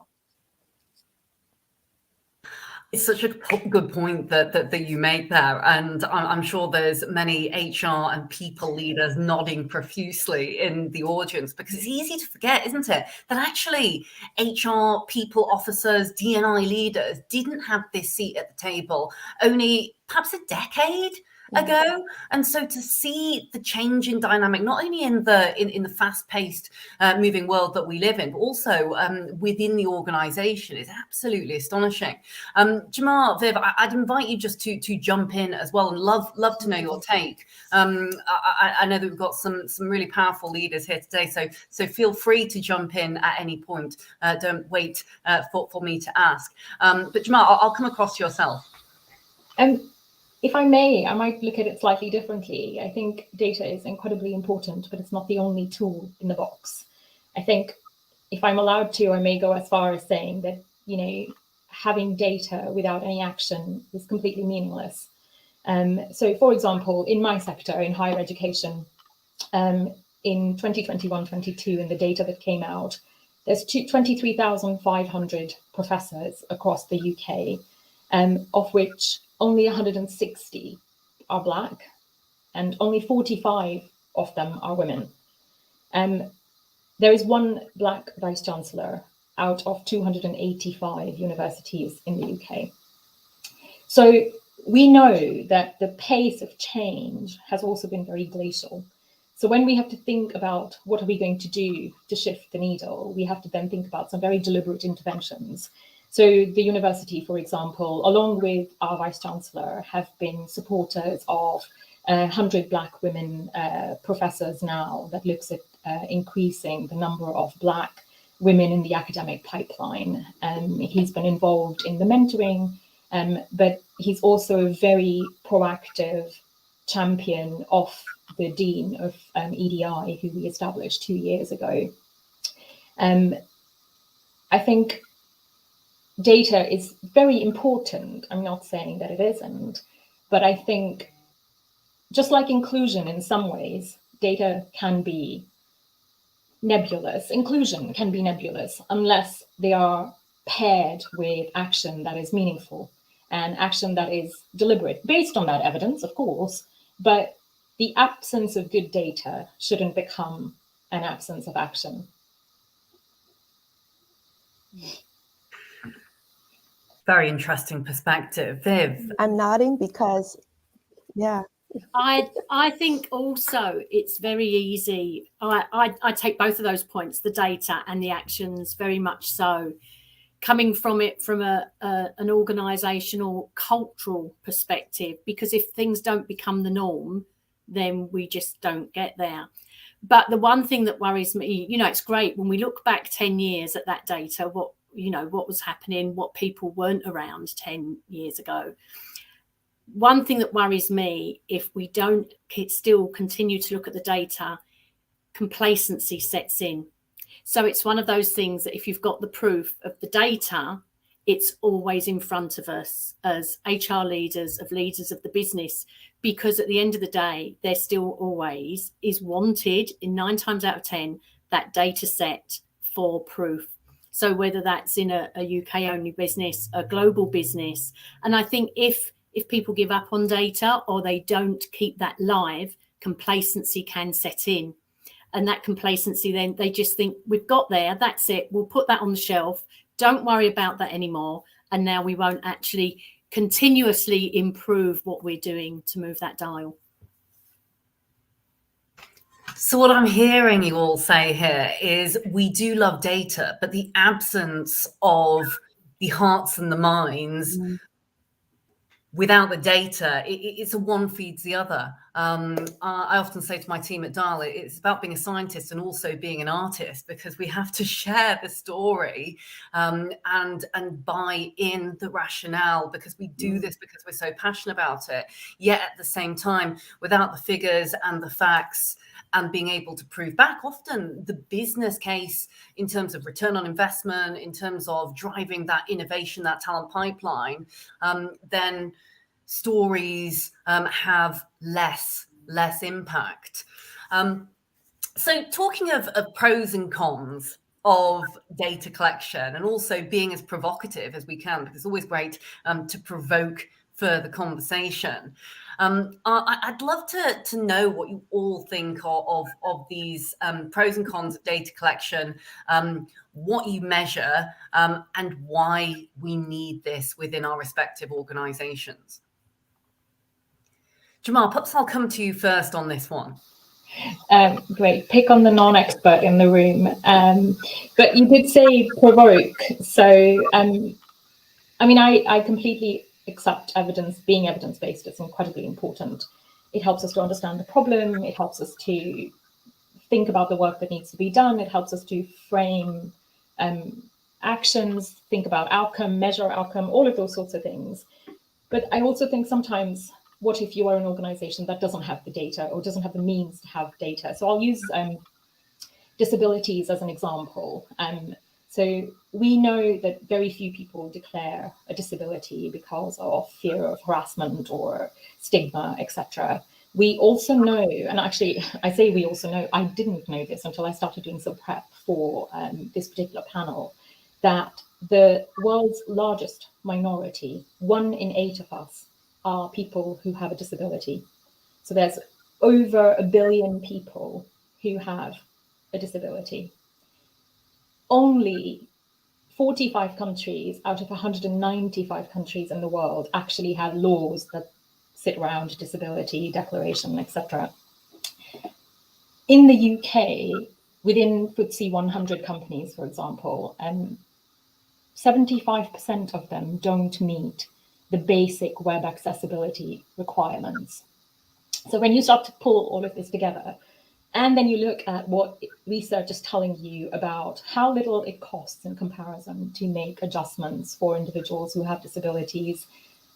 It's such a good point that you make there. And I'm sure there's many HR and people leaders nodding profusely in the audience, because it's easy to forget, isn't it, that actually HR people officers, D&I leaders didn't have this seat at the table only perhaps a decade ago. And so to see the change in dynamic, not only in the fast-paced moving world that we live in, but also within the organization, is absolutely astonishing. Jamar, Viv, I'd invite you just to jump in as well, and love to know your take. I know that we've got some really powerful leaders here today, so feel free to jump in at any point. Don't wait for me to ask. But Jamar, I'll come across to yourself. If I may, I might look at it slightly differently. I think data is incredibly important, but it's not the only tool in the box. I think if I'm allowed to, I may go as far as saying that, having data without any action is completely meaningless. So for example, in my sector, in higher education, in 2021-22, in the data that came out, there's 23,500 professors across the UK, of which only 160 are Black, and only 45 of them are women. There is one Black Vice Chancellor out of 285 universities in the UK. So we know that the pace of change has also been very glacial. So when we have to think about what are we going to do to shift the needle, we have to then think about some very deliberate interventions. So the university, for example, along with our Vice Chancellor, have been supporters of 100 Black women professors now that looks at increasing the number of Black women in the academic pipeline. He's been involved in the mentoring, but he's also a very proactive champion of the Dean of EDI, who we established 2 years ago. I think data is very important. I'm not saying that it isn't, but I think just like inclusion in some ways, data can be nebulous. Inclusion can be nebulous unless they are paired with action that is meaningful and action that is deliberate, based on that evidence, of course, but the absence of good data shouldn't become an absence of action. Very interesting perspective. Viv? I'm nodding because, yeah. I think also it's very easy. I take both of those points, the data and the actions, very much so. Coming from it from an organisational, cultural perspective, because if things don't become the norm, then we just don't get there. But the one thing that worries me, it's great when we look back 10 years at that data, what was happening, what people weren't around 10 years ago. One thing that worries me, if we don't still continue to look at the data, complacency sets in. So it's one of those things that if you've got the proof of the data, it's always in front of us as HR leaders, of the business, because at the end of the day, there still always is wanted in 9 times out of 10, that data set for proof. So whether that's in a UK only business, a global business. And I think if people give up on data or they don't keep that live, complacency can set in. And that complacency, then they just think, we've got there, that's it, we'll put that on the shelf, don't worry about that anymore. And now we won't actually continuously improve what we're doing to move that dial. So what I'm hearing you all say here is we do love data, but the absence of the hearts and the minds without the data, it's a one feeds the other. I often say to my team at Dial, it's about being a scientist and also being an artist, because we have to share the story and buy in the rationale, because we do this because we're so passionate about it. Yet at the same time, without the figures and the facts and being able to prove back often the business case in terms of return on investment, in terms of driving that innovation, that talent pipeline, then stories have less impact. So talking of pros and cons of data collection, and also being as provocative as we can, because it's always great to provoke further conversation. I'd love to know what you all think of these pros and cons of data collection, what you measure, and why we need this within our respective organisations. Jamal, perhaps I'll come to you first on this one. Great. Pick on the non-expert in the room. But you did say provoke. So, I completely accept evidence. Being evidence-based is incredibly important. It helps us to understand the problem. It helps us to think about the work that needs to be done. It helps us to frame actions, think about outcome, measure outcome, all of those sorts of things. But I also think sometimes, what if you are an organization that doesn't have the data or doesn't have the means to have data? So I'll use disabilities as an example. So we know that very few people declare a disability because of fear of harassment or stigma, etc. We also know, and actually I say we also know, I didn't know this until I started doing some prep for this particular panel, that the world's largest minority, 1 in 8 of us, are people who have a disability. So there's over 1 billion people who have a disability. Only 45 countries out of 195 countries in the world actually have laws that sit around disability declaration, etc. In the UK, within FTSE 100 companies, for example, 75% of them don't meet the basic web accessibility requirements. So when you start to pull all of this together, and then you look at what research is telling you about how little it costs in comparison to make adjustments for individuals who have disabilities,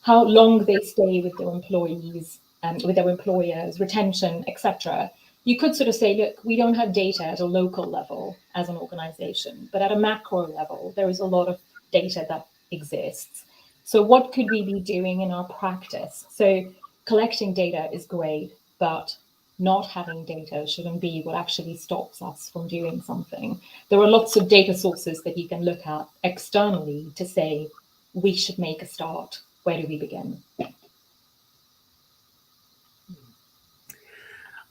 how long they stay with their employees and with their employers, retention, etc. You could sort of say, look, we don't have data at a local level as an organization, but at a macro level, there is a lot of data that exists. So what could we be doing in our practice? So collecting data is great, but not having data shouldn't be what actually stops us from doing something. There are lots of data sources that you can look at externally to say, we should make a start. Where do we begin?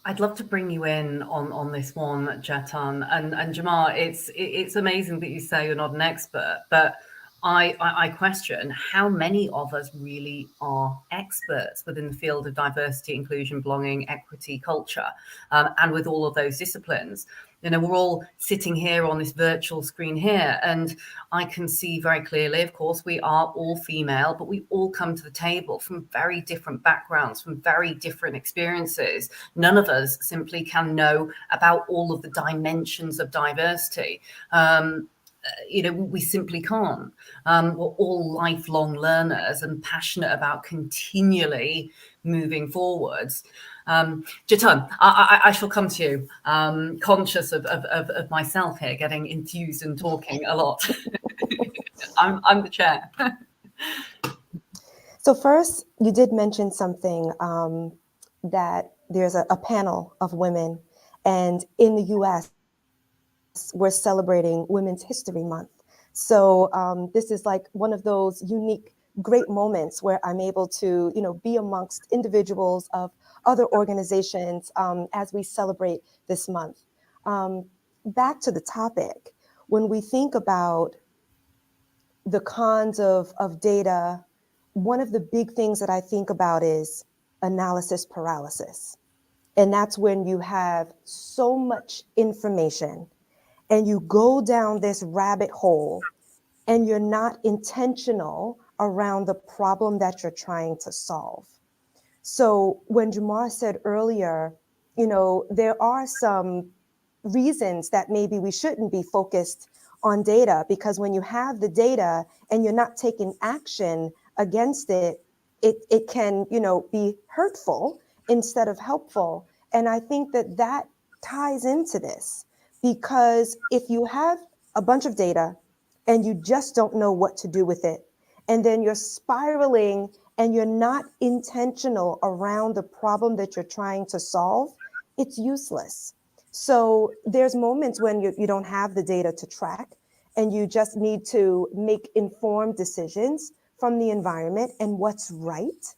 I'd love to bring you in on this one, Chetan. And Jamal, it's amazing that you say you're not an expert, but I question how many of us really are experts within the field of diversity, inclusion, belonging, equity, culture, and with all of those disciplines. You know, we're all sitting here on this virtual screen here, and I can see very clearly, of course, we are all female, but we all come to the table from very different backgrounds, from very different experiences. None of us simply can know about all of the dimensions of diversity. You know, we simply can't. We're all lifelong learners and passionate about continually moving forwards. Jatun, I shall come to you, conscious of myself here getting enthused and talking a lot. I'm the chair. So first, you did mention something that there's a panel of women, and in the US, we're celebrating Women's History Month. So this is like one of those unique, great moments where I'm able to, you know, be amongst individuals of other organizations as we celebrate this month. Back to the topic, when we think about the cons of data, one of the big things that I think about is analysis paralysis. And that's when you have so much information and you go down this rabbit hole and you're not intentional around the problem that you're trying to solve. So when Jamar said earlier, you know, there are some reasons that maybe we shouldn't be focused on data, because when you have the data and you're not taking action against it, it can, you know, be hurtful instead of helpful. And I think that that ties into this. Because if you have a bunch of data and you just don't know what to do with it, and then you're spiraling and you're not intentional around the problem that you're trying to solve, it's useless. So there's moments when you don't have the data to track and you just need to make informed decisions from the environment and what's right.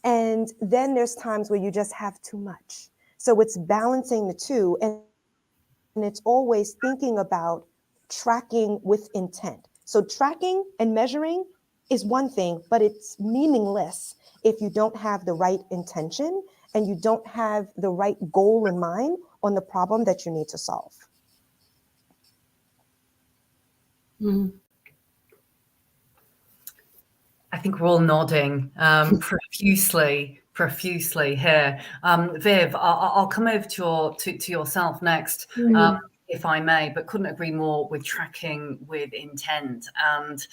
And then there's times where you just have too much. So it's balancing the two. And it's always thinking about tracking with intent. So tracking and measuring is one thing, but it's meaningless if you don't have the right intention and you don't have the right goal in mind on the problem that you need to solve. I think we're all nodding profusely here. Viv, I'll come over to yourself next, if I may, but couldn't agree more with tracking with intent and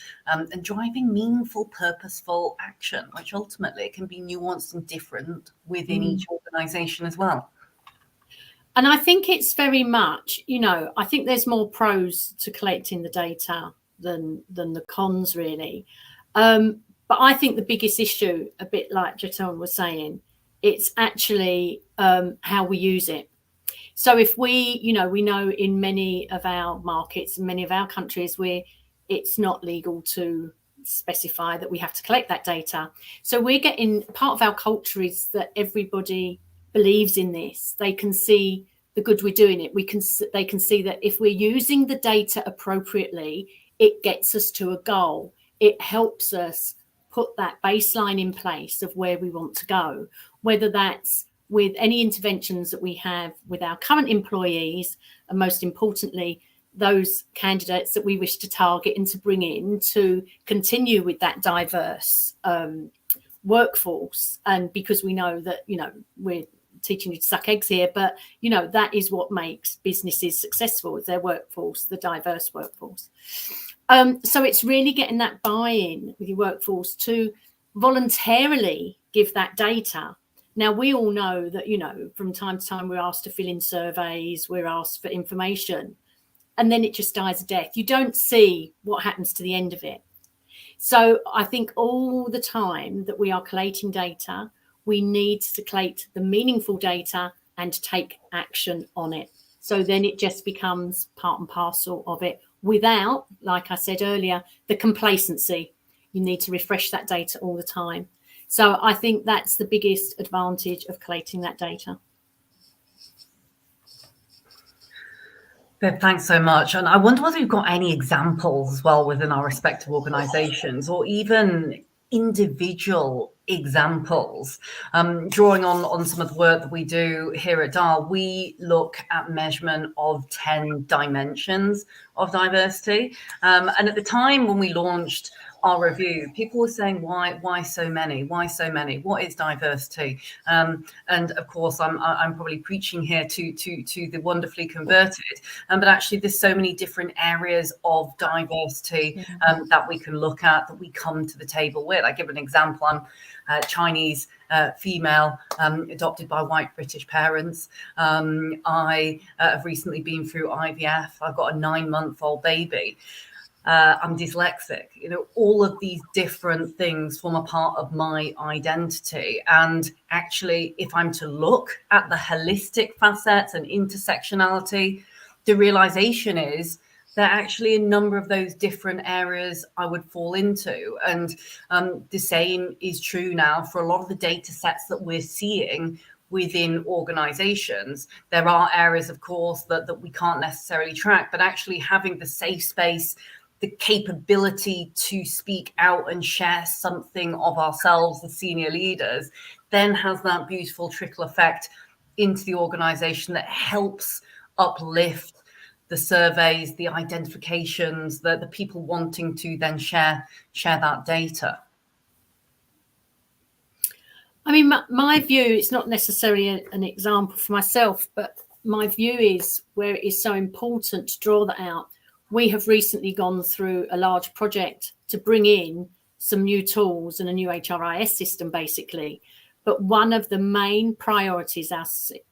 driving meaningful, purposeful action, which ultimately can be nuanced and different within each organization as well. And I think it's very much, you know, I think there's more pros to collecting the data than the cons, really. But I think the biggest issue, a bit like Jatun was saying, it's actually how we use it. So if we know in many of our markets, many of our countries, where it's not legal to specify that we have to collect that data. So we're getting, part of our culture is that everybody believes in this. They can see the good we're doing it. They can see that if we're using the data appropriately, it gets us to a goal. It helps us put that baseline in place of where we want to go, whether that's with any interventions that we have with our current employees, and most importantly, those candidates that we wish to target and to bring in to continue with that diverse workforce. And because we know that, you know, we're teaching you to suck eggs here, but, you know, that is what makes businesses successful, is their workforce, the diverse workforce. So it's really getting that buy-in with your workforce to voluntarily give that data. Now, we all know that, you know, from time to time, we're asked to fill in surveys, we're asked for information, and then it just dies a death. You don't see what happens to the end of it. So I think all the time that we are collating data, we need to collate the meaningful data and take action on it. So then it just becomes part and parcel of it without, like I said earlier, the complacency. You need to refresh that data all the time. So I think that's the biggest advantage of collating that data. Viv, thanks so much. And I wonder whether you've got any examples as well within our respective organisations, or even individual examples. Drawing on some of the work that we do here at DIAL, we look at measurement of 10 dimensions of diversity. And at the time when we launched our review, people were saying, why so many? Why so many? What is diversity? And of course, I'm probably preaching here to the wonderfully converted, but actually there's so many different areas of diversity that we can look at, that we come to the table with. I give an example. I'm Chinese female, adopted by white British parents. I have recently been through IVF. I've got a 9-month-old baby. I'm dyslexic. You know, all of these different things form a part of my identity. And actually, if I'm to look at the holistic facets and intersectionality, the realization is that actually a number of those different areas I would fall into. And the same is true now for a lot of the data sets that we're seeing within organizations. There are areas, of course, that we can't necessarily track, but actually having the safe space, the capability to speak out and share something of ourselves as senior leaders, then has that beautiful trickle effect into the organization that helps uplift the surveys, the identifications, the people wanting to then share that data. I mean, my view, it's not necessarily an example for myself, but my view is where it is so important to draw that out. We have recently gone through a large project to bring in some new tools and a new HRIS system, basically. But one of the main priorities,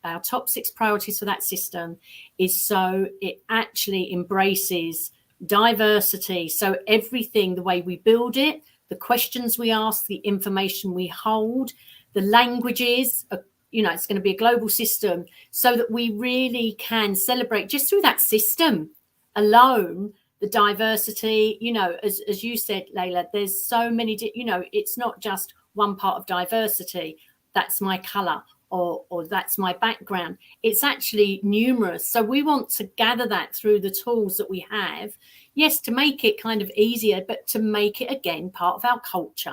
our top 6 priorities for that system, is so it actually embraces diversity. So everything, the way we build it, the questions we ask, the information we hold, the languages, you know, it's going to be a global system, so that we really can celebrate just through that system alone, the diversity. You know, as you said, Layla, there's so many, you know, it's not just one part of diversity, that's my color or that's my background. It's actually numerous. So we want to gather that through the tools that we have, yes, to make it kind of easier, but to make it again part of our culture.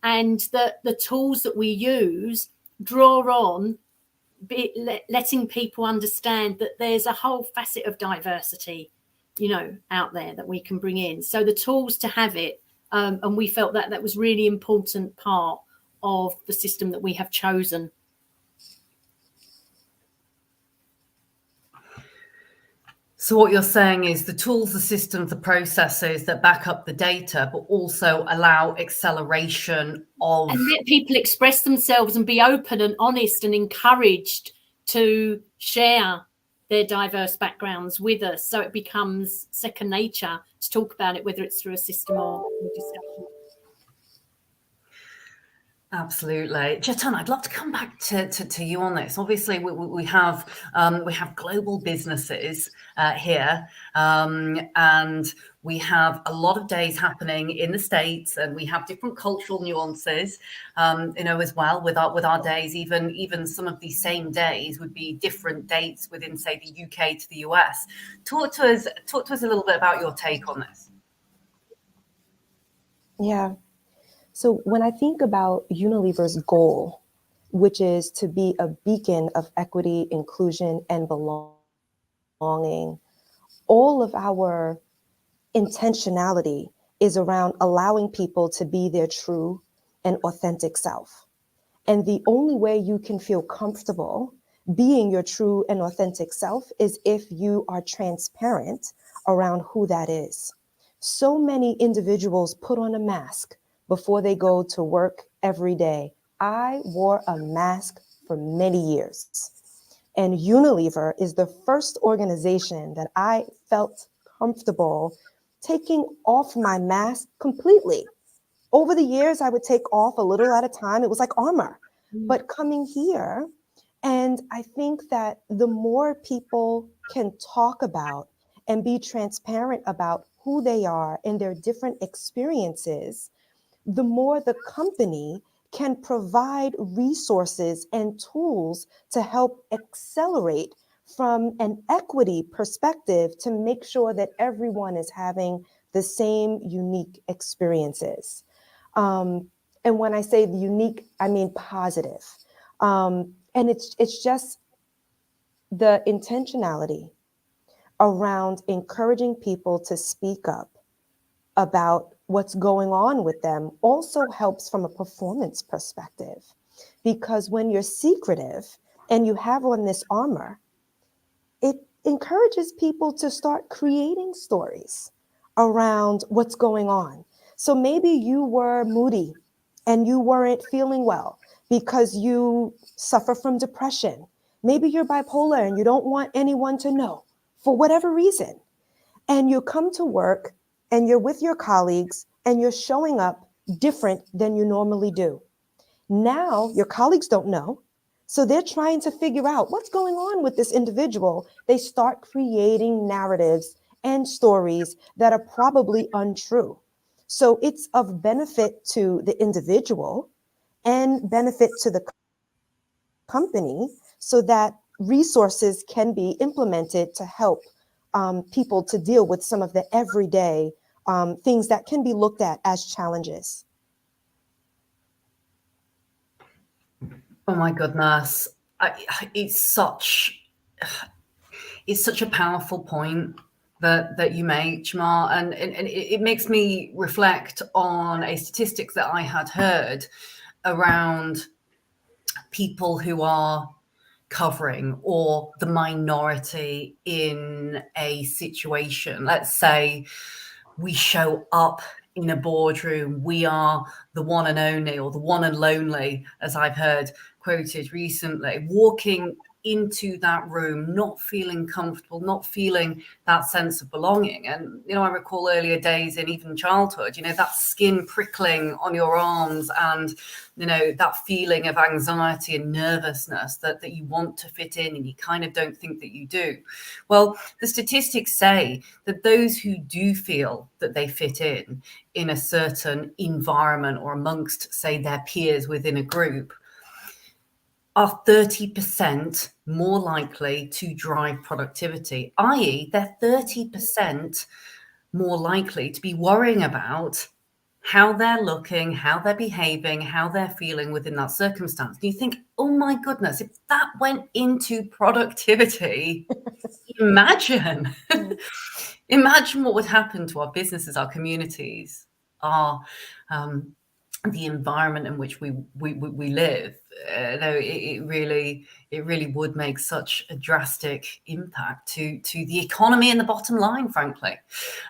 And the tools that we use draw on letting people understand that there's a whole facet of diversity, you know, out there that we can bring in. So the tools to have it, and we felt that that was really important part of the system that we have chosen. So what you're saying is the tools, the systems, the processes that back up the data, but also allow acceleration of... And let people express themselves and be open and honest and encouraged to share their diverse backgrounds with us. So it becomes second nature to talk about it, whether it's through a system or a discussion. Absolutely. Chetan, I'd love to come back to you on this. Obviously, we have global businesses here, and we have a lot of days happening in the States, and we have different cultural nuances, you know, as well with our days. Even some of these same days would be different dates within, say, the UK to the US. Talk to us a little bit about your take on this. Yeah. So when I think about Unilever's goal, which is to be a beacon of equity, inclusion, and belonging, all of our intentionality is around allowing people to be their true and authentic self. And the only way you can feel comfortable being your true and authentic self is if you are transparent around who that is. So many individuals put on a mask before they go to work every day. I wore a mask for many years. And Unilever is the first organization that I felt comfortable taking off my mask completely. Over the years, I would take off a little at a time. It was like armor. But coming here, and I think that the more people can talk about and be transparent about who they are and their different experiences, the more the company can provide resources and tools to help accelerate from an equity perspective to make sure that everyone is having the same unique experiences. And when I say the unique, I mean positive. And it's just the intentionality around encouraging people to speak up about what's going on with them also helps from a performance perspective. Because when you're secretive and you have on this armor, it encourages people to start creating stories around what's going on. So maybe you were moody and you weren't feeling well because you suffer from depression. Maybe you're bipolar and you don't want anyone to know for whatever reason. And you come to work and you're with your colleagues and you're showing up different than you normally do. Now your colleagues don't know. So they're trying to figure out what's going on with this individual. They start creating narratives and stories that are probably untrue. So it's of benefit to the individual and benefit to the company so that resources can be implemented to help people to deal with some of the everyday things that can be looked at as challenges. Oh my goodness, it's such a powerful point that you make, Jamar, and it makes me reflect on a statistic that I had heard around people who are covering or the minority in a situation. Let's say we show up in a boardroom, we are the one and only, or the one and lonely, as I've heard quoted recently, walking into that room, not feeling comfortable, not feeling that sense of belonging. And, I recall earlier days in even childhood, that skin prickling on your arms and, that feeling of anxiety and nervousness that you want to fit in and you kind of don't think that you do. Well, the statistics say that those who do feel that they fit in a certain environment or amongst, say, their peers within a group, are 30% more likely to drive productivity, i.e. they're 30% more likely to be worrying about how they're looking, how they're behaving, how they're feeling within that circumstance. And you think, oh my goodness, if that went into productivity, imagine what would happen to our businesses, our communities, our the environment in which we live. It really would make such a drastic impact to the economy and the bottom line, frankly.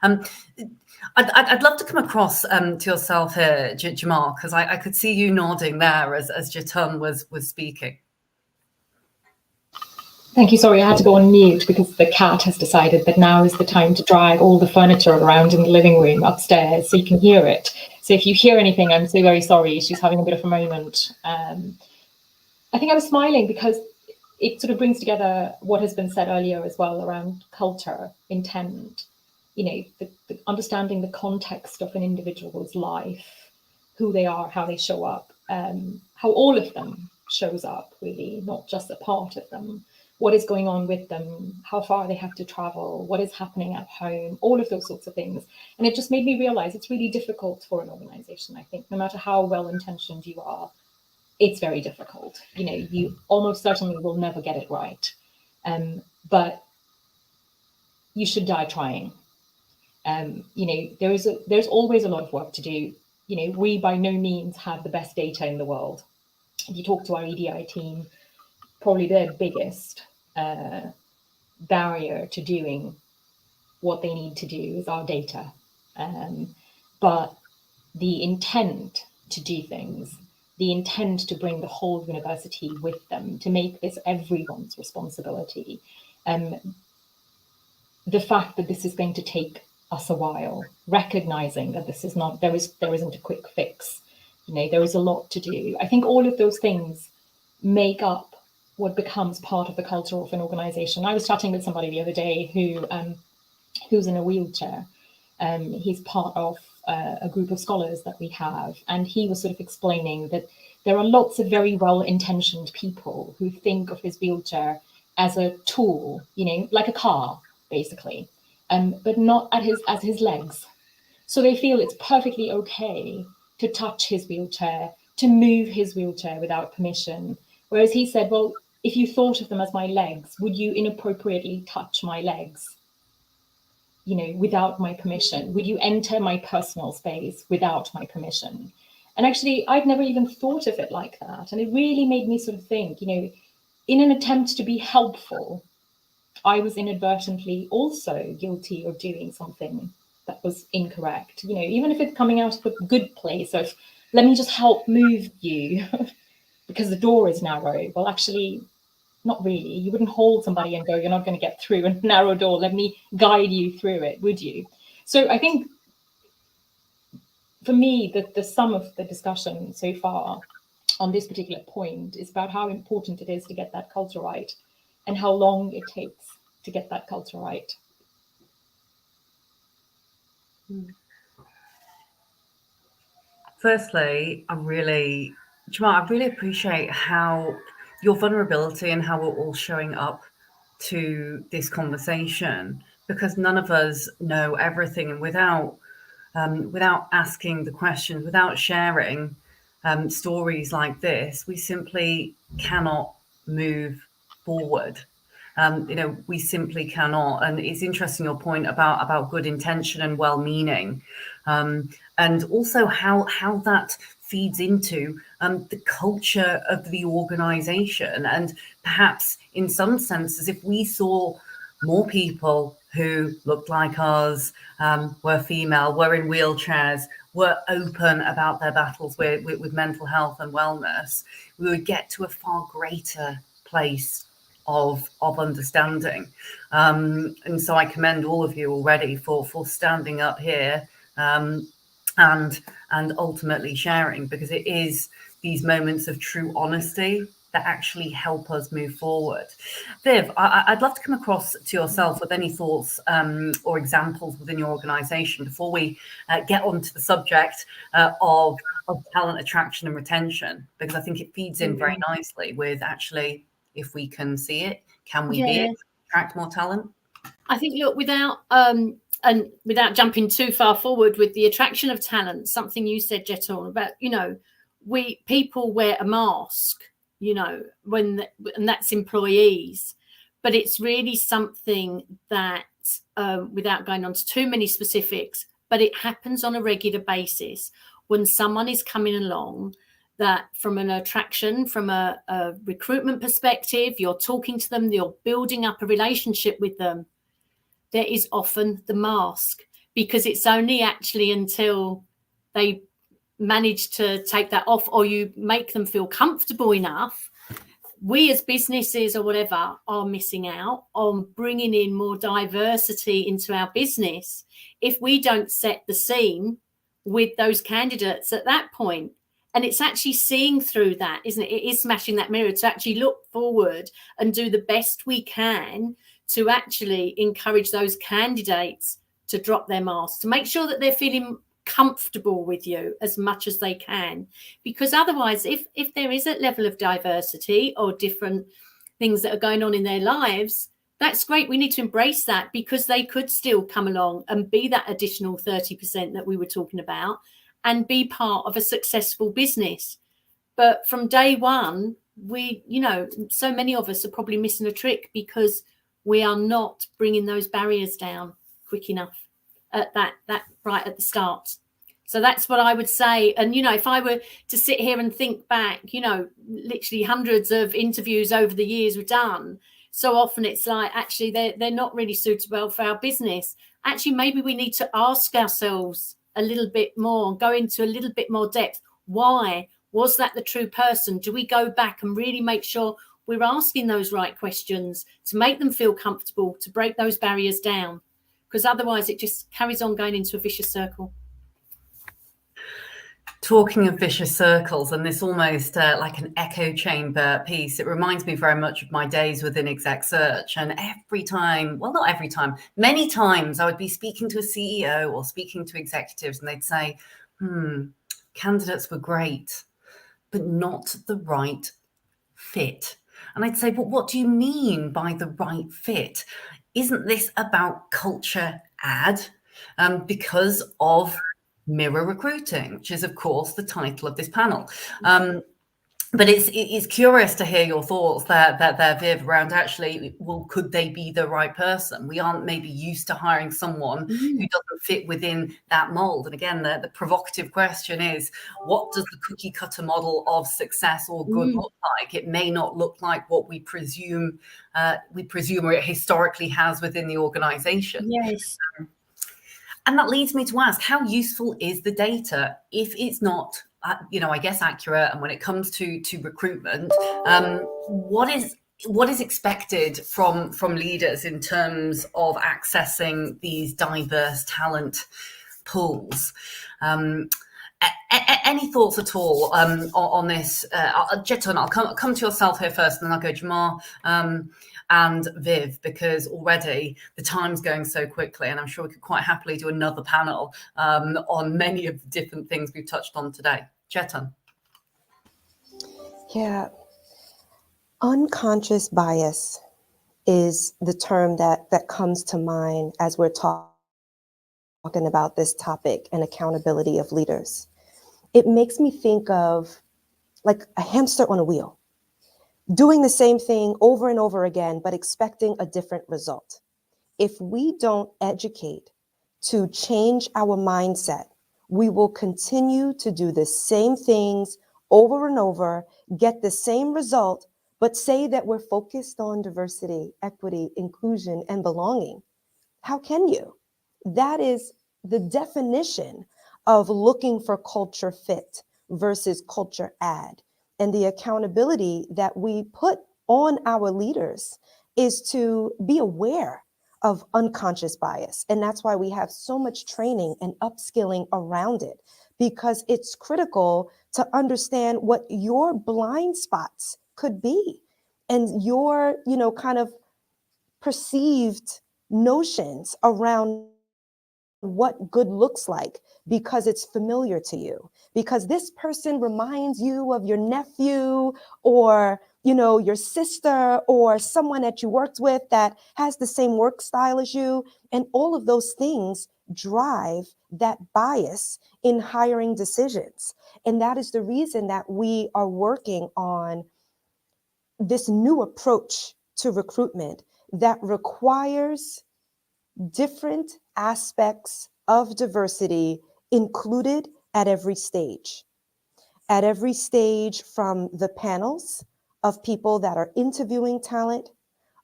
I'd love to come across to yourself here, Jamar, because I could see you nodding there as Jatun was speaking. Thank you. Sorry, I had to go on mute because the cat has decided that now is the time to drag all the furniture around in the living room upstairs so you can hear it. So if you hear anything, I'm so very sorry. She's having a bit of a moment. I think I was smiling because it sort of brings together what has been said earlier as well around culture, intent, the understanding the context of an individual's life, who they are, how they show up, how all of them shows up, really, not just a part of them. What is going on with them, how far they have to travel, what is happening at home, all of those sorts of things. And it just made me realize it's really difficult for an organization, I think, no matter how well-intentioned you are, it's very difficult. You almost certainly will never get it right. But you should die trying. There's always a lot of work to do. We by no means have the best data in the world. If you talk to our EDI team, probably their biggest barrier to doing what they need to do is our data. But the intent to do things, the intent to bring the whole university with them, to make this everyone's responsibility, the fact that this is going to take us a while, recognizing that this is not, there isn't a quick fix, there is a lot to do. I think all of those things make up what becomes part of the culture of an organization. I was chatting with somebody the other day who's in a wheelchair. He's part of a group of scholars that we have, and he was sort of explaining that there are lots of very well-intentioned people who think of his wheelchair as a tool, like a car, basically, but not as his legs. So they feel it's perfectly okay to touch his wheelchair, to move his wheelchair without permission. Whereas he said, well, if you thought of them as my legs, would you inappropriately touch my legs, you know, without my permission? Would you enter my personal space without my permission? And actually, I'd never even thought of it like that. And it really made me sort of think, you know, in an attempt to be helpful, I was inadvertently also guilty of doing something that was incorrect. You know, even if it's coming out of a good place of, let me just help move you because the door is narrow. Well, actually, not really. You wouldn't hold somebody and go, you're not going to get through a narrow door. Let me guide you through it, would you? So I think for me, the sum of the discussion so far on this particular point is about how important it is to get that culture right and how long it takes to get that culture right. Firstly, Jamal, I really appreciate how your vulnerability and how we're all showing up to this conversation, because none of us know everything, and without asking the questions, without sharing stories like this, we simply cannot move forward. You know, we simply cannot. And it's interesting your point about good intention and well-meaning, and also how that feeds into the culture of the organization. And perhaps in some senses, if we saw more people who looked like us, were female, were in wheelchairs, were open about their battles with mental health and wellness, we would get to a far greater place of understanding. And so I commend all of you already for standing up here and ultimately sharing, because it is these moments of true honesty that actually help us move forward. Viv, I'd love to come across to yourself with any thoughts or examples within your organisation before we get onto the subject of talent attraction and retention, because I think it feeds in very nicely with actually, if we can see it, can we be it, attract more talent? I think, look, without jumping too far forward with the attraction of talent, something you said, Jeton, about, you know, people wear a mask, you know, and that's employees, but it's really something that, without going on to too many specifics, but it happens on a regular basis when someone is coming along that from an attraction, from a recruitment perspective, you're talking to them, you're building up a relationship with them, there is often the mask, because it's only actually until they manage to take that off or you make them feel comfortable enough, we as businesses or whatever are missing out on bringing in more diversity into our business if we don't set the scene with those candidates at that point. And it's actually seeing through that, isn't it? It is smashing that mirror to actually look forward and do the best we can to actually encourage those candidates to drop their masks, to make sure that they're feeling comfortable with you as much as they can. Because otherwise, if there is a level of diversity or different things that are going on in their lives, that's great. We need to embrace that, because they could still come along and be that additional 30% that we were talking about and be part of a successful business. But from day one, so many of us are probably missing a trick because we are not bringing those barriers down quick enough at that right at the start. So that's what I would say. And, if I were to sit here and think back, literally hundreds of interviews over the years we've done, so often it's like, actually, they're not really suitable for our business. Actually, maybe we need to ask ourselves a little bit more, go into a little bit more depth. Why? Was that the true person? Do we go back and really make sure we're asking those right questions to make them feel comfortable, to break those barriers down? Because otherwise it just carries on going into a vicious circle. Talking of vicious circles, and this almost like an echo chamber piece, it reminds me very much of my days within Exec Search. And every time, well, not every time, many times I would be speaking to a CEO or speaking to executives and they'd say, candidates were great, but not the right fit. And I'd say, but what do you mean by the right fit? Isn't this about culture add? Because of mirror recruiting, which is, of course, the title of this panel. But it's curious to hear your thoughts there, Viv, around actually, well, could they be the right person? We aren't maybe used to hiring someone who doesn't fit within that mold. And again, the provocative question is, what does the cookie cutter model of success or good look like? It may not look like what we presume or it historically has within the organization. Yes. And that leads me to ask, how useful is the data if it's not, I guess, accurate? And when it comes to recruitment, what is expected from leaders in terms of accessing these diverse talent pools? Any thoughts at all on this? Jeton, I'll come to yourself here first, and then I'll go Jamar and Viv, because already the time's going so quickly, and I'm sure we could quite happily do another panel on many of the different things we've touched on today. Jeton. Yeah, unconscious bias is the term that comes to mind as we're talking about this topic and accountability of leaders. It makes me think of like a hamster on a wheel, doing the same thing over and over again, but expecting a different result. If we don't educate to change our mindset, we will continue to do the same things over and over, get the same result, but say that we're focused on diversity, equity, inclusion, and belonging. How can you? That is the definition of looking for culture fit versus culture add. And the accountability that we put on our leaders is to be aware of unconscious bias. And that's why we have so much training and upskilling around it, because it's critical to understand what your blind spots could be and your, kind of perceived notions around what good looks like, because it's familiar to you, because this person reminds you of your nephew or, your sister or someone that you worked with that has the same work style as you. And all of those things drive that bias in hiring decisions. And that is the reason that we are working on this new approach to recruitment that requires different aspects of diversity included at every stage. At every stage, from the panels of people that are interviewing talent,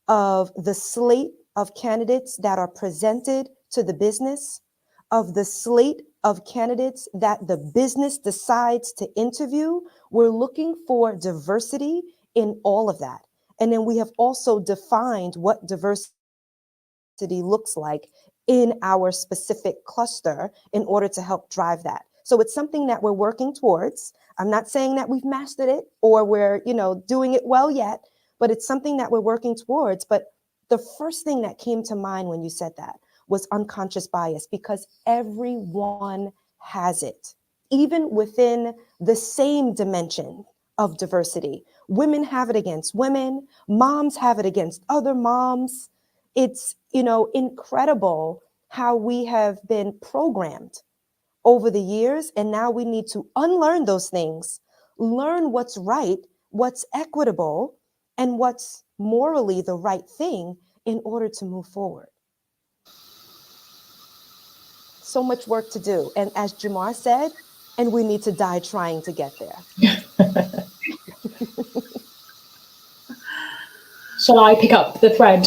of the slate of candidates that are presented to the business, of the slate of candidates that the business decides to interview. We're looking for diversity in all of that. And then we have also defined what diversity looks like in our specific cluster in order to help drive that. So it's something that we're working towards. I'm not saying that we've mastered it or we're, doing it well yet, but it's something that we're working towards. But the first thing that came to mind when you said that was unconscious bias, because everyone has it, even within the same dimension of diversity. Women have it against women, moms have it against other moms. It's, incredible how we have been programmed over the years. And now we need to unlearn those things, learn what's right, what's equitable, and what's morally the right thing in order to move forward. So much work to do. And as Jamar said, and we need to die trying to get there. Shall I pick up the thread,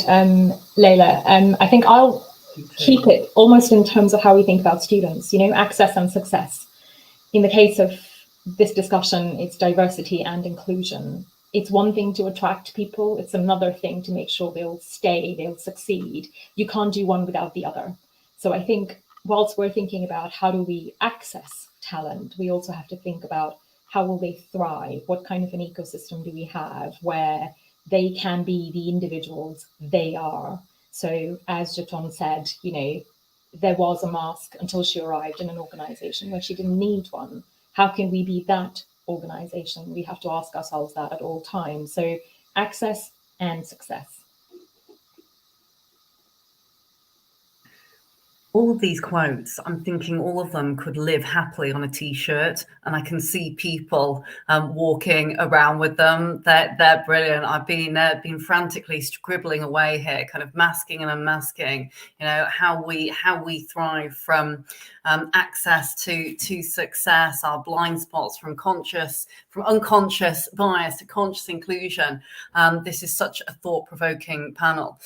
Layla? I think I'll keep it almost in terms of how we think about students, access and success. In the case of this discussion, it's diversity and inclusion. It's one thing to attract people. It's another thing to make sure they'll stay, they'll succeed. You can't do one without the other. So I think whilst we're thinking about how do we access talent, we also have to think about how will they thrive? What kind of an ecosystem do we have where they can be the individuals they are? So as Jeton said, there was a mask until she arrived in an organization where she didn't need one. How can we be that organization? We have to ask ourselves that at all times. So access and success. All of these quotes, I'm thinking all of them could live happily on a t-shirt, and I can see people walking around with them. They're brilliant. I've been frantically scribbling away here, kind of masking and unmasking, you know, how we thrive from access to success, our blind spots, from unconscious bias to conscious inclusion. This is such a thought-provoking panel.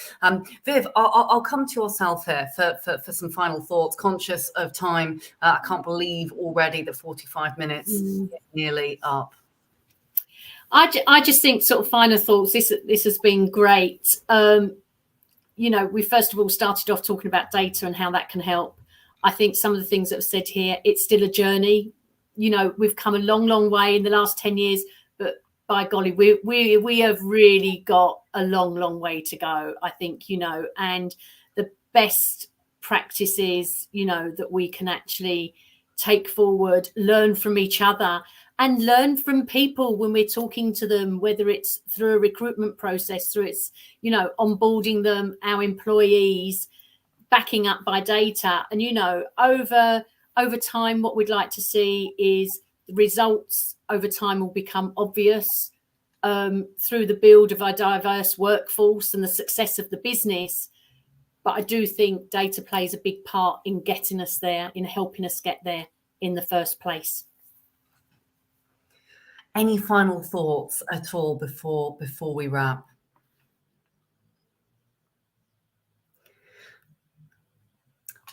Viv, I'll come to yourself here for some final thoughts, conscious of time. I can't believe already that 45 minutes is nearly up. I just think, sort of final thoughts, this has been great. You know, we first of all started off talking about data and how that can help. I think some of the things that have said here, it's still a journey. You know, we've come a long way in the last 10 years, but by golly, we have really got a long way to go, I think, you know, and the best practices, you know, that we can actually take forward, learn from each other and learn from people when we're talking to them, whether it's through a recruitment process, through it's, you know, onboarding them, our employees, backing up by data. And, you know, over time, what we'd like to see is the results over time will become obvious through the build of our diverse workforce and the success of the business. But I do think data plays a big part in getting us there, in helping us get there in the first place. Any final thoughts at all before we wrap?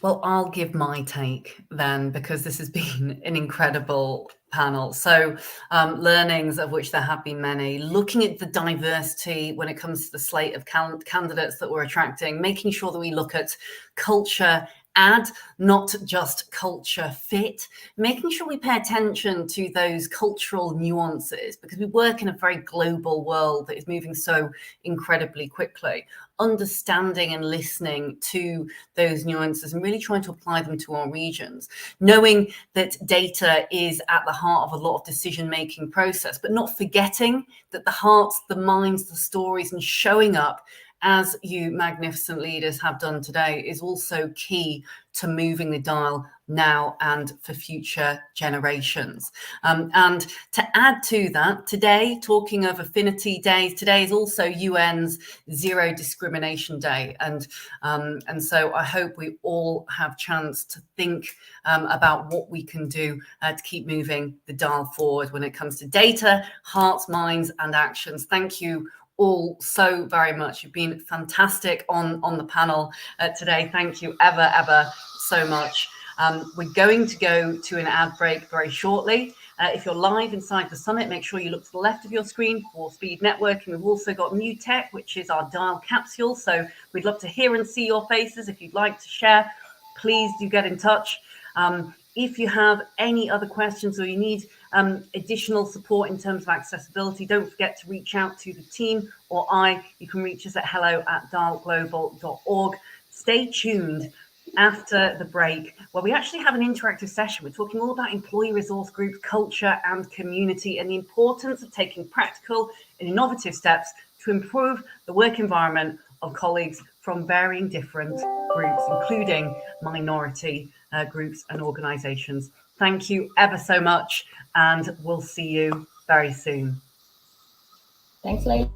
Well, I'll give my take then, because this has been an incredible panel. So learnings, of which there have been many, looking at the diversity when it comes to the slate of candidates that we're attracting, making sure that we look at culture add, not just culture fit, making sure we pay attention to those cultural nuances, because we work in a very global world that is moving so incredibly quickly. Understanding and listening to those nuances and really trying to apply them to our regions, knowing that data is at the heart of a lot of decision-making process, but not forgetting that the hearts, the minds, the stories, and showing up as you magnificent leaders have done today is also key to moving the dial now and for future generations. And to add to that, today, talking of Affinity Days, today is also UN's Zero Discrimination Day. And so I hope we all have chance to think about what we can do to keep moving the dial forward when it comes to data, hearts, minds, and actions. Thank you all so very much. You've been fantastic on the panel today. Thank you ever so much. We're going to go to an ad break very shortly. If you're live inside the summit, make sure you look to the left of your screen for speed networking. We've also got new tech, which is our dial capsule. So we'd love to hear and see your faces. If you'd like to share, please do get in touch. If you have any other questions or you need additional support in terms of accessibility, don't forget to reach out to the team or you can reach us at hello@dialglobal.org. Stay tuned after the break, where we actually have an interactive session. We're talking all about employee resource groups, culture and community, and the importance of taking practical and innovative steps to improve the work environment of colleagues from varying different groups, including minority groups and organizations. Thank you ever so much, and we'll see you very soon. Thanks, Leila.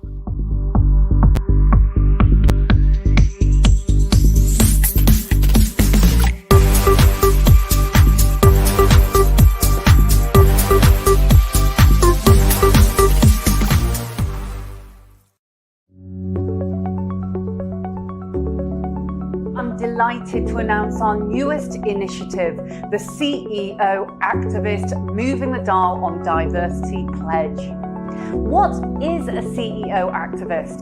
Delighted to announce our newest initiative, the CEO Activist Moving the Dial on Diversity Pledge. What is a CEO activist?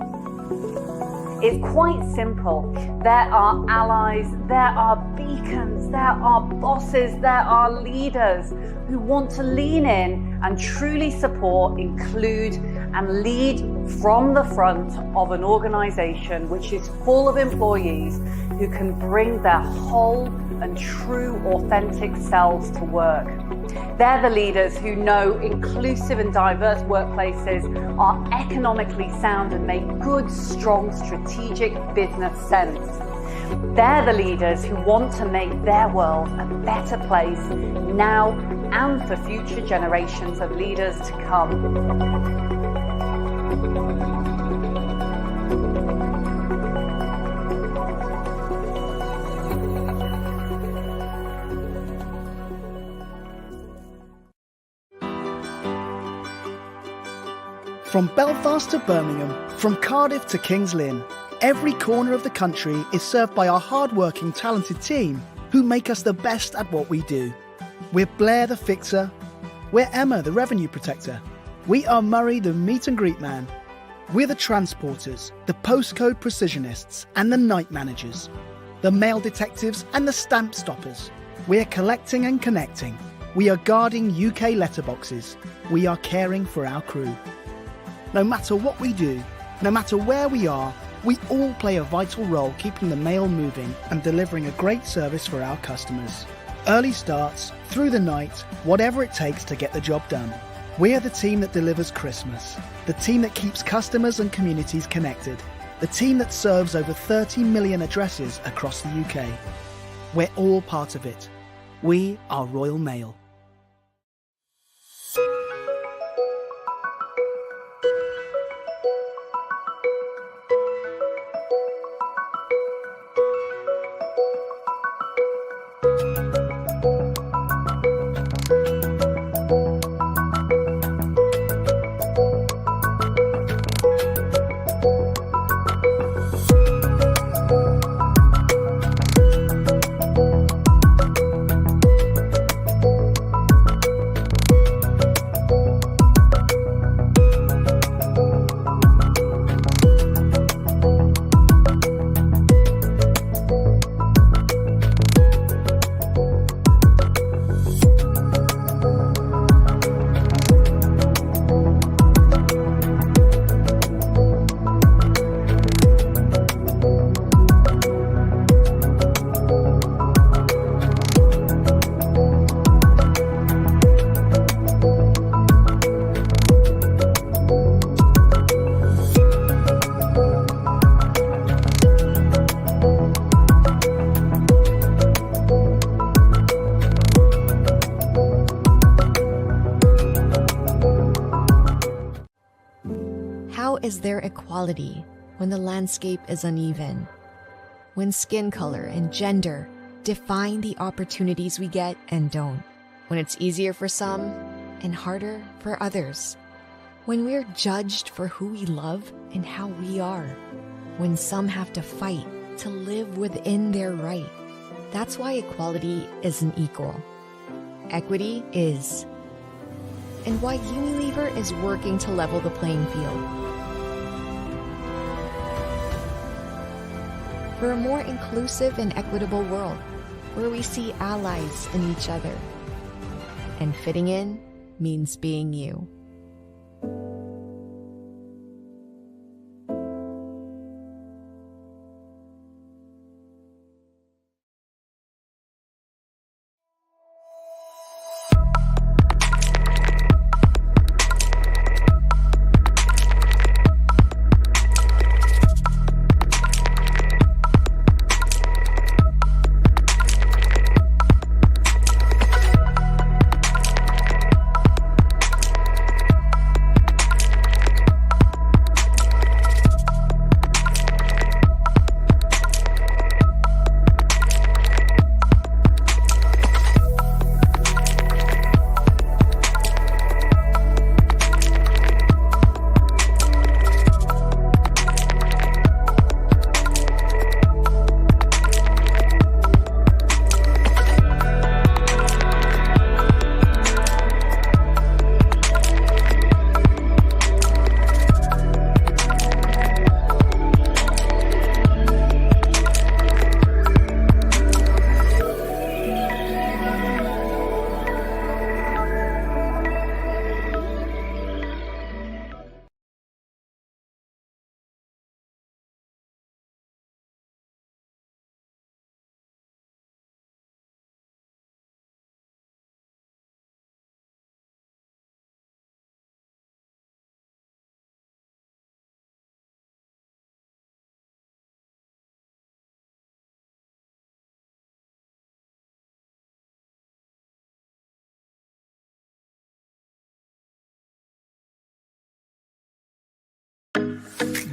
It's quite simple. There are allies, there are beacons, there are bosses, there are leaders who want to lean in and truly support, include, and lead from the front of an organization which is full of employees who can bring their whole and true authentic selves to work. They're the leaders who know inclusive and diverse workplaces are economically sound and make good, strong, strategic business sense. They're the leaders who want to make their world a better place now and for future generations of leaders to come. From Belfast to Birmingham, from Cardiff to King's Lynn, every corner of the country is served by our hard-working, talented team who make us the best at what we do. We're Blair the Fixer. We're Emma the Revenue Protector. We are Murray the Meet and Greet Man. We're the Transporters, the Postcode Precisionists and the Night Managers, the Mail Detectives and the Stamp Stoppers. We're collecting and connecting. We are guarding UK letterboxes. We are caring for our crew. No matter what we do, no matter where we are, we all play a vital role keeping the mail moving and delivering a great service for our customers. Early starts, through the night, whatever it takes to get the job done. We're the team that delivers Christmas, the team that keeps customers and communities connected, the team that serves over 30 million addresses across the UK. We're all part of it. We are Royal Mail. Is there equality when the landscape is uneven? When skin color and gender define the opportunities we get and don't? When it's easier for some and harder for others? When we're judged for who we love and how we are? When some have to fight to live within their right? That's why equality isn't equal. Equity is. And why Unilever is working to level the playing field. For a more inclusive and equitable world, where we see allies in each other. And fitting in means being you.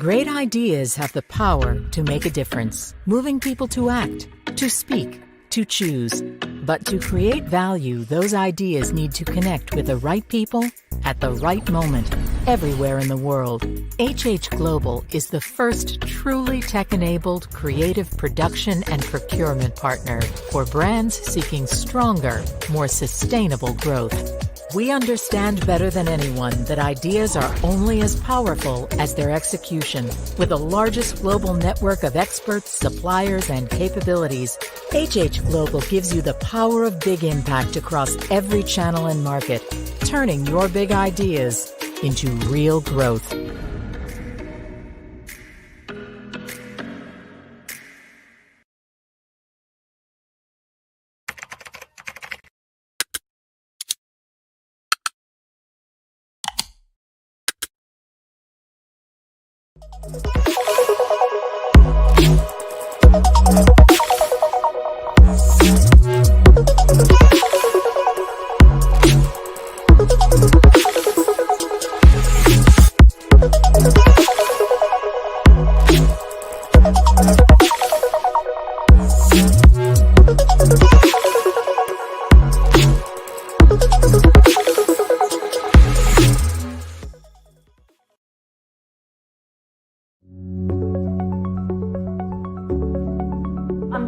Great ideas have the power to make a difference, moving people to act, to speak, to choose. But to create value, those ideas need to connect with the right people at the right moment, everywhere in the world. HH Global is the first truly tech-enabled creative production and procurement partner for brands seeking stronger, more sustainable growth. We understand better than anyone that ideas are only as powerful as their execution. With the largest global network of experts, suppliers, and capabilities, HH Global gives you the power of big impact across every channel and market, turning your big ideas into real growth.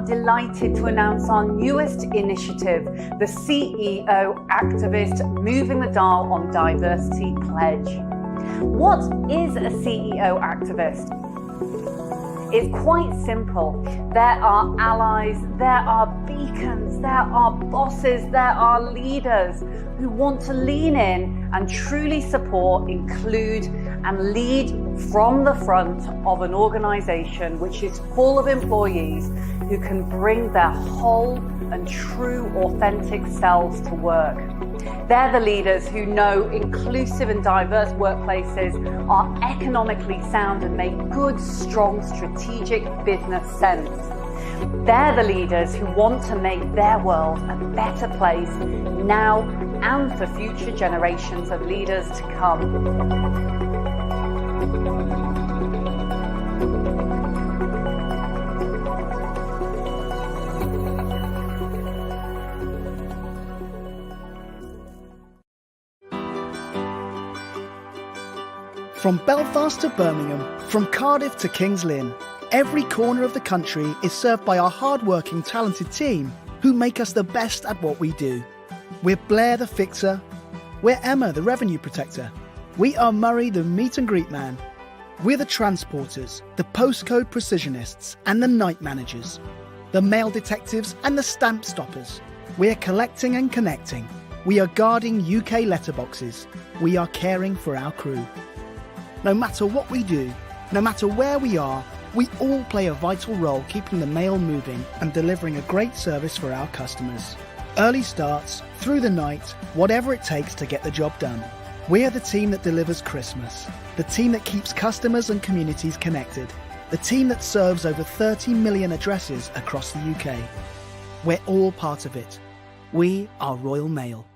Delighted to announce our newest initiative, the CEO Activist Moving the Dial on Diversity Pledge. What is a CEO activist? It's quite simple. There are allies, there are beacons, there are bosses, there are leaders who want to lean in and truly support, include, and lead from the front of an organization which is full of employees who can bring their whole and true authentic selves to work. They're the leaders who know inclusive and diverse workplaces are economically sound and make good, strong, strategic business sense. They're the leaders who want to make their world a better place now and for future generations of leaders to come. From Belfast to Birmingham, from Cardiff to King's Lynn, every corner of the country is served by our hard-working, talented team who make us the best at what we do. We're Blair the Fixer. We're Emma the Revenue Protector. We are Murray the Meet and Greet Man. We're the Transporters, the Postcode Precisionists and the Night Managers, the Mail Detectives and the Stamp Stoppers. We're collecting and connecting. We are guarding UK letterboxes. We are caring for our crew. No matter what we do, no matter where we are, we all play a vital role keeping the mail moving and delivering a great service for our customers. Early starts, through the night, whatever it takes to get the job done. We're the team that delivers Christmas, the team that keeps customers and communities connected, the team that serves over 30 million addresses across the UK. We're all part of it. We are Royal Mail.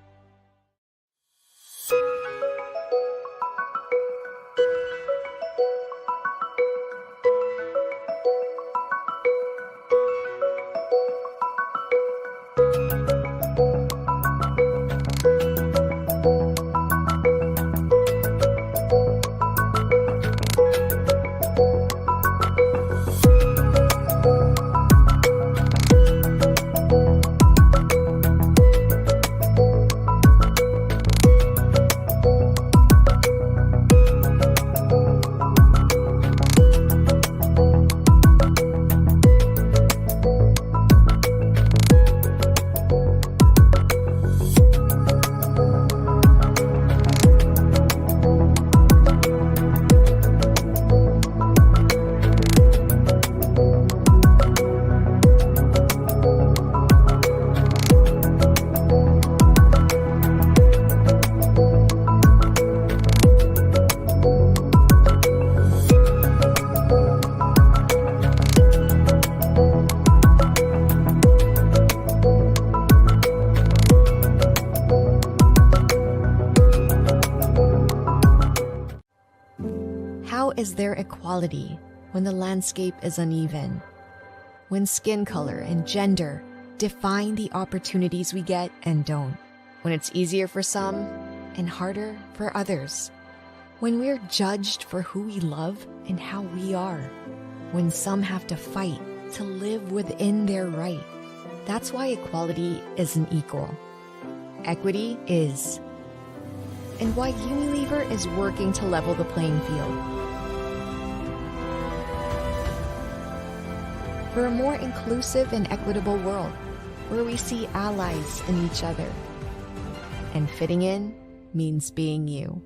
is there equality when the landscape is uneven? When skin color and gender define the opportunities we get and don't? When it's easier for some and harder for others? When we're judged for who we love and how we are? When some have to fight to live within their right? That's why equality isn't equal. Equity is. And why Unilever is working to level the playing field. For a more inclusive and equitable world, where we see allies in each other. And fitting in means being you.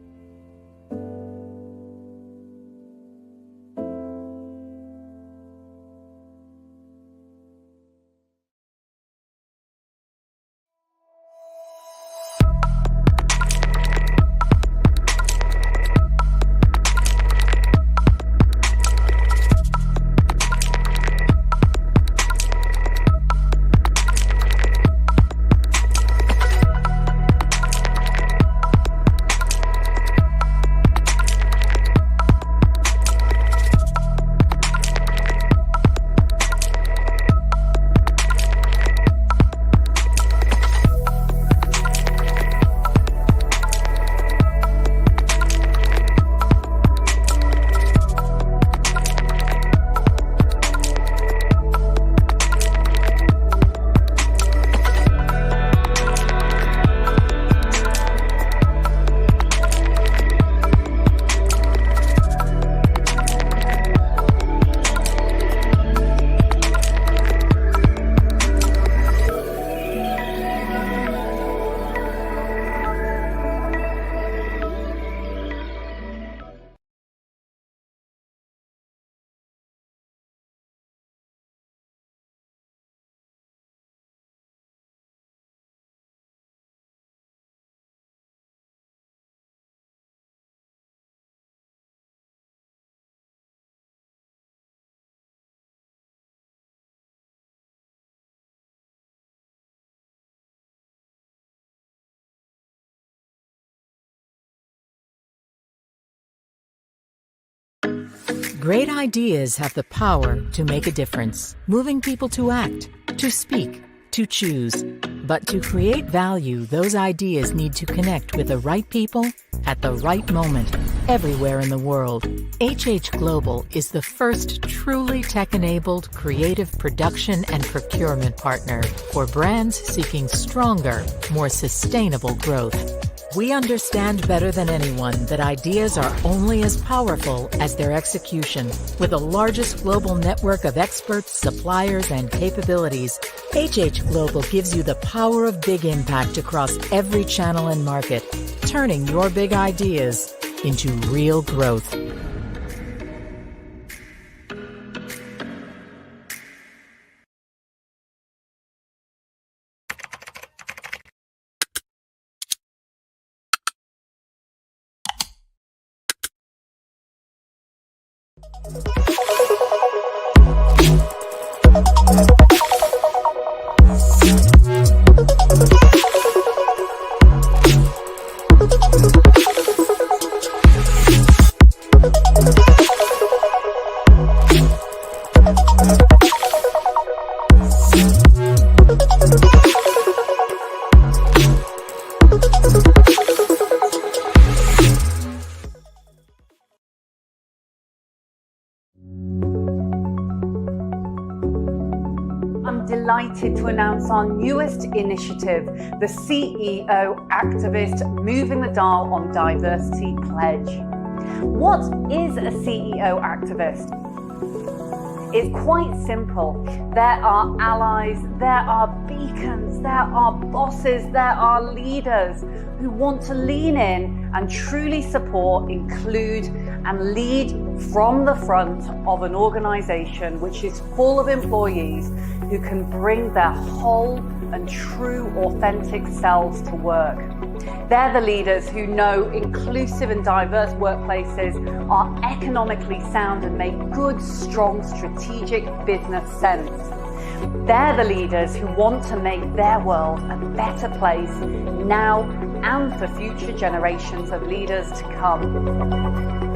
Great ideas have the power to make a difference, moving people to act, to speak, to choose. But to create value, those ideas need to connect with the right people at the right moment, everywhere in the world. HH Global is the first truly tech-enabled creative production and procurement partner for brands seeking stronger, more sustainable growth. We understand better than anyone that ideas are only as powerful as their execution. With the largest global network of experts, suppliers, and capabilities, HH Global gives you the power of big impact across every channel and market, turning your big ideas into real growth. Delighted to announce our newest initiative, the CEO Activist Moving the Dial on Diversity Pledge. What is a CEO activist? It's quite simple. There are allies, there are beacons, there are bosses, there are leaders who want to lean in and truly support, include, and lead from the front of an organization which is full of employees who can bring their whole and true authentic selves to work. They're the leaders who know inclusive and diverse workplaces are economically sound and make good, strong, strategic business sense. They're the leaders who want to make their world a better place now and for future generations of leaders to come.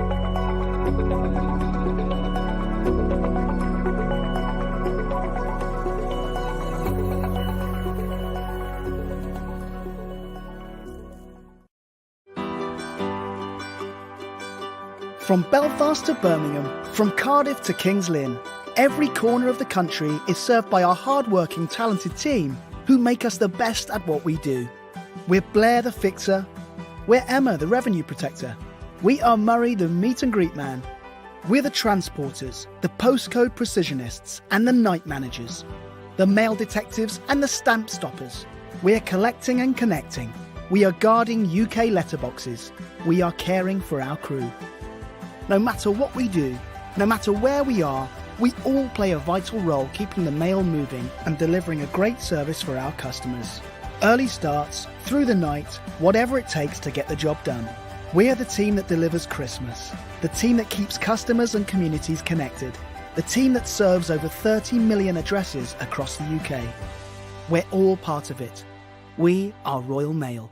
From Belfast to Birmingham, from Cardiff to King's Lynn, every corner of the country is served by our hard-working, talented team who make us the best at what we do. We're Blair the Fixer. We're Emma the Revenue Protector. We are Murray the Meet and Greet Man. We're the Transporters, the Postcode Precisionists and the Night Managers, the Mail Detectives and the Stamp Stoppers. We're collecting and connecting. We are guarding UK letterboxes. We are caring for our crew. No matter what we do, no matter where we are, we all play a vital role keeping the mail moving and delivering a great service for our customers. Early starts, through the night, whatever it takes to get the job done. We're the team that delivers Christmas, the team that keeps customers and communities connected, the team that serves over 30 million addresses across the UK. We're all part of it. We are Royal Mail.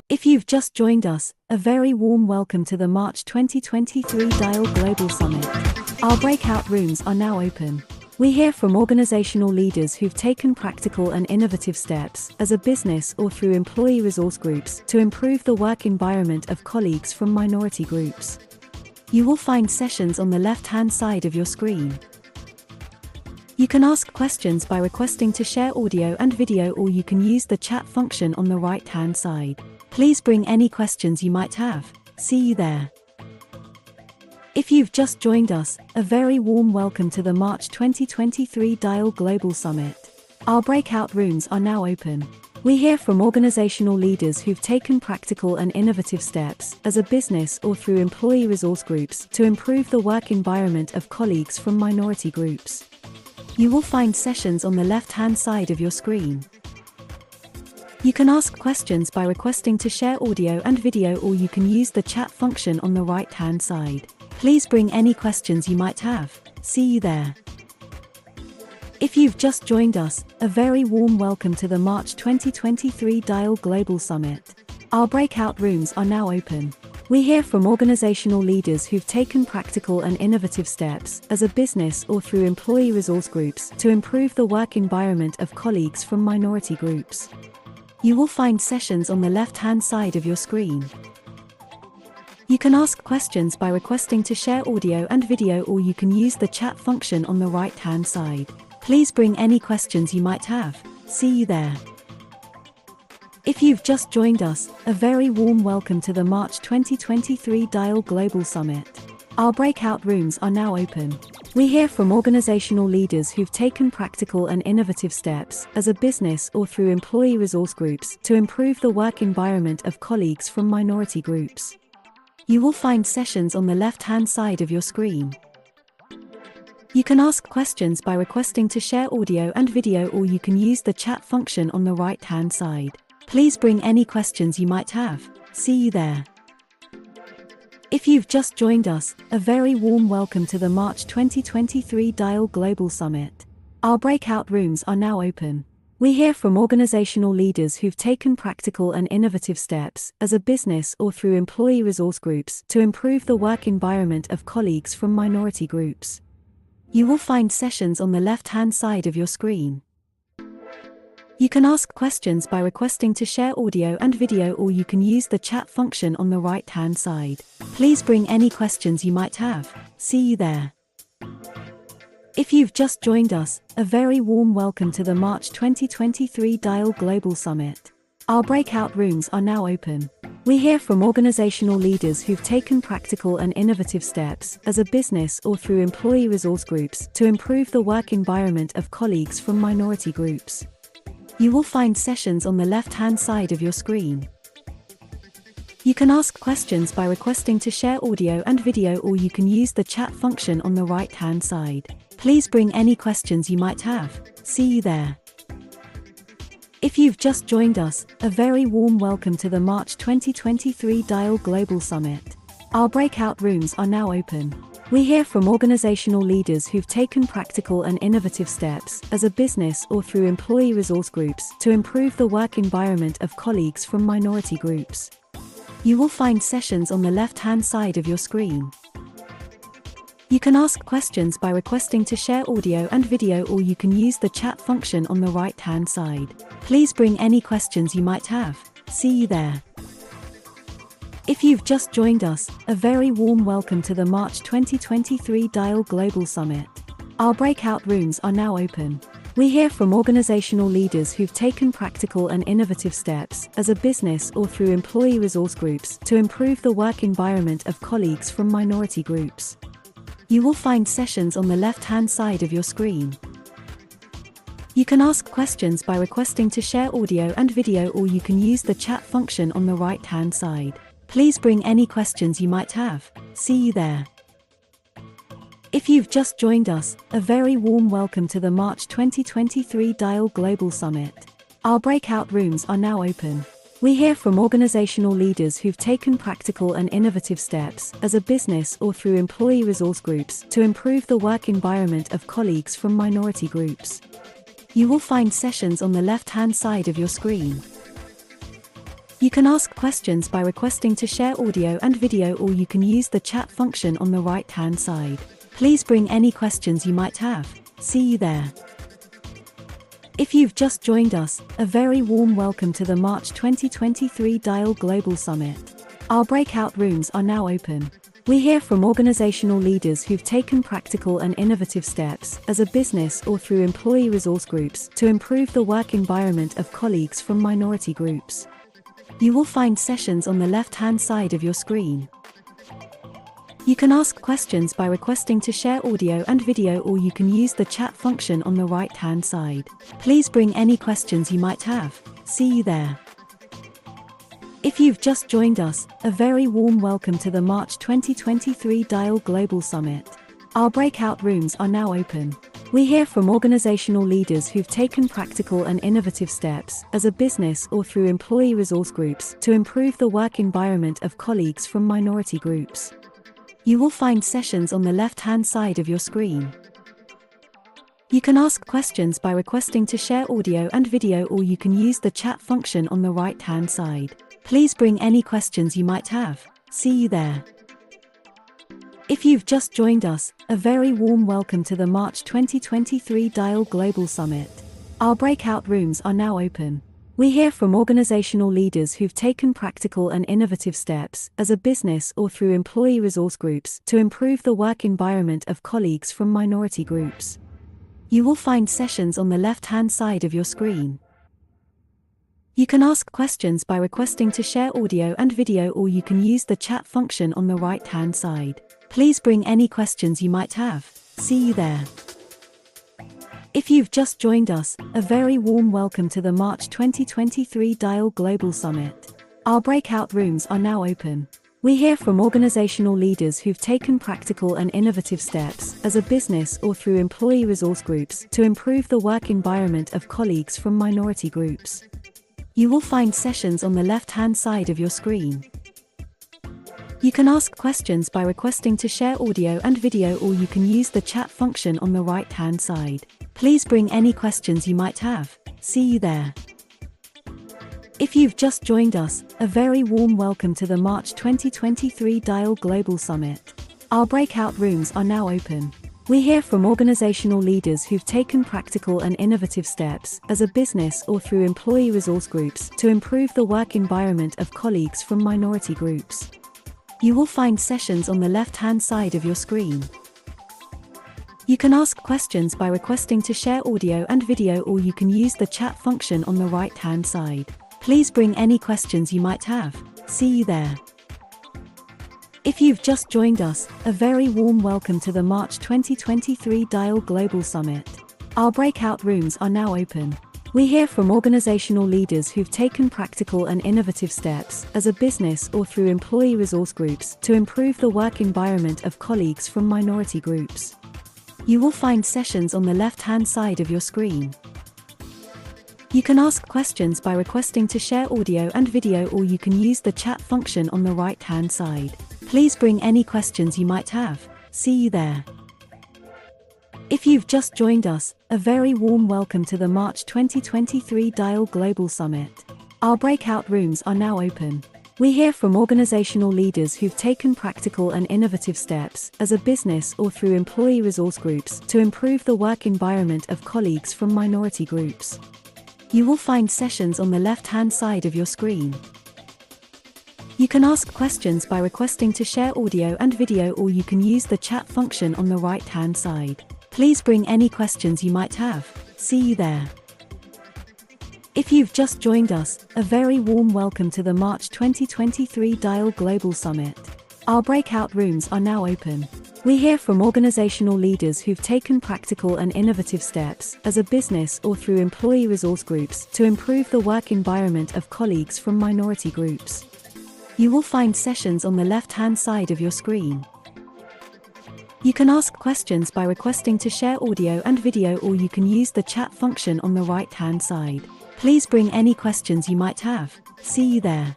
If you've just joined us, a very warm welcome to the March 2023 Dial Global Summit. Our breakout rooms are now open. We hear from organizational leaders who've taken practical and innovative steps as a business or through employee resource groups to improve the work environment of colleagues from minority groups. You will find sessions on the left-hand side of your screen. You can ask questions by requesting to share audio and video, or you can use the chat function on the right-hand side. Please bring any questions you might have. See you there. If you've just joined us, a very warm welcome to the March 2023 Dial Global Summit. Our breakout rooms are now open. We hear from organizational leaders who've taken practical and innovative steps as a business or through employee resource groups to improve the work environment of colleagues from minority groups. You will find sessions on the left-hand side of your screen. You can ask questions by requesting to share audio and video, or you can use the chat function on the right-hand side. Please bring any questions you might have. See you there. If you've just joined us, a very warm welcome to the March 2023 Dial Global Summit. Our breakout rooms are now open. We hear from organizational leaders who've taken practical and innovative steps as a business or through employee resource groups to improve the work environment of colleagues from minority groups. You will find sessions on the left-hand side of your screen. You can ask questions by requesting to share audio and video, or you can use the chat function on the right-hand side. Please bring any questions you might have. See you there. If you've just joined us, a very warm welcome to the March 2023 Dial Global Summit. Our breakout rooms are now open. We hear from organizational leaders who've taken practical and innovative steps as a business or through employee resource groups to improve the work environment of colleagues from minority groups. You will find sessions on the left-hand side of your screen. You can ask questions by requesting to share audio and video, or you can use the chat function on the right-hand side. Please bring any questions you might have. See you there. If you've just joined us, a very warm welcome to the March 2023 Dial Global Summit. Our breakout rooms are now open. We hear from organizational leaders who've taken practical and innovative steps as a business or through employee resource groups to improve the work environment of colleagues from minority groups. You will find sessions on the left-hand side of your screen. You can ask questions by requesting to share audio and video, or you can use the chat function on the right-hand side. Please bring any questions you might have. See you there. If you've just joined us, a very warm welcome to the March 2023 DIAL Global Summit. Our breakout rooms are now open. We hear from organizational leaders who've taken practical and innovative steps as a business or through employee resource groups to improve the work environment of colleagues from minority groups. You will find sessions on the left-hand side of your screen. You can ask questions by requesting to share audio and video, or you can use the chat function on the right-hand side. Please bring any questions you might have. See you there. If you've just joined us, a very warm welcome to the March 2023 DIAL Global Summit. Our breakout rooms are now open. We hear from organizational leaders who've taken practical and innovative steps as a business or through employee resource groups to improve the work environment of colleagues from minority groups. You will find sessions on the left-hand side of your screen. You can ask questions by requesting to share audio and video, or you can use the chat function on the right-hand side. Please bring any questions you might have. See you there. If you've just joined us, a very warm welcome to the March 2023 DIAL Global Summit. Our breakout rooms are now open. We hear from organizational leaders who've taken practical and innovative steps as a business or through employee resource groups to improve the work environment of colleagues from minority groups. You will find sessions on the left-hand side of your screen. You can ask questions by requesting to share audio and video, or you can use the chat function on the right-hand side. Please bring any questions you might have. See you there. If you've just joined us, a very warm welcome to the March 2023 DIAL Global Summit. Our breakout rooms are now open. We hear from organizational leaders who've taken practical and innovative steps as a business or through employee resource groups to improve the work environment of colleagues from minority groups. You will find sessions on the left-hand side of your screen. You can ask questions by requesting to share audio and video, or you can use the chat function on the right-hand side. Please bring any questions you might have. See you there. If you've just joined us, a very warm welcome to the March 2023 DIAL Global Summit. Our breakout rooms are now open. We hear from organizational leaders who've taken practical and innovative steps as a business or through employee resource groups to improve the work environment of colleagues from minority groups. You will find sessions on the left-hand side of your screen. You can ask questions by requesting to share audio and video, or you can use the chat function on the right-hand side. Please bring any questions you might have. See you there. If you've just joined us, a very warm welcome to the March 2023 DIAL Global Summit. Our breakout rooms are now open. We hear from organizational leaders who've taken practical and innovative steps as a business or through employee resource groups to improve the work environment of colleagues from minority groups. You will find sessions on the left-hand side of your screen. You can ask questions by requesting to share audio and video, or you can use the chat function on the right-hand side. Please bring any questions you might have. See you there. If you've just joined us, a very warm welcome to the March 2023 DIAL Global Summit. Our breakout rooms are now open. We hear from organizational leaders who've taken practical and innovative steps as a business or through employee resource groups to improve the work environment of colleagues from minority groups. You will find sessions on the left-hand side of your screen. You can ask questions by requesting to share audio and video, or you can use the chat function on the right-hand side. Please bring any questions you might have. See you there. If you've just joined us, a very warm welcome to the March 2023 DIAL Global Summit. Our breakout rooms are now open. We hear from organizational leaders who've taken practical and innovative steps as a business or through employee resource groups to improve the work environment of colleagues from minority groups. You will find sessions on the left-hand side of your screen. You can ask questions by requesting to share audio and video, or you can use the chat function on the right-hand side. Please bring any questions you might have. See you there. If you've just joined us, a very warm welcome to the March 2023 Dial Global Summit. Our breakout rooms are now open. We hear from organizational leaders who've taken practical and innovative steps as a business or through employee resource groups to improve the work environment of colleagues from minority groups. You will find sessions on the left-hand side of your screen. You can ask questions by requesting to share audio and video, or you can use the chat function on the right-hand side. Please bring any questions you might have. See you there. If you've just joined us, a very warm welcome to the March 2023 Dial Global Summit. Our breakout rooms are now open. We hear from organizational leaders who've taken practical and innovative steps as a business or through employee resource groups to improve the work environment of colleagues from minority groups. You will find sessions on the left-hand side of your screen. You can ask questions by requesting to share audio and video, or you can use the chat function on the right-hand side. Please bring any questions you might have. See you there. If you've just joined us, a very warm welcome to the March 2023 Dial Global Summit. Our breakout rooms are now open. We hear from organizational leaders who've taken practical and innovative steps as a business or through employee resource groups to improve the work environment of colleagues from minority groups. You will find sessions on the left-hand side of your screen. You can ask questions by requesting to share audio and video, or you can use the chat function on the right-hand side. Please bring any questions you might have. See you there. If you've just joined us, a very warm welcome to the March 2023 Dial Global Summit. Our breakout rooms are now open. We hear from organizational leaders who've taken practical and innovative steps as a business or through employee resource groups to improve the work environment of colleagues from minority groups. You will find sessions on the left-hand side of your screen. You can ask questions by requesting to share audio and video, or you can use the chat function on the right-hand side. Please bring any questions you might have. See you there.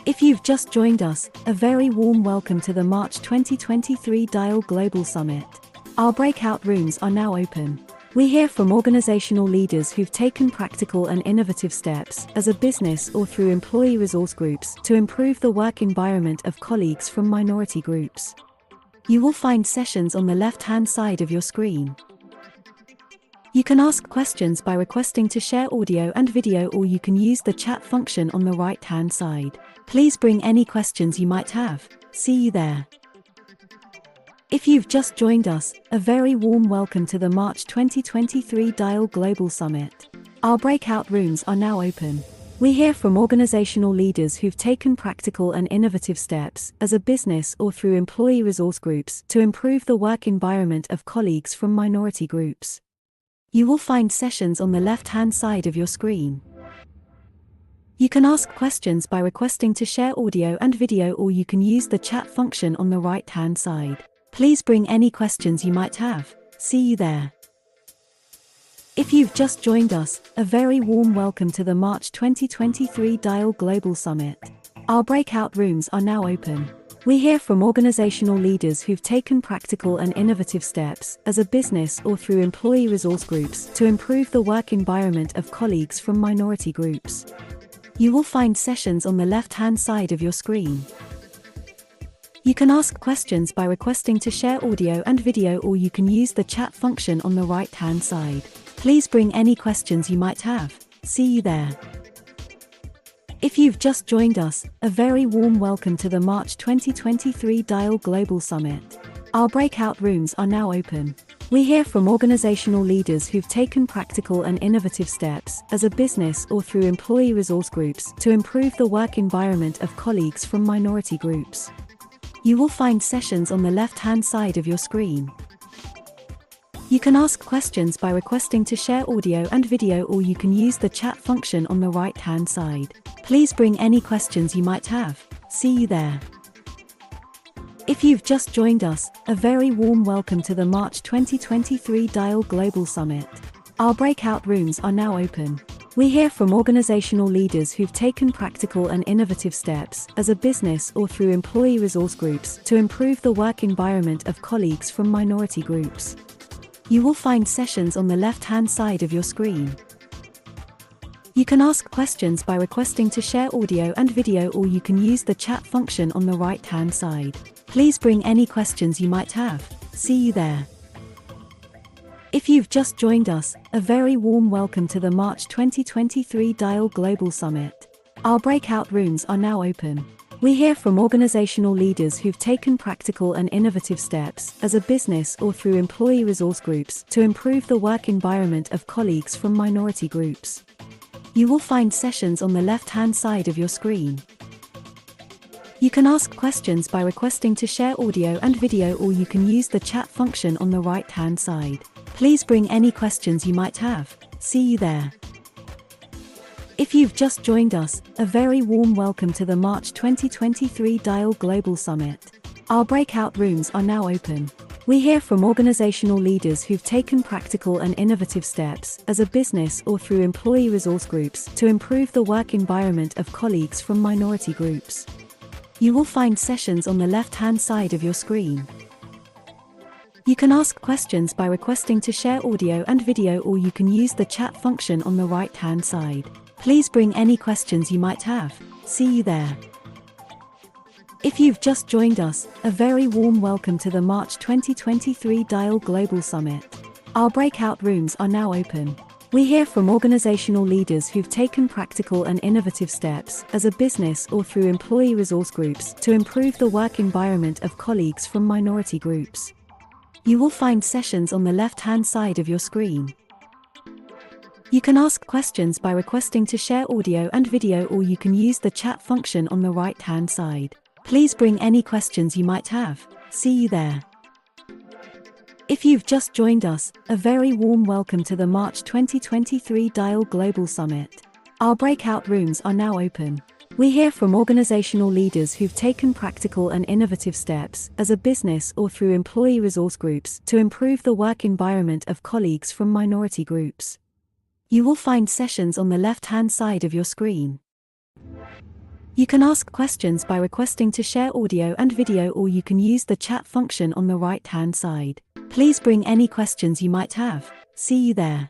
If you've just joined us, a very warm welcome to the March 2023 Dial Global Summit. Our breakout rooms are now open. We hear from organizational leaders who've taken practical and innovative steps as a business or through employee resource groups to improve the work environment of colleagues from minority groups. You will find sessions on the left-hand side of your screen. You can ask questions by requesting to share audio and video, or you can use the chat function on the right-hand side. Please bring any questions you might have. See you there. If you've just joined us, a very warm welcome to the March 2023 Dial Global Summit. Our breakout rooms are now open. We hear from organizational leaders who've taken practical and innovative steps as a business or through employee resource groups to improve the work environment of colleagues from minority groups. You will find sessions on the left-hand side of your screen. You can ask questions by requesting to share audio and video, or you can use the chat function on the right-hand side. Please bring any questions you might have. See you there. If you've just joined us, a very warm welcome to the March 2023 Dial Global Summit. Our breakout rooms are now open. We hear from organizational leaders who've taken practical and innovative steps as a business or through employee resource groups to improve the work environment of colleagues from minority groups. You will find sessions on the left-hand side of your screen. You can ask questions by requesting to share audio and video, or you can use the chat function on the right-hand side. Please bring any questions you might have. See you there. If you've just joined us, a very warm welcome to the March 2023 Dial Global Summit. Our breakout rooms are now open. We hear from organizational leaders who've taken practical and innovative steps as a business or through employee resource groups to improve the work environment of colleagues from minority groups. You will find sessions on the left-hand side of your screen. You can ask questions by requesting to share audio and video, or you can use the chat function on the right-hand side. Please bring any questions you might have. See you there. If you've just joined us, a very warm welcome to the March 2023 Dial Global Summit. Our breakout rooms are now open. We hear from organizational leaders who've taken practical and innovative steps as a business or through employee resource groups to improve the work environment of colleagues from minority groups. You will find sessions on the left-hand side of your screen. You can ask questions by requesting to share audio and video, or you can use the chat function on the right-hand side. Please bring any questions you might have. See you there. If you've just joined us, a very warm welcome to the March 2023 Dial Global Summit. Our breakout rooms are now open. We hear from organizational leaders who've taken practical and innovative steps as a business or through employee resource groups to improve the work environment of colleagues from minority groups. You will find sessions on the left-hand side of your screen. You can ask questions by requesting to share audio and video, or you can use the chat function on the right-hand side. Please bring any questions you might have. See you there. If you've just joined us, a very warm welcome to the March 2023 Dial Global Summit. Our breakout rooms are now open. We hear from organizational leaders who've taken practical and innovative steps as a business or through employee resource groups to improve the work environment of colleagues from minority groups. You will find sessions on the left-hand side of your screen. You can ask questions by requesting to share audio and video, or you can use the chat function on the right-hand side. Please bring any questions you might have. See you there. If you've just joined us, a very warm welcome to the March 2023 Dial Global Summit. Our breakout rooms are now open. We hear from organizational leaders who've taken practical and innovative steps as a business or through employee resource groups to improve the work environment of colleagues from minority groups. You will find sessions on the left-hand side of your screen. You can ask questions by requesting to share audio and video, or you can use the chat function on the right-hand side. Please bring any questions you might have. See you there. If you've just joined us, a very warm welcome to the March 2023 Dial Global Summit. Our breakout rooms are now open. We hear from organizational leaders who've taken practical and innovative steps as a business or through employee resource groups to improve the work environment of colleagues from minority groups. You will find sessions on the left-hand side of your screen. You can ask questions by requesting to share audio and video, or you can use the chat function on the right-hand side. Please bring any questions you might have. See you there.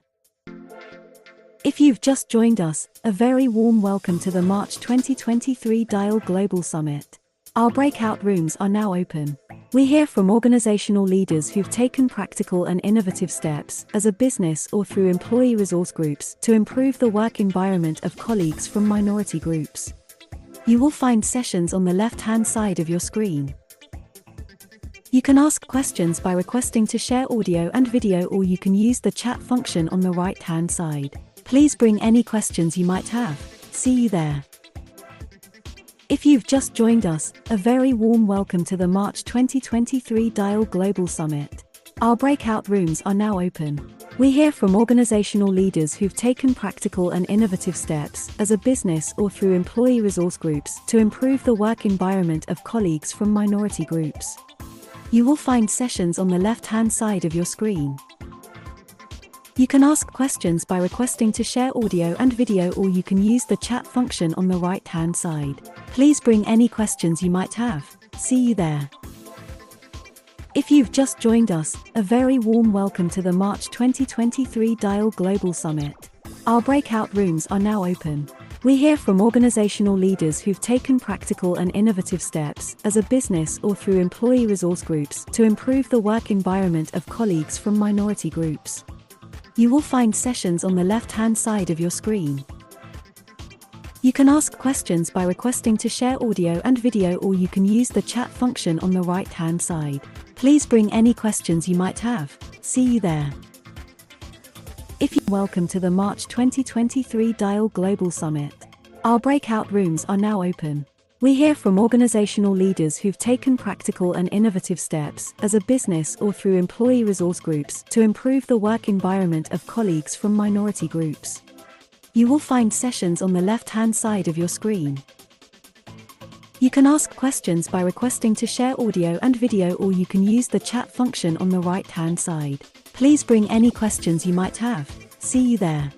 If you've just joined us, a very warm welcome to the March 2023 Dial Global Summit. Our breakout rooms are now open. We hear from organizational leaders who've taken practical and innovative steps as a business or through employee resource groups to improve the work environment of colleagues from minority groups. You will find sessions on the left-hand side of your screen. You can ask questions by requesting to share audio and video, or you can use the chat function on the right-hand side. Please bring any questions you might have. See you there. If you've just joined us, a very warm welcome to the March 2023 Dial Global Summit. Our breakout rooms are now open. We hear from organizational leaders who've taken practical and innovative steps as a business or through employee resource groups to improve the work environment of colleagues from minority groups. You will find sessions on the left-hand side of your screen. You can ask questions by requesting to share audio and video, or you can use the chat function on the right-hand side. Please bring any questions you might have. See you there. If you've just joined us, a very warm welcome to the March 2023 Dial Global Summit. Our breakout rooms are now open. We hear from organizational leaders who've taken practical and innovative steps as a business or through employee resource groups to improve the work environment of colleagues from minority groups. You will find sessions on the left-hand side of your screen. You can ask questions by requesting to share audio and video, or you can use the chat function on the right-hand side. Please bring any questions you might have. See you there. If you're welcome to the March 2023 Dial Global Summit. Our breakout rooms are now open. We hear from organizational leaders who've taken practical and innovative steps as a business or through employee resource groups to improve the work environment of colleagues from minority groups. You will find sessions on the left-hand side of your screen. You can ask questions by requesting to share audio and video, or you can use the chat function on the right-hand side. Please bring any questions you might have. See you there.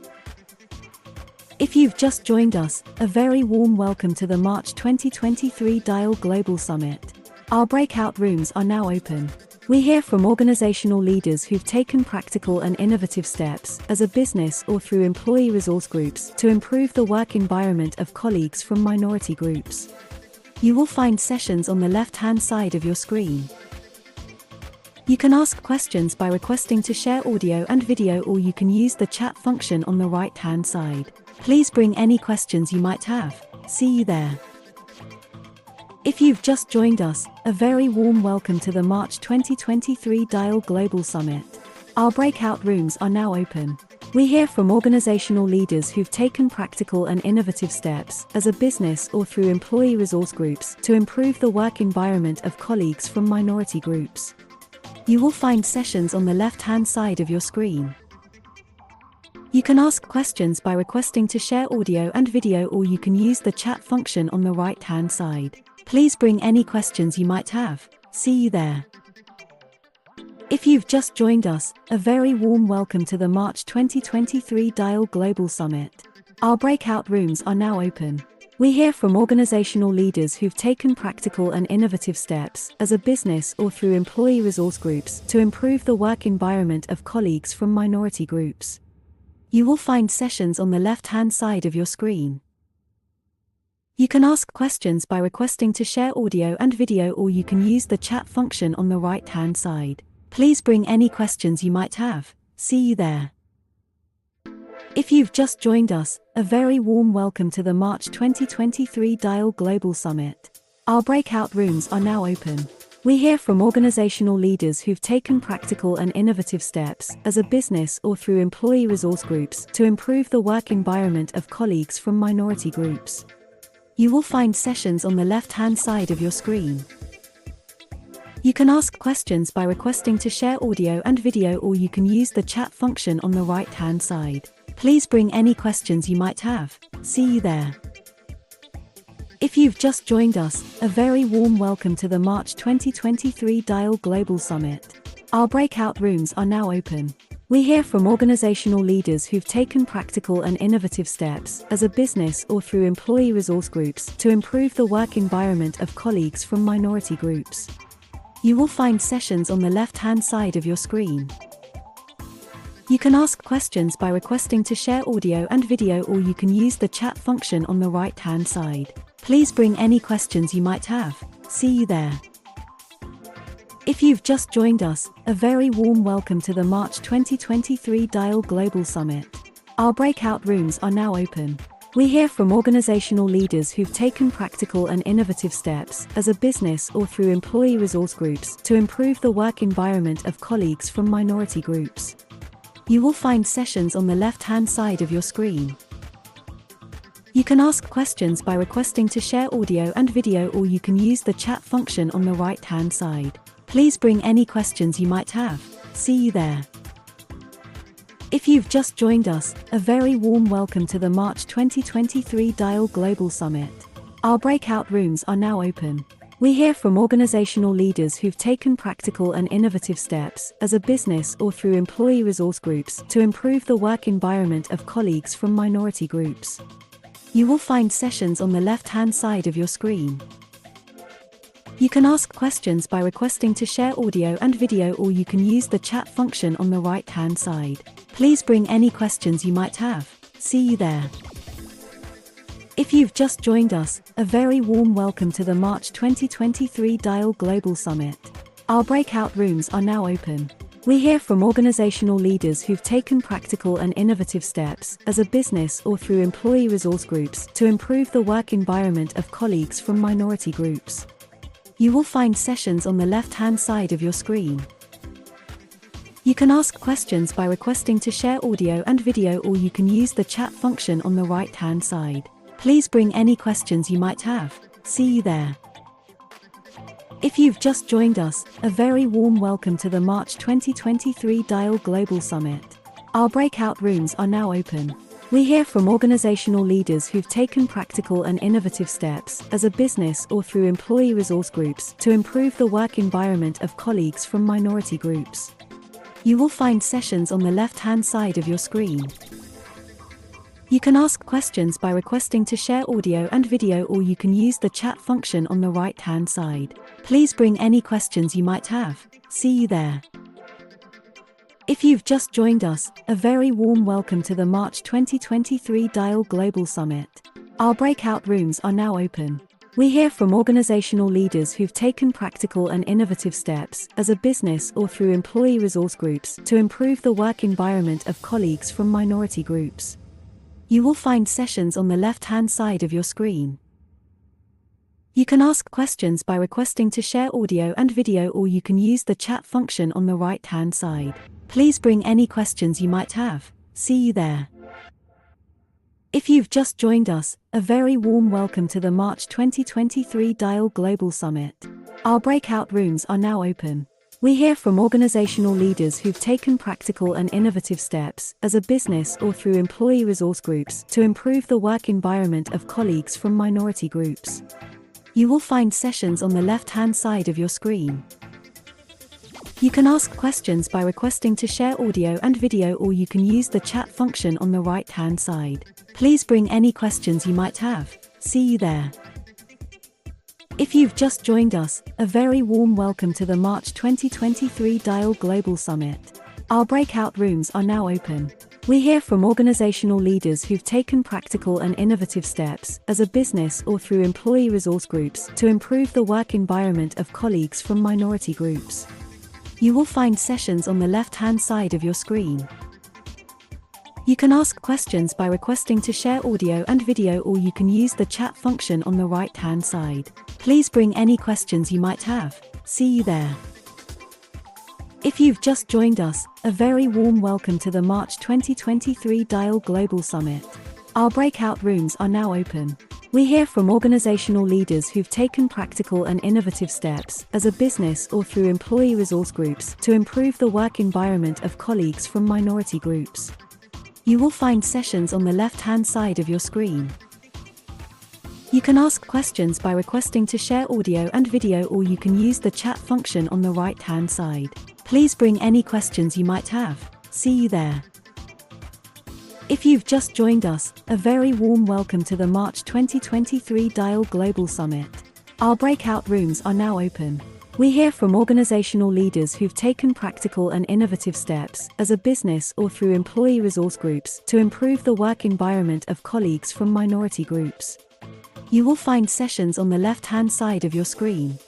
If you've just joined us, a very warm welcome to the March 2023 Dial Global Summit. Our breakout rooms are now open. We hear from organizational leaders who've taken practical and innovative steps as a business or through employee resource groups to improve the work environment of colleagues from minority groups. You will find sessions on the left-hand side of your screen. You can ask questions by requesting to share audio and video, or you can use the chat function on the right-hand side. Please bring any questions you might have. See you there. If you've just joined us, a very warm welcome to the March 2023 DIAL Global Summit. Our breakout rooms are now open. We hear from organizational leaders who've taken practical and innovative steps as a business or through employee resource groups to improve the work environment of colleagues from minority groups. You will find sessions on the left-hand side of your screen. You can ask questions by requesting to share audio and video, or you can use the chat function on the right-hand side. Please bring any questions you might have. See you there. If you've just joined us, a very warm welcome to the March 2023 DIAL Global Summit. Our breakout rooms are now open. We hear from organizational leaders who've taken practical and innovative steps as a business or through employee resource groups to improve the work environment of colleagues from minority groups. You will find sessions on the left-hand side of your screen. You can ask questions by requesting to share audio and video, or you can use the chat function on the right-hand side. Please bring any questions you might have. See you there. If you've just joined us, a very warm welcome to the March 2023 DIAL Global Summit. Our breakout rooms are now open. We hear from organizational leaders who've taken practical and innovative steps as a business or through employee resource groups to improve the work environment of colleagues from minority groups. You will find sessions on the left-hand side of your screen. You can ask questions by requesting to share audio and video, or you can use the chat function on the right-hand side. Please bring any questions you might have. See you there. If you've just joined us, a very warm welcome to the March 2023 DIAL Global Summit. Our breakout rooms are now open. We hear from organizational leaders who've taken practical and innovative steps as a business or through employee resource groups to improve the work environment of colleagues from minority groups. You will find sessions on the left-hand side of your screen. You can ask questions by requesting to share audio and video, or you can use the chat function on the right-hand side. Please bring any questions you might have. See you there. If you've just joined us, a very warm welcome to the March 2023 DIAL Global Summit. Our breakout rooms are now open. We hear from organizational leaders who've taken practical and innovative steps as a business or through employee resource groups to improve the work environment of colleagues from minority groups. You will find sessions on the left-hand side of your screen. You can ask questions by requesting to share audio and video, or you can use the chat function on the right-hand side. Please bring any questions you might have. See you there. If you've just joined us, a very warm welcome to the March 2023 DIAL Global Summit. Our breakout rooms are now open. We hear from organizational leaders who've taken practical and innovative steps as a business or through employee resource groups to improve the work environment of colleagues from minority groups. You will find sessions on the left-hand side of your screen. You can ask questions by requesting to share audio and video, or you can use the chat function on the right-hand side. Please bring any questions you might have. See you there. If you've just joined us, a very warm welcome to the March 2023 DIAL Global Summit. Our breakout rooms are now open. We hear from organizational leaders who've taken practical and innovative steps as a business or through employee resource groups to improve the work environment of colleagues from minority groups. You will find sessions on the left-hand side of your screen. You can ask questions by requesting to share audio and video, or you can use the chat function on the right-hand side. Please bring any questions you might have. See you there. If you've just joined us, a very warm welcome to the March 2023 DIAL Global Summit. Our breakout rooms are now open. We hear from organizational leaders who've taken practical and innovative steps as a business or through employee resource groups to improve the work environment of colleagues from minority groups. You will find sessions on the left-hand side of your screen. You can ask questions by requesting to share audio and video, or you can use the chat function on the right-hand side. Please bring any questions you might have. See you there. If you've just joined us, a very warm welcome to the March 2023 Dial Global Summit. Our breakout rooms are now open. We hear from organizational leaders who've taken practical and innovative steps as a business or through employee resource groups to improve the work environment of colleagues from minority groups. You will find sessions on the left-hand side of your screen. You can ask questions by requesting to share audio and video, or you can use the chat function on the right-hand side. Please bring any questions you might have. See you there. If you've just joined us, a very warm welcome to the March 2023 Dial Global Summit. Our breakout rooms are now open. We hear from organizational leaders who've taken practical and innovative steps as a business or through employee resource groups to improve the work environment of colleagues from minority groups. You will find sessions on the left-hand side of your screen. You can ask questions by requesting to share audio and video, or you can use the chat function on the right-hand side. Please bring any questions you might have. See you there. If you've just joined us, a very warm welcome to the March 2023 Dial Global Summit. Our breakout rooms are now open. We hear from organizational leaders who've taken practical and innovative steps as a business or through employee resource groups to improve the work environment of colleagues from minority groups. You will find sessions on the left-hand side of your screen. You can ask questions by requesting to share audio and video, or you can use the chat function on the right-hand side. Please bring any questions you might have. See you there. If you've just joined us, a very warm welcome to the March 2023 Dial Global Summit. Our breakout rooms are now open. We hear from organizational leaders who've taken practical and innovative steps as a business or through employee resource groups to improve the work environment of colleagues from minority groups. You will find sessions on the left-hand side of your screen. You can ask questions by requesting to share audio and video, or you can use the chat function on the right-hand side. Please bring any questions you might have. See you there. If you've just joined us, a very warm welcome to the March 2023 Dial Global Summit. Our breakout rooms are now open. We hear from organizational leaders who've taken practical and innovative steps as a business or through employee resource groups to improve the work environment of colleagues from minority groups. You will find sessions on the left-hand side of your screen.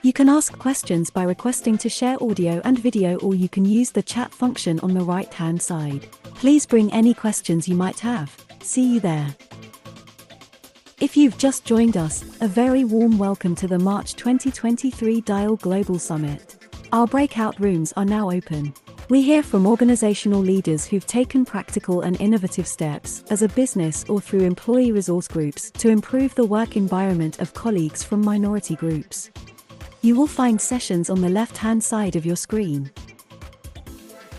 You can ask questions by requesting to share audio and video, or you can use the chat function on the right-hand side. Please bring any questions you might have. See you there. If you've just joined us, a very warm welcome to the March 2023 Dial Global Summit. Our breakout rooms are now open. We hear from organizational leaders who've taken practical and innovative steps as a business or through employee resource groups to improve the work environment of colleagues from minority groups. You will find sessions on the left-hand side of your screen.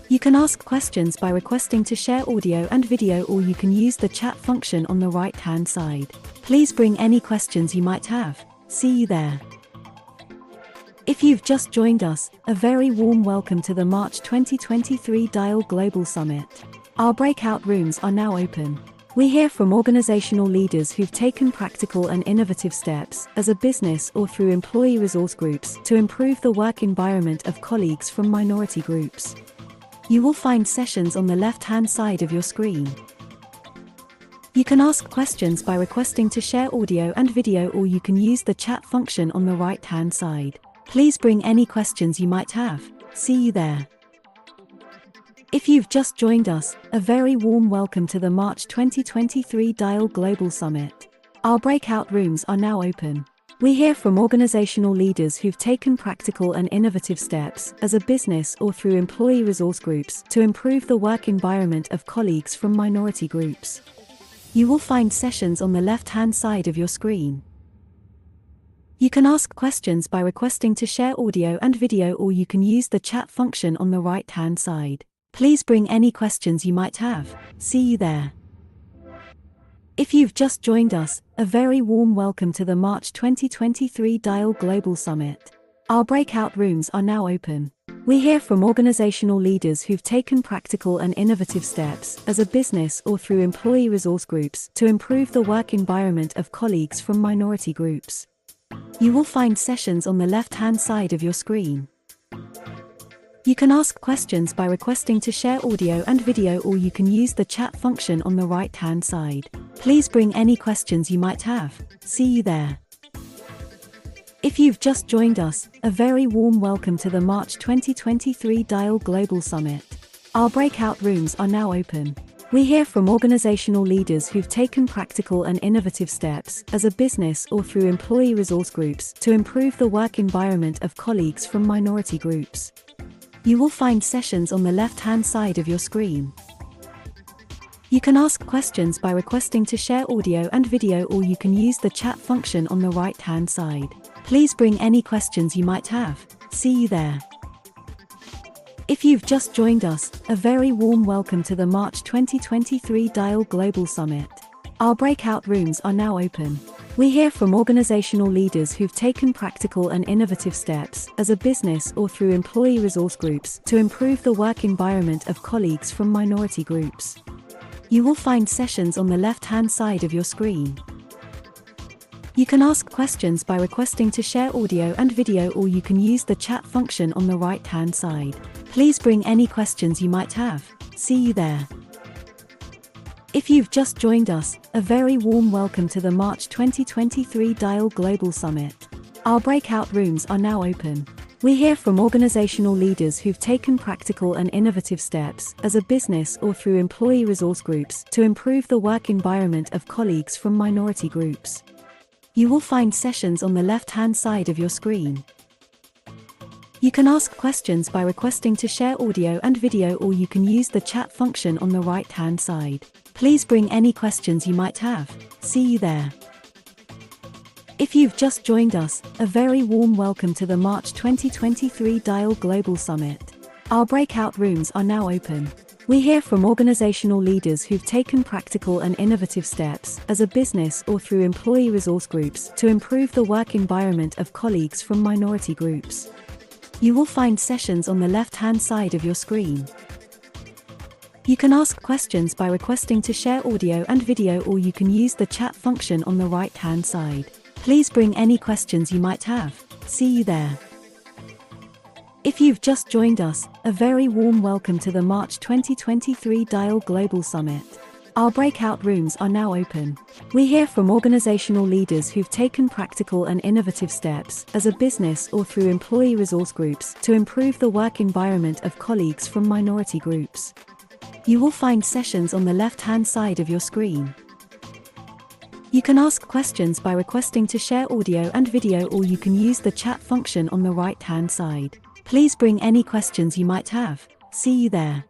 You can ask questions by requesting to share audio and video, or you can use the chat function on the right-hand side. Please bring any questions you might have. See you there. If you've just joined us, a very warm welcome to the March 2023 Dial Global Summit. Our breakout rooms are now open. We hear from organizational leaders who've taken practical and innovative steps as a business or through employee resource groups to improve the work environment of colleagues from minority groups. You will find sessions on the left-hand side of your screen. You can ask questions by requesting to share audio and video, or you can use the chat function on the right-hand side. Please bring any questions you might have. See you there. If you've just joined us, a very warm welcome to the March 2023 Dial Global Summit. Our breakout rooms are now open. We hear from organizational leaders who've taken practical and innovative steps as a business or through employee resource groups to improve the work environment of colleagues from minority groups. You will find sessions on the left-hand side of your screen. You can ask questions by requesting to share audio and video, or you can use the chat function on the right-hand side. Please bring any questions you might have. See you there. If you've just joined us, a very warm welcome to the March 2023 Dial Global Summit. Our breakout rooms are now open. We hear from organizational leaders who've taken practical and innovative steps as a business or through employee resource groups to improve the work environment of colleagues from minority groups. You will find sessions on the left-hand side of your screen. You can ask questions by requesting to share audio and video, or you can use the chat function on the right-hand side. Please bring any questions you might have. See you there. If you've just joined us, a very warm welcome to the March 2023 DIAL Global Summit. Our breakout rooms are now open. We hear from organizational leaders who've taken practical and innovative steps as a business or through employee resource groups to improve the work environment of colleagues from minority groups. You will find sessions on the left-hand side of your screen. You can ask questions by requesting to share audio and video, or you can use the chat function on the right-hand side. Please bring any questions you might have. See you there. If you've just joined us, a very warm welcome to the March 2023 DIAL Global Summit. Our breakout rooms are now open. We hear from organizational leaders who've taken practical and innovative steps as a business or through employee resource groups to improve the work environment of colleagues from minority groups. You will find sessions on the left-hand side of your screen. You can ask questions by requesting to share audio and video, or you can use the chat function on the right-hand side. Please bring any questions you might have. See you there. If you've just joined us, a very warm welcome to the March 2023 DIAL Global Summit. Our breakout rooms are now open. We hear from organizational leaders who've taken practical and innovative steps as a business or through employee resource groups to improve the work environment of colleagues from minority groups. You will find sessions on the left-hand side of your screen. You can ask questions by requesting to share audio and video, or you can use the chat function on the right-hand side. Please bring any questions you might have. See you there. If you've just joined us, a very warm welcome to the March 2023 DIAL Global Summit. Our breakout rooms are now open. We hear from organizational leaders who've taken practical and innovative steps as a business or through employee resource groups to improve the work environment of colleagues from minority groups. You will find sessions on the left-hand side of your screen. You can ask questions by requesting to share audio and video, or you can use the chat function on the right-hand side. Please bring any questions you might have. See you there. If you've just joined us, a very warm welcome to the March 2023 DIAL Global Summit. Our breakout rooms are now open. We hear from organizational leaders who've taken practical and innovative steps as a business or through employee resource groups to improve the work environment of colleagues from minority groups. You will find sessions on the left-hand side of your screen. You can ask questions by requesting to share audio and video, or you can use the chat function on the right-hand side. Please bring any questions you might have. See you there.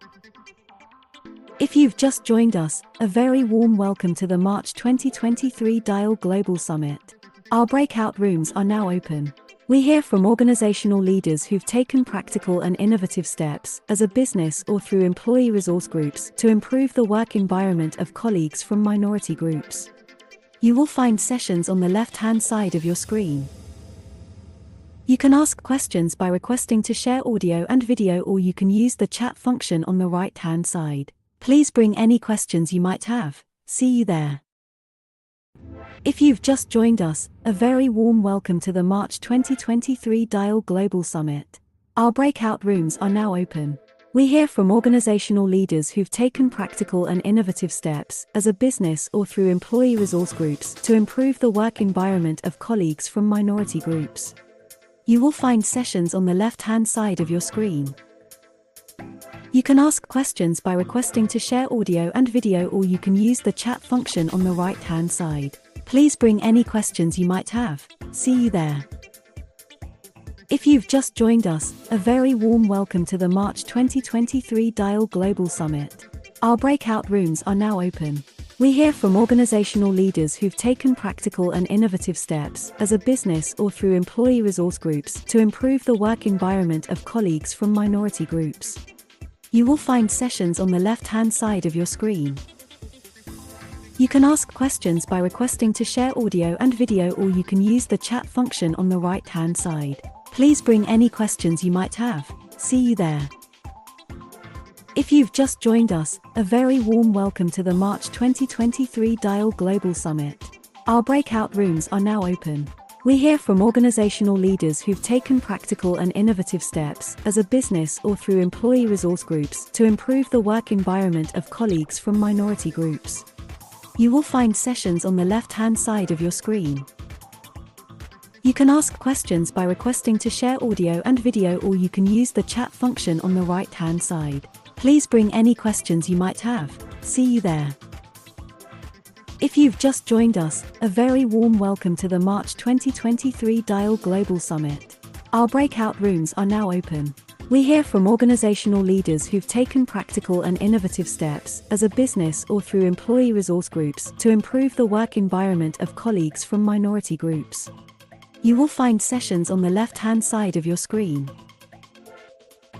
If you've just joined us, a very warm welcome to the March 2023 DIAL Global Summit. Our breakout rooms are now open. We hear from organizational leaders who've taken practical and innovative steps as a business or through employee resource groups to improve the work environment of colleagues from minority groups. You will find sessions on the left-hand side of your screen. You can ask questions by requesting to share audio and video, or you can use the chat function on the right-hand side. Please bring any questions you might have. See you there. If you've just joined us, a very warm welcome to the March 2023 DIAL Global Summit. Our breakout rooms are now open. We hear from organizational leaders who've taken practical and innovative steps as a business or through employee resource groups to improve the work environment of colleagues from minority groups. You will find sessions on the left-hand side of your screen. You can ask questions by requesting to share audio and video, or you can use the chat function on the right-hand side. Please bring any questions you might have. See you there. If you've just joined us, a very warm welcome to the March 2023 DIAL Global Summit. Our breakout rooms are now open. We hear from organizational leaders who've taken practical and innovative steps as a business or through employee resource groups to improve the work environment of colleagues from minority groups. You will find sessions on the left-hand side of your screen. You can ask questions by requesting to share audio and video, or you can use the chat function on the right-hand side. Please bring any questions you might have. See you there. If you've just joined us, a very warm welcome to the March 2023 DIAL Global Summit. Our breakout rooms are now open. We hear from organizational leaders who've taken practical and innovative steps as a business or through employee resource groups to improve the work environment of colleagues from minority groups. You will find sessions on the left-hand side of your screen. You can ask questions by requesting to share audio and video, or you can use the chat function on the right-hand side. Please bring any questions you might have. See you there. If you've just joined us, a very warm welcome to the March 2023 DIAL Global Summit. Our breakout rooms are now open. We hear from organizational leaders who've taken practical and innovative steps as a business or through employee resource groups to improve the work environment of colleagues from minority groups. You will find sessions on the left-hand side of your screen.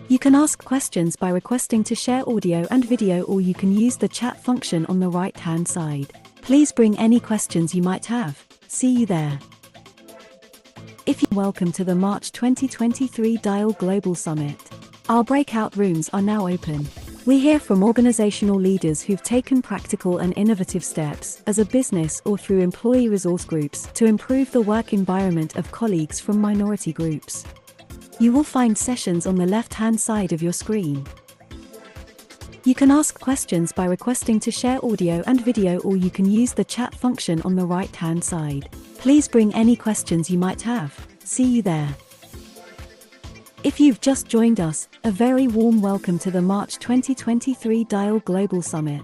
You can ask questions by requesting to share audio and video, or you can use the chat function on the right-hand side. Please bring any questions you might have. See you there. If you're welcome to the March 2023 DIAL Global Summit. Our breakout rooms are now open. We hear from organizational leaders who've taken practical and innovative steps as a business or through employee resource groups to improve the work environment of colleagues from minority groups. You will find sessions on the left-hand side of your screen. You can ask questions by requesting to share audio and video, or you can use the chat function on the right-hand side. Please bring any questions you might have. See you there. If you've just joined us, a very warm welcome to the March 2023 DIAL Global Summit.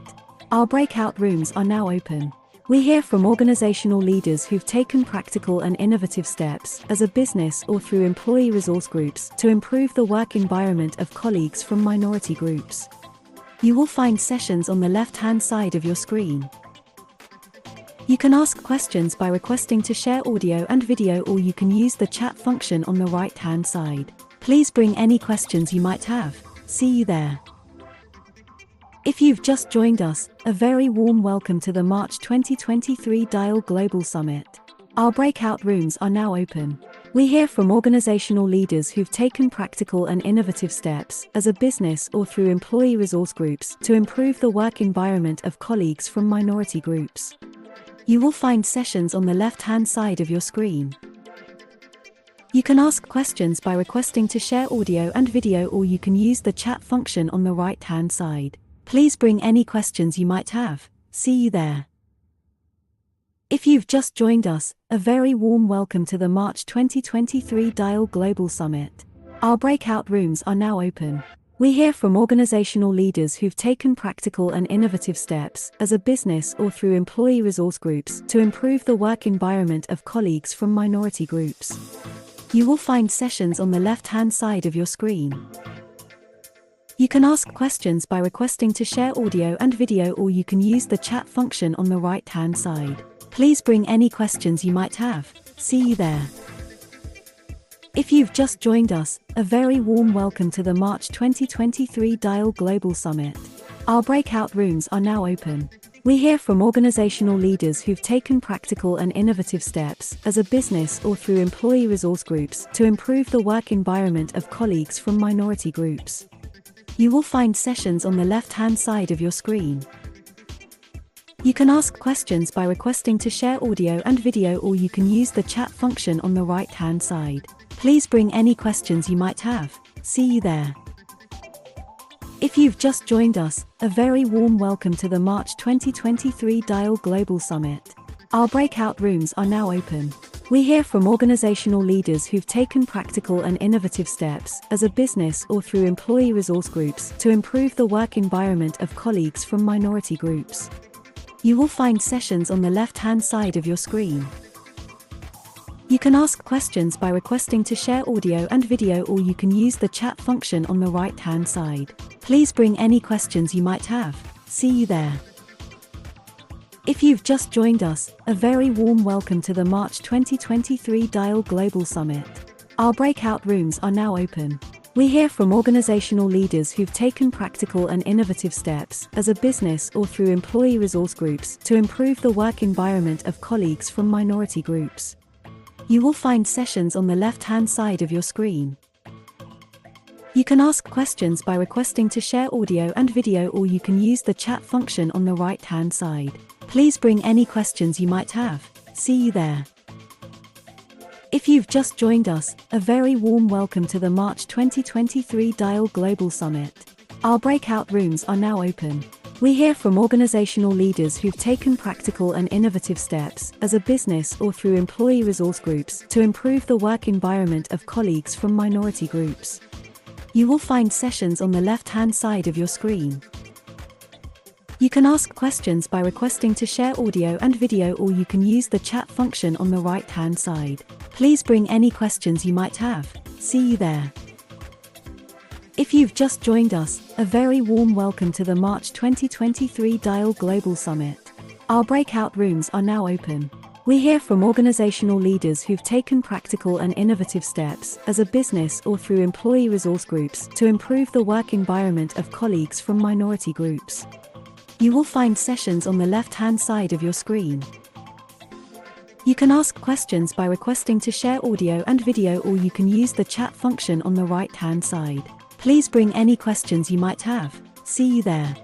Our breakout rooms are now open. We hear from organizational leaders who've taken practical and innovative steps as a business or through employee resource groups to improve the work environment of colleagues from minority groups. You will find sessions on the left-hand side of your screen. You can ask questions by requesting to share audio and video, or you can use the chat function on the right-hand side. Please bring any questions you might have. See you there. If you've just joined us, a very warm welcome to the March 2023 DIAL Global Summit. Our breakout rooms are now open. We hear from organizational leaders who've taken practical and innovative steps as a business or through employee resource groups to improve the work environment of colleagues from minority groups. You will find sessions on the left-hand side of your screen. You can ask questions by requesting to share audio and video, or you can use the chat function on the right-hand side. Please bring any questions you might have. See you there. If you've just joined us, a very warm welcome to the March 2023 DIAL Global Summit. Our breakout rooms are now open. We hear from organizational leaders who've taken practical and innovative steps as a business or through employee resource groups to improve the work environment of colleagues from minority groups. You will find sessions on the left-hand side of your screen. You can ask questions by requesting to share audio and video, or you can use the chat function on the right-hand side. Please bring any questions you might have. See you there. If you've just joined us, a very warm welcome to the March 2023 DIAL Global Summit. Our breakout rooms are now open. We hear from organizational leaders who've taken practical and innovative steps as a business or through employee resource groups to improve the work environment of colleagues from minority groups. You will find sessions on the left-hand side of your screen. You can ask questions by requesting to share audio and video, or you can use the chat function on the right-hand side. Please bring any questions you might have. See you there. If you've just joined us, a very warm welcome to the March 2023 DIAL Global Summit. Our breakout rooms are now open. We hear from organizational leaders who've taken practical and innovative steps as a business or through employee resource groups to improve the work environment of colleagues from minority groups. You will find sessions on the left-hand side of your screen. You can ask questions by requesting to share audio and video, or you can use the chat function on the right-hand side. Please bring any questions you might have. See you there. If you've just joined us, a very warm welcome to the March 2023 DIAL Global Summit. Our breakout rooms are now open. We hear from organizational leaders who've taken practical and innovative steps as a business or through employee resource groups to improve the work environment of colleagues from minority groups. You will find sessions on the left-hand side of your screen. You can ask questions by requesting to share audio and video, or you can use the chat function on the right-hand side. Please bring any questions you might have. See you there. If you've just joined us, a very warm welcome to the March 2023 Dial Global Summit. Our breakout rooms are now open. We hear from organizational leaders who've taken practical and innovative steps, as a business or through employee resource groups, to improve the work environment of colleagues from minority groups. You will find sessions on the left-hand side of your screen. You can ask questions by requesting to share audio and video, or you can use the chat function on the right-hand side. Please bring any questions you might have. See you there. If you've just joined us, a very warm welcome to the March 2023 Dial Global Summit. Our breakout rooms are now open. We hear from organizational leaders who've taken practical and innovative steps, as a business or through employee resource groups, to improve the work environment of colleagues from minority groups. You will find sessions on the left-hand side of your screen. You can ask questions by requesting to share audio and video, or you can use the chat function on the right-hand side. Please bring any questions you might have. See you there.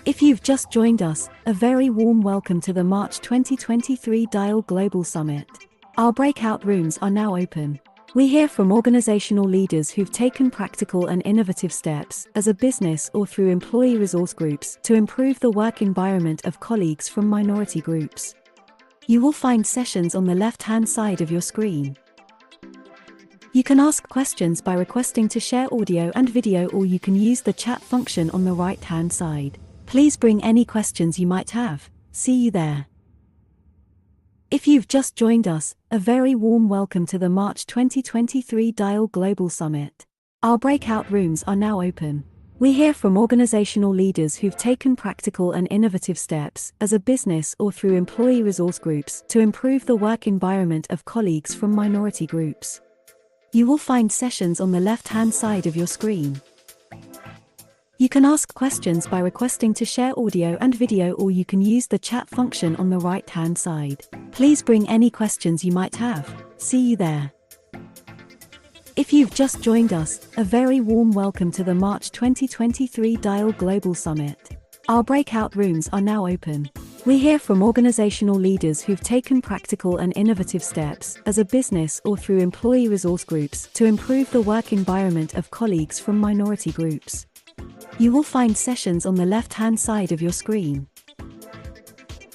If you've just joined us, a very warm welcome to the March 2023 Dial Global Summit. Our breakout rooms are now open. We hear from organizational leaders who've taken practical and innovative steps, as a business or through employee resource groups, to improve the work environment of colleagues from minority groups. You will find sessions on the left-hand side of your screen. You can ask questions by requesting to share audio and video, or you can use the chat function on the right-hand side. Please bring any questions you might have. See you there. If you've just joined us, a very warm welcome to the March 2023 Dial Global Summit. Our breakout rooms are now open. We hear from organizational leaders who've taken practical and innovative steps, as a business or through employee resource groups, to improve the work environment of colleagues from minority groups. You will find sessions on the left-hand side of your screen. You can ask questions by requesting to share audio and video, or you can use the chat function on the right-hand side. Please bring any questions you might have. See you there. If you've just joined us, a very warm welcome to the March 2023 Dial Global Summit. Our breakout rooms are now open. We hear from organizational leaders who've taken practical and innovative steps, as a business or through employee resource groups, to improve the work environment of colleagues from minority groups. You will find sessions on the left-hand side of your screen.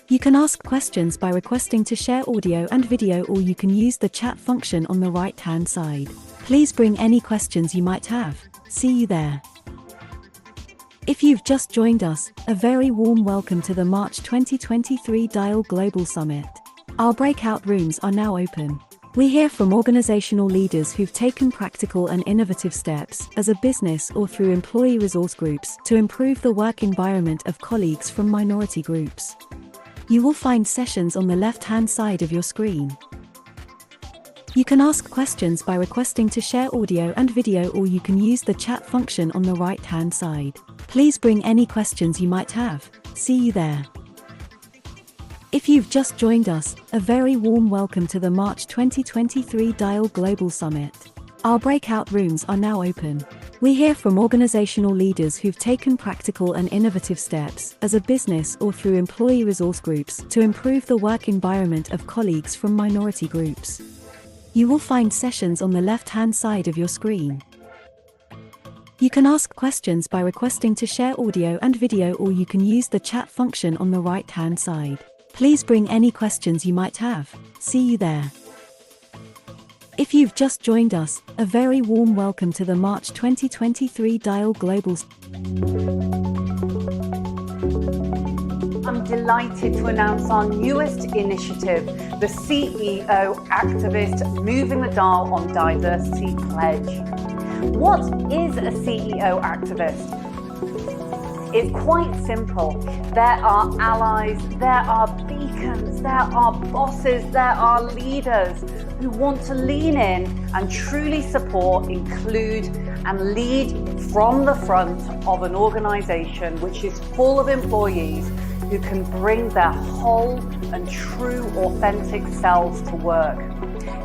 You can ask questions by requesting to share audio and video, or you can use the chat function on the right-hand side. Please bring any questions you might have. See you there. If you've just joined us, a very warm welcome to the March 2023 Dial Global Summit. Our breakout rooms are now open. We hear from organizational leaders who've taken practical and innovative steps, as a business or through employee resource groups, to improve the work environment of colleagues from minority groups. You will find sessions on the left-hand side of your screen. You can ask questions by requesting to share audio and video, or you can use the chat function on the right-hand side. Please bring any questions you might have. See you there. If you've just joined us, a very warm welcome to the March 2023 Dial Global Summit. Our breakout rooms are now open. We hear from organizational leaders who've taken practical and innovative steps, as a business or through employee resource groups, to improve the work environment of colleagues from minority groups. You will find sessions on the left-hand side of your screen. You can ask questions by requesting to share audio and video, or you can use the chat function on the right-hand side. Please bring any questions you might have. See you there. If you've just joined us, a very warm welcome to the March 2023 Dial Global. I'm delighted to announce our newest initiative, the CEO Activist Moving the Dial on Diversity Pledge. What is a CEO activist? It's quite simple. There are allies, there are beacons, there are bosses, there are leaders who want to lean in and truly support, include, and lead from the front of an organization which is full of employees who can bring their whole and true authentic selves to work.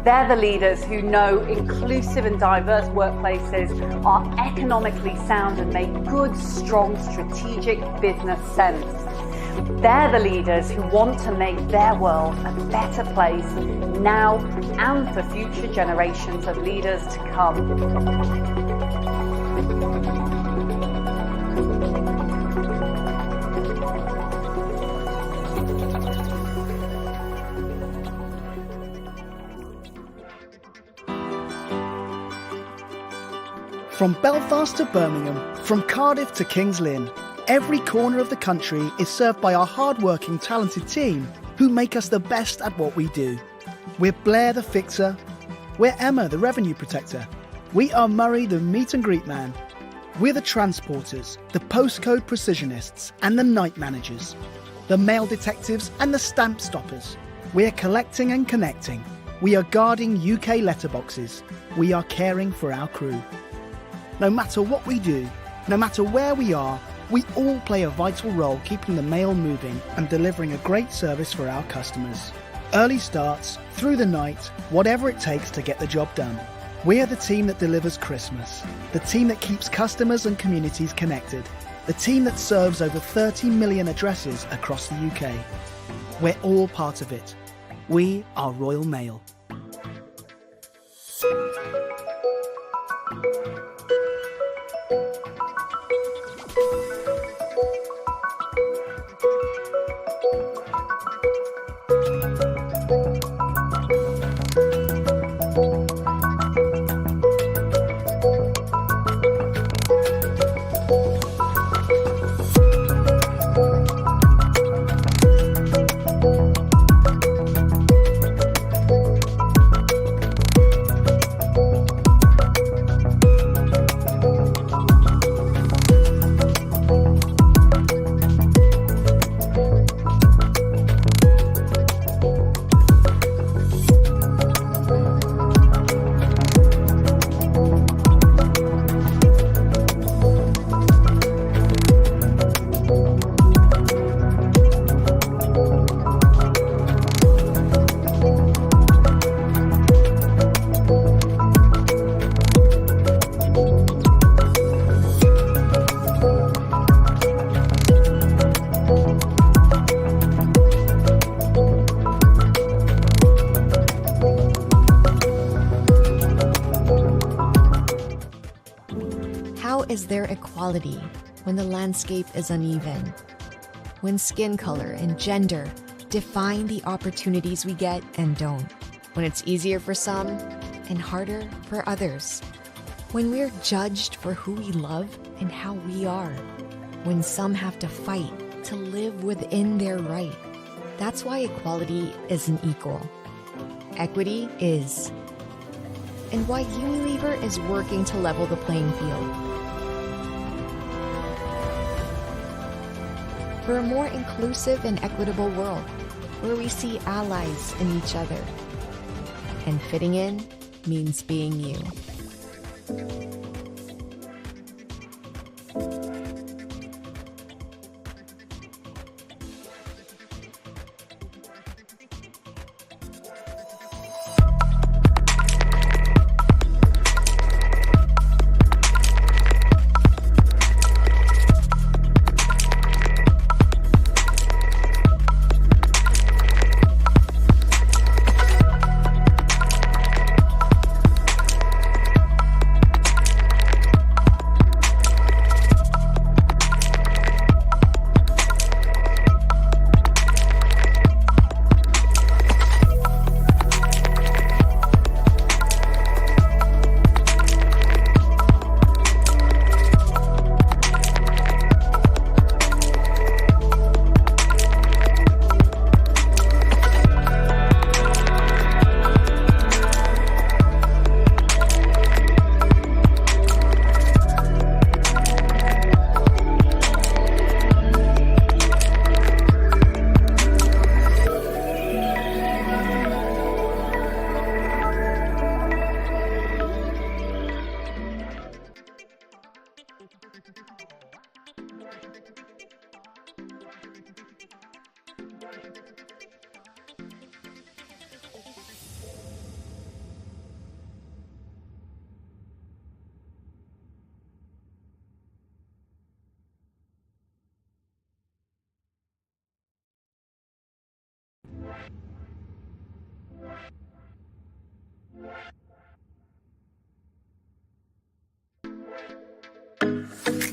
They're the leaders who know inclusive and diverse workplaces are economically sound and make good, strong, strategic business sense. They're the leaders who want to make their world a better place now and for future generations of leaders to come. From Belfast to Birmingham, from Cardiff to King's Lynn, every corner of the country is served by our hard-working, talented team who make us the best at what we do. We're Blair the Fixer. We're Emma the Revenue Protector. We are Murray the Meet and Greet Man. We're the Transporters, the Postcode Precisionists and the Night Managers, the Mail Detectives and the Stamp Stoppers. We're collecting and connecting. We are guarding UK letterboxes. We are caring for our crew. No matter what we do, no matter where we are, we all play a vital role keeping the mail moving and delivering a great service for our customers. Early starts, through the night, whatever it takes to get the job done. We're the team that delivers Christmas, the team that keeps customers and communities connected, the team that serves over 30 million addresses across the UK. We're all part of it. We are Royal Mail. Is there equality when the landscape is uneven? When skin color and gender define the opportunities we get and don't? When it's easier for some and harder for others? When we're judged for who we love and how we are? When some have to fight to live within their right? That's why equality isn't equal. Equity is. And why Unilever is working to level the playing field. For a more inclusive and equitable world, where we see allies in each other. And fitting in means being you.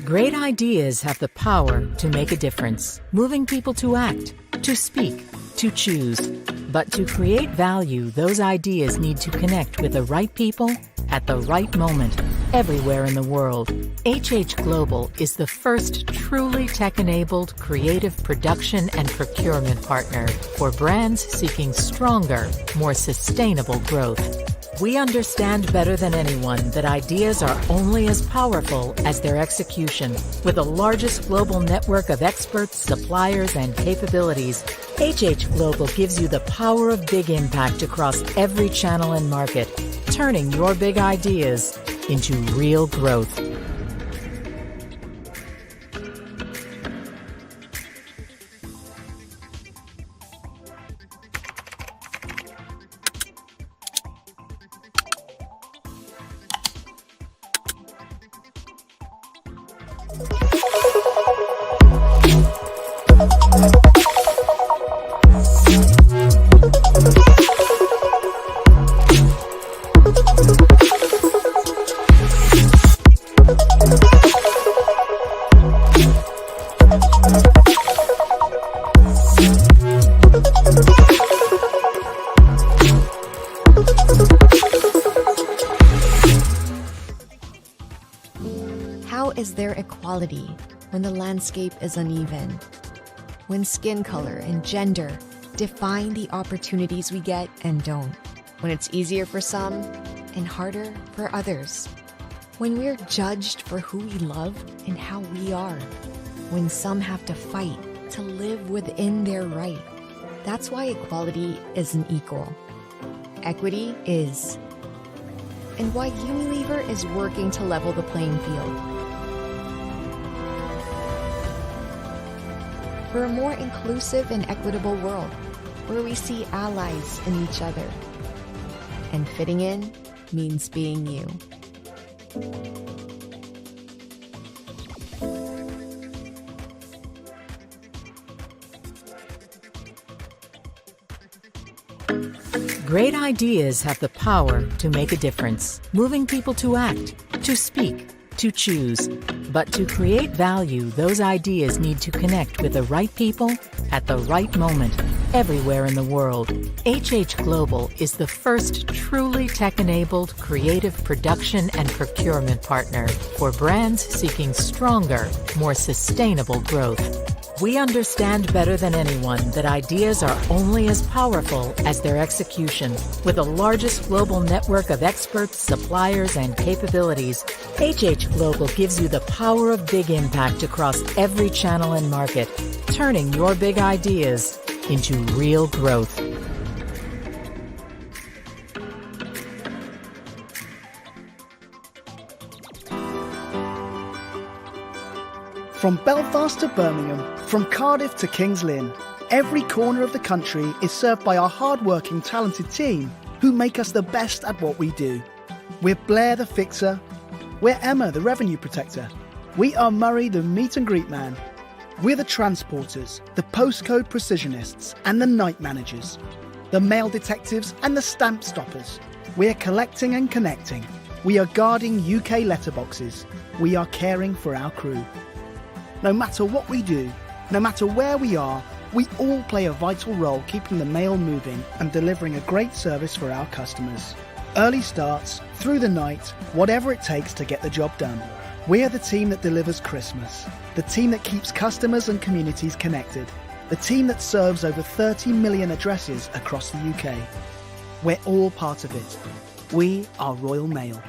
Great ideas have the power to make a difference, moving people to act, to speak, to choose. But to create value, those ideas need to connect with the right people at the right moment, everywhere in the world. HH Global is the first truly tech-enabled creative production and procurement partner for brands seeking stronger, more sustainable growth. We understand better than anyone that ideas are only as powerful as their execution. With the largest global network of experts, suppliers, and capabilities, HH Global gives you the power of big impact across every channel and market, turning your big ideas into real growth. How is there equality when the landscape is uneven? When skin color and gender define the opportunities we get and don't? When it's easier for some and harder for others? When we're judged for who we love and how we are? When some have to fight to live within their right? That's why equality isn't equal. Equity is. And why Unilever is working to level the playing field. For a more inclusive and equitable world, where we see allies in each other. And fitting in means being you. Great ideas have the power to make a difference, moving people to act, to speak, to choose. But to create value, those ideas need to connect with the right people at the right moment, everywhere in the world. HH Global is the first truly tech-enabled creative production and procurement partner for brands seeking stronger, more sustainable growth. We understand better than anyone that ideas are only as powerful as their execution. With the largest global network of experts, suppliers, and capabilities, HH Global gives you the power of big impact across every channel and market, turning your big ideas into real growth. From Belfast to Birmingham, from Cardiff to King's Lynn, every corner of the country is served by our hard-working, talented team who make us the best at what we do. We're Blair the Fixer. We're Emma the Revenue Protector. We are Murray the Meet and Greet Man. We're the Transporters, the Postcode Precisionists and the Night Managers, the Mail Detectives and the Stamp Stoppers. We're collecting and connecting. We are guarding UK letterboxes. We are caring for our crew. No matter what we do, no matter where we are, we all play a vital role keeping the mail moving and delivering a great service for our customers. Early starts, through the night, whatever it takes to get the job done. We are the team that delivers Christmas, the team that keeps customers and communities connected, the team that serves over 30 million addresses across the UK. We're all part of it. We are Royal Mail.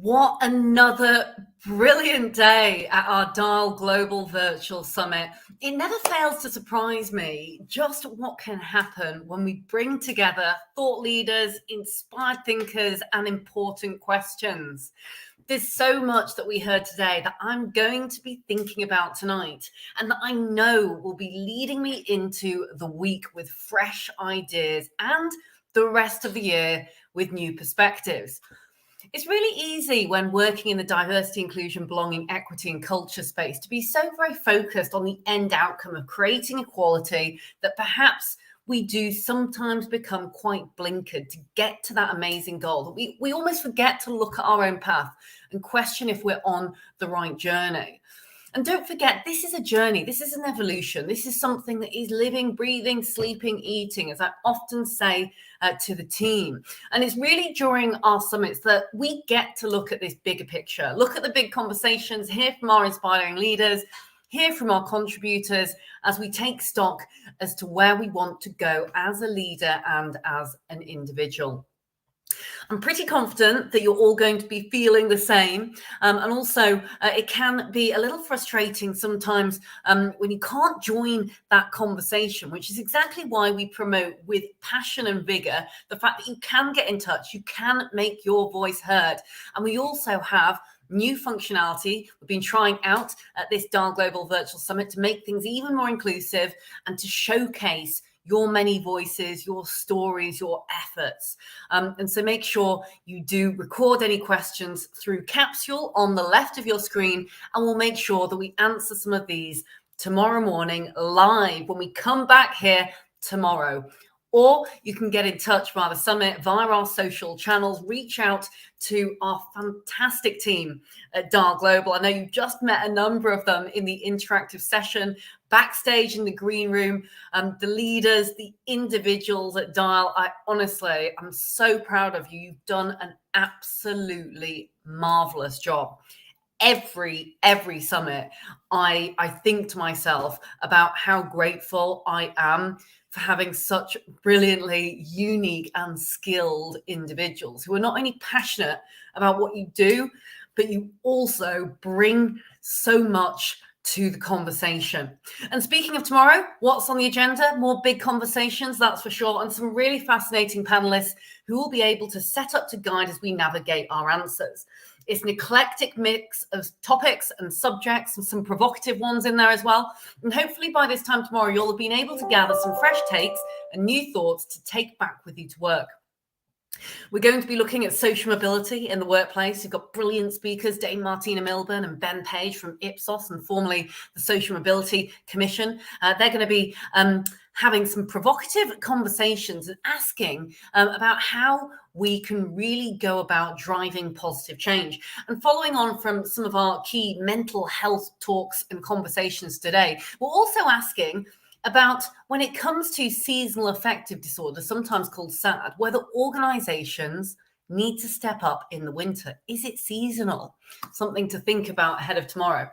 What another brilliant day at our Dial Global Virtual Summit. It never fails to surprise me just what can happen when we bring together thought leaders, inspired thinkers, and important questions. There's so much that we heard today that I'm going to be thinking about tonight, and that I know will be leading me into the week with fresh ideas and the rest of the year with new perspectives. It's really easy when working in the diversity, inclusion, belonging, equity, and culture space to be so very focused on the end outcome of creating equality that perhaps we do sometimes become quite blinkered to get to that amazing goal. That we almost forget to look at our own path and question if we're on the right journey. And don't forget, this is a journey. This is an evolution. This is something that is living, breathing, sleeping, eating, as I often say to the team. And it's really during our summits that we get to look at this bigger picture, look at the big conversations, hear from our inspiring leaders, hear from our contributors as we take stock as to where we want to go as a leader and as an individual. I'm pretty confident that you're all going to be feeling the same. And also, it can be a little frustrating sometimes when you can't join that conversation, which is exactly why we promote with passion and vigor the fact that you can get in touch, you can make your voice heard. And we also have new functionality we've been trying out at this Dial Global Virtual Summit to make things even more inclusive and to showcase your many voices, your stories, your efforts. And so make sure you do record any questions through Capsule on the left of your screen, and we'll make sure that we answer some of these tomorrow morning live when we come back here tomorrow. Or you can get in touch via the summit, via our social channels, reach out to our fantastic team at Dial Global. I know you've just met a number of them in the interactive session, backstage in the green room, the leaders, the individuals at Dial. I'm so proud of you. You've done an absolutely marvelous job. Every summit, I think to myself about how grateful I am for having such brilliantly unique and skilled individuals who are not only passionate about what you do, but you also bring so much to the conversation. And speaking of tomorrow, what's on the agenda? More big conversations, that's for sure, and some really fascinating panelists who will be able to set up to guide as we navigate our answers. It's an eclectic mix of topics and subjects and some provocative ones in there as well. And hopefully by this time tomorrow, you'll have been able to gather some fresh takes and new thoughts to take back with you to work. We're going to be looking at social mobility in the workplace. You've got brilliant speakers, Dame Martina Milburn and Ben Page from Ipsos and formerly the Social Mobility Commission. They're going to be having some provocative conversations and asking about how we can really go about driving positive change. And following on from some of our key mental health talks and conversations today, we're also asking about when it comes to seasonal affective disorder, sometimes called SAD, whether organizations need to step up in the winter. Is it seasonal? Something to think about ahead of tomorrow.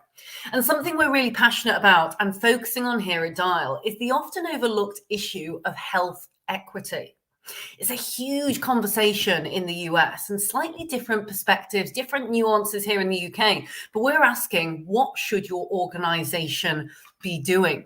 And something we're really passionate about and focusing on here at Dial is the often overlooked issue of health equity. It's a huge conversation in the US and slightly different perspectives, different nuances here in the UK. But we're asking, what should your organization be doing?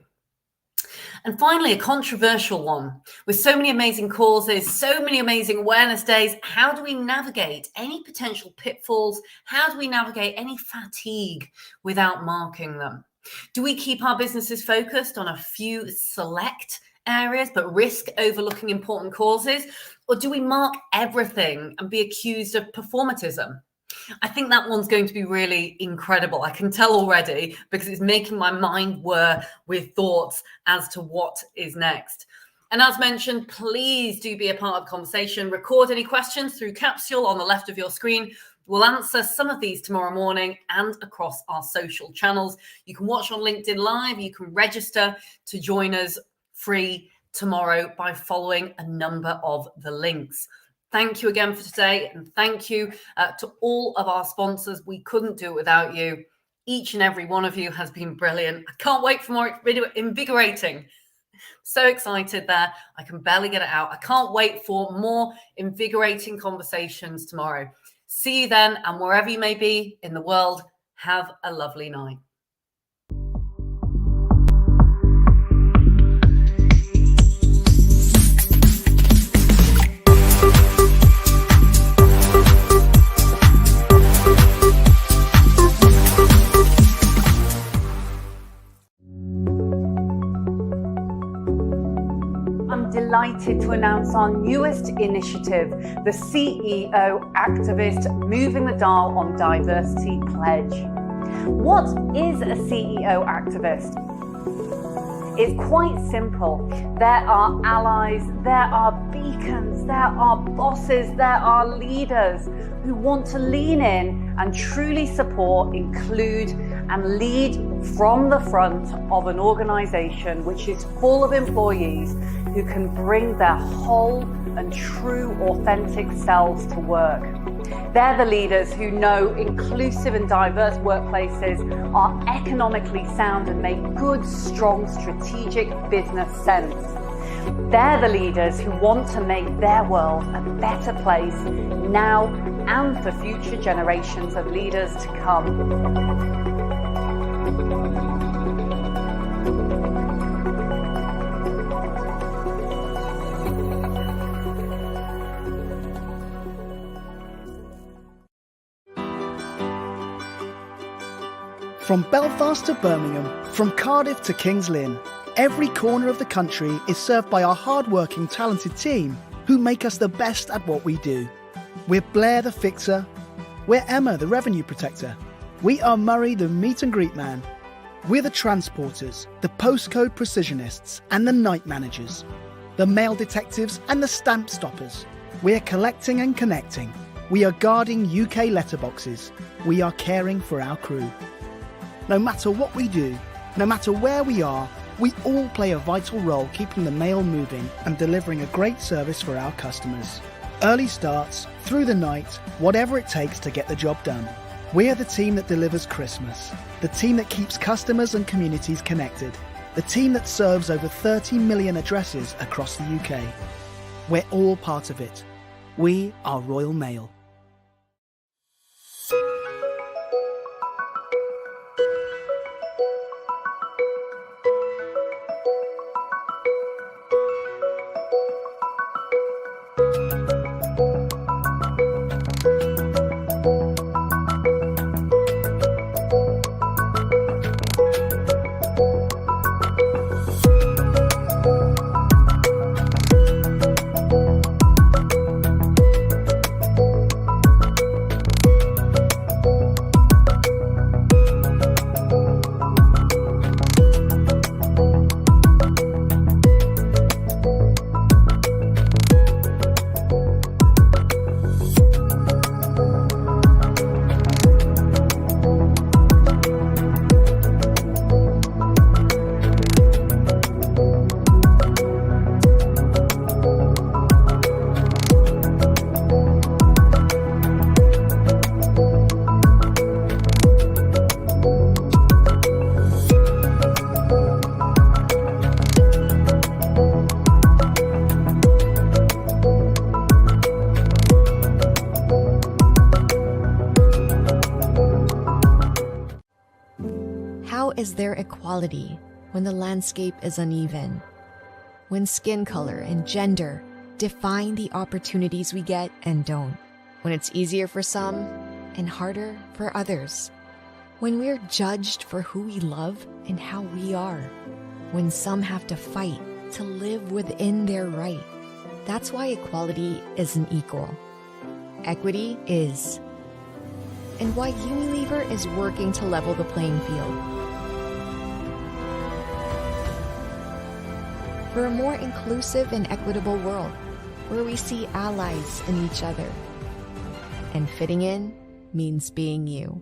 And finally, a controversial one. With so many amazing causes, so many amazing awareness days, how do we navigate any potential pitfalls? How do we navigate any fatigue without marking them? Do we keep our businesses focused on a few select areas but risk overlooking important causes? Or do we mark everything and be accused of performatism? I think that one's going to be really incredible. I can tell already because it's making my mind whir with thoughts as to what is next. And as mentioned, please do be a part of the conversation. Record any questions through Capsule on the left of your screen. We'll answer some of these tomorrow morning and across our social channels. You can watch on LinkedIn Live. You can register to join us free tomorrow by following a number of the links. Thank you again for today, and thank you to all of our sponsors. We couldn't do it without you. Each and every one of you has been brilliant. I can't wait for more invigorating. So excited there. I can barely get it out. I can't wait for more invigorating conversations tomorrow. See you then, and wherever you may be in the world, have a lovely night. Delighted to announce our newest initiative, the CEO Activist Moving the Dial on Diversity Pledge. What is a CEO activist? It's quite simple. There are allies, there are beacons, there are bosses, there are leaders who want to lean in and truly support, include, and lead from the front of an organization which is full of employees who can bring their whole and true authentic selves to work. They're the leaders who know inclusive and diverse workplaces are economically sound and make good, strong, strategic business sense. They're the leaders who want to make their world a better place now and for future generations of leaders to come. From Belfast to Birmingham, from Cardiff to King's Lynn, every corner of the country is served by our hard-working, talented team who make us the best at what we do. We're Blair the Fixer. We're Emma the Revenue Protector. We are Murray the Meet and Greet Man. We're the Transporters, the Postcode Precisionists and the Night Managers, the Mail Detectives and the Stamp Stoppers. We're collecting and connecting. We are guarding UK letterboxes. We are caring for our crew. No matter what we do, no matter where we are, we all play a vital role keeping the mail moving and delivering a great service for our customers. Early starts, through the night, whatever it takes to get the job done. We're the team that delivers Christmas, the team that keeps customers and communities connected, the team that serves over 30 million addresses across the UK. We're all part of it. We are Royal Mail. Is there equality when the landscape is uneven? When skin color and gender define the opportunities we get and don't? When it's easier for some and harder for others? When we're judged for who we love and how we are? When some have to fight to live within their right? That's why equality isn't equal. Equity is. And why Unilever is working to level the playing field. For a more inclusive and equitable world where we see allies in each other. And fitting in means being you.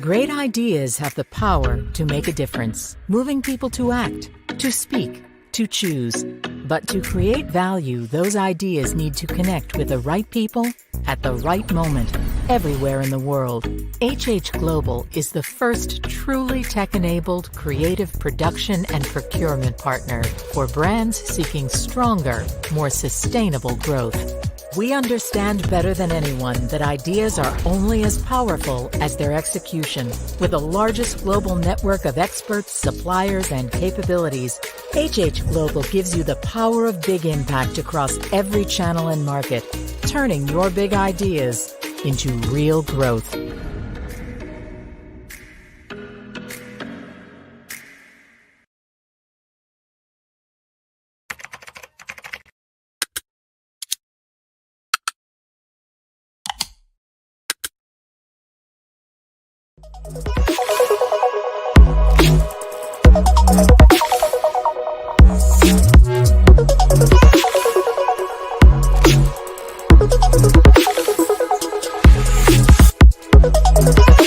Great ideas have the power to make a difference, moving people to act, to speak, to choose. But to create value, those ideas need to connect with the right people at the right moment, everywhere in the world. HH Global is the first truly tech-enabled creative production and procurement partner for brands seeking stronger, more sustainable growth. We understand better than anyone that ideas are only as powerful as their execution. With the largest global network of experts, suppliers, and capabilities, HH Global gives you the power of big impact across every channel and market, turning your big ideas into real growth. Thank you.